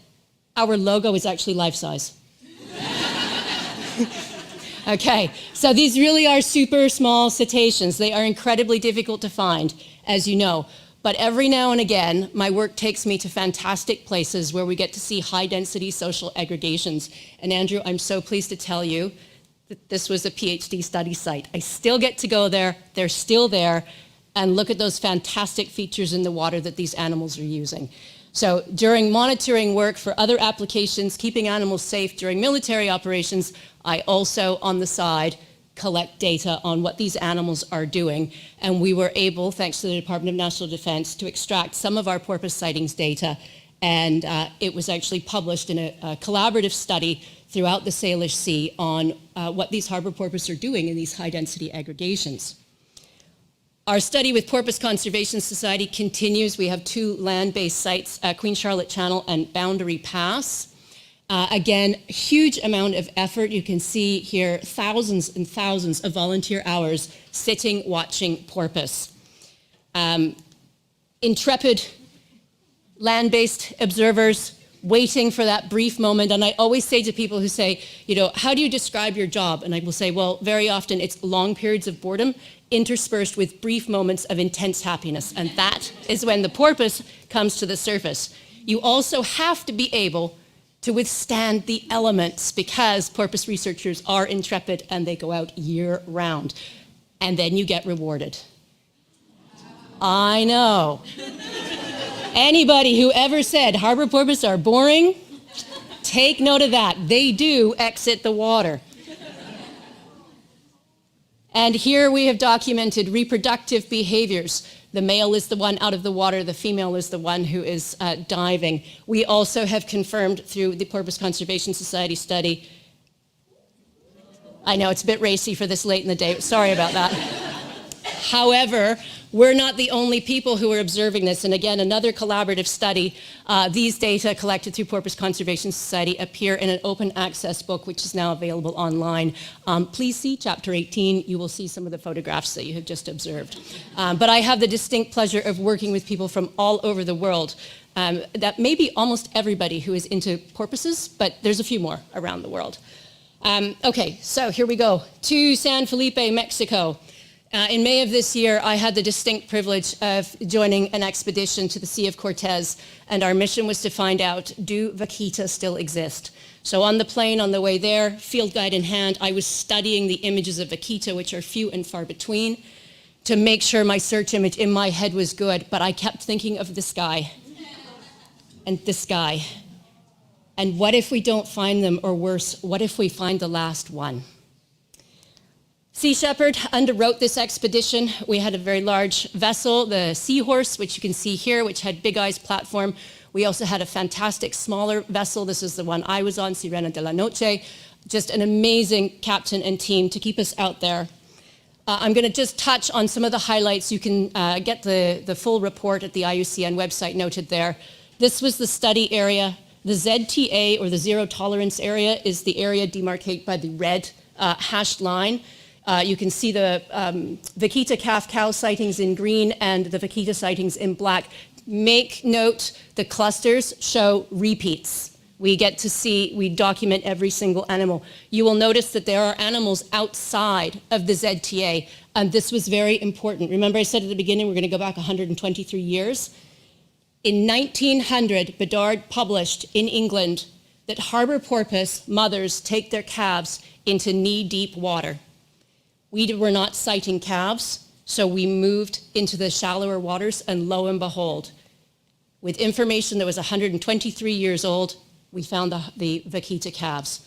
our logo is actually life-size. Okay, so these really are super small cetaceans. They are incredibly difficult to find, as you know. But every now and again, my work takes me to fantastic places where we get to see high-density social aggregations. And Andrew, I'm so pleased to tell you that this was a PhD study site. I still get to go there. They're still there. And look at those fantastic features in the water that these animals are using. So during monitoring work for other applications, keeping animals safe during military operations, I also, on the side, collect data on what these animals are doing. And we were able, thanks to the Department of National Defense, to extract some of our porpoise sightings data. And it was actually published in a collaborative study throughout the Salish Sea on what these harbor porpoise are doing in these high-density aggregations. Our study with Porpoise Conservation Society continues. We have 2 land-based sites, Queen Charlotte Channel and Boundary Pass. Again, huge amount of effort. You can see here thousands and thousands of volunteer hours sitting, watching porpoise. Intrepid land-based observers waiting for that brief moment. And I always say to people who say, you know, how do you describe your job? And I will say, well, very often it's long periods of boredom interspersed with brief moments of intense happiness. And that is when the porpoise comes to the surface. You also have to be able to withstand the elements because porpoise researchers are intrepid and they go out year round. And then you get rewarded. I know. Anybody who ever said harbor porpoise are boring, take note of that. They do exit the water. And here we have documented reproductive behaviors. The male is the one out of the water, the female is the one who is diving. We also have confirmed through the Porpoise Conservation Society study. I know it's a bit racy for this late in the day, sorry about that. However, we're not the only people who are observing this. And again, another collaborative study. These data collected through Porpoise Conservation Society appear in an open access book, which is now available online. Please see chapter 18. You will see some of the photographs that you have just observed. But I have the distinct pleasure of working with people from all over the world. That may be almost everybody who is into porpoises, but there's a few more around the world. Okay, so here we go. To San Felipe, Mexico. In May of this year, I had the distinct privilege of joining an expedition to the Sea of Cortez, and our mission was to find out, do vaquita still exist? So on the plane on the way there, field guide in hand, I was studying the images of vaquita, which are few and far between, to make sure my search image in my head was good, but I kept thinking of this guy, and this guy. And what if we don't find them, or worse, what if we find the last one? Sea Shepherd underwrote this expedition. We had a very large vessel, the Seahorse, which you can see here, which had Big Eyes platform. We also had a fantastic smaller vessel. This is the one I was on, Sirena de la Noche. Just an amazing captain and team to keep us out there. I'm going to just touch on some of the highlights. You can get the full report at the IUCN website noted there. This was the study area. The ZTA, or the zero tolerance area, is the area demarcated by the red hashed line. You can see the vaquita calf cow sightings in green and the vaquita sightings in black. Make note, the clusters show repeats. We get to see, we document every single animal. You will notice that there are animals outside of the ZTA, and this was very important. Remember I said at the beginning we're going to go back 123 years? In 1900, Bedard published in England that harbor porpoise mothers take their calves into knee-deep water. We were not sighting calves, so we moved into the shallower waters, and lo and behold, with information that was 123 years old, we found the vaquita calves.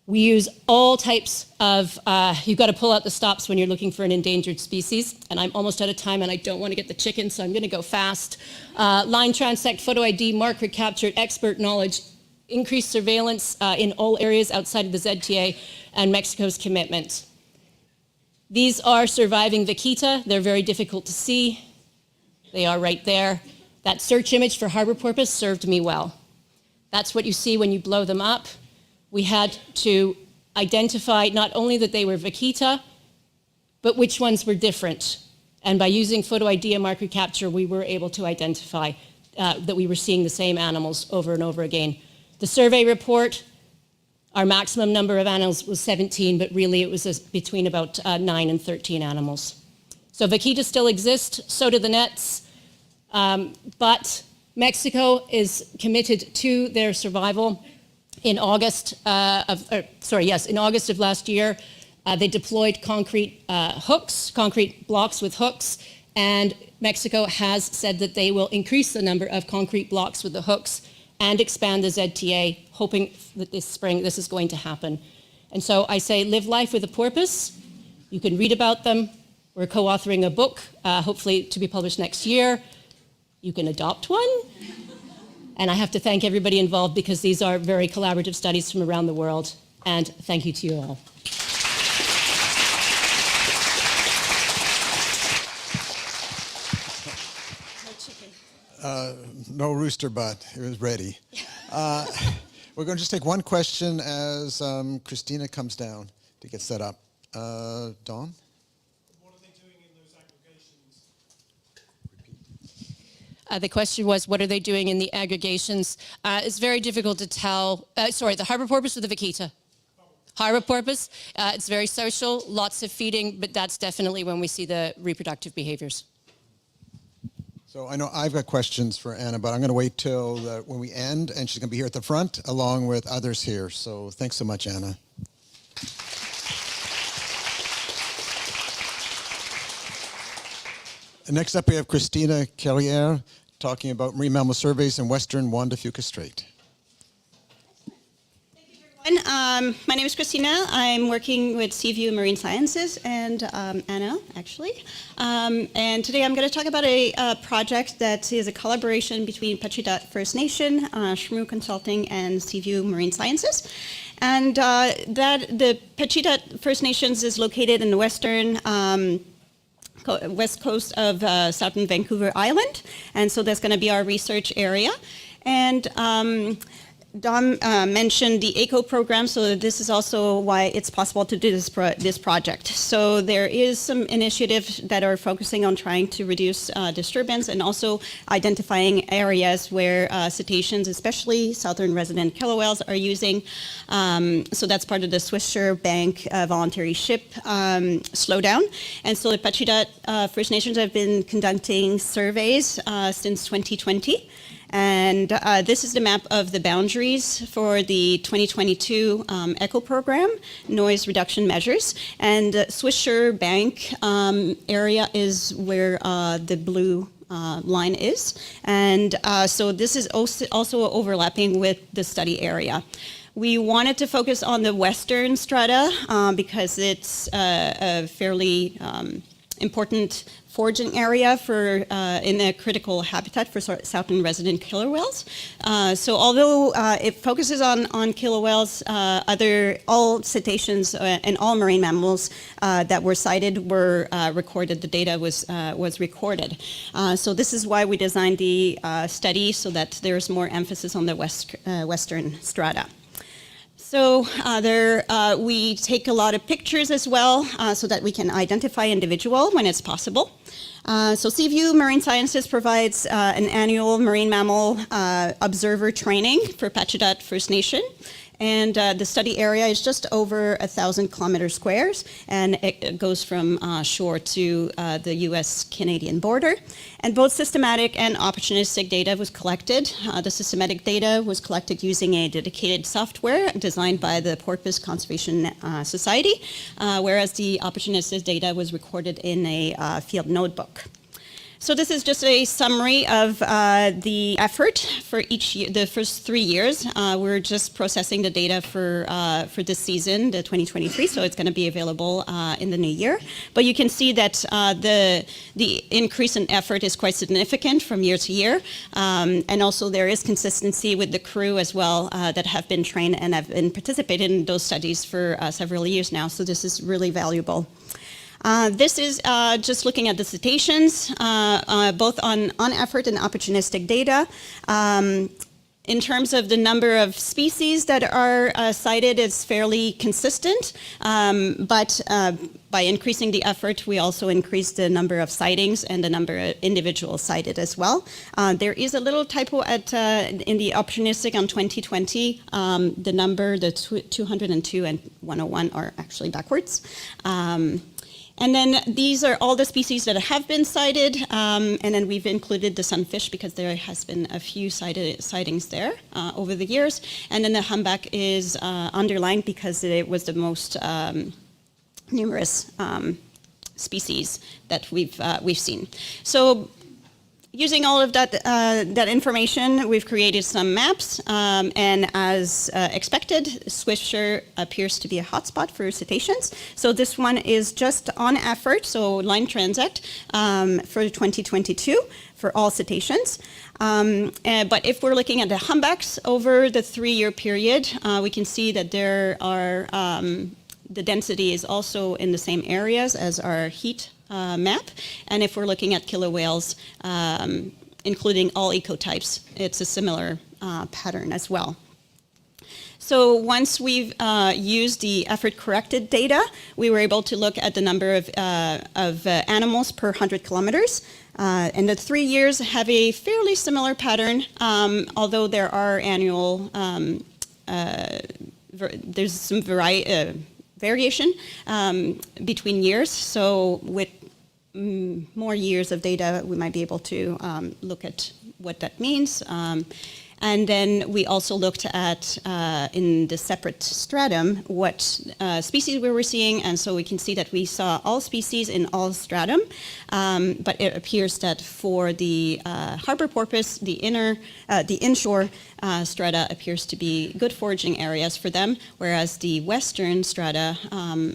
We use all types of, you've got to pull out the stops when you're looking for an endangered species, and I'm almost out of time and I don't want to get the chicken, so I'm going to go fast. Line transect, photo ID, marker captured, expert knowledge, increased surveillance in all areas outside of the ZTA, and Mexico's commitment. These are surviving vaquita. They're very difficult to see. They are right there. That search image for harbor porpoise served me well. That's what you see when you blow them up. We had to identify not only that they were vaquita, but which ones were different. And by using photo ID and marker capture, we were able to identify that we were seeing the same animals over and over again. The survey report, our maximum number of animals was 17, but really it was between about 9 and 13 animals. So vaquita still exist, so do the nets, but Mexico is committed to their survival. In August in August of last year, they deployed concrete blocks with hooks, and Mexico has said that they will increase the number of concrete blocks with the hooks and expand the ZTA, hoping that this spring this is going to happen. And so I say, live life with a porpoise. You can read about them. We're co-authoring a book, hopefully to be published next year. You can adopt one. And I have to thank everybody involved because these are very collaborative studies from around the world. And thank you to you all. No rooster, but it was ready. We're going to just take one question as Christina comes down to get set up. Dawn? The question was, what are they doing in the aggregations? It's very difficult to tell. The harbor porpoise or the vaquita? Harbor porpoise. It's very social, lots of feeding, but that's definitely when we see the reproductive behaviors. So I know I've got questions for Anna, but I'm going to wait till when we end, and she's going to be here at the front along with others here. So thanks so much, Anna. And next up, we have Christina Carrière talking about marine mammal surveys in Western Juan de Fuca Strait. My name is Christina. I'm working with Seaview Marine Sciences and Anna, actually. And today I'm going to talk about a project that is a collaboration between Pachidat First Nation, Shmoo Consulting, and Seaview Marine Sciences. And the Pachidat First Nations is located in the west coast of southern Vancouver Island. And so that's going to be our research area. And Dom mentioned the ECO program, so this is also why it's possible to do this project. So there is some initiatives that are focusing on trying to reduce disturbance and also identifying areas where cetaceans, especially southern resident killer whales, are using. So that's part of the Swisher Bank voluntary ship slowdown. And so the Pachidat First Nations have been conducting surveys since 2020. And this is the map of the boundaries for the 2022 ECHO program, noise reduction measures. And Swisher Bank area is where the blue line is. And so this is also overlapping with the study area. We wanted to focus on the western strata because it's a fairly important foraging area for in a critical habitat for southern resident killer whales. So although it focuses on killer whales, all cetaceans and all marine mammals that were cited were recorded. The data was recorded. So this is why we designed the study, so that there's more emphasis on the western strata. So we take a lot of pictures as well, so that we can identify individual when it's possible. So Seaview Marine Sciences provides an annual marine mammal observer training for Pacheedaht First Nation. And the study area is just over 1,000 kilometers squares, and it goes from shore to the US-Canadian border. And both systematic and opportunistic data was collected. The systematic data was collected using a dedicated software designed by the Porpoise Conservation Society, whereas the opportunistic data was recorded in a field notebook. So this is just a summary of the effort for each year, the first 3 years. We're just processing the data for this season, the 2023, so it's going to be available in the new year. But you can see that the increase in effort is quite significant from year to year. And also there is consistency with the crew as well that have been trained and have been participated in those studies for several years now, so this is really valuable. This is just looking at the cetaceans, both on effort and opportunistic data. In terms of the number of species that are cited, it's fairly consistent, but by increasing the effort, we also increase the number of sightings and the number of individuals cited as well. There is a little typo in the opportunistic on 2020. The number, the 202 and 101 are actually backwards. And then these are all the species that have been cited, and then we've included the sunfish because there has been a few sightings there over the years. And then the humpback is underlined because it was the most numerous species that we've seen. So using all of that information, we've created some maps, and as expected, Swiftsure appears to be a hotspot for cetaceans. So this one is just on effort, so line transect for 2022 for all cetaceans. But if we're looking at the humpbacks over the 3-year period, we can see that there are the density is also in the same areas as our heat map. And if we're looking at killer whales, including all ecotypes, it's a similar pattern as well. So once we've used the effort-corrected data, we were able to look at the number of animals per 100 kilometers. And the 3 years have a fairly similar pattern, although there are annual, there's some variation between years. So with more years of data, we might be able to look at what that means. And then we also looked at, in the separate stratum, what species we were seeing. And so we can see that we saw all species in all stratum. But it appears that for the harbor porpoise, the inshore strata appears to be good foraging areas for them, whereas the western strata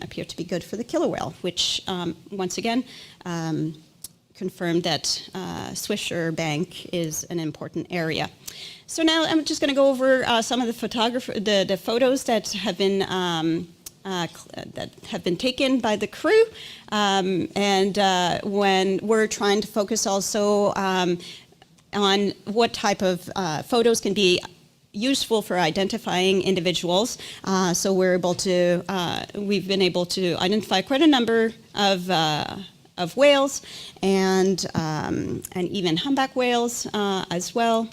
appear to be good for the killer whale, which, once again, confirmed that Swiftsure Bank is an important area. So now I'm just going to go over some of the photos that have been taken by the crew, and when we're trying to focus also on what type of photos can be useful for identifying individuals. So we've been able to identify quite a number of whales and even humpback whales as well,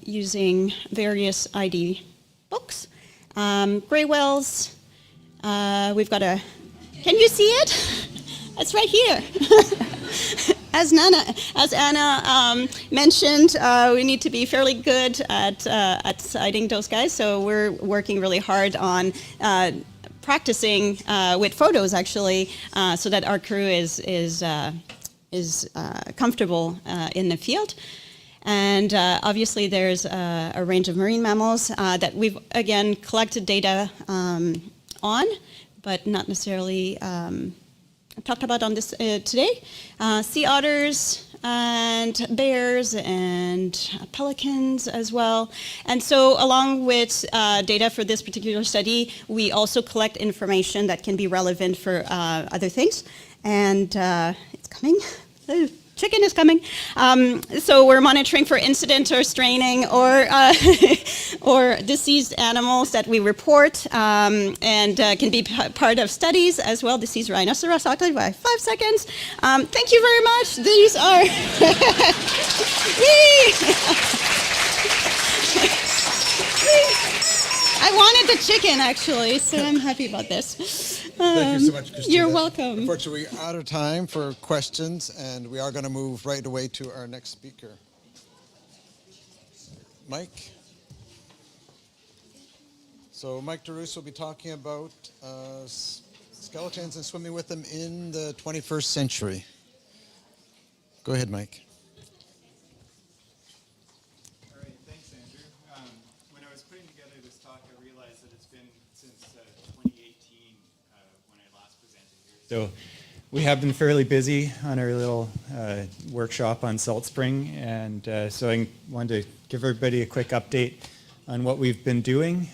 using various ID books. Gray whales, we've got can you see it? It's right here. As Anna mentioned, we need to be fairly good at citing those guys, so we're working really hard on practicing with photos, actually, so that our crew is comfortable in the field. And obviously there's a range of marine mammals that we've, again, collected data on, but not necessarily talked about on this today. Sea otters and bears and pelicans as well. And so along with data for this particular study, we also collect information that can be relevant for other things. And it's coming. The chicken is coming. So we're monitoring for incident or straining or or diseased animals that we report and can be part of studies as well. Deceased rhinoceros, I'll tell you by 5 seconds. Thank you very much. These are... I wanted the chicken, actually, so I'm happy about this. Thank you so much, Christina. You're welcome. Unfortunately, we're out of time for questions, and we are going to move right away to our next speaker. Mike? So Mike DeRusse will be talking about skeletons and swimming with them in the 21st century. Go ahead, Mike. All right, thanks, Andrew. When I was putting together this talk, I realized that it's been since 2018 when I last presented here. So we have been fairly busy on our little workshop on Salt Spring, and so I wanted to give everybody a quick update on what we've been doing.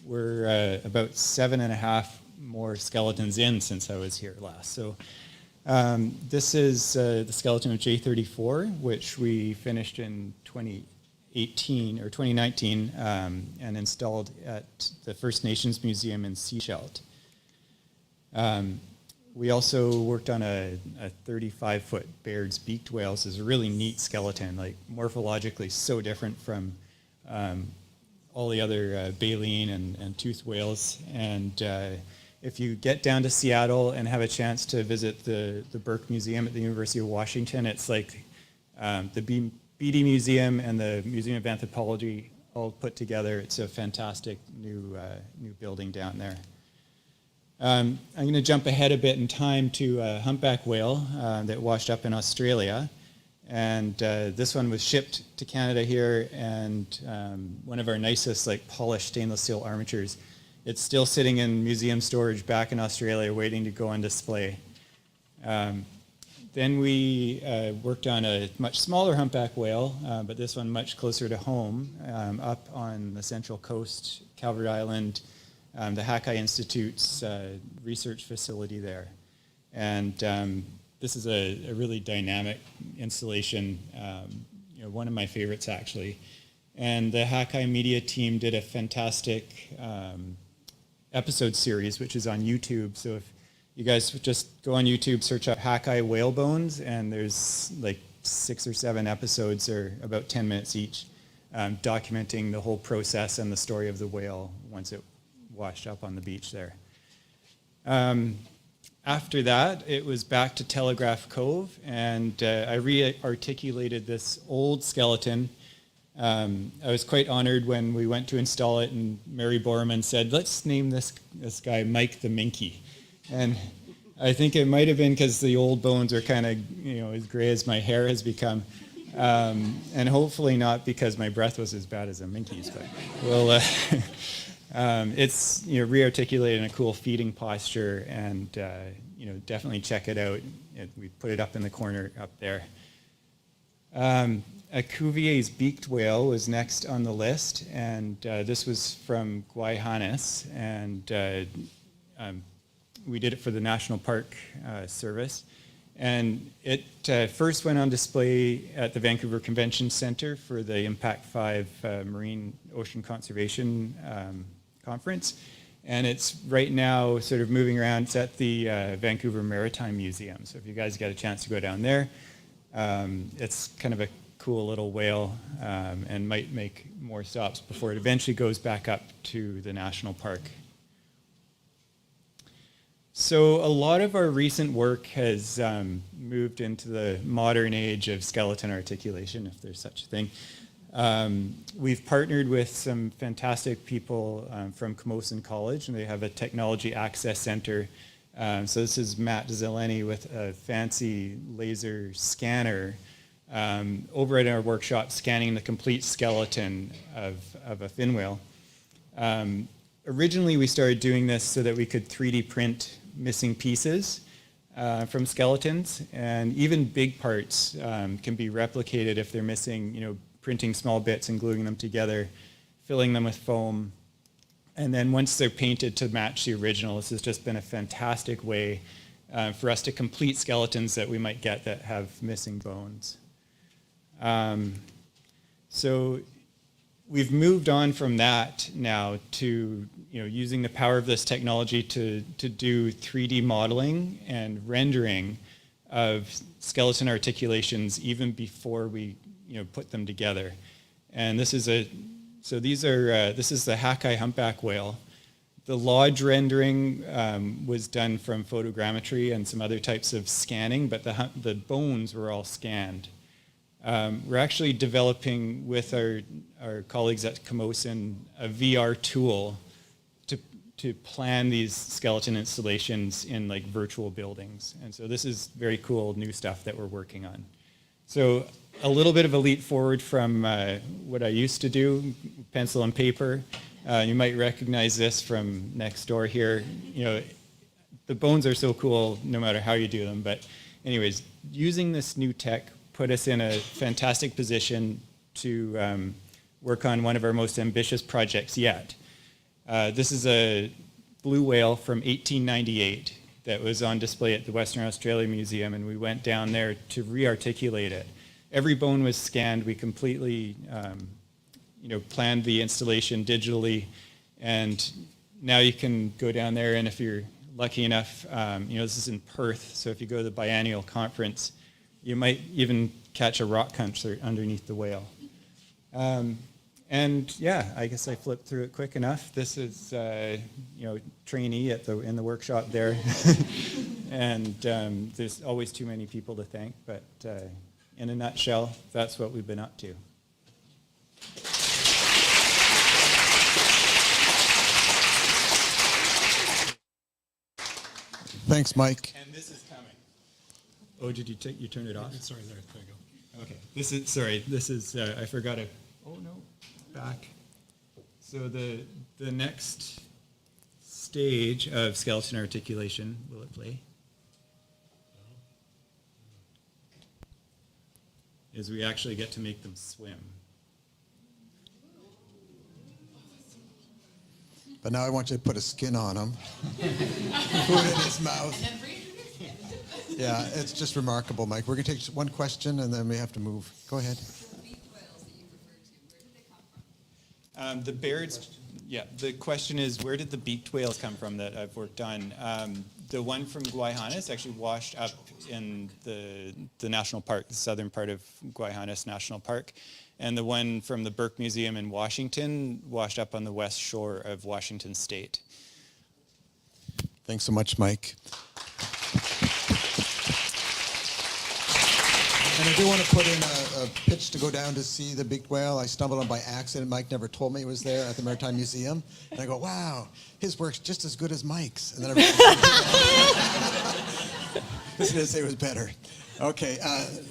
We're about 7.5 more skeletons in since I was here last. So this is the skeleton of J34, which we finished in 2018 or 2019 and installed at the First Nations Museum in Sechelt. We also worked on a 35-foot Baird's beaked whale. So it's a really neat skeleton, like morphologically so different from all the other baleen and toothed whales. And if you get down to Seattle and have a chance to visit the Burke Museum at the University of Washington, it's like the BD Museum and the Museum of Anthropology all put together. It's a fantastic new building down there. I'm going to jump ahead a bit in time to a humpback whale that washed up in Australia. And this one was shipped to Canada here, and one of our nicest, like, polished stainless steel armatures. It's still sitting in museum storage back in Australia waiting to go on display. Then we worked on a much smaller humpback whale, but this one much closer to home, up on the Central Coast, Calvert Island, the Hakai Institute's research facility there. And this is a really dynamic installation, one of my favorites actually. And the Hakai media team did a fantastic episode series, which is on YouTube. So if you guys just go on YouTube, search up Hakai whale bones, and there's like 6 or 7 episodes, or about 10 minutes each, documenting the whole process and the story of the whale once it washed up on the beach there. After that, it was back to Telegraph Cove, and I re-articulated this old skeleton. I was quite honored when we went to install it, and Mary Borman said, "Let's name this guy Mike the Minky." And I think it might have been because the old bones are kind of, as gray as my hair has become, and hopefully not because my breath was as bad as a minky's. But well, it's re-articulated in a cool feeding posture, and definitely check it out. We put it up in the corner up there. A Cuvier's beaked whale was next on the list, and this was from Guayhanes, and we did it for the National Park Service. And it first went on display at the Vancouver Convention Centre for the Impact 5 Marine Ocean Conservation Conference. And it's right now sort of moving around. It's at the Vancouver Maritime Museum. So if you guys get a chance to go down there, it's kind of a cool little whale, and might make more stops before it eventually goes back up to the national park. So a lot of our recent work has moved into the modern age of skeleton articulation, if there's such a thing. We've partnered with some fantastic people from Camosun College, and they have a technology access center. So this is Matt Zelleni with a fancy laser scanner over at our workshop, scanning the complete skeleton of a fin whale. Originally, we started doing this so that we could 3D print missing pieces, from skeletons, and even big parts can be replicated if they're missing, printing small bits and gluing them together, filling them with foam, and then once they're painted to match the original, this has just been a fantastic way for us to complete skeletons that we might get that have missing bones. So we've moved on from that now to using the power of this technology to do 3D modeling and rendering of skeleton articulations even before we put them together. And this is the Hakai humpback whale. The lodge rendering was done from photogrammetry and some other types of scanning, but the bones were all scanned. We're actually developing with our colleagues at Camosun a VR tool to plan these skeleton installations in like virtual buildings. And so this is very cool new stuff that we're working on. So a little bit of a leap forward from what I used to do, pencil and paper. You might recognize this from next door here. The bones are so cool no matter how you do them. But anyways, using this new tech put us in a fantastic position to work on one of our most ambitious projects yet. This is a blue whale from 1898 that was on display at the Western Australia Museum, and we went down there to re-articulate it. Every bone was scanned. We completely planned the installation digitally, and now you can go down there, and if you're lucky enough, this is in Perth, so if you go to the biennial conference, you might even catch a rock concert underneath the whale. And yeah, I guess I flipped through it quick enough. This is, trainee in the workshop there. And there's always too many people to thank, but in a nutshell, that's what we've been up to. Thanks, Mike. And this is coming. Oh, did you turn it off? Sorry, there you go. Okay. This is, I forgot it. Oh no, back. So the next stage of skeleton articulation, will it play? Is we actually get to make them swim. But now I want you to put a skin on him. Put it in his mouth. Yeah, it's just remarkable, Mike. We're going to take one question and then we have to move. Go ahead. The birds, the question is, where did the beaked whales come from that I've worked on? The one from Guayana actually washed up in the national park, the southern part of Guayana National Park. And the one from the Burke Museum in Washington washed up on the west shore of Washington State. Thanks so much, Mike. And I do want to put in a pitch to go down to see the beaked whale. I stumbled on by accident. Mike never told me it was there at the Maritime Museum. And I go, wow, his work's just as good as Mike's. And then I didn't say it was better. Okay,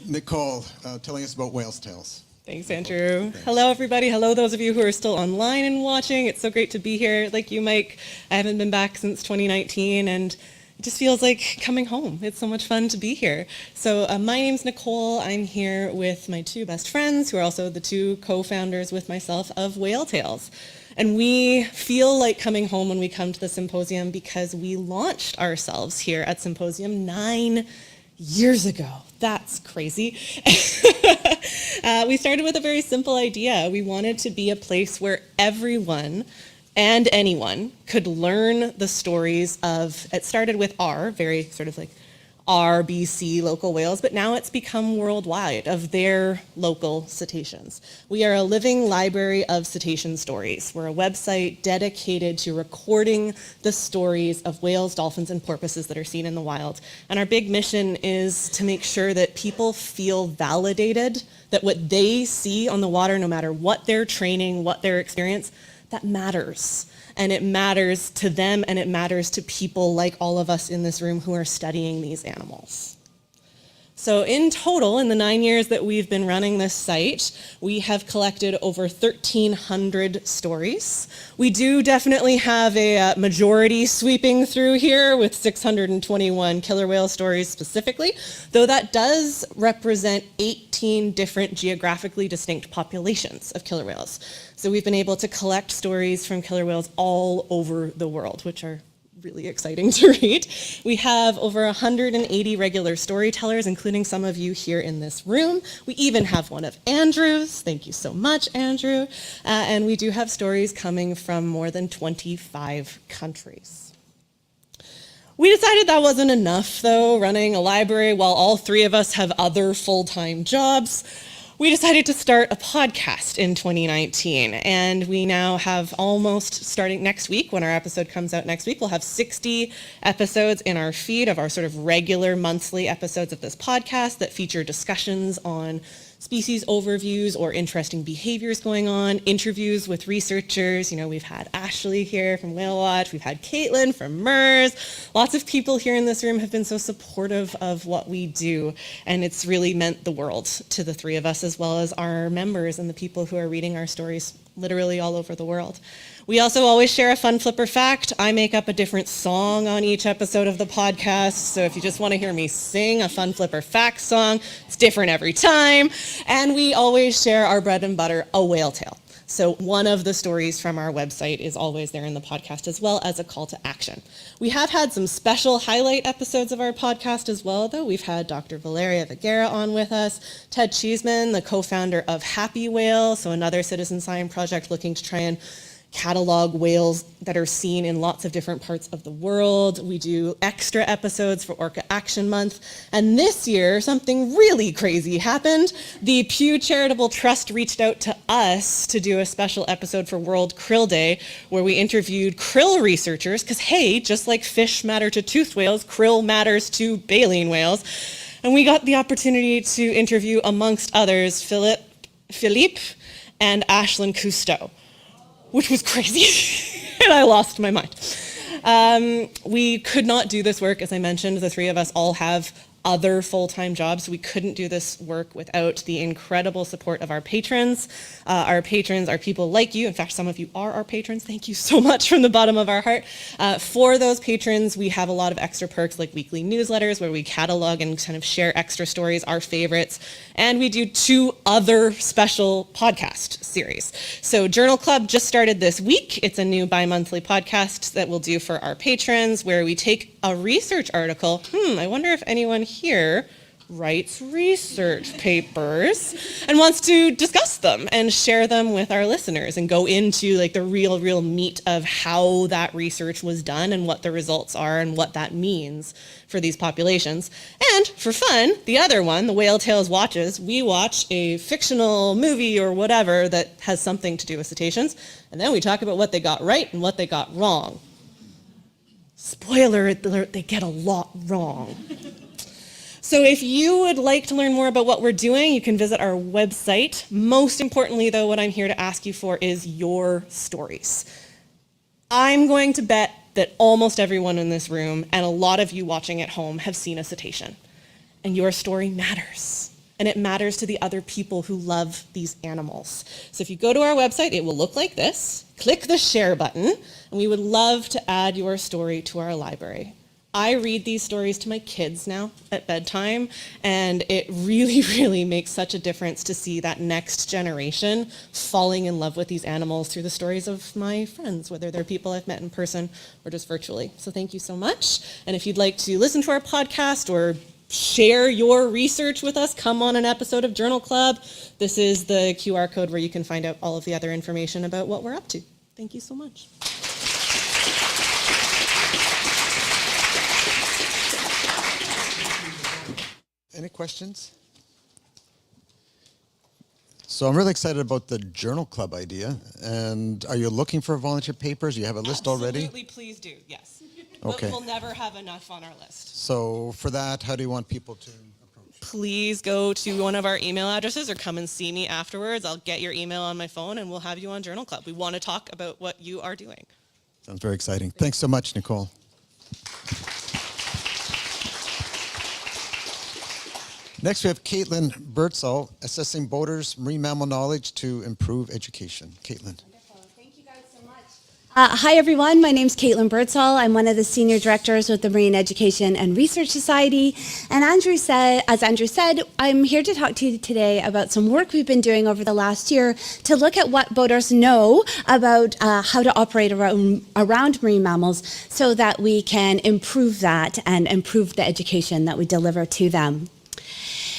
Nicole, telling us about whale's tails. Thanks, Andrew. Thanks. Hello, everybody. Hello, those of you who are still online and watching. It's so great to be here. Like you, Mike, I haven't been back since 2019, and it just feels like coming home. It's so much fun to be here. So my name's Nicole. I'm here with my two best friends, who are also the two co-founders with myself of Whale Tales. And we feel like coming home when we come to the symposium because we launched ourselves here at Symposium 9 years ago. That's crazy. We started with a very simple idea. We wanted to be a place where everyone and anyone could learn the stories of, it started with our, very sort of like our BC local whales, but now it's become worldwide of their local cetaceans. We are a living library of cetacean stories. We're a website dedicated to recording the stories of whales, dolphins, and porpoises that are seen in the wild. And our big mission is to make sure that people feel validated, that what they see on the water, no matter what their training, what their experience, that matters. And it matters to them, and it matters to people like all of us in this room who are studying these animals. So in total, in the 9 years that we've been running this site, we have collected over 1,300 stories. We do definitely have a majority sweeping through here with 621 killer whale stories specifically, though that does represent 18 different geographically distinct populations of killer whales. So we've been able to collect stories from killer whales all over the world, which are really exciting to read. We have over 180 regular storytellers, including some of you here in this room. We even have one of Andrew's. Thank you so much, Andrew. And we do have stories coming from more than 25 countries. We decided that wasn't enough, though, running a library while all three of us have other full-time jobs. We decided to start a podcast in 2019, and we now have almost, starting next week, when our episode comes out next week, we'll have 60 episodes in our feed of our sort of regular monthly episodes of this podcast that feature discussions on species overviews or interesting behaviors going on, interviews with researchers. You know, we've had Ashley here from Whale Watch, we've had Caitlin from MERS. Lots of people here in this room have been so supportive of what we do, and it's really meant the world to the three of us, as well as our members and the people who are reading our stories literally all over the world. We also always share a fun flipper fact. I make up a different song on each episode of the podcast, so if you just want to hear me sing a fun flipper fact song, it's different every time. And we always share our bread and butter, a whale tale. So one of the stories from our website is always there in the podcast, as well as a call to action. We have had some special highlight episodes of our podcast as well, though. We've had Dr. Valeria Viguera on with us, Ted Cheeseman, the co-founder of Happy Whale, so another citizen science project looking to try and catalog whales that are seen in lots of different parts of the world. We do extra episodes for Orca Action Month. And this year, something really crazy happened. The Pew Charitable Trust reached out to us to do a special episode for World Krill Day, where we interviewed krill researchers, because hey, just like fish matter to toothed whales, krill matters to baleen whales. And we got the opportunity to interview, amongst others, Philippe and Ashlyn Cousteau, which was crazy, and I lost my mind. We could not do this work, as I mentioned. The three of us all have other full-time jobs, so we couldn't do this work without the incredible support of our patrons. Our patrons are people like you. In fact, some of you are our patrons. Thank you so much from the bottom of our heart. For those patrons, we have a lot of extra perks like weekly newsletters where we catalog and kind of share extra stories, our favorites. And we do 2 other special podcast series. So Journal Club just started this week. It's a new bi-monthly podcast that we'll do for our patrons where we take a research article. I wonder if anyone here writes research papers and wants to discuss them and share them with our listeners and go into like the real meat of how that research was done and what the results are and what that means for these populations. And for fun, the other one, the Whale Tales Watches, we watch a fictional movie or whatever that has something to do with cetaceans, and then we talk about what they got right and what they got wrong. Spoiler alert, they get a lot wrong. So if you would like to learn more about what we're doing, you can visit our website. Most importantly, though, what I'm here to ask you for is your stories. I'm going to bet that almost everyone in this room and a lot of you watching at home have seen a cetacean. And your story matters. And it matters to the other people who love these animals. So if you go to our website, it will look like this. Click the share button, and we would love to add your story to our library. I read these stories to my kids now at bedtime, and it really makes such a difference to see that next generation falling in love with these animals through the stories of my friends, whether they're people I've met in person or just virtually. So thank you so much. And if you'd like to listen to our podcast or share your research with us, come on an episode of Journal Club. This is the QR code where you can find out all of the other information about what we're up to. Thank you so much. Any questions? So I'm really excited about the Journal Club idea. And are you looking for volunteer papers? You have a list already? Absolutely, please do, yes. Okay. We'll never have enough on our list. So for that, how do you want people to approach? Please go to one of our email addresses or come and see me afterwards. I'll get your email on my phone and we'll have you on Journal Club. We want to talk about what you are doing. Sounds very exciting. Thanks so much, Nicole. Next, we have Caitlin Birdsall, assessing boaters' marine mammal knowledge to improve education. Caitlin. Hi, everyone. My name's Caitlin Birdsall. I'm one of the senior directors with the Marine Education and Research Society. And as Andrew said, I'm here to talk to you today about some work we've been doing over the last year to look at what boaters know about how to operate around marine mammals so that we can improve that and improve the education that we deliver to them.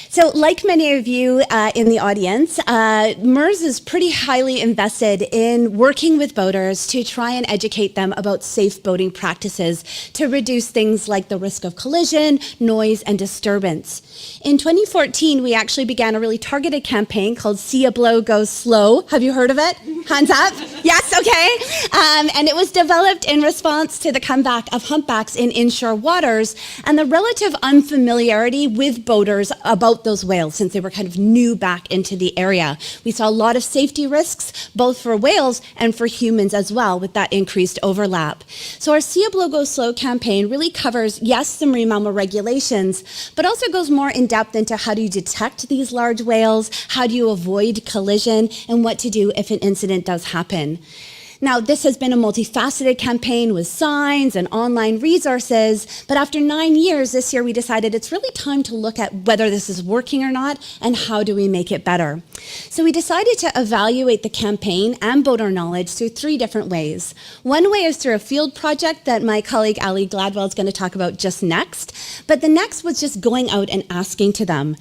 So like many of you in the audience, MERS is pretty highly invested in working with boaters to try and educate them about safe boating practices to reduce things like the risk of collision, noise, and disturbance. In 2014, we actually began a really targeted campaign called See a Blow, Go Slow. Have you heard of it? Hands up. Yes, okay. And it was developed in response to the comeback of humpbacks in inshore waters and the relative unfamiliarity with boaters about those whales since they were kind of new back into the area. We saw a lot of safety risks, both for whales and for humans as well, with that increased overlap. So our See a Blow, Go Slow campaign really covers, yes, the marine mammal regulations, but also goes more in depth into how do you detect these large whales, how do you avoid collision, and what to do if an incident does happen. Now, this has been a multifaceted campaign with signs and online resources, but after 9 years, this year we decided it's really time to look at whether this is working or not and how do we make it better. So we decided to evaluate the campaign and boater knowledge through 3 different ways. One way is through a field project that my colleague Ali Gladwell is going to talk about just next, but the next was just going out and asking to them.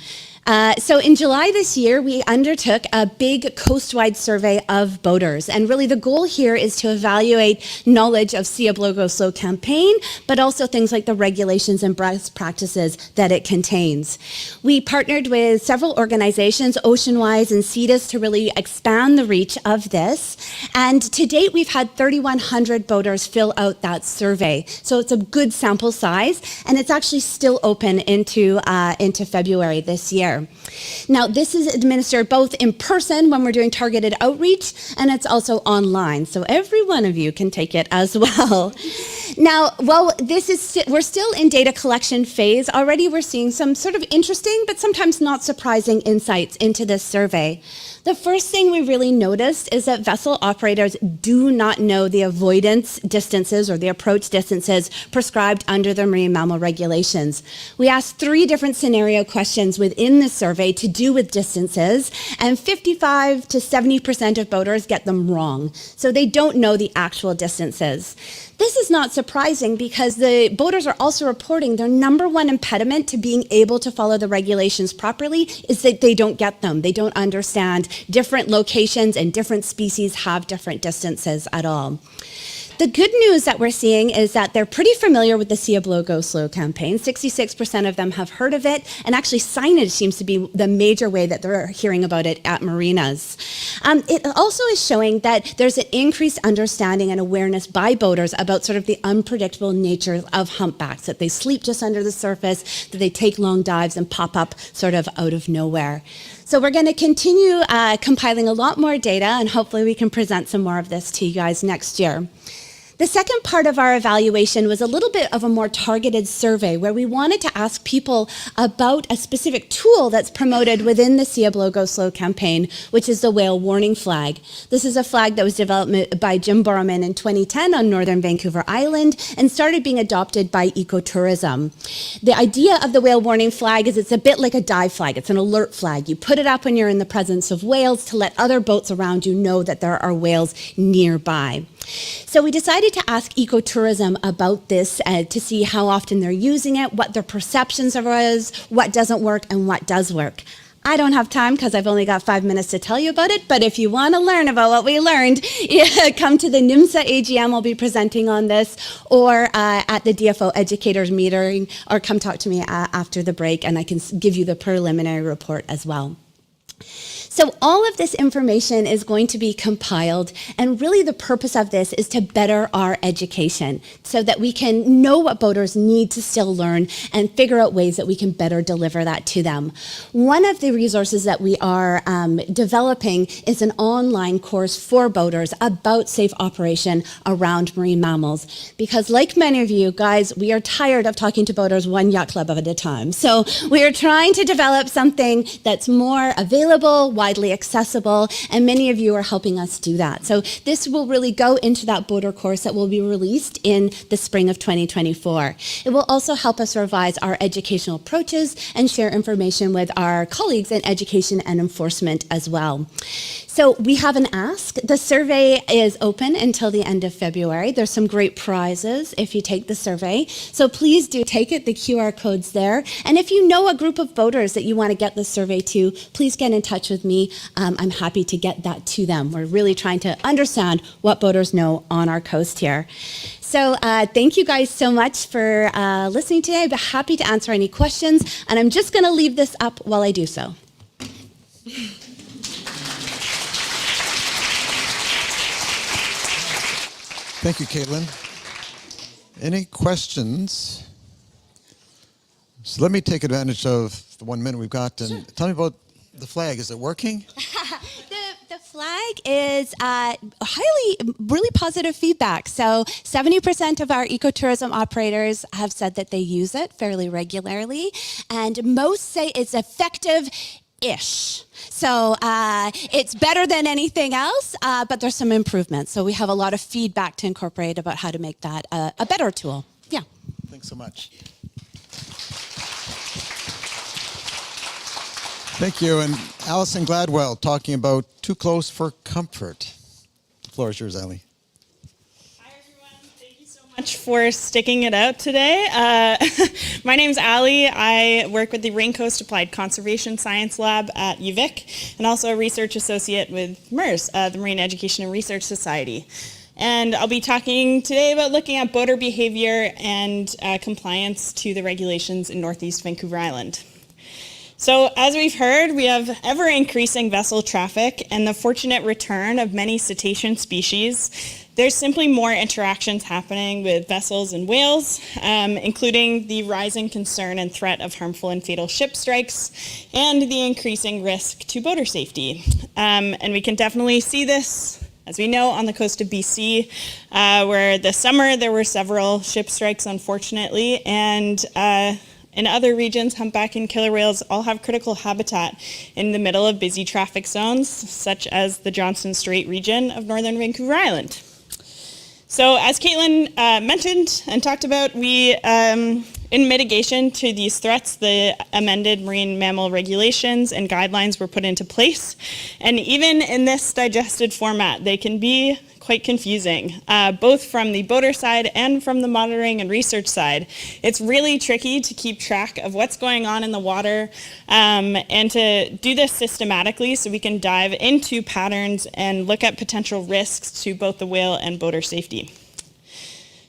So in July this year, we undertook a big coast-wide survey of boaters. And really the goal here is to evaluate knowledge of See a Blow, Go Slow campaign, but also things like the regulations and best practices that it contains. We partnered with several organizations, Oceanwise and CETUS, to really expand the reach of this. And to date, we've had 3,100 boaters fill out that survey. So it's a good sample size, and it's actually still open into February this year. Now, this is administered both in person when we're doing targeted outreach, and it's also online, so every one of you can take it as well. Now, while we're still in data collection phase, already we're seeing some sort of interesting but sometimes not surprising insights into this survey. The first thing we really noticed is that vessel operators do not know the avoidance distances or the approach distances prescribed under the marine mammal regulations. We asked 3 different scenario questions within the survey to do with distances, and 55 to 70% of boaters get them wrong. So they don't know the actual distances. This is not surprising because the boaters are also reporting their number one impediment to being able to follow the regulations properly is that they don't get them. They don't understand different locations and different species have different distances at all. The good news that we're seeing is that they're pretty familiar with the See a Blow, Go Slow campaign. 66% of them have heard of it, and actually signage seems to be the major way that they're hearing about it at marinas. It also is showing that there's an increased understanding and awareness by boaters about sort of the unpredictable nature of humpbacks, that they sleep just under the surface, that they take long dives and pop up sort of out of nowhere. So we're going to continue compiling a lot more data, and hopefully we can present some more of this to you guys next year. The second part of our evaluation was a little bit of a more targeted survey where we wanted to ask people about a specific tool that's promoted within the See a Blow, Go Slow campaign, which is the whale warning flag. This is a flag that was developed by Jim Borman in 2010 on northern Vancouver Island and started being adopted by ecotourism. The idea of the whale warning flag is it's a bit like a dive flag. It's an alert flag. You put it up when you're in the presence of whales to let other boats around you know that there are whales nearby. So we decided to ask ecotourism about this to see how often they're using it, what their perceptions of it is, what doesn't work, and what does work. I don't have time because I've only got 5 minutes to tell you about it, but if you want to learn about what we learned, come to the NIMSA AGM. I'll be presenting on this, or at the DFO educators meeting, or come talk to me after the break, and I can give you the preliminary report as well. So all of this information is going to be compiled, and really the purpose of this is to better our education so that we can know what boaters need to still learn and figure out ways that we can better deliver that to them. One of the resources that we are developing is an online course for boaters about safe operation around marine mammals, because like many of you guys, we are tired of talking to boaters one yacht club at a time. So we are trying to develop something that's more available, widely accessible, and many of you are helping us do that. So this will really go into that boater course that will be released in the spring of 2024. It will also help us revise our educational approaches and share information with our colleagues in education and enforcement as well. So we have an ask. The survey is open until the end of February. There's some great prizes if you take the survey. So please do take it. The QR code's there. And if you know a group of boaters that you want to get the survey to, please get in touch with me. I'm happy to get that to them. We're really trying to understand what boaters know on our coast here. So thank you guys so much for listening today. I'd be happy to answer any questions. And I'm just going to leave this up while I do so. Thank you, Caitlin. Any questions? So let me take advantage of the 1 minute we've got and tell me about the flag. Is it working? The flag is really positive feedback. So 70% of our ecotourism operators have said that they use it fairly regularly, and most say it's effective-ish. So it's better than anything else, but there's some improvements. So we have a lot of feedback to incorporate about how to make that a better tool. Yeah. Thanks so much. Thank you. And Alison Gladwell talking about Too Close for Comfort. The floor is yours, Ali. Much for sticking it out today. My name's Ali. I work with the Raincoast Applied Conservation Science Lab at UVic, and also a research associate with MERS, the Marine Education and Research Society. And I'll be talking today about looking at boater behavior and compliance to the regulations in Northeast Vancouver Island. So as we've heard, we have ever-increasing vessel traffic and the fortunate return of many cetacean species. There's simply more interactions happening with vessels and whales, including the rising concern and threat of harmful and fatal ship strikes and the increasing risk to boater safety. And we can definitely see this, as we know, on the coast of BC, where this summer there were several ship strikes, unfortunately, and in other regions, humpback and killer whales all have critical habitat in the middle of busy traffic zones, such as the Johnstone Strait region of northern Vancouver Island. So as Caitlin mentioned and talked about, we, in mitigation to these threats, the amended marine mammal regulations and guidelines were put into place. And even in this digested format, they can be quite confusing, both from the boater side and from the monitoring and research side. It's really tricky to keep track of what's going on in the water and to do this systematically so we can dive into patterns and look at potential risks to both the whale and boater safety.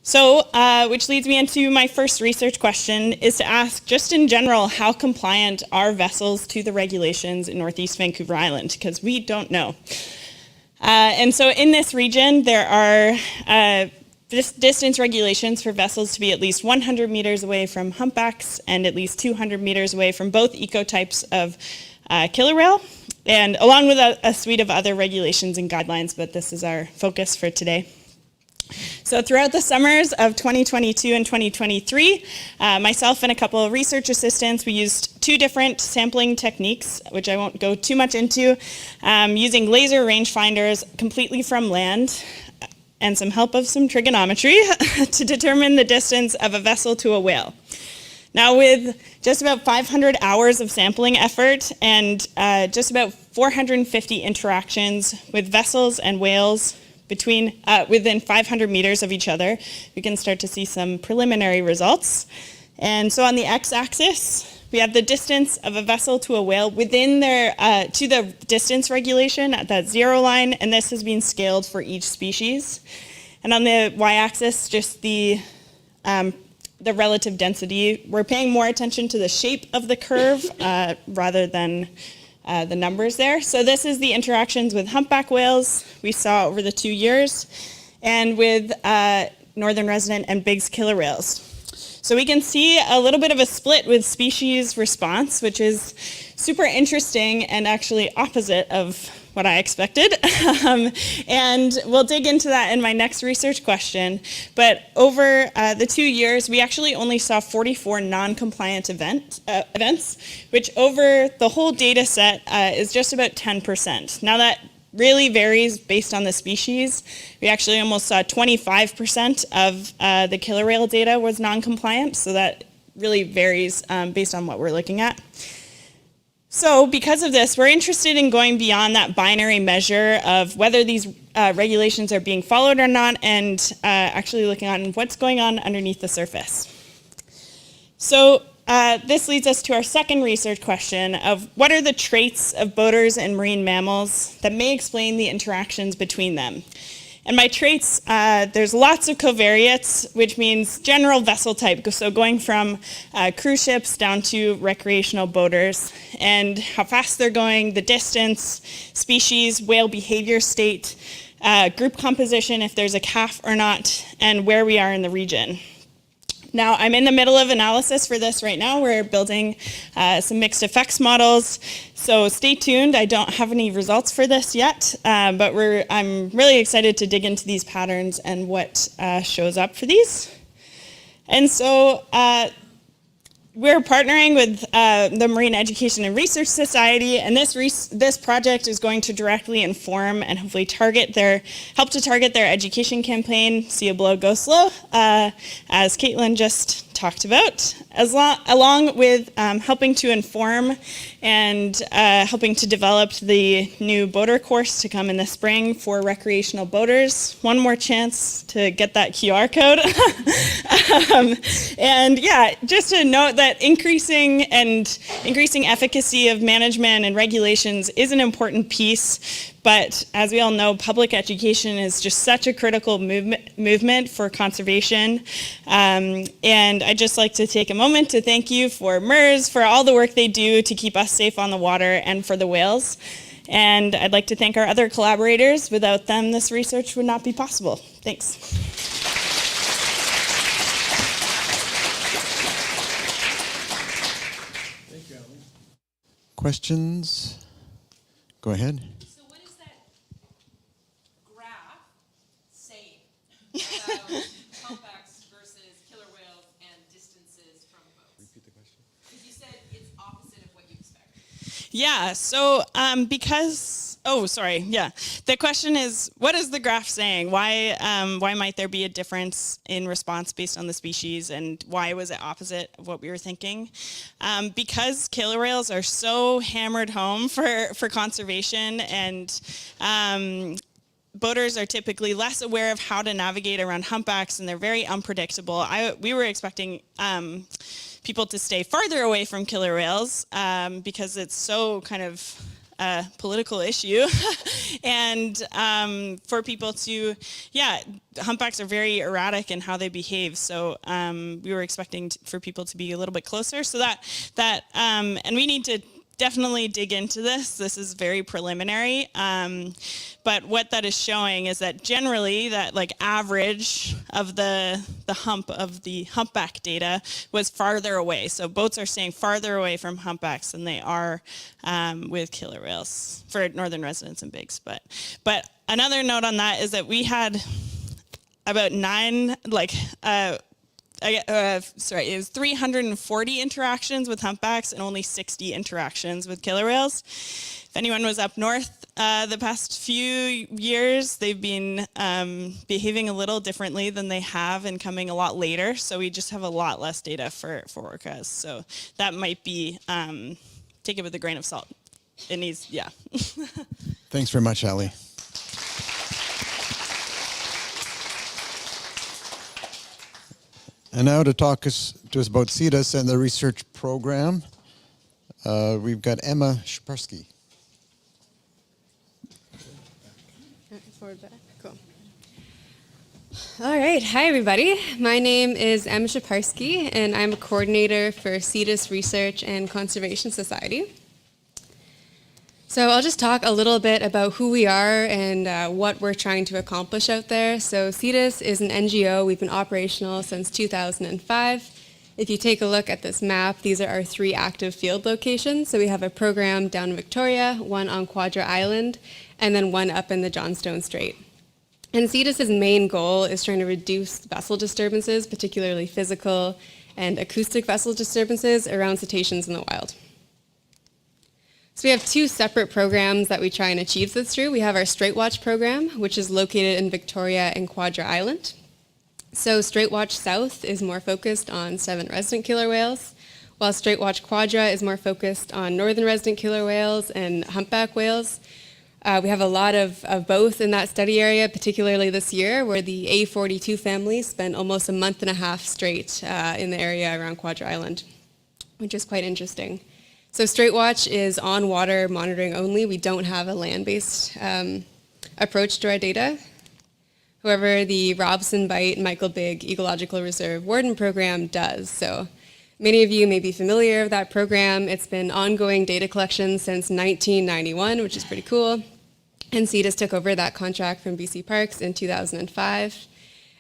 So, which leads me into my first research question, is to ask, just in general, how compliant are vessels to the regulations in Northeast Vancouver Island? Because we don't know. And so in this region, there are distance regulations for vessels to be at least 100 meters away from humpbacks and at least 200 meters away from both ecotypes of killer whale, and along with a suite of other regulations and guidelines, but this is our focus for today. So throughout the summers of 2022 and 2023, myself and a couple of research assistants, we used 2 different sampling techniques, which I won't go too much into, using laser rangefinders completely from land and some help of some trigonometry to determine the distance of a vessel to a whale. Now, with just about 500 hours of sampling effort and just about 450 interactions with vessels and whales within 500 meters of each other, we can start to see some preliminary results. And so on the x-axis, we have the distance of a vessel to a whale within their, to the distance regulation at that 0 line, and this has been scaled for each species. And on the y-axis, just the relative density. We're paying more attention to the shape of the curve rather than the numbers there. So this is the interactions with humpback whales we saw over the 2 years, and with northern resident and Biggs killer whales. So we can see a little bit of a split with species response, which is super interesting and actually opposite of what I expected. And we'll dig into that in my next research question. But over the 2 years, we actually only saw 44 non-compliant events, which over the whole data set is just about 10%. Now that really varies based on the species. We actually almost saw 25% of the killer whale data was non-compliant, so that really varies based on what we're looking at. So because of this, we're interested in going beyond that binary measure of whether these regulations are being followed or not, and actually looking on what's going on underneath the surface. So this leads us to our second research question of what are the traits of boaters and marine mammals that may explain the interactions between them. And by traits, there's lots of covariates, which means general vessel type, so going from cruise ships down to recreational boaters, and how fast they're going, the distance, species, whale behavior state, group composition, if there's a calf or not, and where we are in the region. Now, I'm in the middle of analysis for this right now. We're building some mixed effects models, so stay tuned. I don't have any results for this yet, but I'm really excited to dig into these patterns and what shows up for these. And so we're partnering with the Marine Education and Research Society, and this project is going to directly inform and hopefully help to target their education campaign, See a Blow, Go Slow, as Caitlin just talked about, along with helping to inform and helping to develop the new boater course to come in the spring for recreational boaters. One more chance to get that QR code. And yeah, just to note that increasing efficacy of management and regulations is an important piece. But as we all know, public education is just such a critical movement for conservation. And I'd just like to take a moment to thank you for MERS, for all the work they do to keep us safe on the water, and for the whales. And I'd like to thank our other collaborators. Without them, this research would not be possible. Thanks. Thank you, Alan. Questions? Go ahead. Humpbacks versus killer whales and distances from boats. Repeat the question. Because you said it's opposite of what you expect. Yeah, so the question is, what is the graph saying? Why might there be a difference in response based on the species, and why was it opposite of what we were thinking? Because killer whales are so hammered home for conservation, and boaters are typically less aware of how to navigate around humpbacks, and they're very unpredictable. We were expecting people to stay farther away from killer whales because it's so kind of a political issue. And for people to, humpbacks are very erratic in how they behave. So we were expecting for people to be a little bit closer. So and we need to definitely dig into this. This is very preliminary, but what that is showing is that generally that average of the hump of the humpback data was farther away. So boats are staying farther away from humpbacks than they are with killer whales for northern residents and bigs. But another note on that is that we had about it was 340 interactions with humpbacks and only 60 interactions with killer whales. If anyone was up north the past few years, they've been behaving a little differently than they have and coming a lot later. So we just have a lot less data for orcas. So that might be, take it with a grain of salt. It needs, yeah. Thanks very much, Ali. And now to talk to us about CETAS and the research program, we've got Emma Shaparsky. Forward back, cool. All right, hi everybody. My name is Emma Shaparsky, and I'm a coordinator for CETAS Research and Conservation Society. So I'll just talk a little bit about who we are and what we're trying to accomplish out there. So CETAS is an NGO. We've been operational since 2005. If you take a look at this map, these are our 3 active field locations. So we have a program down in Victoria, one on Quadra Island, and then one up in the Johnstone Strait. And CETAS's main goal is trying to reduce vessel disturbances, particularly physical and acoustic vessel disturbances around cetaceans in the wild. So we have 2 separate programs that we try and achieve this through. We have our Strait Watch program, which is located in Victoria and Quadra Island. So Strait Watch South is more focused on 7 resident killer whales, while Strait Watch Quadra is more focused on northern resident killer whales and humpback whales. We have a lot of both in that study area, particularly this year, where the A42 family spent almost a month and a half straight in the area around Quadra Island, which is quite interesting. So Strait Watch is on water monitoring only. We don't have a land-based approach to our data. However, the Robson Bight Michael Bigg Ecological Reserve Warden Program does. So many of you may be familiar with that program. It's been ongoing data collection since 1991, which is pretty cool. And CETAS took over that contract from BC Parks in 2005.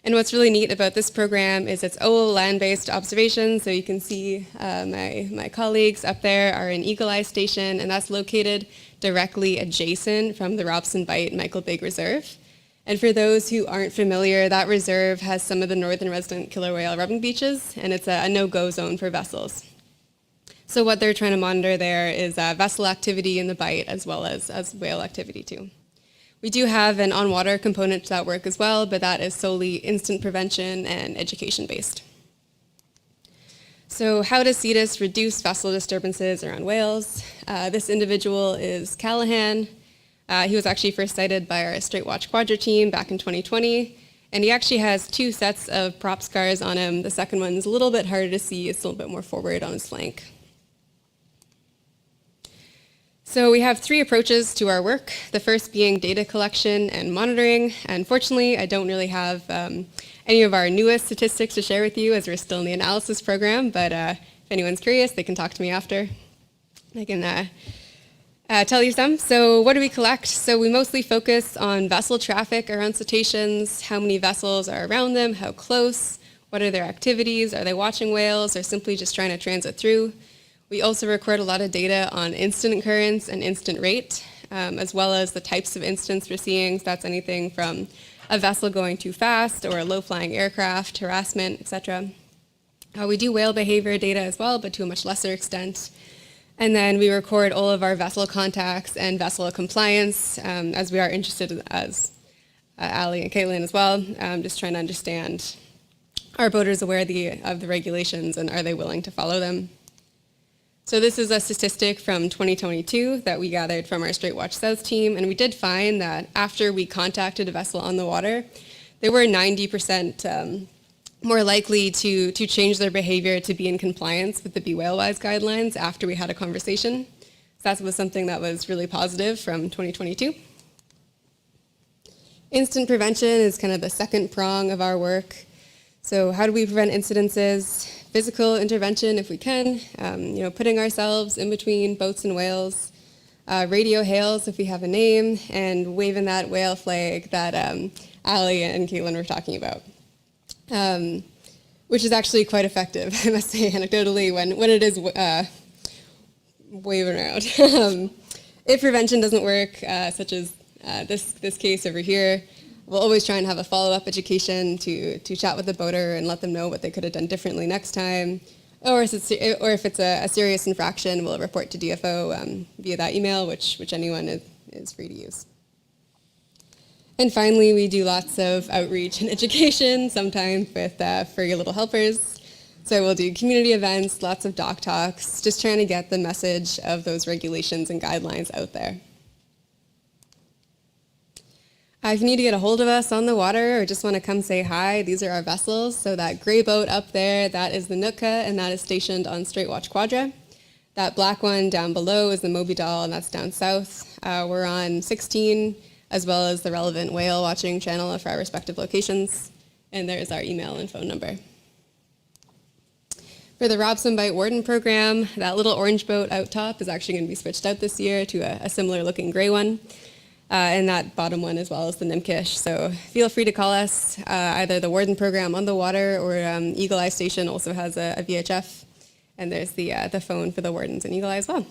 And what's really neat about this program is it's all land-based observations. So you can see my colleagues up there are in Eagle Eye Station, and that's located directly adjacent from the Robson Bight Michael Bigg Reserve. And for those who aren't familiar, that reserve has some of the northern resident killer whale rubbing beaches, and it's a no-go zone for vessels. So what they're trying to monitor there is vessel activity in the bight as well as whale activity too. We do have an on-water component to that work as well, but that is solely instant prevention and education-based. So how does CETAS reduce vessel disturbances around whales? This individual is Callahan. He was actually first sighted by our Strait Watch Quadra team back in 2020, and he actually has 2 sets of prop scars on him. The second one's a little bit harder to see. It's a little bit more forward on his flank. So we have 3 approaches to our work, the first being data collection and monitoring. Unfortunately, I don't really have any of our newest statistics to share with you as we're still in the analysis program, but if anyone's curious, they can talk to me after. I can tell you some. So what do we collect? So we mostly focus on vessel traffic around cetaceans, how many vessels are around them, how close, what are their activities, are they watching whales or simply just trying to transit through. We also record a lot of data on instant occurrence and instant rate, as well as the types of incidents we're seeing. So that's anything from a vessel going too fast or a low-flying aircraft, harassment, etc. We do whale behavior data as well, but to a much lesser extent. And then we record all of our vessel contacts and vessel compliance, as we are interested, as Ali and Caitlin as well, just trying to understand, are boaters aware of the regulations and are they willing to follow them? So this is a statistic from 2022 that we gathered from our Strait Watch South team, and we did find that after we contacted a vessel on the water, they were 90% more likely to change their behavior to be in compliance with the Be Whale-Wise guidelines after we had a conversation. So that was something that was really positive from 2022. Instant prevention is kind of the second prong of our work. So how do we prevent incidences? Physical intervention if we can, putting ourselves in between boats and whales, radio hails if we have a name, and waving that whale flag that Ali and Caitlin were talking about. Which is actually quite effective, I must say, anecdotally, when it is waving around. If prevention doesn't work, such as this case over here, we'll always try and have a follow-up education to chat with the boater and let them know what they could have done differently next time. Or if it's a serious infraction, we'll report to DFO via that email, which anyone is free to use. And finally, we do lots of outreach and education, sometimes with furry little helpers. So we'll do community events, lots of doc talks, just trying to get the message of those regulations and guidelines out there. If you need to get a hold of us on the water or just want to come say hi, these are our vessels. So that gray boat up there, that is the Nootka, and that is stationed on Strait Watch Quadra. That black one down below is the Moby Doll, and that's down south. We're on 16, as well as the relevant whale watching channel for our respective locations. And there's our email and phone number. For the Robson Bite Warden program, that little orange boat out top is actually going to be switched out this year to a similar looking gray one. And that bottom one as well as the Nimkish. So feel free to call us. Either the Warden program on the water or Eagle Eye Station also has a VHF. And there's the phone for the Wardens in Eagle Eye as well.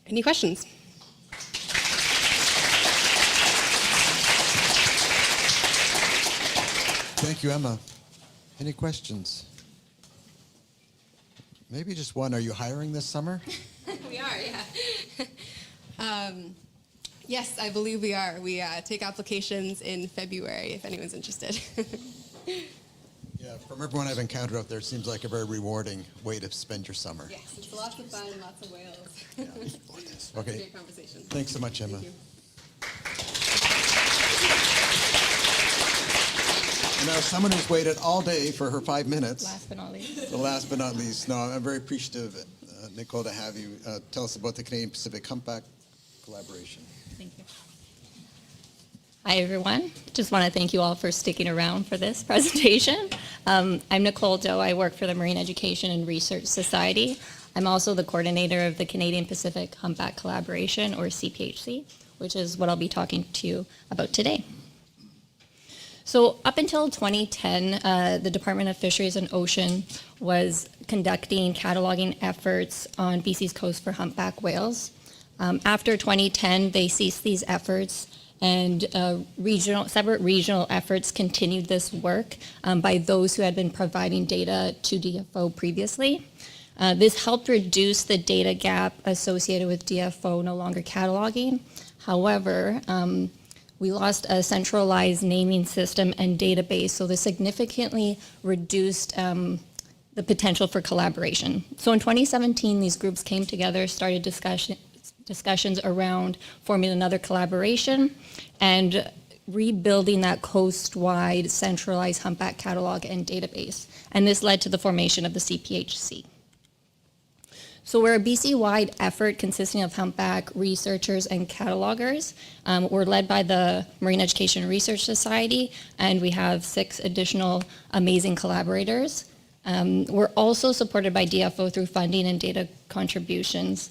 Any questions? Thank you, Emma. Any questions? Maybe just one. Are you hiring this summer? We are, yeah. Yes, I believe we are. We take applications in February if anyone's interested. Yeah, from everyone I've encountered out there, it seems like a very rewarding way to spend your summer. Yes, it's lots of fun, lots of whales. Yeah. Okay. Great conversation. Thanks so much, Emma. Thank you. And now someone who's waited all day for her 5 minutes. Last but not least. The last but not least. No, I'm very appreciative, Nicole, to have you tell us about the Canadian Pacific Humpback collaboration. Thank you. Hi, everyone. Just want to thank you all for sticking around for this presentation. I'm Nicole Doe. I work for the Marine Education and Research Society. I'm also the coordinator of the Canadian Pacific Humpback Collaboration, or CPHC, which is what I'll be talking to you about today. So up until 2010, the Department of Fisheries and Ocean was conducting cataloging efforts on BC's coast for humpback whales. After 2010, they ceased these efforts, and separate regional efforts continued this work by those who had been providing data to DFO previously. This helped reduce the data gap associated with DFO no longer cataloging. However, we lost a centralized naming system and database, so this significantly reduced the potential for collaboration. So in 2017, these groups came together, started discussions around forming another collaboration and rebuilding that coast-wide centralized humpback catalog and database. And this led to the formation of the CPHC. So we're a BC-wide effort consisting of humpback researchers and catalogers. We're led by the Marine Education and Research Society, and we have 6 additional amazing collaborators. We're also supported by DFO through funding and data contributions.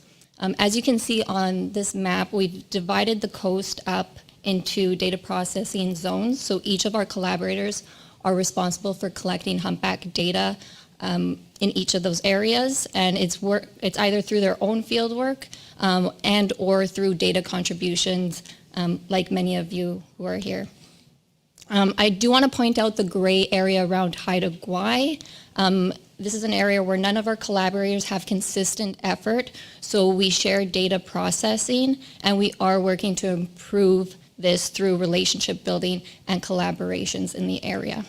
As you can see on this map, we've divided the coast up into data processing zones. So each of our collaborators are responsible for collecting humpback data in each of those areas, and it's either through their own field work and or through data contributions, like many of you who are here. I do want to point out the gray area around Haida Gwaii. This is an area where none of our collaborators have consistent effort, so we share data processing, and we are working to improve this through relationship building and collaborations in the area.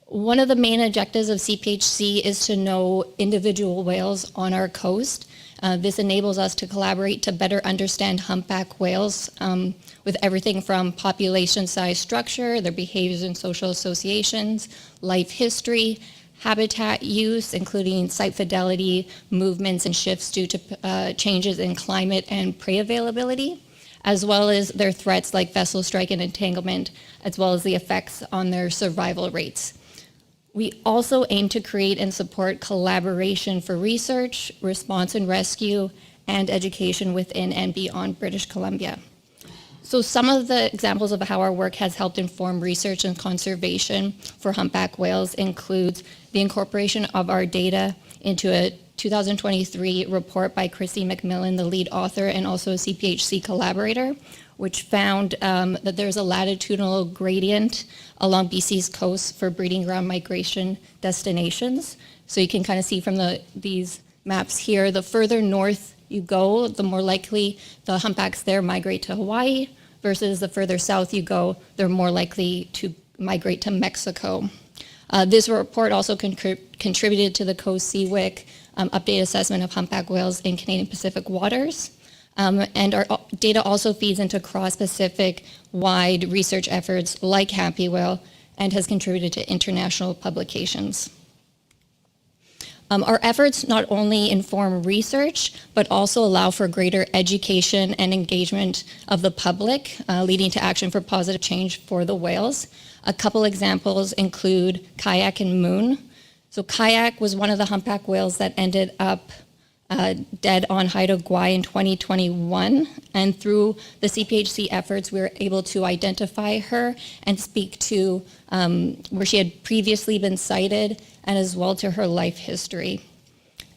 One of the main objectives of CPHC is to know individual whales on our coast. This enables us to collaborate to better understand humpback whales with everything from population size structure, their behaviors and social associations, life history, habitat use, including site fidelity, movements and shifts due to changes in climate and prey availability, as well as their threats like vessel strike and entanglement, as well as the effects on their survival rates. We also aim to create and support collaboration for research, response and rescue, and education within and beyond British Columbia. So some of the examples of how our work has helped inform research and conservation for humpback whales includes the incorporation of our data into a 2023 report by Chrissy McMillan, the lead author and also a CPHC collaborator, which found that there's a latitudinal gradient along BC's coast for breeding ground migration destinations. So you can kind of see from these maps here, the further north you go, the more likely the humpbacks there migrate to Hawaii, versus the further south you go, they're more likely to migrate to Mexico. This report also contributed to the Coast CWIC updated assessment of humpback whales in Canadian Pacific waters. And our data also feeds into cross-Pacific wide research efforts like Happy Whale and has contributed to international publications. Our efforts not only inform research, but also allow for greater education and engagement of the public, leading to action for positive change for the whales. A couple examples include Kayak and Moon. So Kayak was one of the humpback whales that ended up dead on Haida Gwaii in 2021. And through the CPHC efforts, we were able to identify her and speak to where she had previously been sighted and as well to her life history.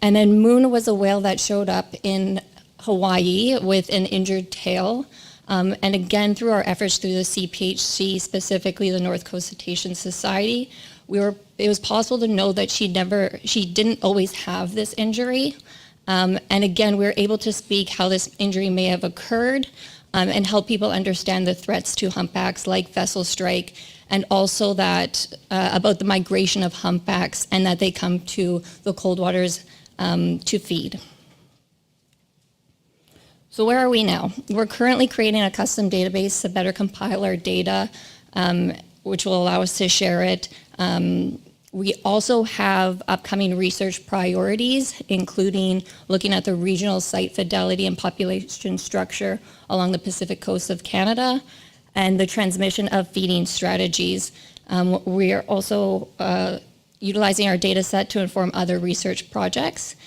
And then Moon was a whale that showed up in Hawaii with an injured tail. And again, through our efforts through the CPHC, specifically the North Coast Cetacean Society, it was possible to know that she didn't always have this injury. And again, we were able to speak how this injury may have occurred and help people understand the threats to humpbacks like vessel strike, and also that about the migration of humpbacks and that they come to the cold waters to feed. So where are we now? We're currently creating a custom database to better compile our data, which will allow us to share it. We also have upcoming research priorities, including looking at the regional site fidelity and population structure along the Pacific coast of Canada and the transmission of feeding strategies. We are also utilizing our data set to inform other research projects.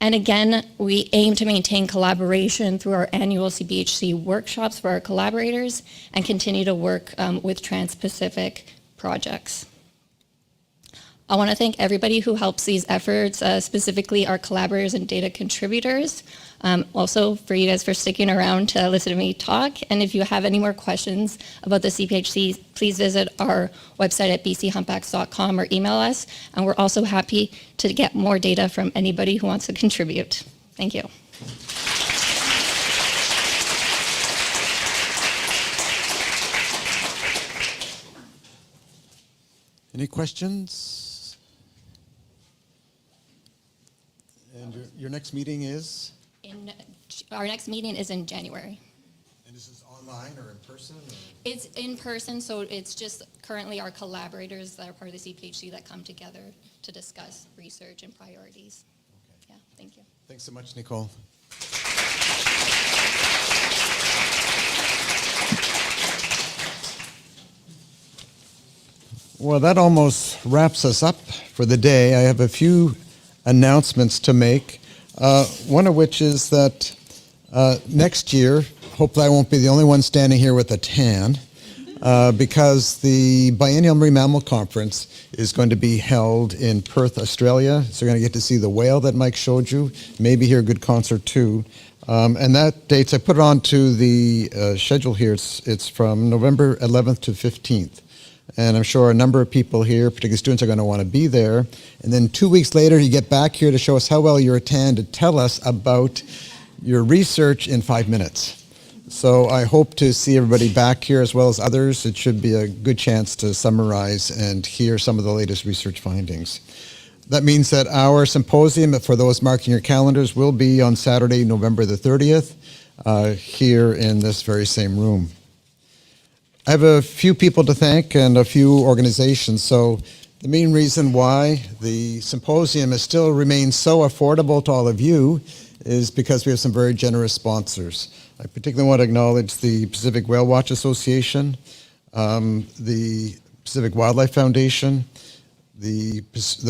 And again, we aim to maintain collaboration through our annual CPHC workshops for our collaborators and continue to work with Trans-Pacific projects. I want to thank everybody who helps these efforts, specifically our collaborators and data contributors. Also for you guys for sticking around to listen to me talk. And if you have any more questions about the CPHC, please visit our website at bchumpbacks.com or email us. And we're also happy to get more data from anybody who wants to contribute. Thank you. Any questions? And your next meeting is? Our next meeting is in January. And this is online or in person? Or? It's in person, so it's just currently our collaborators that are part of the CPHC that come together to discuss research and priorities. Okay. Yeah, thank you. Thanks so much, Nicole. Well, that almost wraps us up for the day. I have a few announcements to make, one of which is that next year, hopefully I won't be the only one standing here with a tan, because the Biennial Marine Mammal Conference is going to be held in Perth, Australia. So you're going to get to see the whale that Mike showed you, maybe hear a good concert too. And that dates, I put it onto the schedule here, it's from November 11th to 15th. And I'm sure a number of people here, particularly students, are going to want to be there. And then 2 weeks later, you get back here to show us how well you're attended, to tell us about your research in 5 minutes. So I hope to see everybody back here as well as others. It should be a good chance to summarize and hear some of the latest research findings. That means that our symposium, for those marking your calendars, will be on Saturday, November the 30th, here in this very same room. I have a few people to thank and a few organizations. So the main reason why the symposium is still remains so affordable to all of you is because we have some very generous sponsors. I particularly want to acknowledge the Pacific Whale Watch Association, the Pacific Wildlife Foundation, the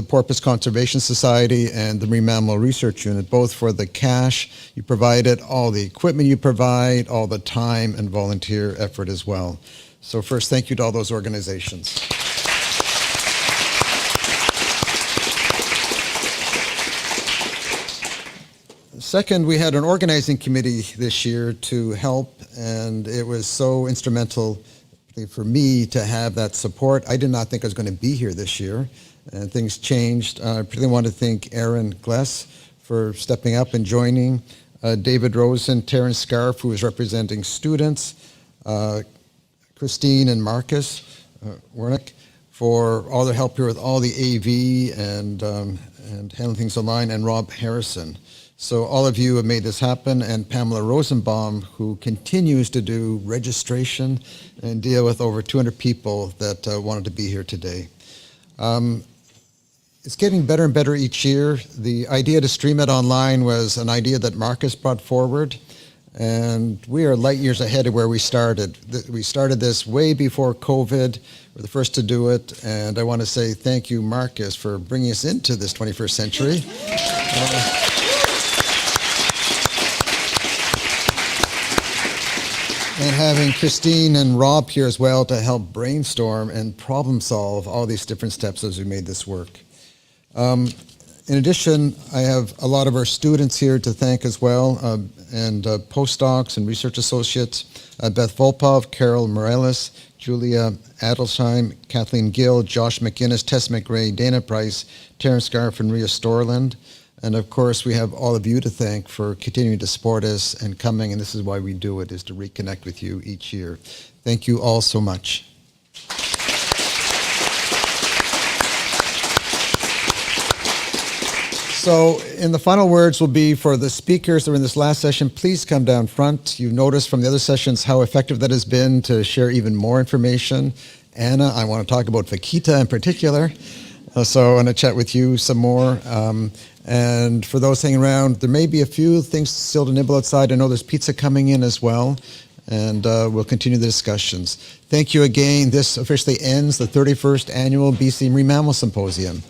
Porpoise Conservation Society, and the Marine Mammal Research Unit, both for the cash you provided, all the equipment you provide, all the time and volunteer effort as well. So first, thank you to all those organizations. Second, we had an organizing committee this year to help, and it was so instrumental for me to have that support. I did not think I was going to be here this year, and things changed. I particularly want to thank Aaron Gless for stepping up and joining, David Rosen, Terrence Scarf, who is representing students, Christine and Marcus Wernick for all their help here with all the AV and handling things online, and Rob Harrison. So all of you have made this happen, and Pamela Rosenbaum, who continues to do registration and deal with over 200 people that wanted to be here today. It's getting better and better each year. The idea to stream it online was an idea that Marcus brought forward, And we are light years ahead of where we started. We started this way before COVID. We're the first to do it. And I want to say thank you, Marcus, for bringing us into this 21st century. And having Christine and Rob here as well to help brainstorm and problem solve all these different steps as we made this work. In addition, I have a lot of our students here to thank as well, and postdocs and research associates, Beth Volpov, Carol Morales, Julia Adelsheim, Kathleen Gill, Josh McInnes, Tess McRae, Dana Price, Terrence Scarf, and Rhea Storland. And of course, we have all of you to thank for continuing to support us and coming, and this is why we do it, is to reconnect with you each year. Thank you all so much. So, in the final words will be for the speakers that are in this last session, please come down front. You've noticed from the other sessions how effective that has been to share even more information. Anna, I want to talk about Vaquita in particular. So I want to chat with you some more. And for those hanging around, there may be a few things still to nibble outside. I know there's pizza coming in as well. And we'll continue the discussions. Thank you again. This officially ends the 31st Annual BC Marine Mammal Symposium.